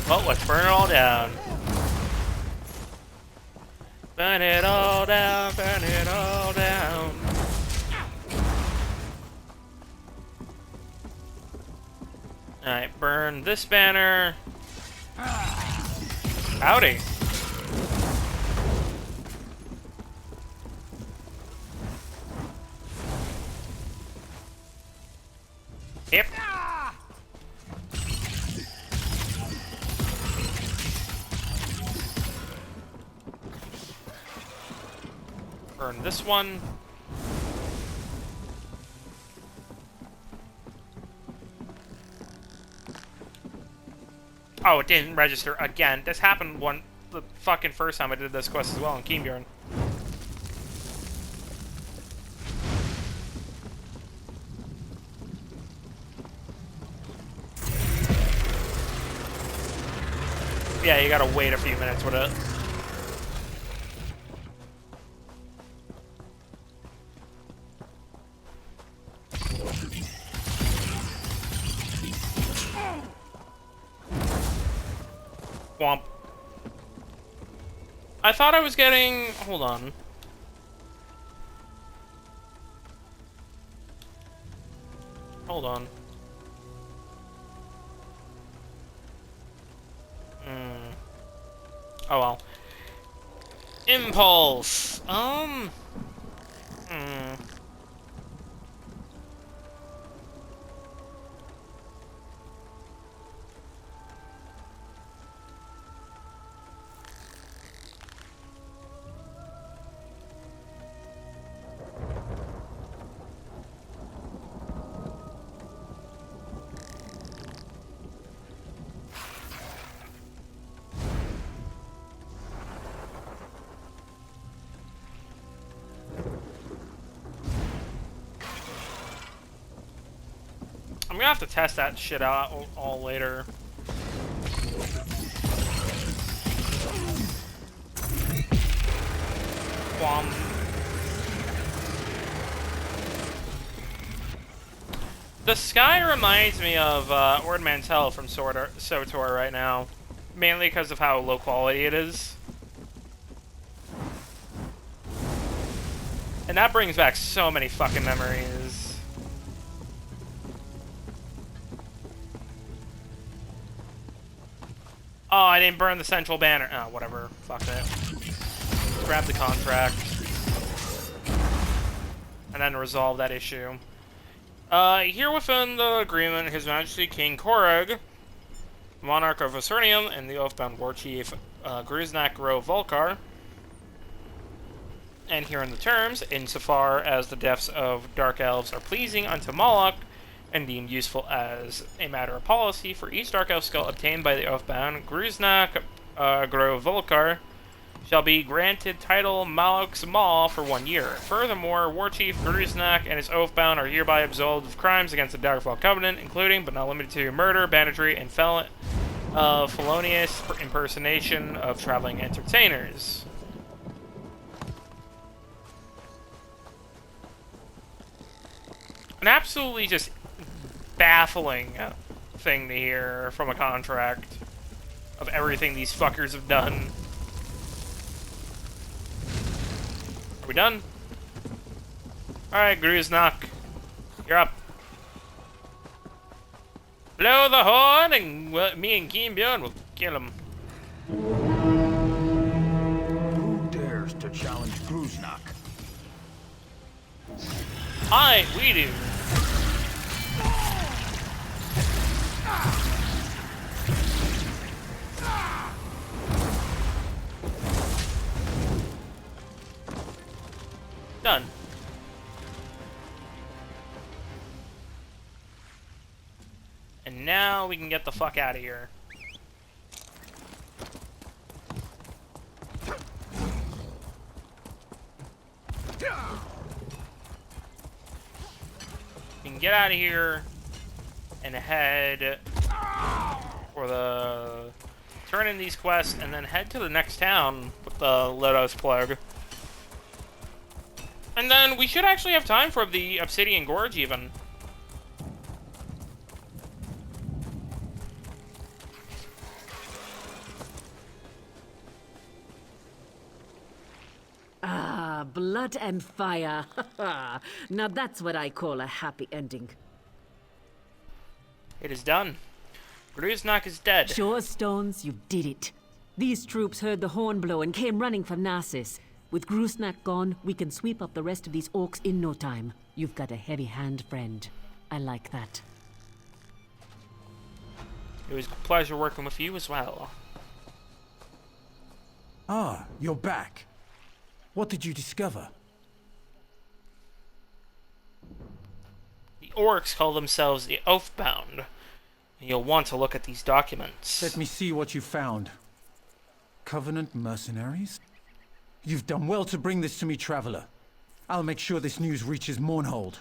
Well, let's burn it all down. Burn it all down, burn it all down. Alright, burn this banner. Howdy. Yep. Burn this one. Oh, it didn't register again. This happened the fucking first time I did this quest as well in Keenbjorn. Yeah, you gotta wait a few minutes with it. Womp. I thought I was getting... Hold on. Hold on. Oh well. Impulse. I'm gonna have to test that shit out all later. Quam. The sky reminds me of Ord Mantell from SWTOR right now, mainly because of how low quality it is. And that brings back so many fucking memories. Oh, I didn't burn the central banner. Oh, whatever. Fuck it. Grab the contract. And then resolve that issue. Here within the agreement, His Majesty King Korag, Monarch of Osernium, and the Oathbound War Chief, Gruznak Ro Volkar. And here in the terms, insofar as the deaths of Dark Elves are pleasing unto Moloch, and deemed useful as a matter of policy, for each Dark Elf skull obtained by the Oathbound, Gruznak Gro Volkar shall be granted title Moloch's Maw for 1 year. Furthermore, War Chief Gruznak and his Oathbound are hereby absolved of crimes against the Daggerfall Covenant, including, but not limited to, murder, banditry, and felonious impersonation of traveling entertainers. An absolutely just baffling thing to hear from a contract of everything these fuckers have done. Are we done? Alright, Gruznak. You're up. Blow the horn and me and Keen Bjorn will kill him. Who dares to challenge Gruznak? We do. Done. And now we can get the fuck out of here. We can get out of here and head for the turn in these quests and then head to the next town with the Lodos Plague. And then we should actually have time for the Obsidian Gorge, even. Ah, blood and fire. Now that's what I call a happy ending. It is done. Gruznak is dead. Sure, Stones, you did it. These troops heard the horn blow and came running from Narcissus. With Gruznak gone, we can sweep up the rest of these orcs in no time. You've got a heavy hand, friend. I like that. It was a pleasure working with you as well. Ah, you're back. What did you discover? The orcs call themselves the Oathbound. You'll want to look at these documents. Let me see what you found. Covenant mercenaries? You've done well to bring this to me, Traveler. I'll make sure this news reaches Mournhold.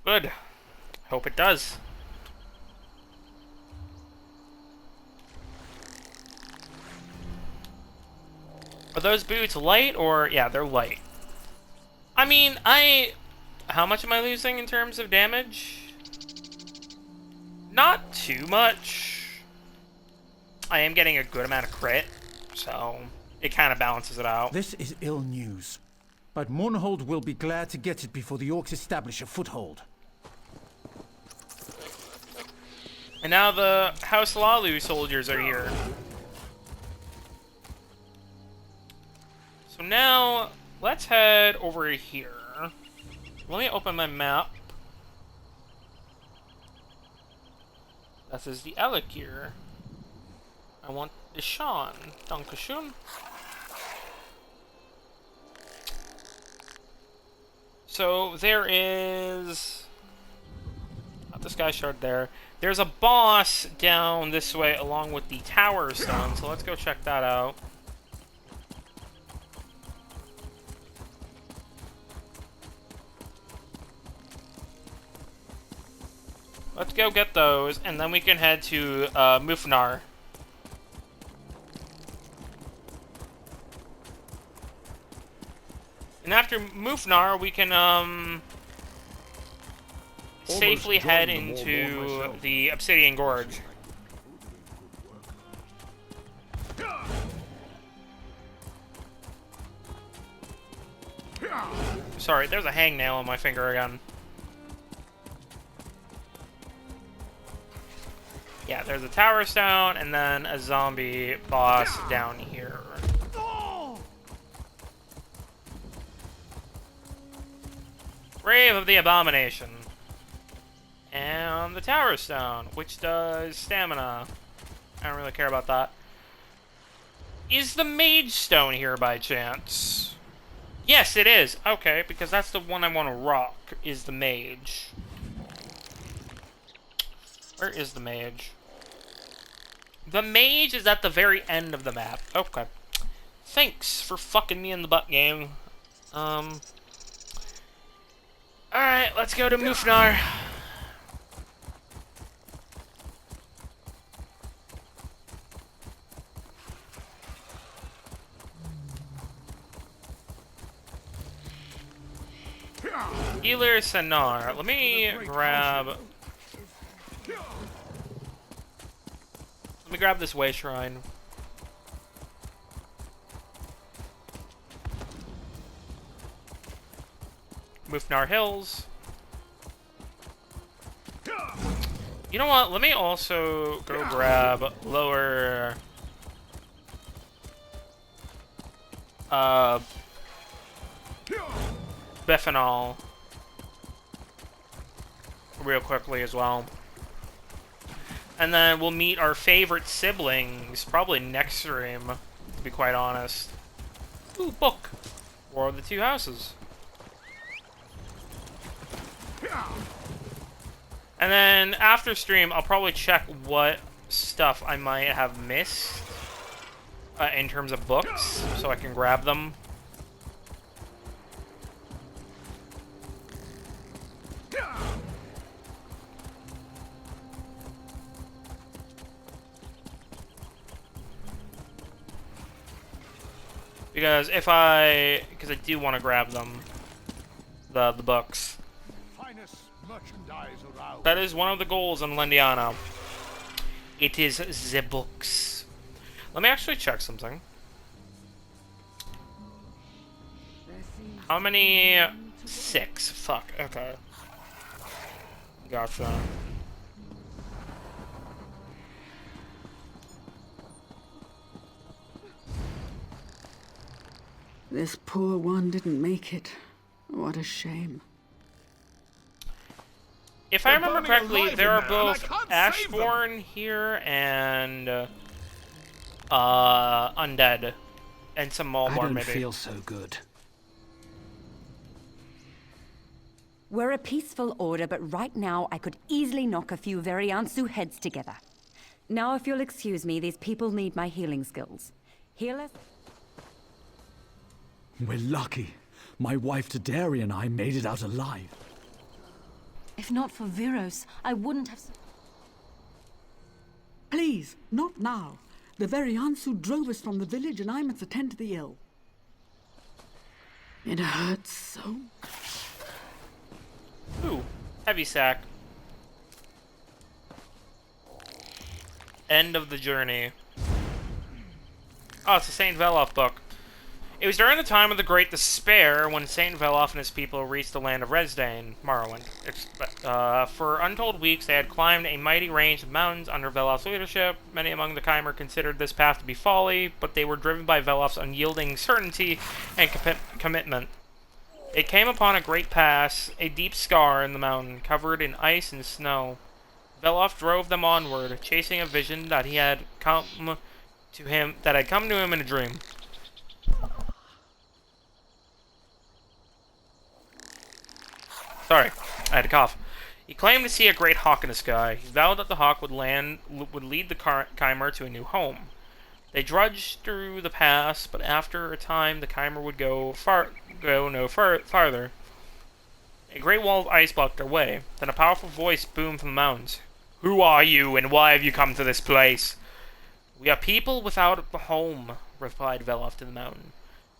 Good. Hope it does. Are those boots light or... Yeah, they're light. I mean, how much am I losing in terms of damage? Not too much. I am getting a good amount of crit, so it kind of balances it out. This is ill news, but Mournhold will be glad to get it before the orcs establish a foothold. And now the House Lalu soldiers are here. So now, let's head over here. Let me open my map. This is the Elekir. I want Deeshan. Dankeschön. So there is... Not this guy shard there. There's a boss down this way along with the Tower Stone, so let's go check that out. Let's go get those, and then we can head to Mufnar. And after Mufnar, we can safely head into the Obsidian Gorge. Sorry, there's a hangnail on my finger again. Yeah, there's a tower stone, and then a zombie boss down here. Grave of the Abomination. And the tower stone, which does stamina. I don't really care about that. Is the mage stone here by chance? Yes, it is. Okay, because that's the one I want to rock, is the mage. Where is the mage? The mage is at the very end of the map. Okay. Thanks for fucking me in the butt, game. Alright, let's go to Mufnar. Healer Sanar. Let me grab this way shrine. Mufnar Hills. You know what? Let me also go grab lower Bethanol real quickly as well. And then we'll meet our favorite siblings probably next stream, to be quite honest. Ooh, book. War of the Two Houses. And then after stream, I'll probably check what stuff I might have missed in terms of books, so I can grab them. Because because I do want to grab them, the books. That is one of the goals in Lendiano. It is the books. Let me actually check something. How many? 6. Fuck. Okay. Gotcha. This poor one didn't make it. What a shame. If I remember correctly, there are both Ashborn here and undead, and some Malborn maybe. I don't feel so good. We're a peaceful order, but right now I could easily knock a few Variansu heads together. Now, if you'll excuse me, these people need my healing skills. Healers? We're lucky. My wife Tadari and I made it out alive. If not for Viros, I wouldn't have... Please, not now. The Variansu drove us from the village and I must attend to the ill. It hurts so. Ooh, heavy sack. End of the journey. Oh, it's a Saint Velof book. It was during the time of the Great Despair when Saint Velof and his people reached the land of Resdain, Morrowind. For untold weeks, they had climbed a mighty range of mountains under Velof's leadership. Many among the Chimer considered this path to be folly, but they were driven by Velof's unyielding certainty and commitment. They came upon a great pass, a deep scar in the mountain, covered in ice and snow. Velof drove them onward, chasing a vision that had come to him in a dream. Sorry, I had a cough. He claimed to see a great hawk in the sky. He vowed that the hawk would lead the Chimer to a new home. They trudged through the pass, but after a time, the Chimer would go no farther. A great wall of ice blocked their way. Then a powerful voice boomed from the mountains. "Who are you, and why have you come to this place?" "We are people without a home," replied Velof to the mountain.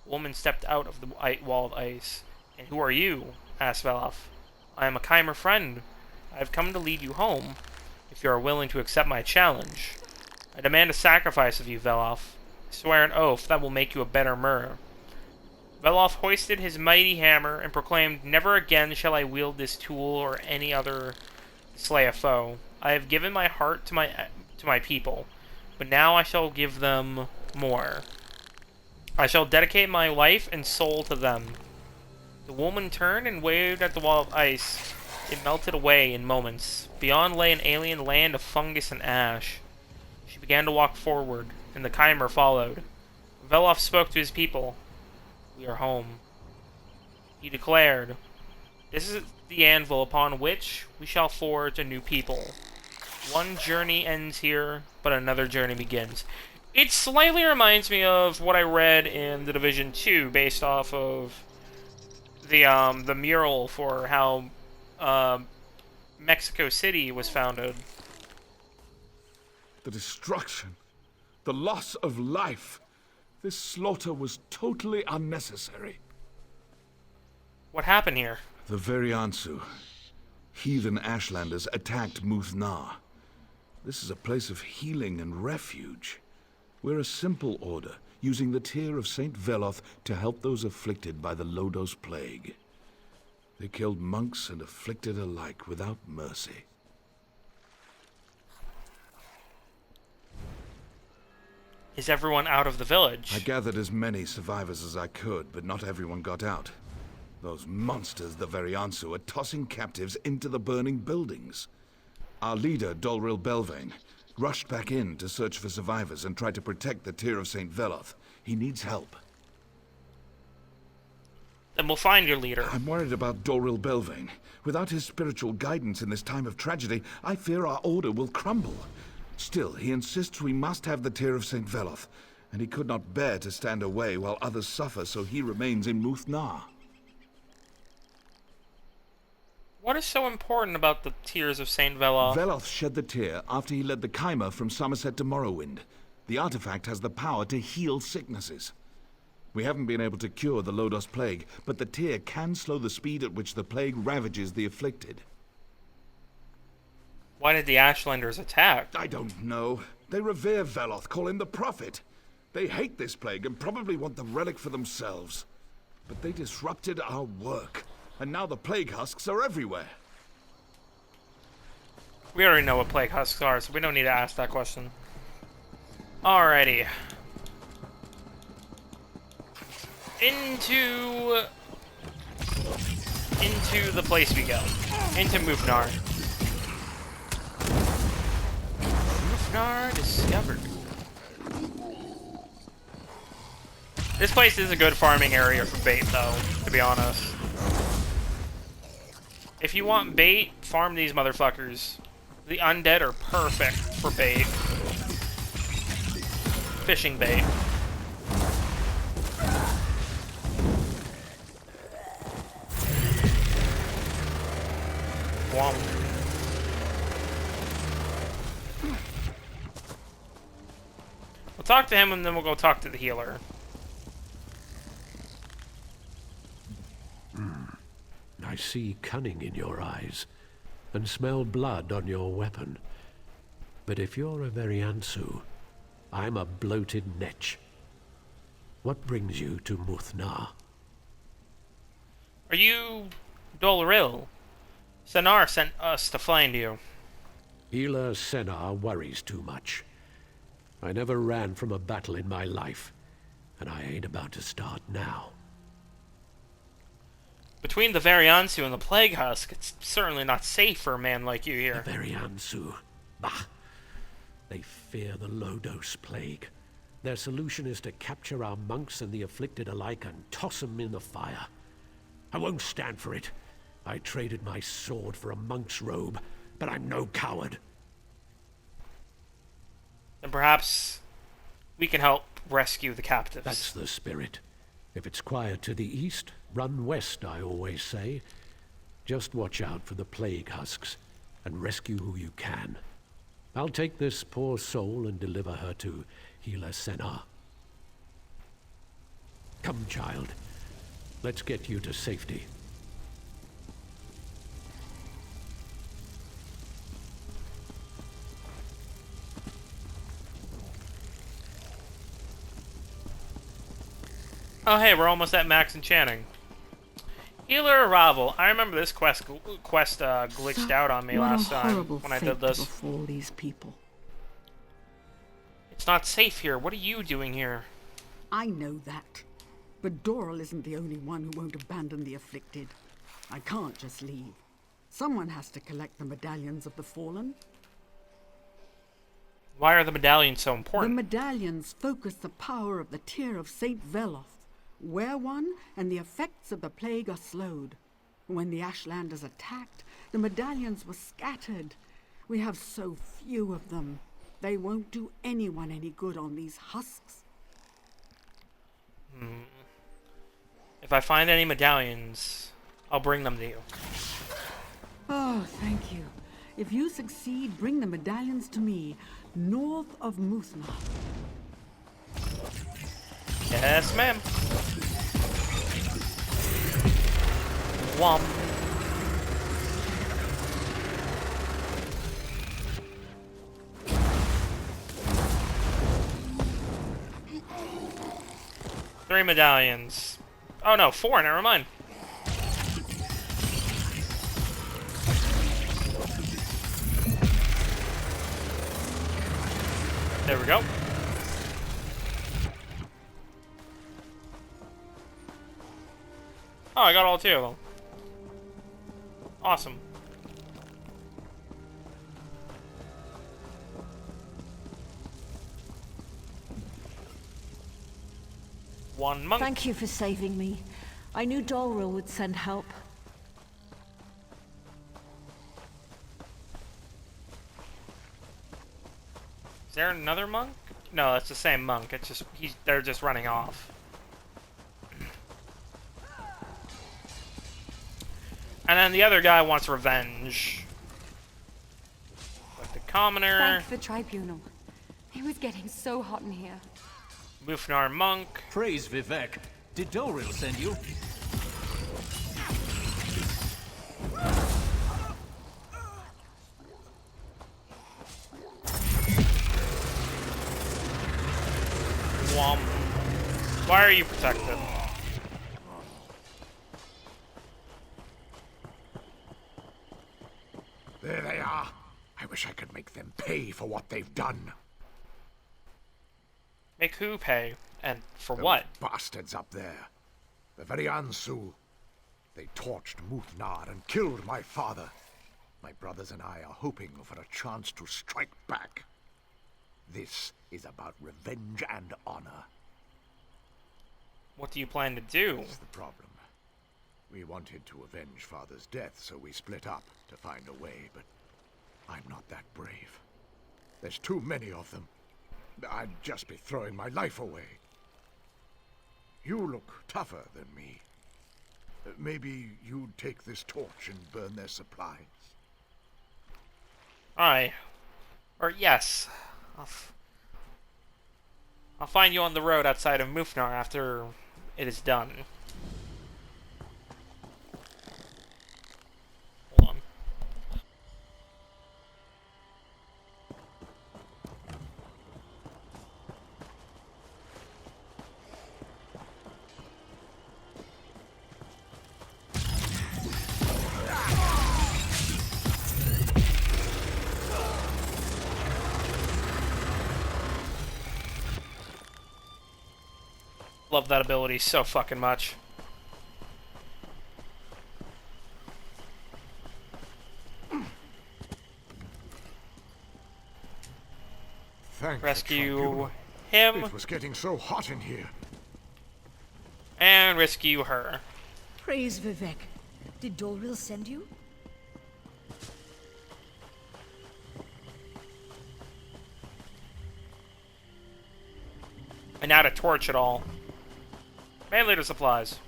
A woman stepped out of the wall of ice. "And who are you?" asked Velof. "I am a Chimer friend. I have come to lead you home, if you are willing to accept my challenge. I demand a sacrifice of you, Velof. I swear an oath that will make you a better Mer." Veloth hoisted his mighty hammer and proclaimed, "Never again shall I wield this tool or any other to slay a foe. I have given my heart to my people, but now I shall give them more. I shall dedicate my life and soul to them." The woman turned and waved at the wall of ice. It melted away in moments. Beyond lay an alien land of fungus and ash. She began to walk forward, and the Chimer followed. Veloth spoke to his people. "We are home." He declared, "This is the anvil upon which we shall forge a new people. One journey ends here, but another journey begins." It slightly reminds me of what I read in The Division 2, based off of the mural for how Mexico City was founded. The destruction, the loss of life. This slaughter was totally unnecessary. What happened here? The Veriansu, heathen Ashlanders, attacked Muth-Na. This is a place of healing and refuge. We're a simple order, using the tear of Saint Veloth to help those afflicted by the Lodos plague. They killed monks and afflicted alike without mercy. Is everyone out of the village? I gathered as many survivors as I could, but not everyone got out. Those monsters, the Veriansu, are tossing captives into the burning buildings. Our leader, Dolril Belvane, rushed back in to search for survivors and try to protect the Tear of St. Veloth. He needs help. Then we'll find your leader. I'm worried about Dolril Belvane. Without his spiritual guidance in this time of tragedy, I fear our order will crumble. Still, he insists we must have the Tear of St. Veloth, and he could not bear to stand away while others suffer, so he remains in Muth-Na. What is so important about the Tears of St. Veloth? Veloth shed the tear after he led the Chimer from Somerset to Morrowind. The artifact has the power to heal sicknesses. We haven't been able to cure the Lodos plague, but the tear can slow the speed at which the plague ravages the afflicted. Why did the Ashlanders attack? I don't know. They revere Veloth, call him the Prophet. They hate this plague and probably want the relic for themselves. But they disrupted our work, and now the plague husks are everywhere. We already know what plague husks are, so we don't need to ask that question. Alrighty. Into the place we go. Into Muth-Na. Muth-Na discovered. This place is a good farming area for bait, though, to be honest. If you want bait, farm these motherfuckers. The undead are perfect for bait. Fishing bait. Womp. We'll talk to him and then we'll go talk to the healer. I see cunning in your eyes, and smell blood on your weapon. But if you're a Veriansu, I'm a bloated netch. What brings you to Muth-Na? Are you Dolril? Senar sent us to find you. Healer Senar worries too much. I never ran from a battle in my life, and I ain't about to start now. Between the Veriansu and the Plague Husk, it's certainly not safe for a man like you here. The Veriansu? Bah! They fear the Lodos plague. Their solution is to capture our monks and the afflicted alike and toss them in the fire. I won't stand for it. I traded my sword for a monk's robe, but I'm no coward. Then perhaps we can help rescue the captives. That's the spirit. If it's quiet to the east, run west, I always say. Just watch out for the plague husks, and rescue who you can. I'll take this poor soul and deliver her to Healer Senar. Come, child. Let's get you to safety. Oh hey, we're almost at max enchanting. Healer Arrival. I remember this quest glitched out on me last time when I did this. Befall these people. It's not safe here. What are you doing here? I know that. But Doral isn't the only one who won't abandon the afflicted. I can't just leave. Someone has to collect the medallions of the fallen. Why are the medallions so important? The medallions focus the power of the tear of Saint Veloth. Wear one, and the effects of the plague are slowed. When the Ashland is attacked, the medallions were scattered. We have so few of them. They won't do anyone any good on these husks. If I find any medallions, I'll bring them to you. Oh, thank you. If you succeed, bring the medallions to me, north of Muthna. Yes, ma'am. Womp. Three medallions. Oh no, 4, never mind. There we go. Oh, I got all 2 of them. Awesome. One monk. Thank you for saving me. I knew Dolril would send help. Is there another monk? No, that's the same monk. It's just they're just running off. And then the other guy wants revenge. Like the commoner. Thank the tribunal. It was getting so hot in here. Mufnar monk. Praise Vivek. Did Doril send you? Womp. Why are you protected? There they are. I wish I could make them pay for what they've done. Make who pay? And for Those what? bastards up there. The very Ansu. They torched Muthnar and killed my father. My brothers and I are hoping for a chance to strike back. This is about revenge and honor. What do you plan to do? That's the problem. We wanted to avenge Father's death, so we split up to find a way, but I'm not that brave. There's too many of them. I'd just be throwing my life away. You look tougher than me. Maybe you'd take this torch and burn their supplies. Aye. Or yes. I'll find you on the road outside of Mufnar after it is done. Hold on. Love that ability so fucking much. Thank Rescue him. It was getting so hot in here. And rescue her. Praise Vivek. Did Dolril send you? And now to torch it all. And later supplies.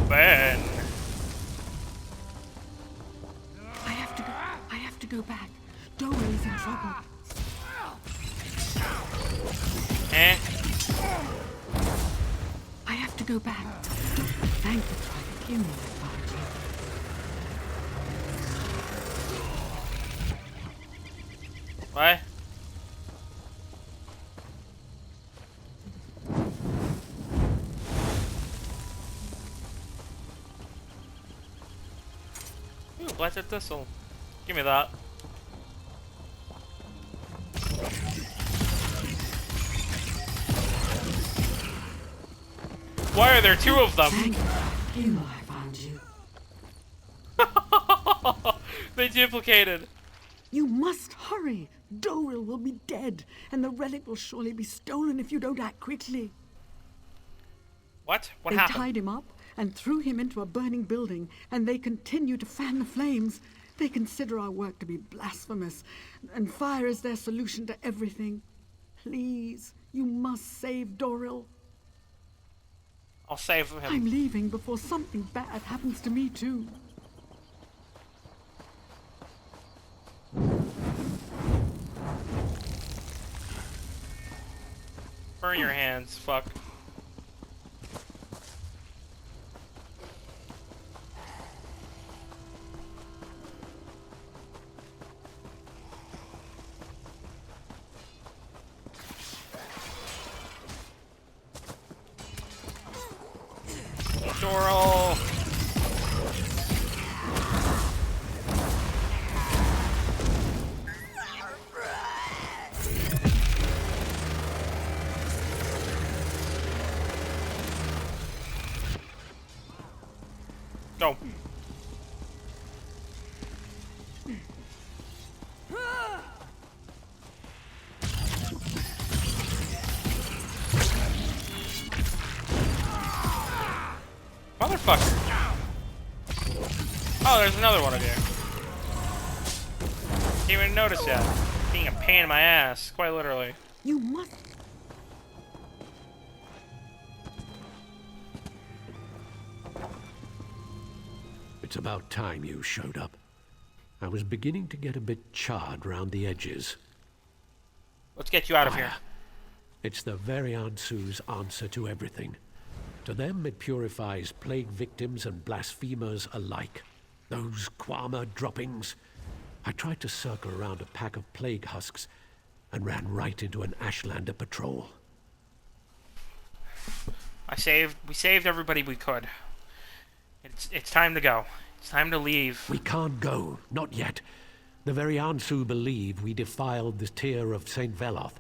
Ben. I have to go back. Doril's in trouble. Eh? I have to go back. Thank the tribe. Give me that barge. What? Ooh, blighted thistle. Give me that. Why are there two of them? You, I found you. They duplicated. You must hurry. Doril will be dead, and the relic will surely be stolen if you don't act quickly. What? What They happened? tied him up and threw him into a burning building, and they continue to fan the flames. They consider our work to be blasphemous, and fire is their solution to everything. Please, you must save Doril. I'll save him. I'm leaving before something bad happens to me, too. Burn your hands, fuck. Doral. Go. Motherfucker. Oh, there's another one of you. Didn't even notice yet. Being a pain in my ass, quite literally. You must. It's about time you showed up. I was beginning to get a bit charred round the edges. Let's get you out of Fire. here. It's the Variansu's answer to everything. To them, it purifies plague victims and blasphemers alike. Those Kwama droppings. I tried to circle around a pack of plague husks and ran right into an Ashlander patrol. We saved everybody we could. It's time to go. It's time to leave. We can't go, not yet. The Variansu believe we defiled the tier of St. Veloth.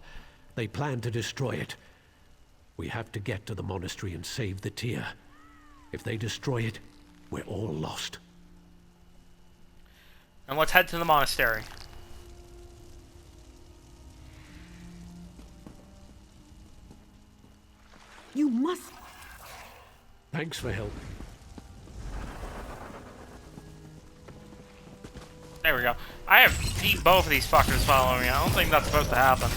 They plan to destroy it. We have to get to the monastery and save the tier. If they destroy it, we're all lost. And let's head to the monastery. You must. Thanks for help. There we go. I have beat both of these fuckers following me. I don't think that's supposed to happen.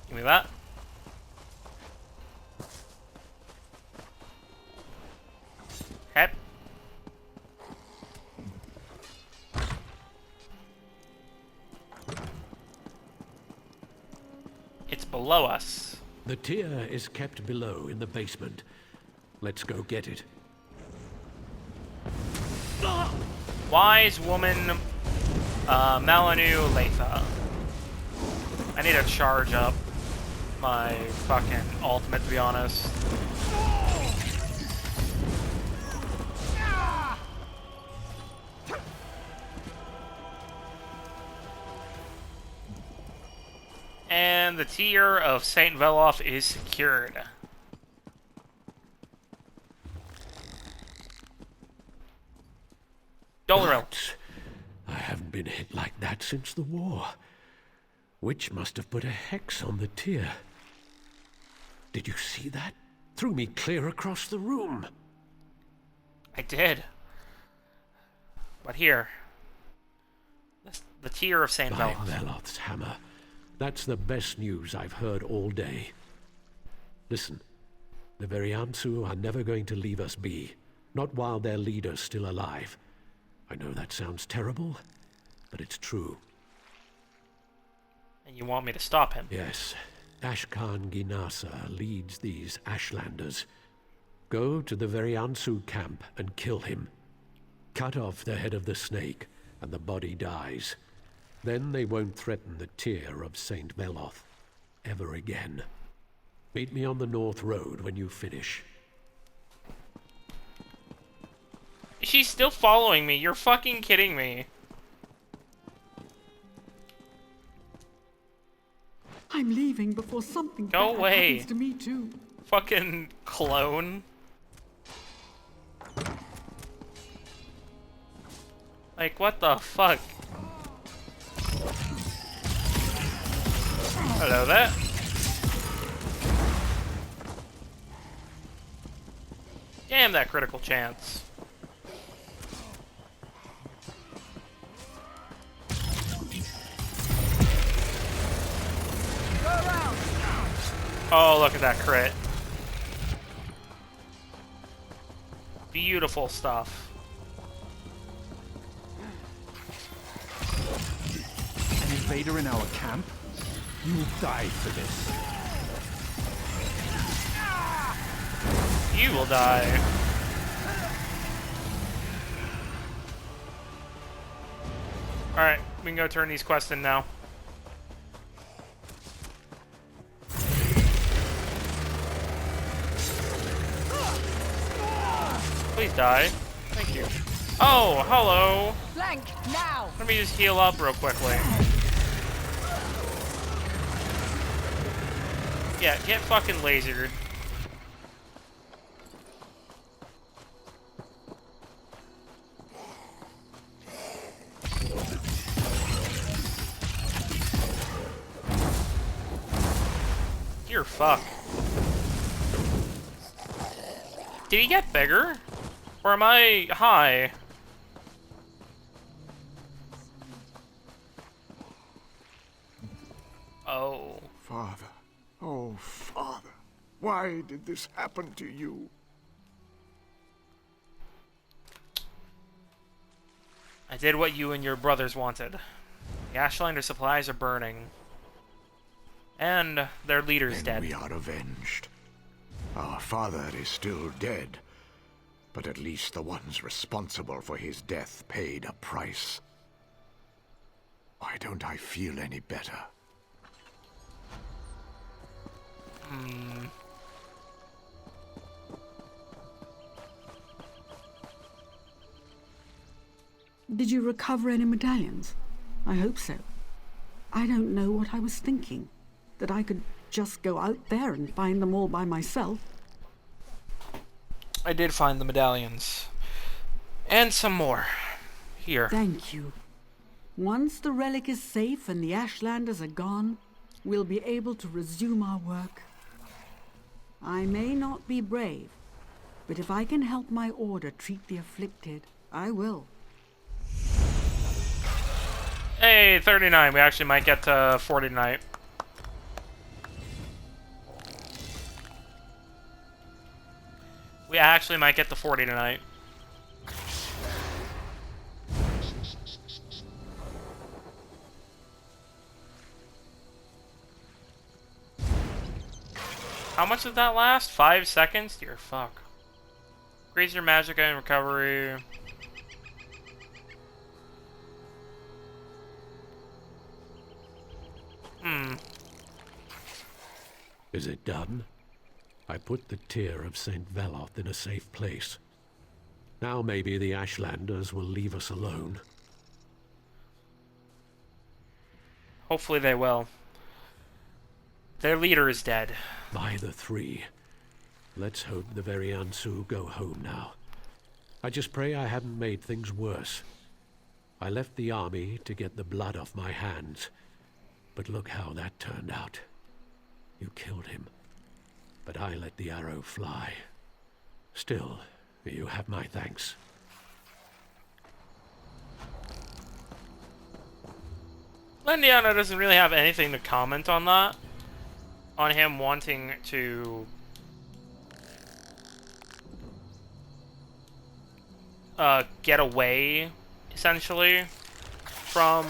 Give me that. Head. It's below us. The tier is kept below in the basement. Let's go get it. Wise woman, Melanu Latha. I need to charge up my fucking ultimate, to be honest. And the tier of St. Veloth is secured. Doloril. I haven't been hit like that since the war. Witch must have put a hex on the tier. Did you see that? Threw me clear across the room. I did. But here. The tier of St. By Veloth. Veloth's hammer. That's the best news I've heard all day. Listen, the Variansu are never going to leave us be. Not while their leader's still alive. I know that sounds terrible, but it's true. And you want me to stop him? Yes. Ashkan Ginasa leads these Ashlanders. Go to the Veriansu camp and kill him. Cut off the head of the snake, and the body dies. Then they won't threaten the tear of Saint Veloth ever again. Meet me on the North Road when you finish. She's still following me. You're fucking kidding me. I'm leaving before something Go bad away. happens to me too. Fucking clone. Like, what the fuck? Hello there. Damn that critical chance. Oh, look at that crit. Beautiful stuff. An invader in our camp? You will die for this. You will die. Alright, we can go turn these quests in now. Please die. Thank you. Oh, hello. Flank now. Let me just heal up real quickly. Yeah, get fucking lasered. You're fucked. Did he get bigger? Or am I high? Oh. Father, oh Father, why did this happen to you? I did what you and your brothers wanted. The Ashlander supplies are burning. And their leader's Then dead. we are avenged. Our father is still dead, but at least the ones responsible for his death paid a price. Why don't I feel any better? Did you recover any medallions? I hope so. I don't know what I was thinking. That I could just go out there and find them all by myself. I did find the medallions. And some more. Here. Thank you. Once the relic is safe and the Ashlanders are gone, we'll be able to resume our work. I may not be brave, but if I can help my order treat the afflicted, I will. Hey, 39. We actually might get to 40 tonight. We actually might get to 40 tonight. How much did that last? 5 seconds? Dear fuck. Increase your magicka and recovery. Is it done? I put the tear of Saint Veloth in a safe place. Now maybe the Ashlanders will leave us alone. Hopefully they will. Their leader is dead. By the three. Let's hope the Veriansu go home now. I just pray I haven't made things worse. I left the army to get the blood off my hands, but look how that turned out. You killed him, but I let the arrow fly. Still, you have my thanks. Lendiano doesn't really have anything to comment on that. On him wanting to get away, essentially, from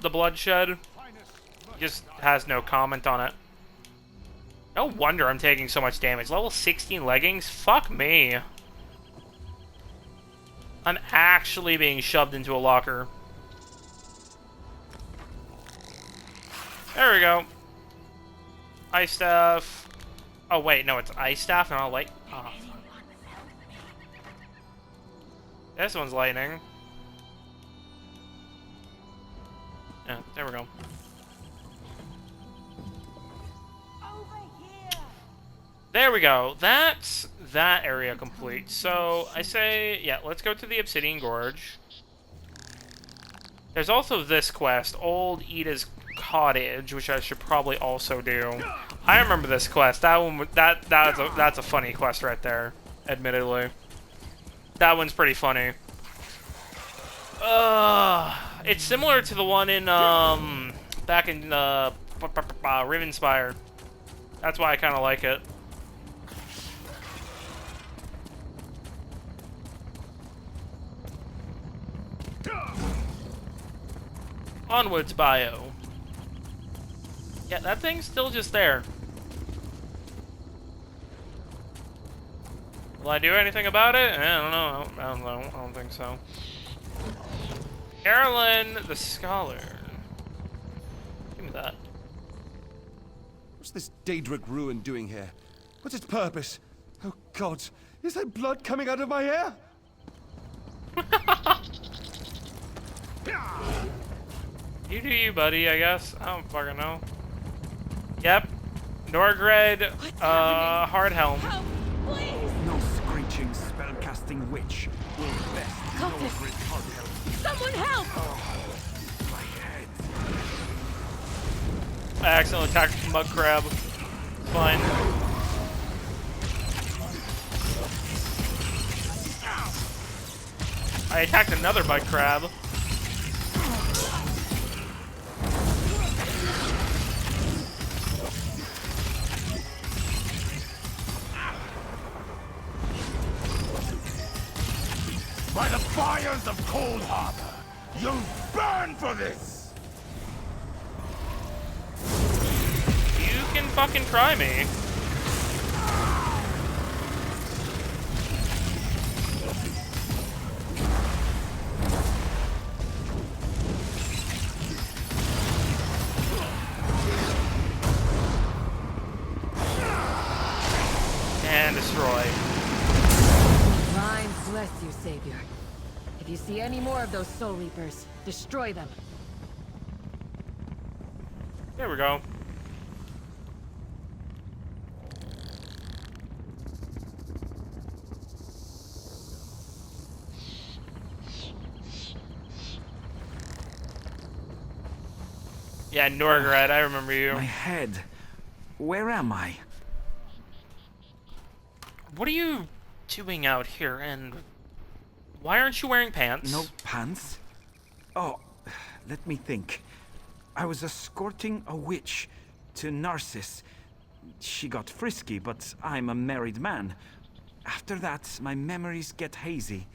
the bloodshed. He just has no comment on it. No wonder I'm taking so much damage. Level 16 leggings? Fuck me. I'm actually being shoved into a locker. There we go. Ice staff. Oh wait, no, it's ice staff and I'll light. Oh. This one's lightning. Yeah, there we go. There we go. That's that area complete. So I say, yeah, let's go to the Obsidian Gorge. There's also this quest, Old Ida's Cottage, which I should probably also do. I remember this quest. That one, that's a funny quest right there. Admittedly, that one's pretty funny. It's similar to the one in back in Rivenspire. That's why I kind of like it. Onwards, bio. Yeah, that thing's still just there. Will I do anything about it? I don't know. I don't know. I don't think so. Carolyn the Scholar. Give me that. What's this Daedric ruin doing here? What's its purpose? Oh God, is there blood coming out of my hair? You do you, buddy, I guess. I don't fucking know. Yep. Norgred, hard helm. No screeching, spellcasting witch will best Norgrid hard helm. Someone help! My head. I accidentally attacked the mud crab. Fine. I attacked another mud crab. By the fires of Cold Harbor, you'll burn for this! You can fucking try me. And destroy. Divine bless you, Savior. If you see any more of those Soul Reapers, destroy them. There we go. Yeah, Norgred, I remember you. My head. Where am I? What are you doing out here, and why aren't you wearing pants? No pants? Oh, let me think. I was escorting a witch to Narcissus. She got frisky, but I'm a married man. After that, my memories get hazy.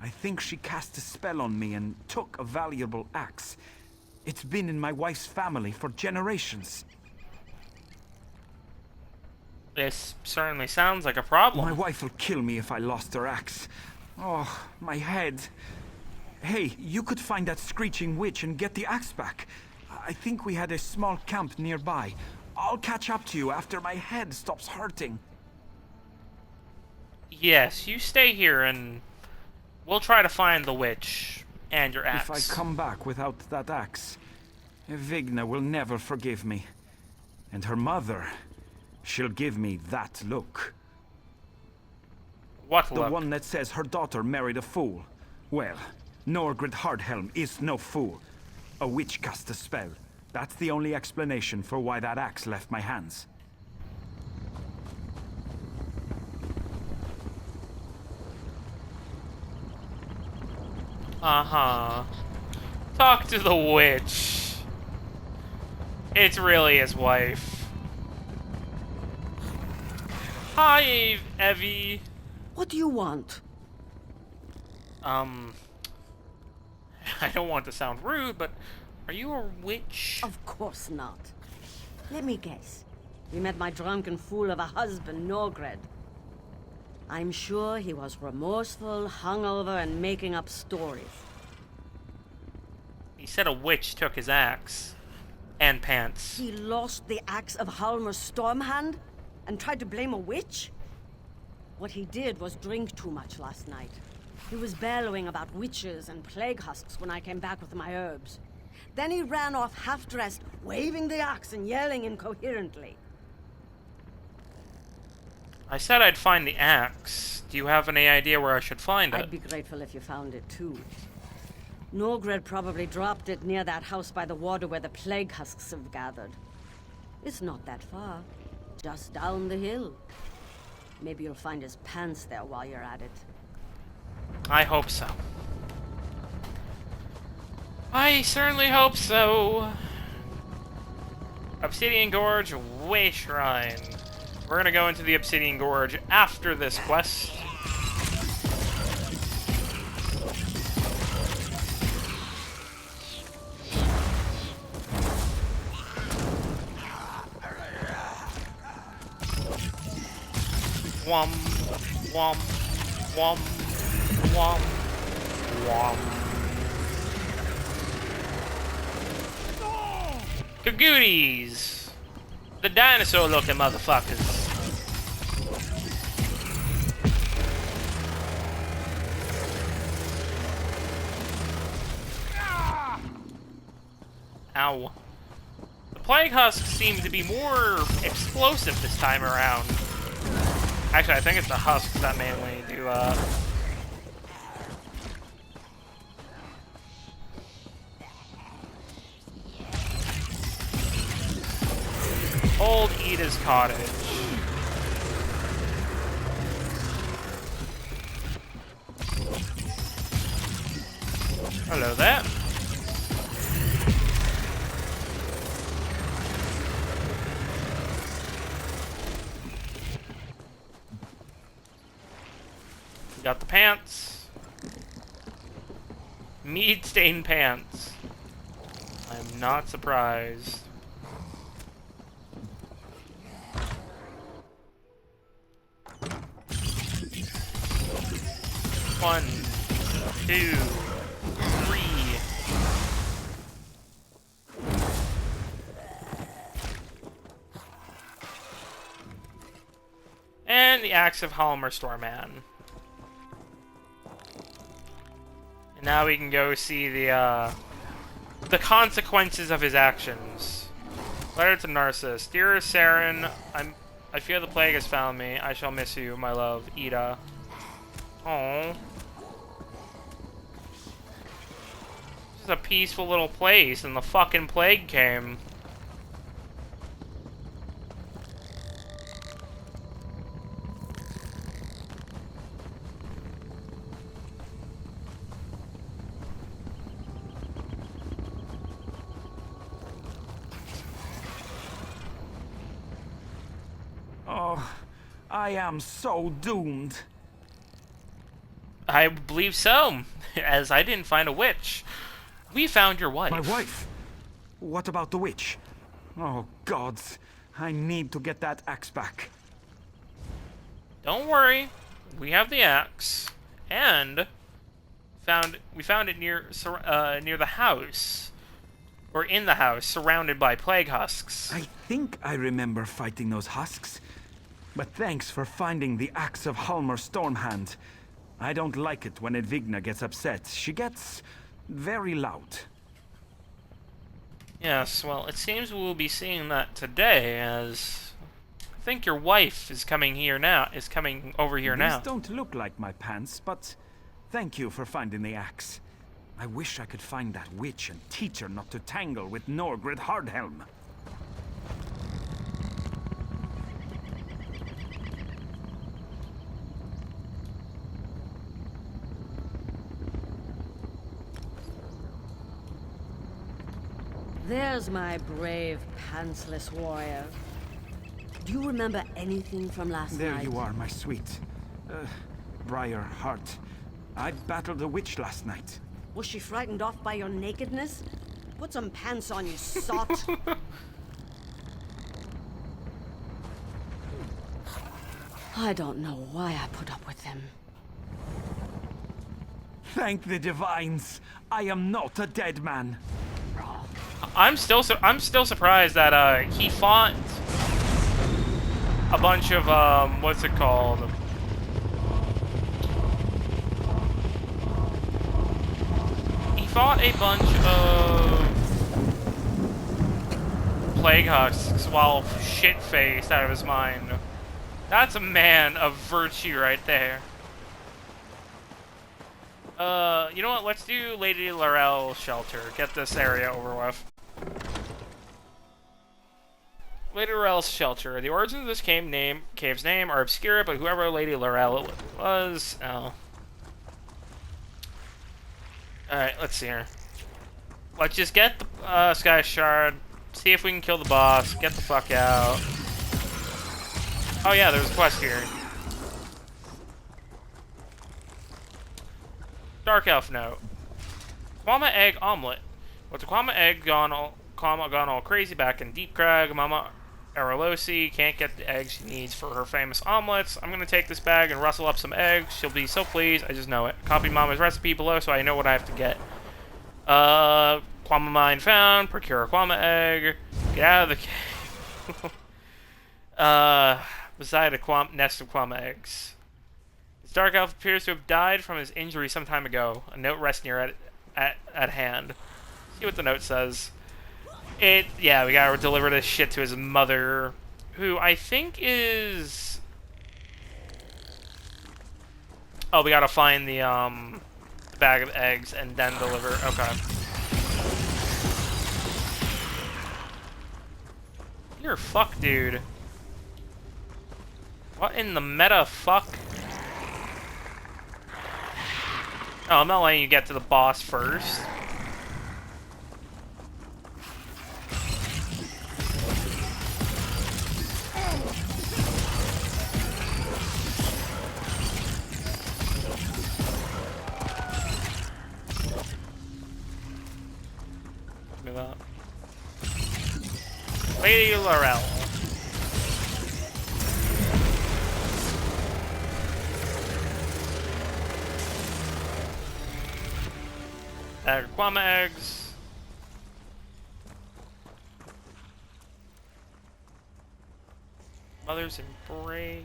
I think she cast a spell on me and took a valuable axe. It's been in my wife's family for generations. This certainly sounds like a problem. My wife will kill me if I lost her axe. Oh, my head. Hey, you could find that screeching witch and get the axe back. I think we had a small camp nearby. I'll catch up to you after my head stops hurting. Yes, you stay here and we'll try to find the witch and your axe. If I come back without that axe, Vigna will never forgive me. And her mother, she'll give me that look. What the look? The one that says her daughter married a fool. Well, Norgrid Hardhelm is no fool. A witch cast a spell. That's the only explanation for why that axe left my hands. Uh-huh. Talk to the witch. It's really his wife. Hi, Evie. What do you want? I don't want to sound rude, but are you a witch? Of course not. Let me guess. We met my drunken fool of a husband, Norgred. I'm sure he was remorseful, hungover, and making up stories. He said a witch took his axe. And pants. He lost the axe of Halmer's Stormhand and tried to blame a witch? What he did was drink too much last night. He was bellowing about witches and plague husks when I came back with my herbs. Then he ran off half-dressed, waving the axe and yelling incoherently. I said I'd find the axe. Do you have any idea where I should find it? I'd be grateful if you found it, too. Norgred probably dropped it near that house by the water where the plague husks have gathered. It's not that far. Just down the hill. Maybe you'll find his pants there while you're at it. I hope so. I certainly hope so. Obsidian Gorge Way Shrine. We're gonna go into the Obsidian Gorge after this quest. Wom, wom, wom, wom, wom. Kagooties! The dinosaur-looking motherfuckers. Ow. The plague husks seem to be more explosive this time around. Actually, I think it's the husks that mainly do, Old Ida's Cottage. Hello there. Got the pants. Mead-stained pants. I'm not surprised. One, two, three. And the Axe of Halmer Stormman. And now we can go see the consequences of his actions. Letter to Narcissus. Dear Saren, I fear the plague has found me. I shall miss you, my love, Ida. Oh. This is a peaceful little place, and the fucking plague came. Oh, I am so doomed. I believe so, as I didn't find a witch. We found your wife. My wife? What about the witch? Oh, gods. I need to get that axe back. Don't worry. We have the axe. And we found it near the house. Or in the house, surrounded by plague husks. I think I remember fighting those husks. But thanks for finding the axe of Halmer Stormhand. I don't like it when Edvigna gets upset. She gets very loud. Yes, well, it seems we'll be seeing that today, as I think your wife is coming over here now. These don't look like my pants, but thank you for finding the axe. I wish I could find that witch and teach her not to tangle with Norgred Hardhelm. There's my brave, pantsless warrior. Do you remember anything from last There night? you are, my sweet. Briar Heart. I battled a witch last night. Was she frightened off by your nakedness? Put some pants on, you sot. I don't know why I put up with them. Thank the divines. I am not a dead man. I'm still surprised that he fought a bunch of what's it called? He fought a bunch of plague husks while shit-faced out of his mind. That's a man of virtue right there. You know what? Let's do Lady Laurel's shelter. Get this area over with. Lady Laurel's shelter. The origins of this cave's name are obscure, but whoever Lady Laurel was, Alright, let's see here. Let's just get the Sky Shard, see if we can kill the boss, get the fuck out. Oh yeah, there's a quest here. Dark Elf note. Kwama egg omelet. With the Kwama egg gone all crazy back in Deep Crag, Mama Aralosi can't get the eggs she needs for her famous omelets. I'm gonna take this bag and rustle up some eggs. She'll be so pleased, I just know it. Copy Mama's recipe below so I know what I have to get. Kwama mine found. Procure a Kwama egg. Get out of the cave. Beside a nest of Kwama eggs. Dark Elf appears to have died from his injury some time ago. A note rests near at hand. See what the note says. Yeah, we gotta deliver this shit to his mother, who I think is... Oh, we gotta find the bag of eggs and then deliver. Okay. You're fuck, dude. What in the meta fuck? Oh, I'm not letting you get to the boss first. Give me that. Lady Laurel. Kwama eggs. Mother's embrace.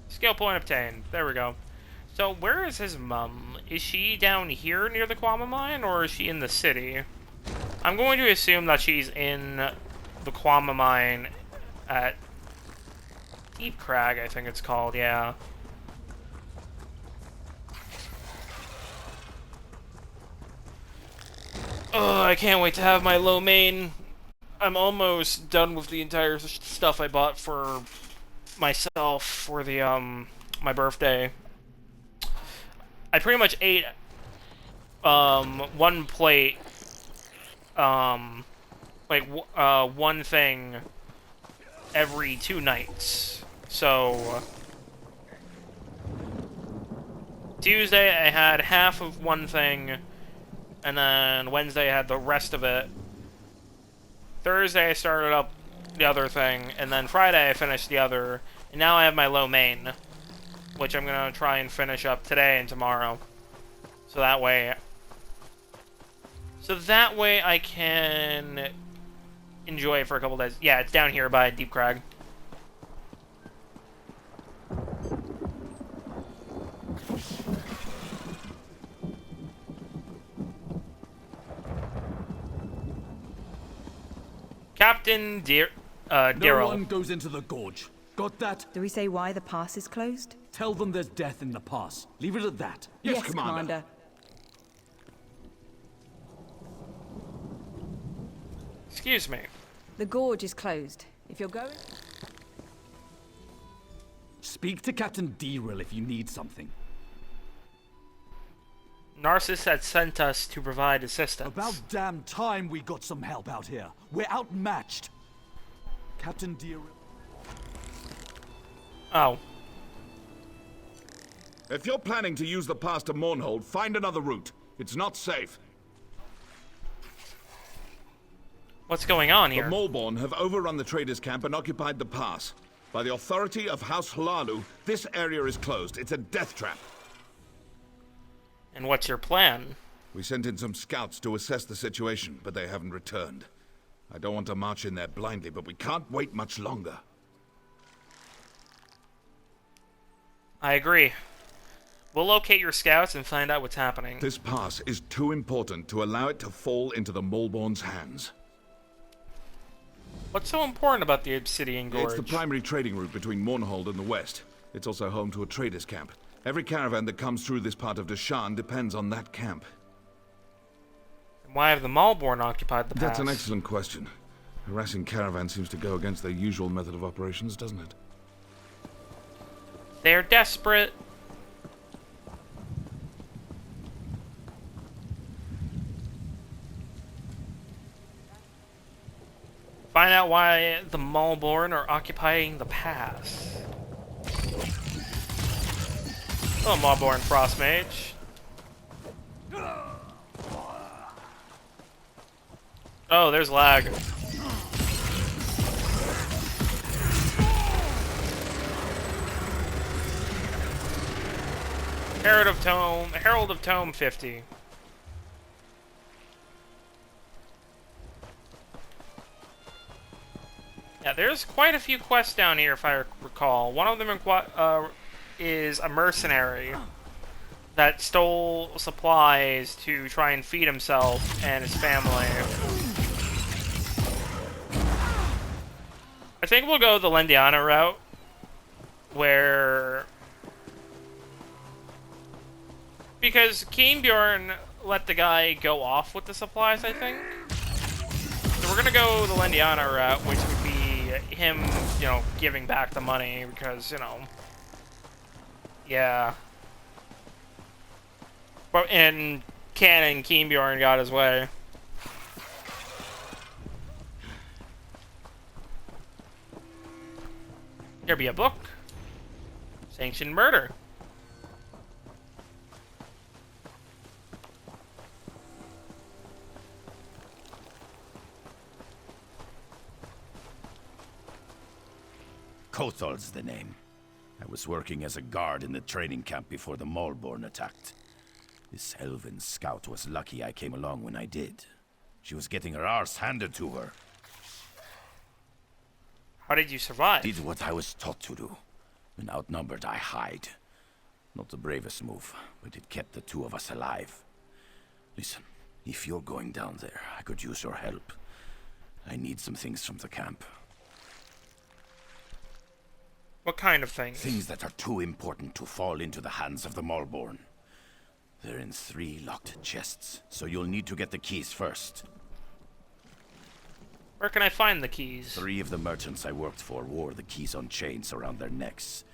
Skill point obtained. There we go. So, where is his mum? Is she down here near the Kwama mine, or is she in the city? I'm going to assume that she's in the Kwama mine at Deep Crag, I think it's called, yeah. Oh, I can't wait to have my lo mein. I'm almost done with the entire stuff I bought for myself for the, my birthday. I pretty much ate, one plate, one thing every 2 nights. So, Tuesday I had half of one thing, and then Wednesday I had the rest of it. Thursday I started up the other thing, and then Friday I finished the other, and now I have my lo mein, which I'm gonna try and finish up today and tomorrow. So that way I can enjoy it for a couple days. Yeah, it's down here by Deep Crag. Captain Daryl. No one goes into the gorge. Got that? Do we say why the pass is closed? Tell them there's death in the pass. Leave it at that. Yes, Commander. Excuse me. The gorge is closed. If you're going... Speak to Captain Daryl if you need something. Narcissus had sent us to provide assistance. About damn time we got some help out here. We're outmatched. Captain Daryl... Oh. If you're planning to use the pass to Mournhold, find another route. It's not safe. What's going on here? The Malborn have overrun the traders' camp and occupied the pass. By the authority of House Hlalu, this area is closed. It's a death trap. And what's your plan? We sent in some scouts to assess the situation, but they haven't returned. I don't want to march in there blindly, but we can't wait much longer. I agree. We'll locate your scouts and find out what's happening. This pass is too important to allow it to fall into the Malborn's hands. What's so important about the Obsidian Gorge? It's the primary trading route between Mournhold and the west. It's also home to a trader's camp. Every caravan that comes through this part of Deeshan depends on that camp. Why have the Malborn occupied the pass? That's an excellent question. Harassing caravan seems to go against their usual method of operations, doesn't it? They're desperate. Find out why the Malborn are occupying the pass. Oh, Malborn Frost Mage. Oh, there's lag. Herald of Tome 50. Yeah, there's quite a few quests down here, if I recall. One of them is a mercenary that stole supplies to try and feed himself and his family. I think we'll go the Lendiano route, where... Because Keenbjorn let the guy go off with the supplies, I think. So we're gonna go the Lendiano route, which would be him, you know, giving back the money, because, you know... Yeah. But, and Canon Keenbjorn got his way. Here be a book. Sanctioned Murder. Kothal's the name. I was working as a guard in the training camp before the Malborn attacked. This elven scout was lucky I came along when I did. She was getting her arse handed to her. How did you survive? Did what I was taught to do. When outnumbered, I hide. Not the bravest move, but it kept the two of us alive. Listen, if you're going down there, I could use your help. I need some things from the camp. What kind of things? Things that are too important to fall into the hands of the Malborn. They're in 3 locked chests, so you'll need to get the keys first. Where can I find the keys? 3 of the merchants I worked for wore the keys on chains around their necks.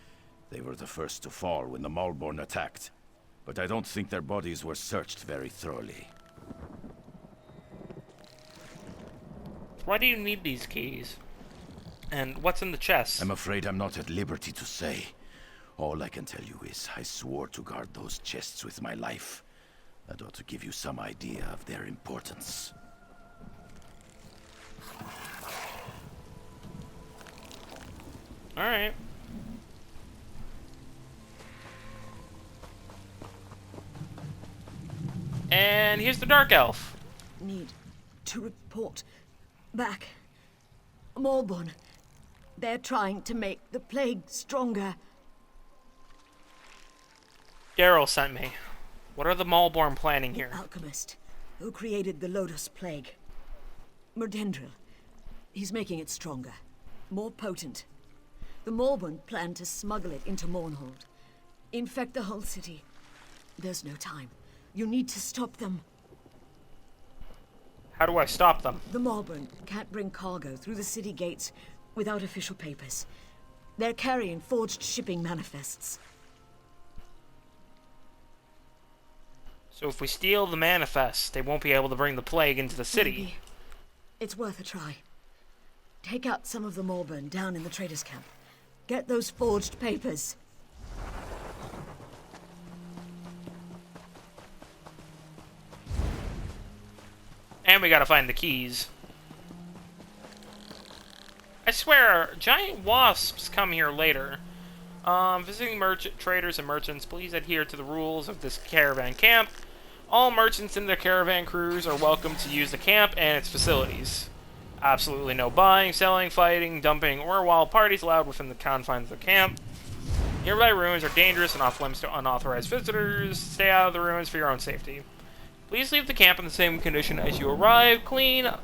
They were the first to fall when the Malborn attacked, but I don't think their bodies were searched very thoroughly. Why do you need these keys? And what's in the chest? I'm afraid I'm not at liberty to say. All I can tell you is I swore to guard those chests with my life. That ought to give you some idea of their importance. Alright. And here's the Dark Elf. Need to report back. Malborn. They're trying to make the plague stronger. Daryl sent me. What are the Malborn planning here? Alchemist, who created the Lotus Plague. Merdendril. He's making it stronger. More potent. The Malborn plan to smuggle it into Mournhold. Infect the whole city. There's no time. You need to stop them. How do I stop them? The Malborn can't bring cargo through the city gates without official papers. They're carrying forged shipping manifests. So if we steal the manifest, they won't be able to bring the plague into the city. Maybe. It's worth a try. Take out some of the Malborn down in the traders' camp. Get those forged papers. And we gotta find the keys. I swear, giant wasps come here later. Visiting traders and merchants, please adhere to the rules of this caravan camp. All merchants and their caravan crews are welcome to use the camp and its facilities. Absolutely no buying, selling, fighting, dumping, or wild parties allowed within the confines of the camp. Nearby ruins are dangerous and off-limits to unauthorized visitors. Stay out of the ruins for your own safety. Please leave the camp in the same condition as you arrived. Clean up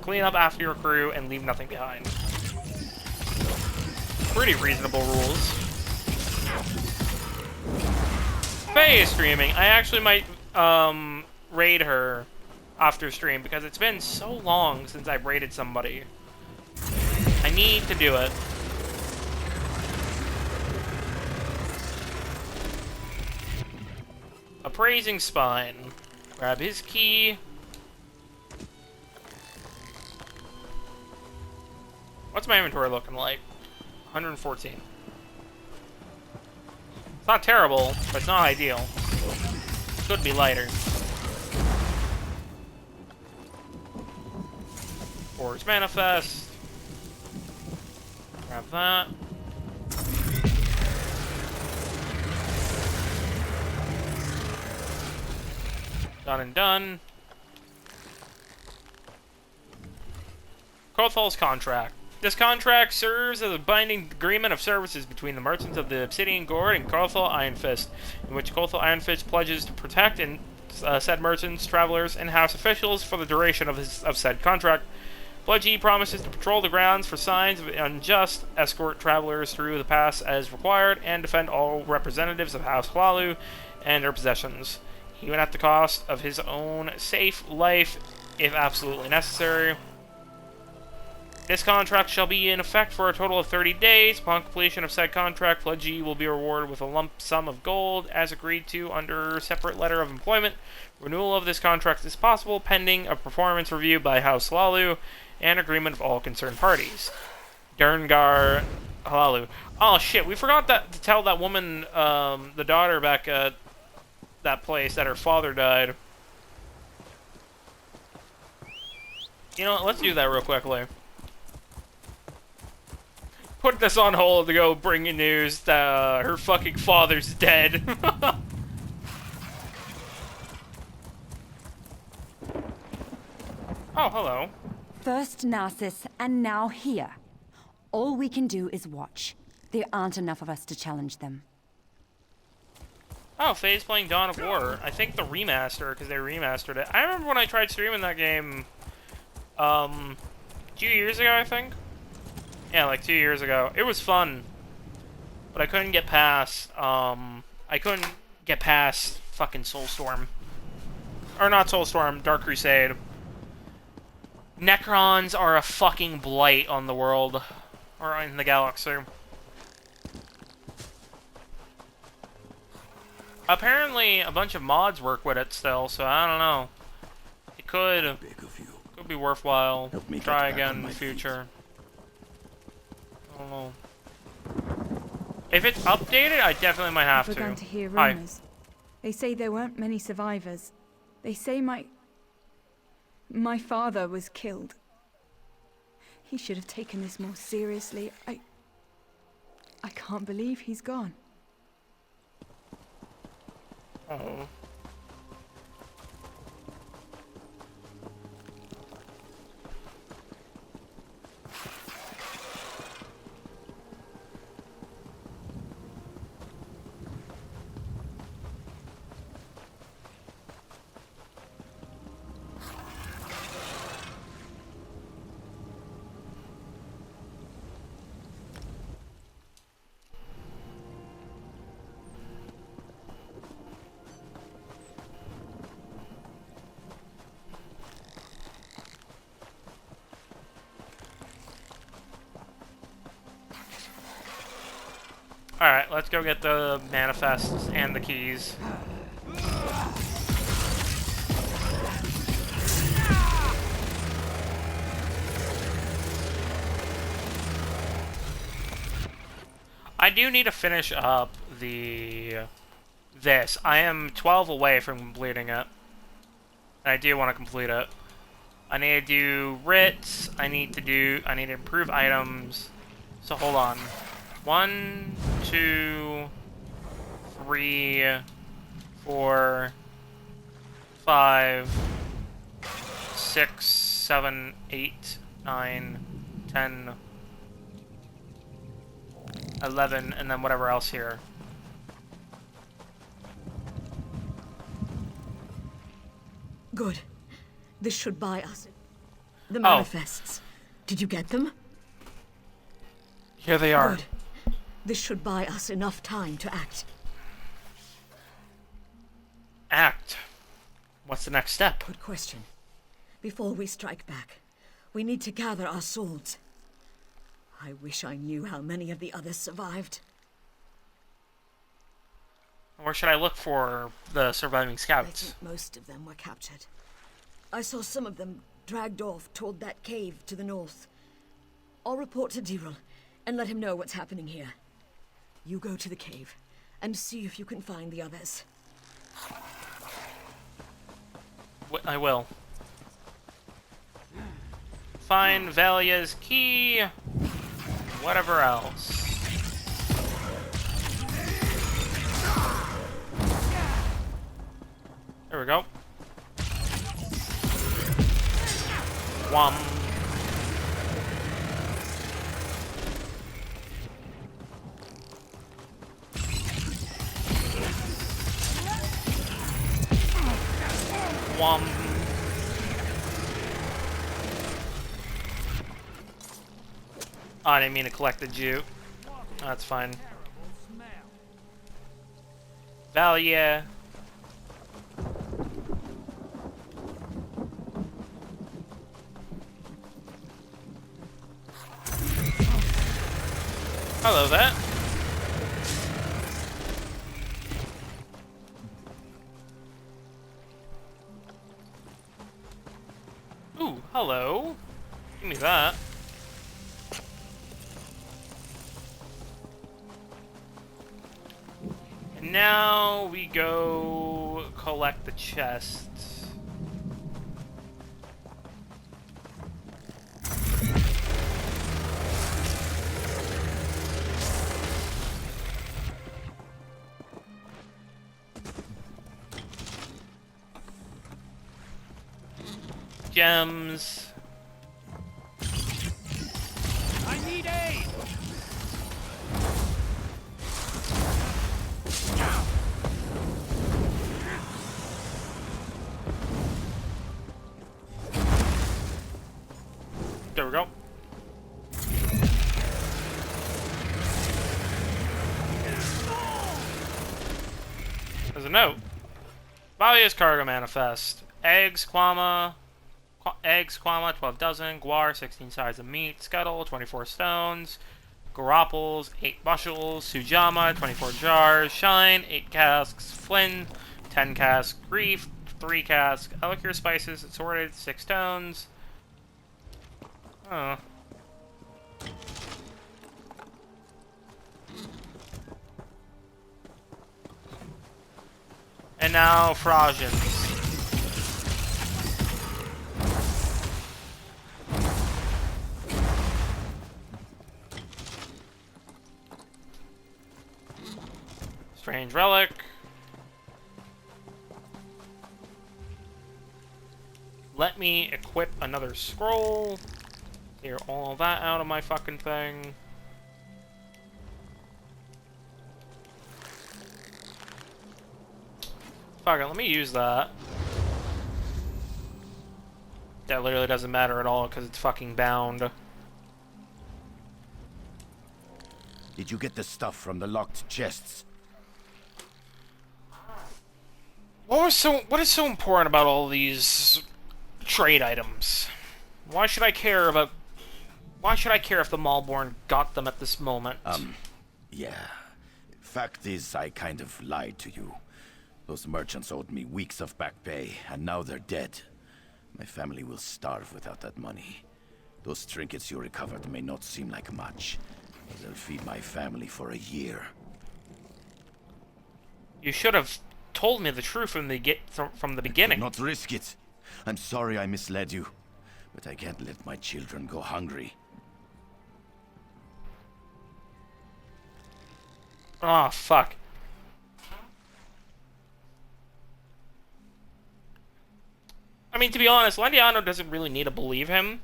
after your crew and leave nothing behind. Pretty reasonable rules. Faye is streaming. I actually might raid her after stream because it's been so long since I've raided somebody. I need to do it. Appraising spine. Grab his key. What's my inventory looking like? 114. It's not terrible, but it's not ideal. Could be lighter. Forge Manifest. Grab that. Done and done. Cothal's contract. This contract serves as a binding agreement of services between the merchants of the Obsidian Gourd and Cothal Iron Fist, in which Cothal Iron Fist pledges to protect and said merchants, travelers, and house officials for the duration of said contract. Pledgee promises to patrol the grounds for signs of unjust, escort travelers through the pass as required, and defend all representatives of House Hlalu and their possessions, even at the cost of his own safe life, if absolutely necessary. This contract shall be in effect for a total of 30 days. Upon completion of said contract, pledgee will be rewarded with a lump sum of gold, as agreed to under separate letter of employment. Renewal of this contract is possible, pending a performance review by House Hlalu and agreement of all concerned parties. Derngar Hlalu. Oh shit, we forgot to tell that woman, the daughter back at that place, that her father died. You know what, let's do that real quickly. Put this on hold to go bring you news that her fucking father's dead. Oh, hello. First Narcissus, and now here. All we can do is watch. There aren't enough of us to challenge them. Oh, Faye's playing Dawn of War. I think the remaster, because they remastered it. I remember when I tried streaming that game, 2 years ago, I think? Yeah, like 2 years ago. It was fun. But I couldn't get past, fucking Soulstorm. Or not Soulstorm, Dark Crusade. Necrons are a fucking blight on the world. Or in the galaxy. Apparently, a bunch of mods work with it still, so I don't know. It could be worthwhile. Try again in the future. I don't know. If it's updated, I definitely might have I've begun to. to hear Hi. rumors. They say there weren't many survivors. They say my father was killed. He should have taken this more seriously. I can't believe he's gone. Oh. Alright, let's go get the manifests and the keys. I do need to finish up this. I am 12 away from completing it. I do want to complete it. I need to do writs. I need to improve items. So hold on. 1, 2, 3, 4, 5, 6, 7, 8, 9, 10, 11, and then whatever else here. Good. This should buy us. The manifests. Did you get them? Here they are. Good. This should buy us enough time to act. Act? What's the next step? Good question. Before we strike back, we need to gather our swords. I wish I knew how many of the others survived. Where should I look for the surviving I scouts? think most of them were captured. I saw some of them dragged off toward that cave to the north. I'll report to Diril and let him know what's happening here. You go to the cave and see if you can find the others. I will. Find Valia's key. Whatever else. There we go. Wham. Wham. Oh, I didn't mean to collect the jute. That's fine. Valia. Hello there. Ooh, hello. Give me that. And now we go collect the chests. Gems. I need aid! There we go. There's a note. Valia's cargo manifest. Eggs, quama, 12 dozen, guar, 16 sides of meat, scuttle, 24 stones, grapples, 8 bushels, sujama, 24 jars, shine, 8 casks, flint, 10 casks, grief, 3 casks, elixir spices, assorted, 6 stones. Oh. And now Frausions. Strange relic. Let me equip another scroll. Clear all that out of my fucking thing. Fuck it, let me use that. That literally doesn't matter at all because it's fucking bound. Did you get the stuff from the locked chests? What is so important about all these trade items? Why should I care if the Malborn got them at this moment? Yeah. Fact is, I kind of lied to you. Those merchants owed me weeks of back pay, and now they're dead. My family will starve without that money. Those trinkets you recovered may not seem like much, but they'll feed my family for a year. You should have told me the truth from the beginning. I could not risk it. I'm sorry I misled you. but I can't let my children go hungry. Oh, fuck. I mean, to be honest, Lendiano doesn't really need to believe him.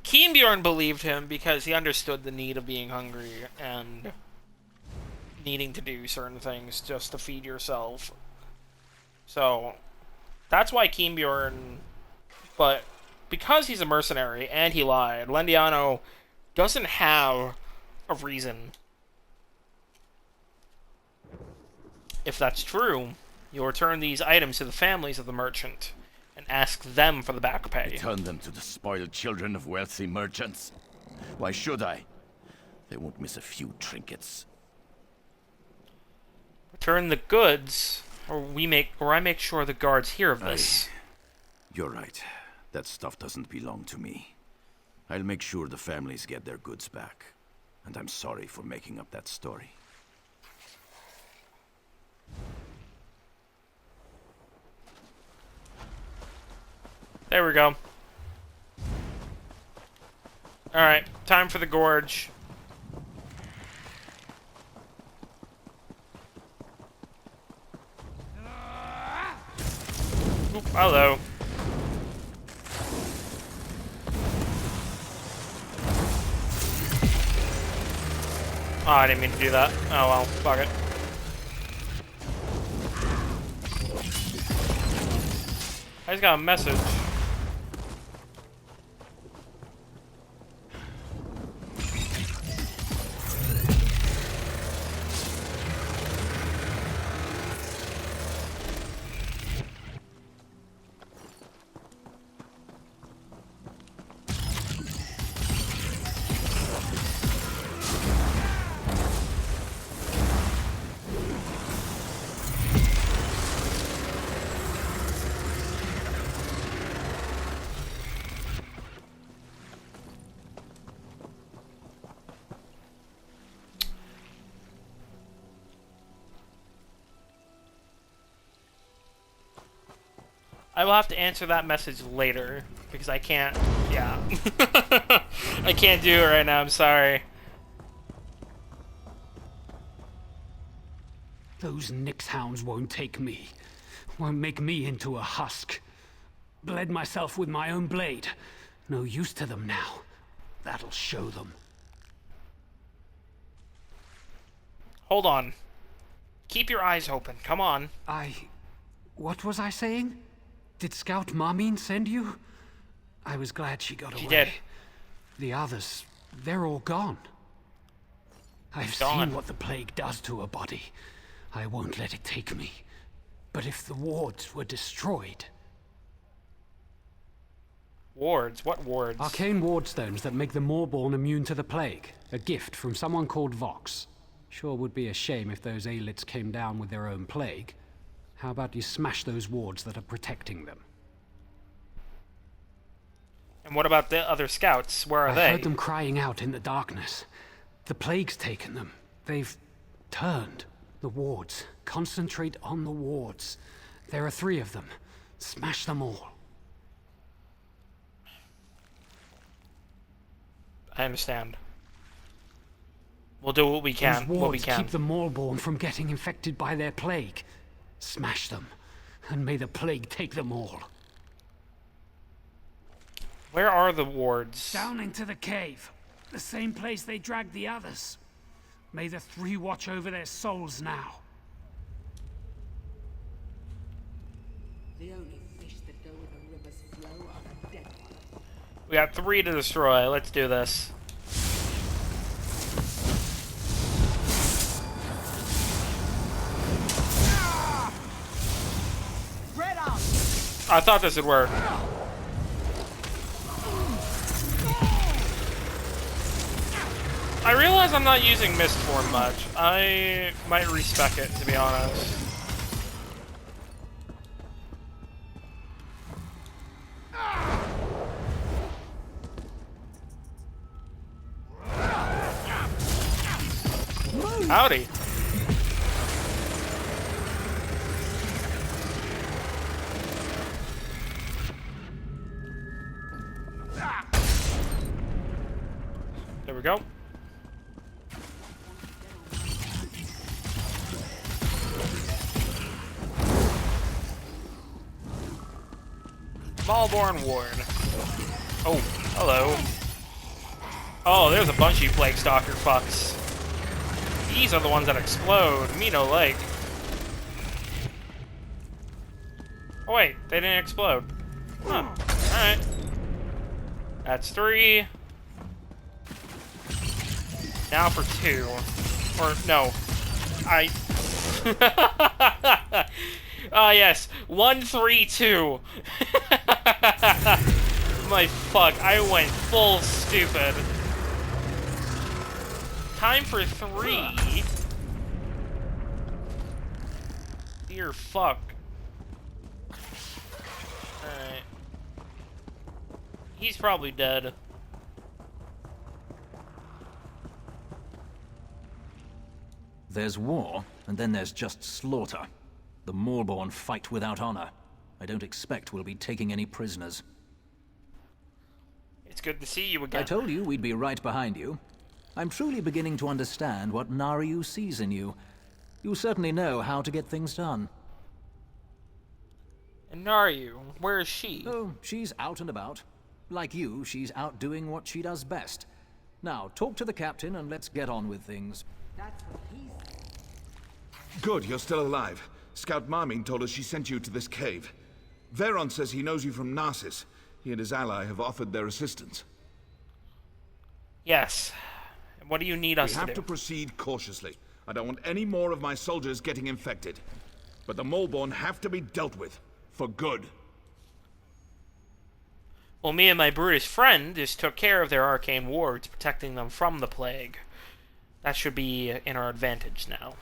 Keenbjorn believed him because he understood the need of being hungry and needing to do certain things just to feed yourself. So, that's why Keenbjorn... But because he's a mercenary and he lied, Lendiano doesn't have a reason. If that's true, you'll return these items to the families of the merchant and ask them for the back pay. Return them to the spoiled children of wealthy merchants? Why should I? They won't miss a few trinkets. Return the goods, or I make sure the guards hear of this. You're right. That stuff doesn't belong to me. I'll make sure the families get their goods back. And I'm sorry for making up that story. There we go. Alright, time for the gorge. Oop, hello. Oh, I didn't mean to do that. Oh well, fuck it. I just got a message. I will have to answer that message later, because I can't, yeah. I can't do it right now, I'm sorry. Those Nyx hounds won't take me. Won't make me into a husk. Bled myself with my own blade. No use to them now. That'll show them. Hold on. Keep your eyes open, come on. What was I saying? Did Scout Marmine send you? I was glad she got away. She did. The others, they're all gone. I've seen what the plague does to a body. I won't let it take me. But if the wards were destroyed... Wards? What wards? Arcane wardstones that make the Moorborn immune to the plague. A gift from someone called Vox. Sure would be a shame if those Aelits came down with their own plague. How about you smash those wards that are protecting them? And what about the other scouts? Where are they? I heard them crying out in the darkness. The plague's taken them. They've turned. The wards. Concentrate on the wards. There are 3 of them. Smash them all. I understand. We'll do what we can. Those wards what we can. keep the Moorborn from getting infected by their plague. Smash them, and may the plague take them all. Where are the wards? Down into the cave. The same place they dragged the others. May the 3 watch over their souls now. The only fish that go with the river's flow are the dead ones. We got 3 to destroy. Let's do this. I thought this would work. I realize I'm not using Mist Form much. I might respec it, to be honest. Howdy. we go. Smallborn Ward. Oh, hello. Oh, there's a bunch of you Plague Stalker fucks. These are the ones that explode. Me no like. Oh wait, they didn't explode. Huh. Alright. That's 3. Now for 2. Or, no. Yes. 1, 3, 2. My fuck, I went full stupid. Time for 3. Dear fuck. Alright. He's probably dead. There's war, and then there's just slaughter. The Moorborn fight without honor. I don't expect we'll be taking any prisoners. It's good to see you again. I told you we'd be right behind you. I'm truly beginning to understand what Nariu sees in you. You certainly know how to get things done. And Nariu, where is she? Oh, she's out and about. Like you, she's out doing what she does best. Now, talk to the captain and let's get on with things. That's what he's... Good, you're still alive. Scout Marming told us she sent you to this cave. Veron says he knows you from Narcissus. He and his ally have offered their assistance. Yes. What do you need us to do? We have to proceed cautiously. I don't want any more of my soldiers getting infected. But the Moorborn have to be dealt with. For good. Well, me and my brutish friend just took care of their arcane wards, protecting them from the plague. That should be in our advantage now.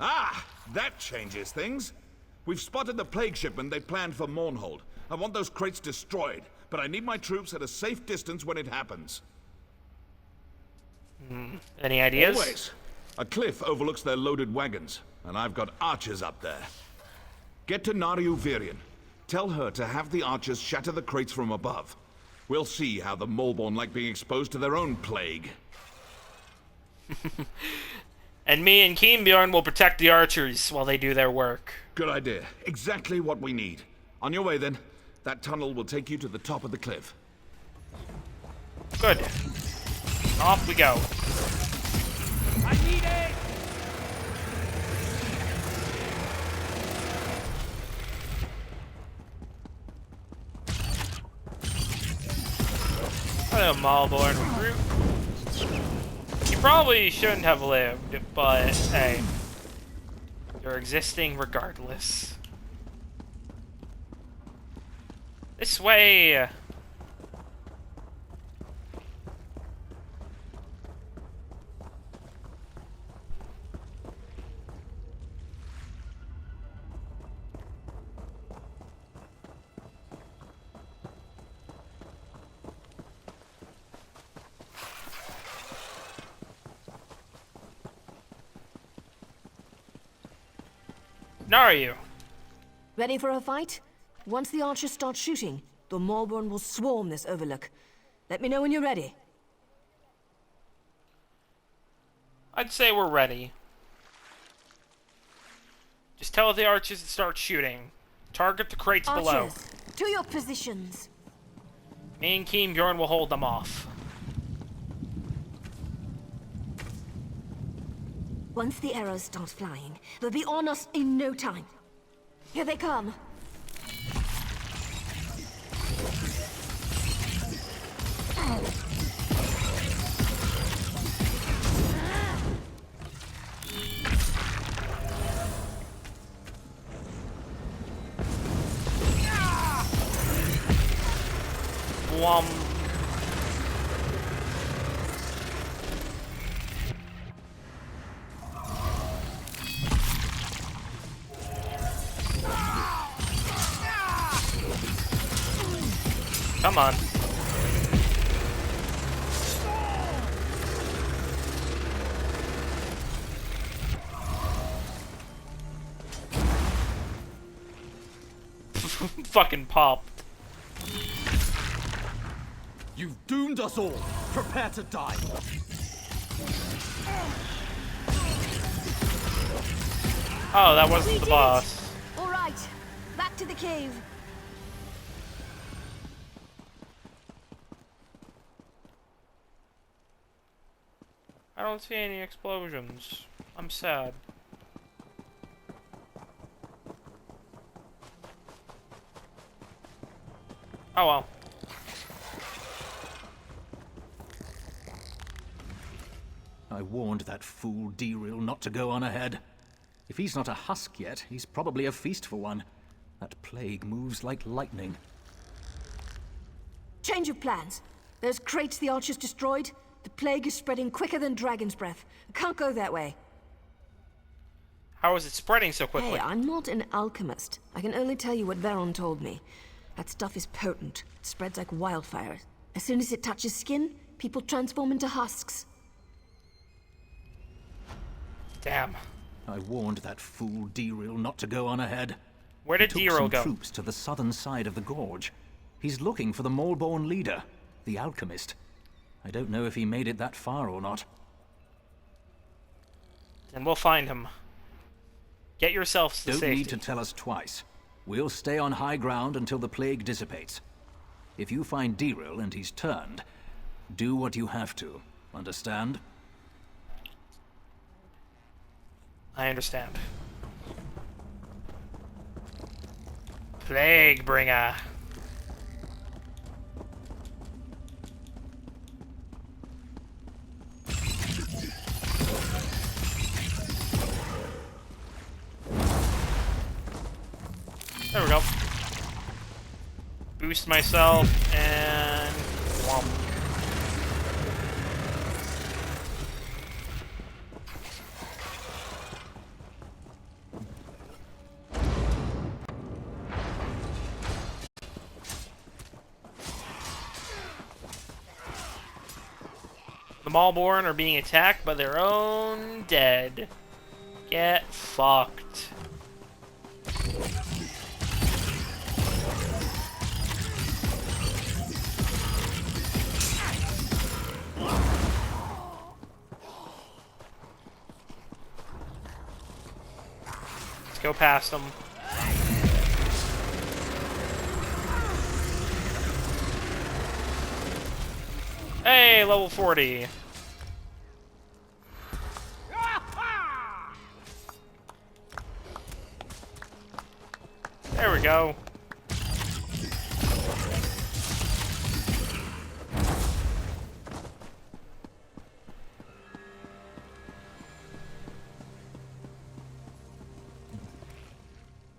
Ah! That changes things. We've spotted the plague shipment they planned for Mournhold. I want those crates destroyed, but I need my troops at a safe distance when it happens. Any ideas? Always. A cliff overlooks their loaded wagons, and I've got archers up there. Get to Nariu Virion. Tell her to have the archers shatter the crates from above. We'll see how the Moorborn like being exposed to their own plague. And me and Keenbjorn will protect the archers while they do their work. Good idea. Exactly what we need. On your way, then. That tunnel will take you to the top of the cliff. Good. Off we go. I need it! Hello, Malborn recruit. You probably shouldn't have lived, but hey, you're existing regardless. This way. Nariu. Ready for a fight? Once the archers start shooting, the Moorborn will swarm this overlook. Let me know when you're ready. I'd say we're ready. Just tell the archers to start shooting. Target the crates below. Archers, to your positions. Me and Keenbjorn will hold them off. Once the arrows start flying, they'll be on us in no time. Here they come. Wham. Come on. Fucking popped. You've doomed us all. Prepare to die. Oh, that wasn't the boss. All right, back to the cave. I don't see any explosions. I'm sad. Oh well. I warned that fool Deril not to go on ahead. If he's not a husk yet, he's probably a feast for one. That plague moves like lightning. Change of plans. There's crates the archers destroyed. The plague is spreading quicker than dragon's breath. I can't go that way. How is it spreading so quickly? Hey, I'm not an alchemist. I can only tell you what Veron told me. That stuff is potent. It spreads like wildfire. As soon as it touches skin, people transform into husks. Damn. I warned that fool Deril not to go on ahead. Where did he took Deril some go? troops to the southern side of the gorge. He's looking for the Maulborn leader, the alchemist. I don't know if he made it that far or not. And we'll find him. Get yourselves to Don't safety. need to tell us twice. We'll stay on high ground until the plague dissipates. If you find Deril and he's turned, do what you have to. Understand? I understand. Plague bringer. There we go. Boost myself and whomp. The Maulborn are being attacked by their own dead. Get fucked. Let's go past them. Hey, level 40. There we go.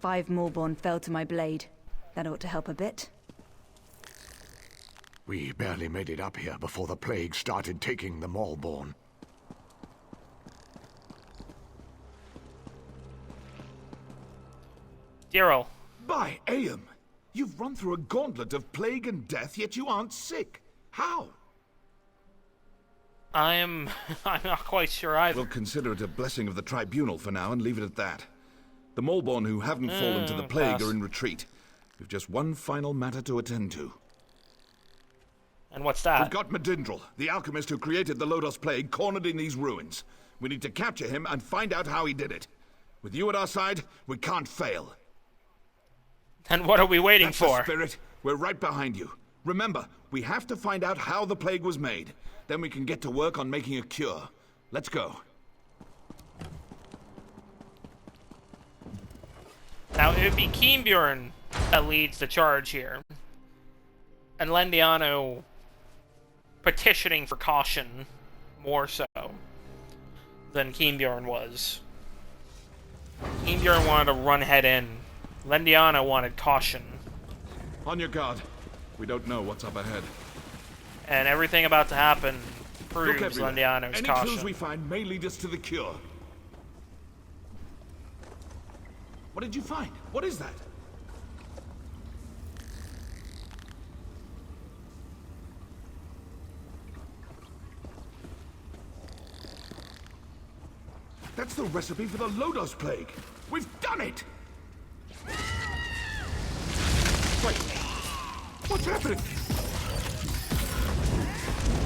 Five Maulborn fell to my blade. That ought to help a bit. We barely made it up here before the plague started taking the Maulborn. Deril. By Aeon! You've run through a gauntlet of plague and death, yet you aren't sick. How? I'm not quite sure either. We'll consider it a blessing of the tribunal for now and leave it at that. The Maulborn who haven't fallen to the plague pass. are in retreat. We've just one final matter to attend to. And what's that? We've got Medindral, the alchemist who created the Lodos plague, cornered in these ruins. We need to capture him and find out how he did it. With you at our side, we can't fail. And what are we waiting That's for? The spirit. We're right behind you. Remember, we have to find out how the plague was made. Then we can get to work on making a cure. Let's go. Now, it would be Keenbjorn that leads the charge here. And Lendiano petitioning for caution more so than Keenbjorn was. Keenbjorn wanted to run head in. Lendiano wanted caution. On your guard. We don't know what's up ahead. And everything about to happen Look proves everywhere. Lendiano's Any caution. clues we find may lead us to the cure. What did you find? What is that? That's the recipe for the Lodos plague. We've done it! Wait. What's happening?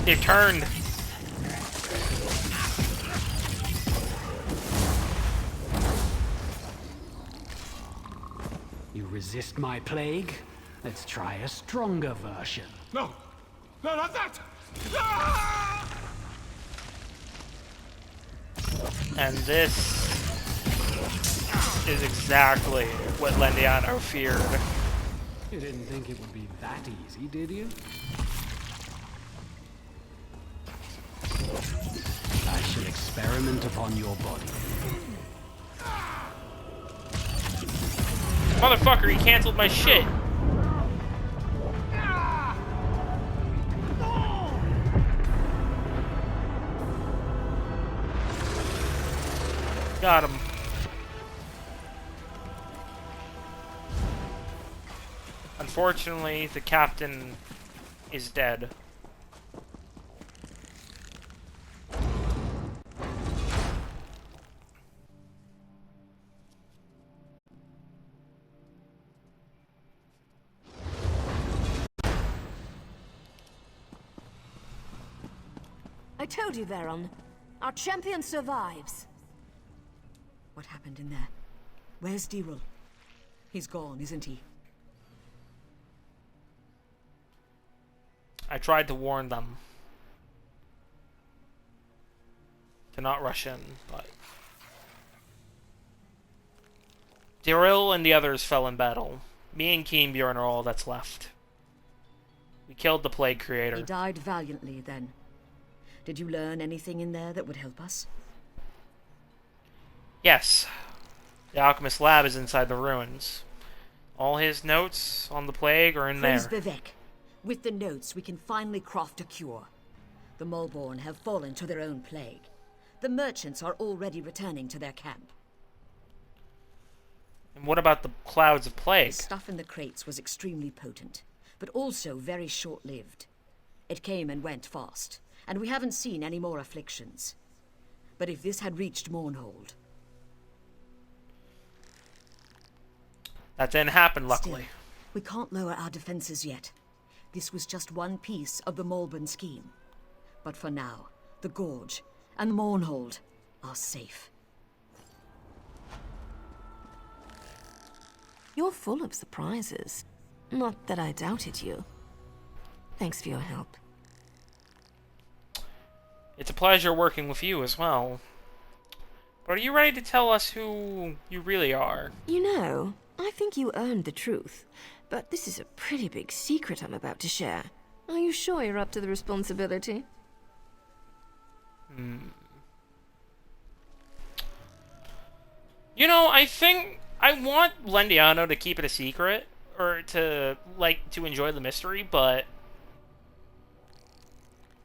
It turned. You resist my plague? Let's try a stronger version. No! No, not that! Ah! And this is exactly what Lendiano feared. You didn't think it would be that easy, did you? I shall experiment upon your body. Motherfucker, he canceled my shit. Got him. Unfortunately, the captain is dead. I told you, Veron. Our champion survives. What happened in there? Where's Deeril? He's gone, isn't he? I tried to warn them to not rush in, but Deeril and the others fell in battle. Me and Keenbjorn are all that's left. We killed the Plague Creator. He died valiantly, then. Did you learn anything in there that would help us? Yes. The Alchemist Lab is inside the ruins. All his notes on the Plague are in Praise there. Vivek. With the notes, we can finally craft a cure. The Mulborn have fallen to their own plague. The merchants are already returning to their camp. And what about the clouds of plague? The stuff in the crates was extremely potent, but also very short-lived. It came and went fast, and we haven't seen any more afflictions. But if this had reached Mournhold... That didn't happen, luckily. Still, we can't lower our defenses yet. This was just one piece of the Mulborn scheme. But for now, the Gorge and Mournhold are safe. You're full of surprises. Not that I doubted you. Thanks for your help. It's a pleasure working with you as well. But are you ready to tell us who you really are? You know, I think you earned the truth. But this is a pretty big secret I'm about to share. Are you sure you're up to the responsibility? You know, I think I want Lendiano to keep it a secret, or to enjoy the mystery, but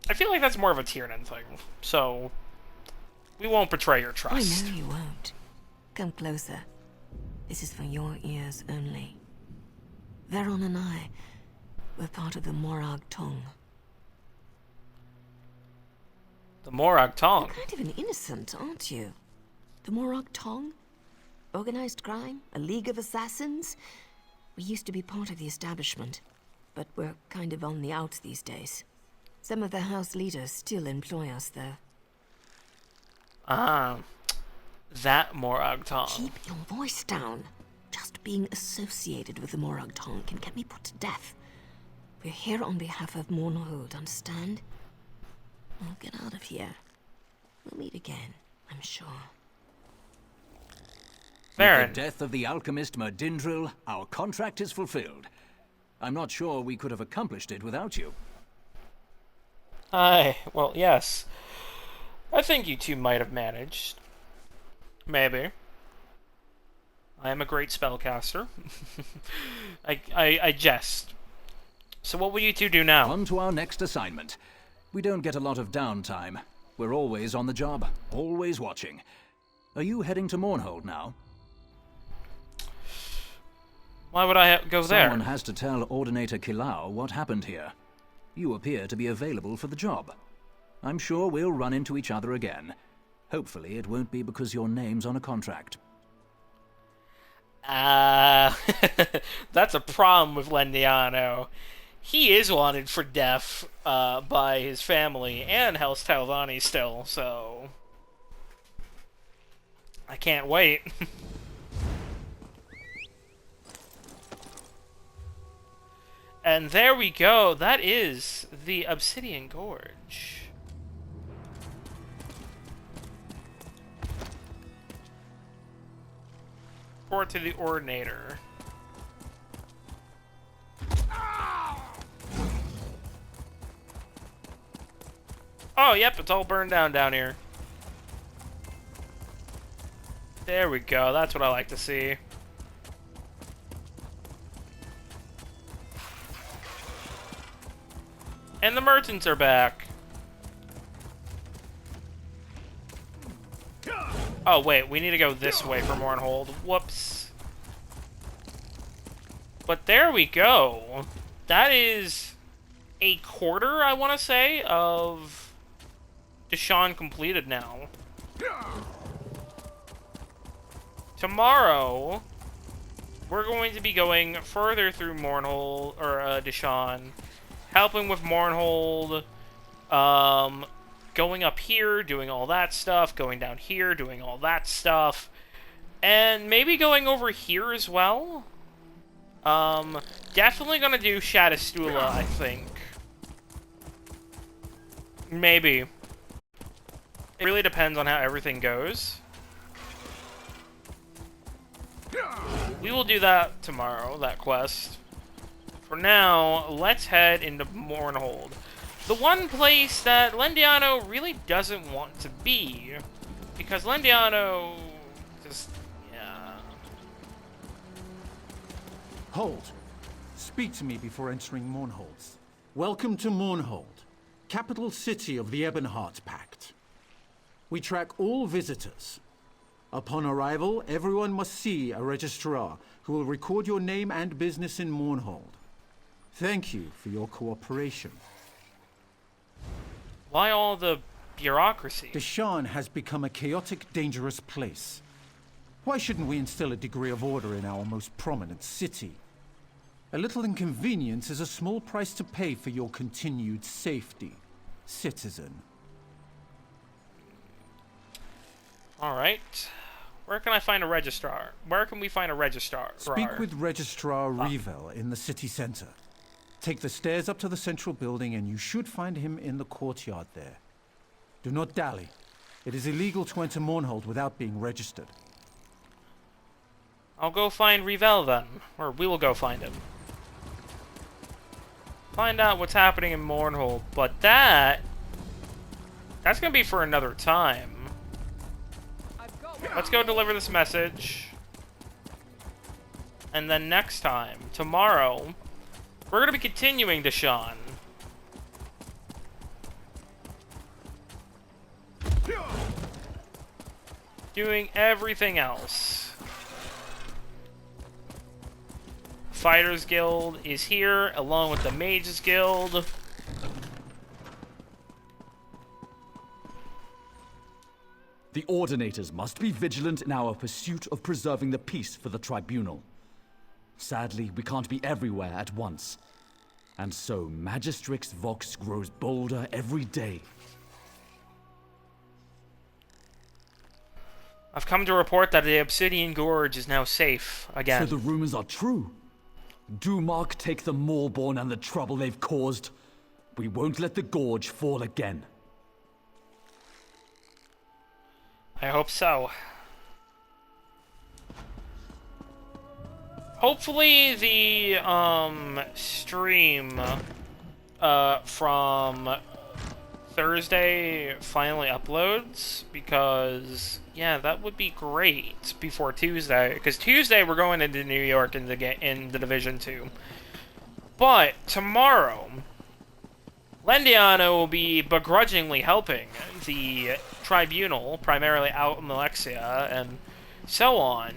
I feel like that's more of a Tiernan thing. So we won't betray your trust. I know you won't. Come closer. This is for your ears only. Veron and I were part of the Morag Tong. The Morag Tong? You're kind of an innocent, aren't you? The Morag Tong? Organized crime? A league of assassins? We used to be part of the establishment, but we're kind of on the outs these days. Some of the house leaders still employ us, though. Ah, that Morag Tong. Keep your voice down. Just being associated with the Morag Tong can get me put to death. We're here on behalf of Mournhold, understand? Now get out of here. We'll meet again, I'm sure. With the death of the alchemist Merdindril, our contract is fulfilled. I'm not sure we could have accomplished it without you. Well, yes. I think you two might have managed. Maybe. I am a great spellcaster. I jest. So what will you two do now? On to our next assignment. We don't get a lot of downtime. We're always on the job, always watching. Are you heading to Mournhold now? Why would I go there? Someone has to tell Ordinator Kilau what happened here. You appear to be available for the job. I'm sure we'll run into each other again. Hopefully it won't be because your name's on a contract. That's a problem with Lendiano. He is wanted for death by his family and House Talvani still, so I can't wait. And there we go. That is the Obsidian Gorge. Report to the Ordinator. Oh, yep, it's all burned down here. There we go. That's what I like to see. And the merchants are back. Oh, wait. We need to go this way for Mournhold. Whoops. But there we go. That is a quarter, I want to say, of Deeshan completed now. Tomorrow, we're going to be going further through Mournhold, or Deeshan, helping with Mournhold, going up here, doing all that stuff, going down here, doing all that stuff, and maybe going over here as well. Definitely gonna do Shadistula, I think. Maybe. It really depends on how everything goes. We will do that tomorrow, that quest. For now, let's head into Mournhold. The one place that Lendiano really doesn't want to be. Because Lendiano just, yeah. Hold. Speak to me before entering Mournhold. Welcome to Mournhold, capital city of the Ebonheart Pact. We track all visitors. Upon arrival, everyone must see a registrar who will record your name and business in Mournhold. Thank you for your cooperation. Why all the bureaucracy? Deeshan has become a chaotic, dangerous place. Why shouldn't we instill a degree of order in our most prominent city? A little inconvenience is a small price to pay for your continued safety, citizen. Alright. Where can I find a registrar? Where can we find a registrar? Speak with Registrar Revel in the city center. Take the stairs up to the central building and you should find him in the courtyard there. Do not dally. It is illegal to enter Mournhold without being registered. I'll go find Revel then. Or we will go find him. Find out what's happening in Mournhold. But that's gonna be for another time. Let's go deliver this message. And then next time, tomorrow, we're going to be continuing Deeshan. Doing everything else. Fighters Guild is here, along with the Mages Guild. The Ordinators must be vigilant in our pursuit of preserving the peace for the Tribunal. Sadly, we can't be everywhere at once. And so, Magistrix Vox grows bolder every day. I've come to report that the Obsidian Gorge is now safe again. So the rumors are true. Do Mark take the Moorborn and the trouble they've caused? We won't let the Gorge fall again. I hope so. Hopefully the stream from Thursday finally uploads, because yeah, that would be great before Tuesday, because Tuesday we're going into New York in the Division 2. But tomorrow, Lendiano will be begrudgingly helping the Tribunal, primarily out in Alexia and so on,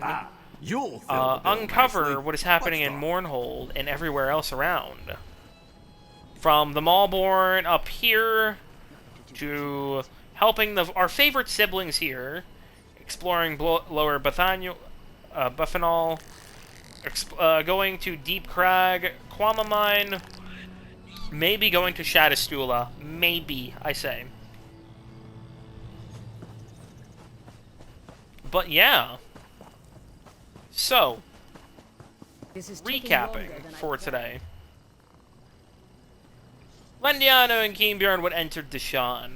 uncover what is happening in Mournhold and everywhere else around. From the Maulborn up here to helping our favorite siblings here, exploring Lower Buffanol, going to Deep Crag, Quamamine, maybe going to Shadistula. Maybe, I say. But yeah. So, recapping for today. Lendiano and Keenbjorn would enter Deeshan,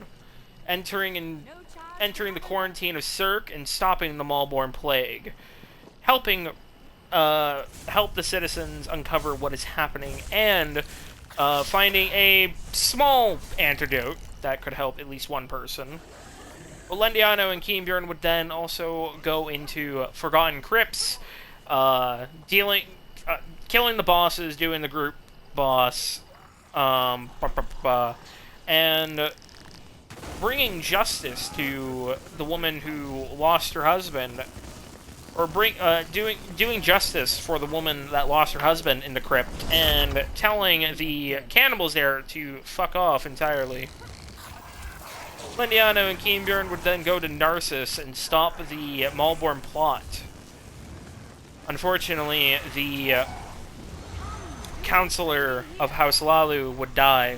entering the quarantine of Cirque and stopping the Malborn plague, helping help the citizens uncover what is happening, and finding a small antidote that could help at least one person. Well, Lendiano and Keenbjorn would then also go into Forgotten Crypts, killing the bosses, doing the group boss, and bringing justice to the woman who lost her husband, or doing justice for the woman that lost her husband in the crypt, and telling the cannibals there to fuck off entirely. Lendiano and Keenbjorn would then go to Narcissus and stop the Malborn plot. Unfortunately, the counselor of House Lalu would die,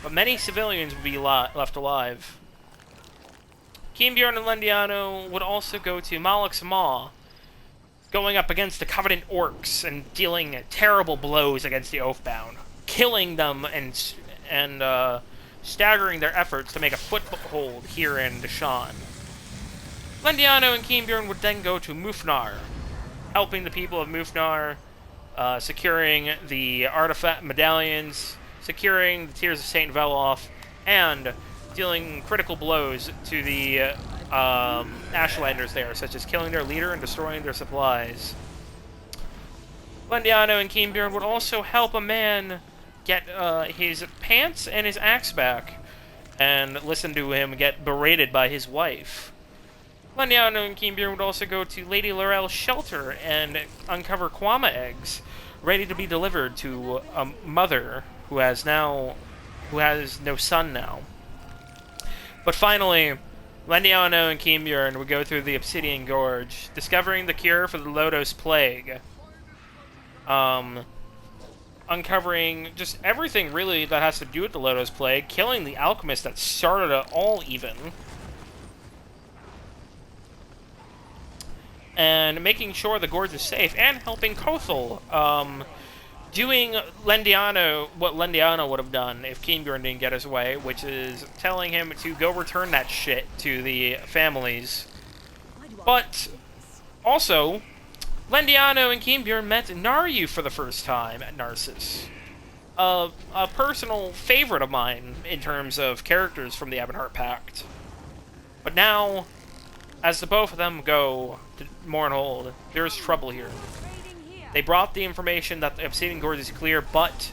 but many civilians would be left alive. Keenbjorn and Lendiano would also go to Malak's Maw, going up against the Covenant Orcs and dealing terrible blows against the Oathbound, killing them and staggering their efforts to make a foothold here in Deeshan. Lendiano and Keenbjorn would then go to Mufnar, helping the people of Mufnar, securing the artifact medallions, securing the Tears of Saint Veloth, and dealing critical blows to the Ashlanders there, such as killing their leader and destroying their supplies. Lendiano and Keenbjorn would also help a man get his pants and his axe back, and listen to him get berated by his wife. Lendiano and Keenbjorn would also go to Lady Laurel's shelter and uncover Kwama eggs, ready to be delivered to a mother who has no son now. But finally, Lendiano and Keenbjorn would go through the Obsidian Gorge, discovering the cure for the Lodos Plague. Uncovering just everything, really, that has to do with the Lodos Plague, killing the alchemist that started it all, even. And making sure the gorge is safe, and helping Kothel, doing Lendiano what Lendiano would have done if Keenbjorn didn't get his way, which is telling him to go return that shit to the families. But also, Lendiano and Keenbjorn met Naryu for the first time at Narcissus. A personal favorite of mine in terms of characters from the Ebonheart Pact. But now, as the both of them go to Mournhold, there's trouble here. They brought the information that the Obsidian Gorge is clear, but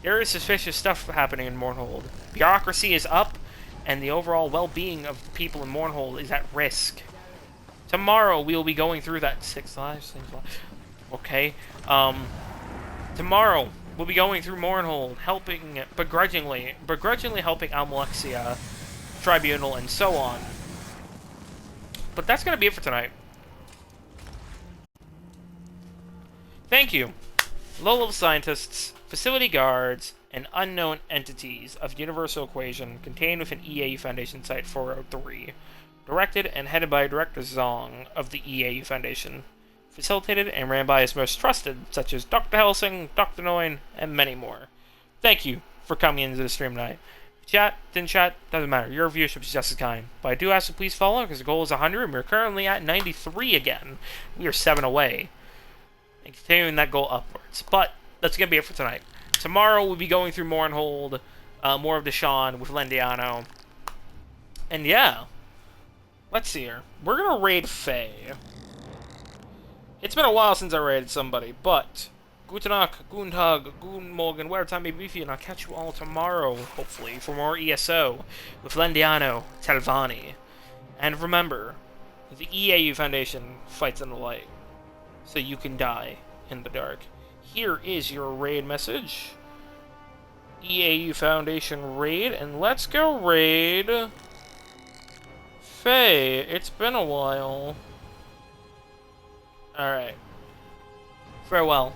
there is suspicious stuff happening in Mournhold. Bureaucracy is up, and the overall well-being of the people in Mournhold is at risk. Tomorrow we will be going through that 6 lives. Okay. Tomorrow we'll be going through Mournhold, helping begrudgingly helping Almalexia, Tribunal, and so on. But that's gonna be it for tonight. Thank you, low-level scientists, facility guards, and unknown entities of Universal Equation contained within EAU Foundation Site 403. Directed and headed by Director Zong of the EAU Foundation. Facilitated and ran by his most trusted, such as Dr. Helsing, Dr. Noin, and many more. Thank you for coming into the stream tonight. Chat, didn't chat, doesn't matter. Your viewership is just as kind. But I do ask you to please follow, because the goal is 100, and we're currently at 93 again. We are 7 away. And continuing that goal upwards. But that's going to be it for tonight. Tomorrow we'll be going through Mournhold, more of Deeshan with Lendiano. And yeah, let's see here. We're going to raid Faye. It's been a while since I raided somebody, but Guten Tag, Guten Tag, Guten Morgen, where time may be for you, and I'll catch you all tomorrow, hopefully, for more ESO with Lendiano, Telvanni. And remember, the EAU Foundation fights in the light, so you can die in the dark. Here is your raid message. EAU Foundation raid, and let's go raid Faye. It's been a while. Alright. Farewell.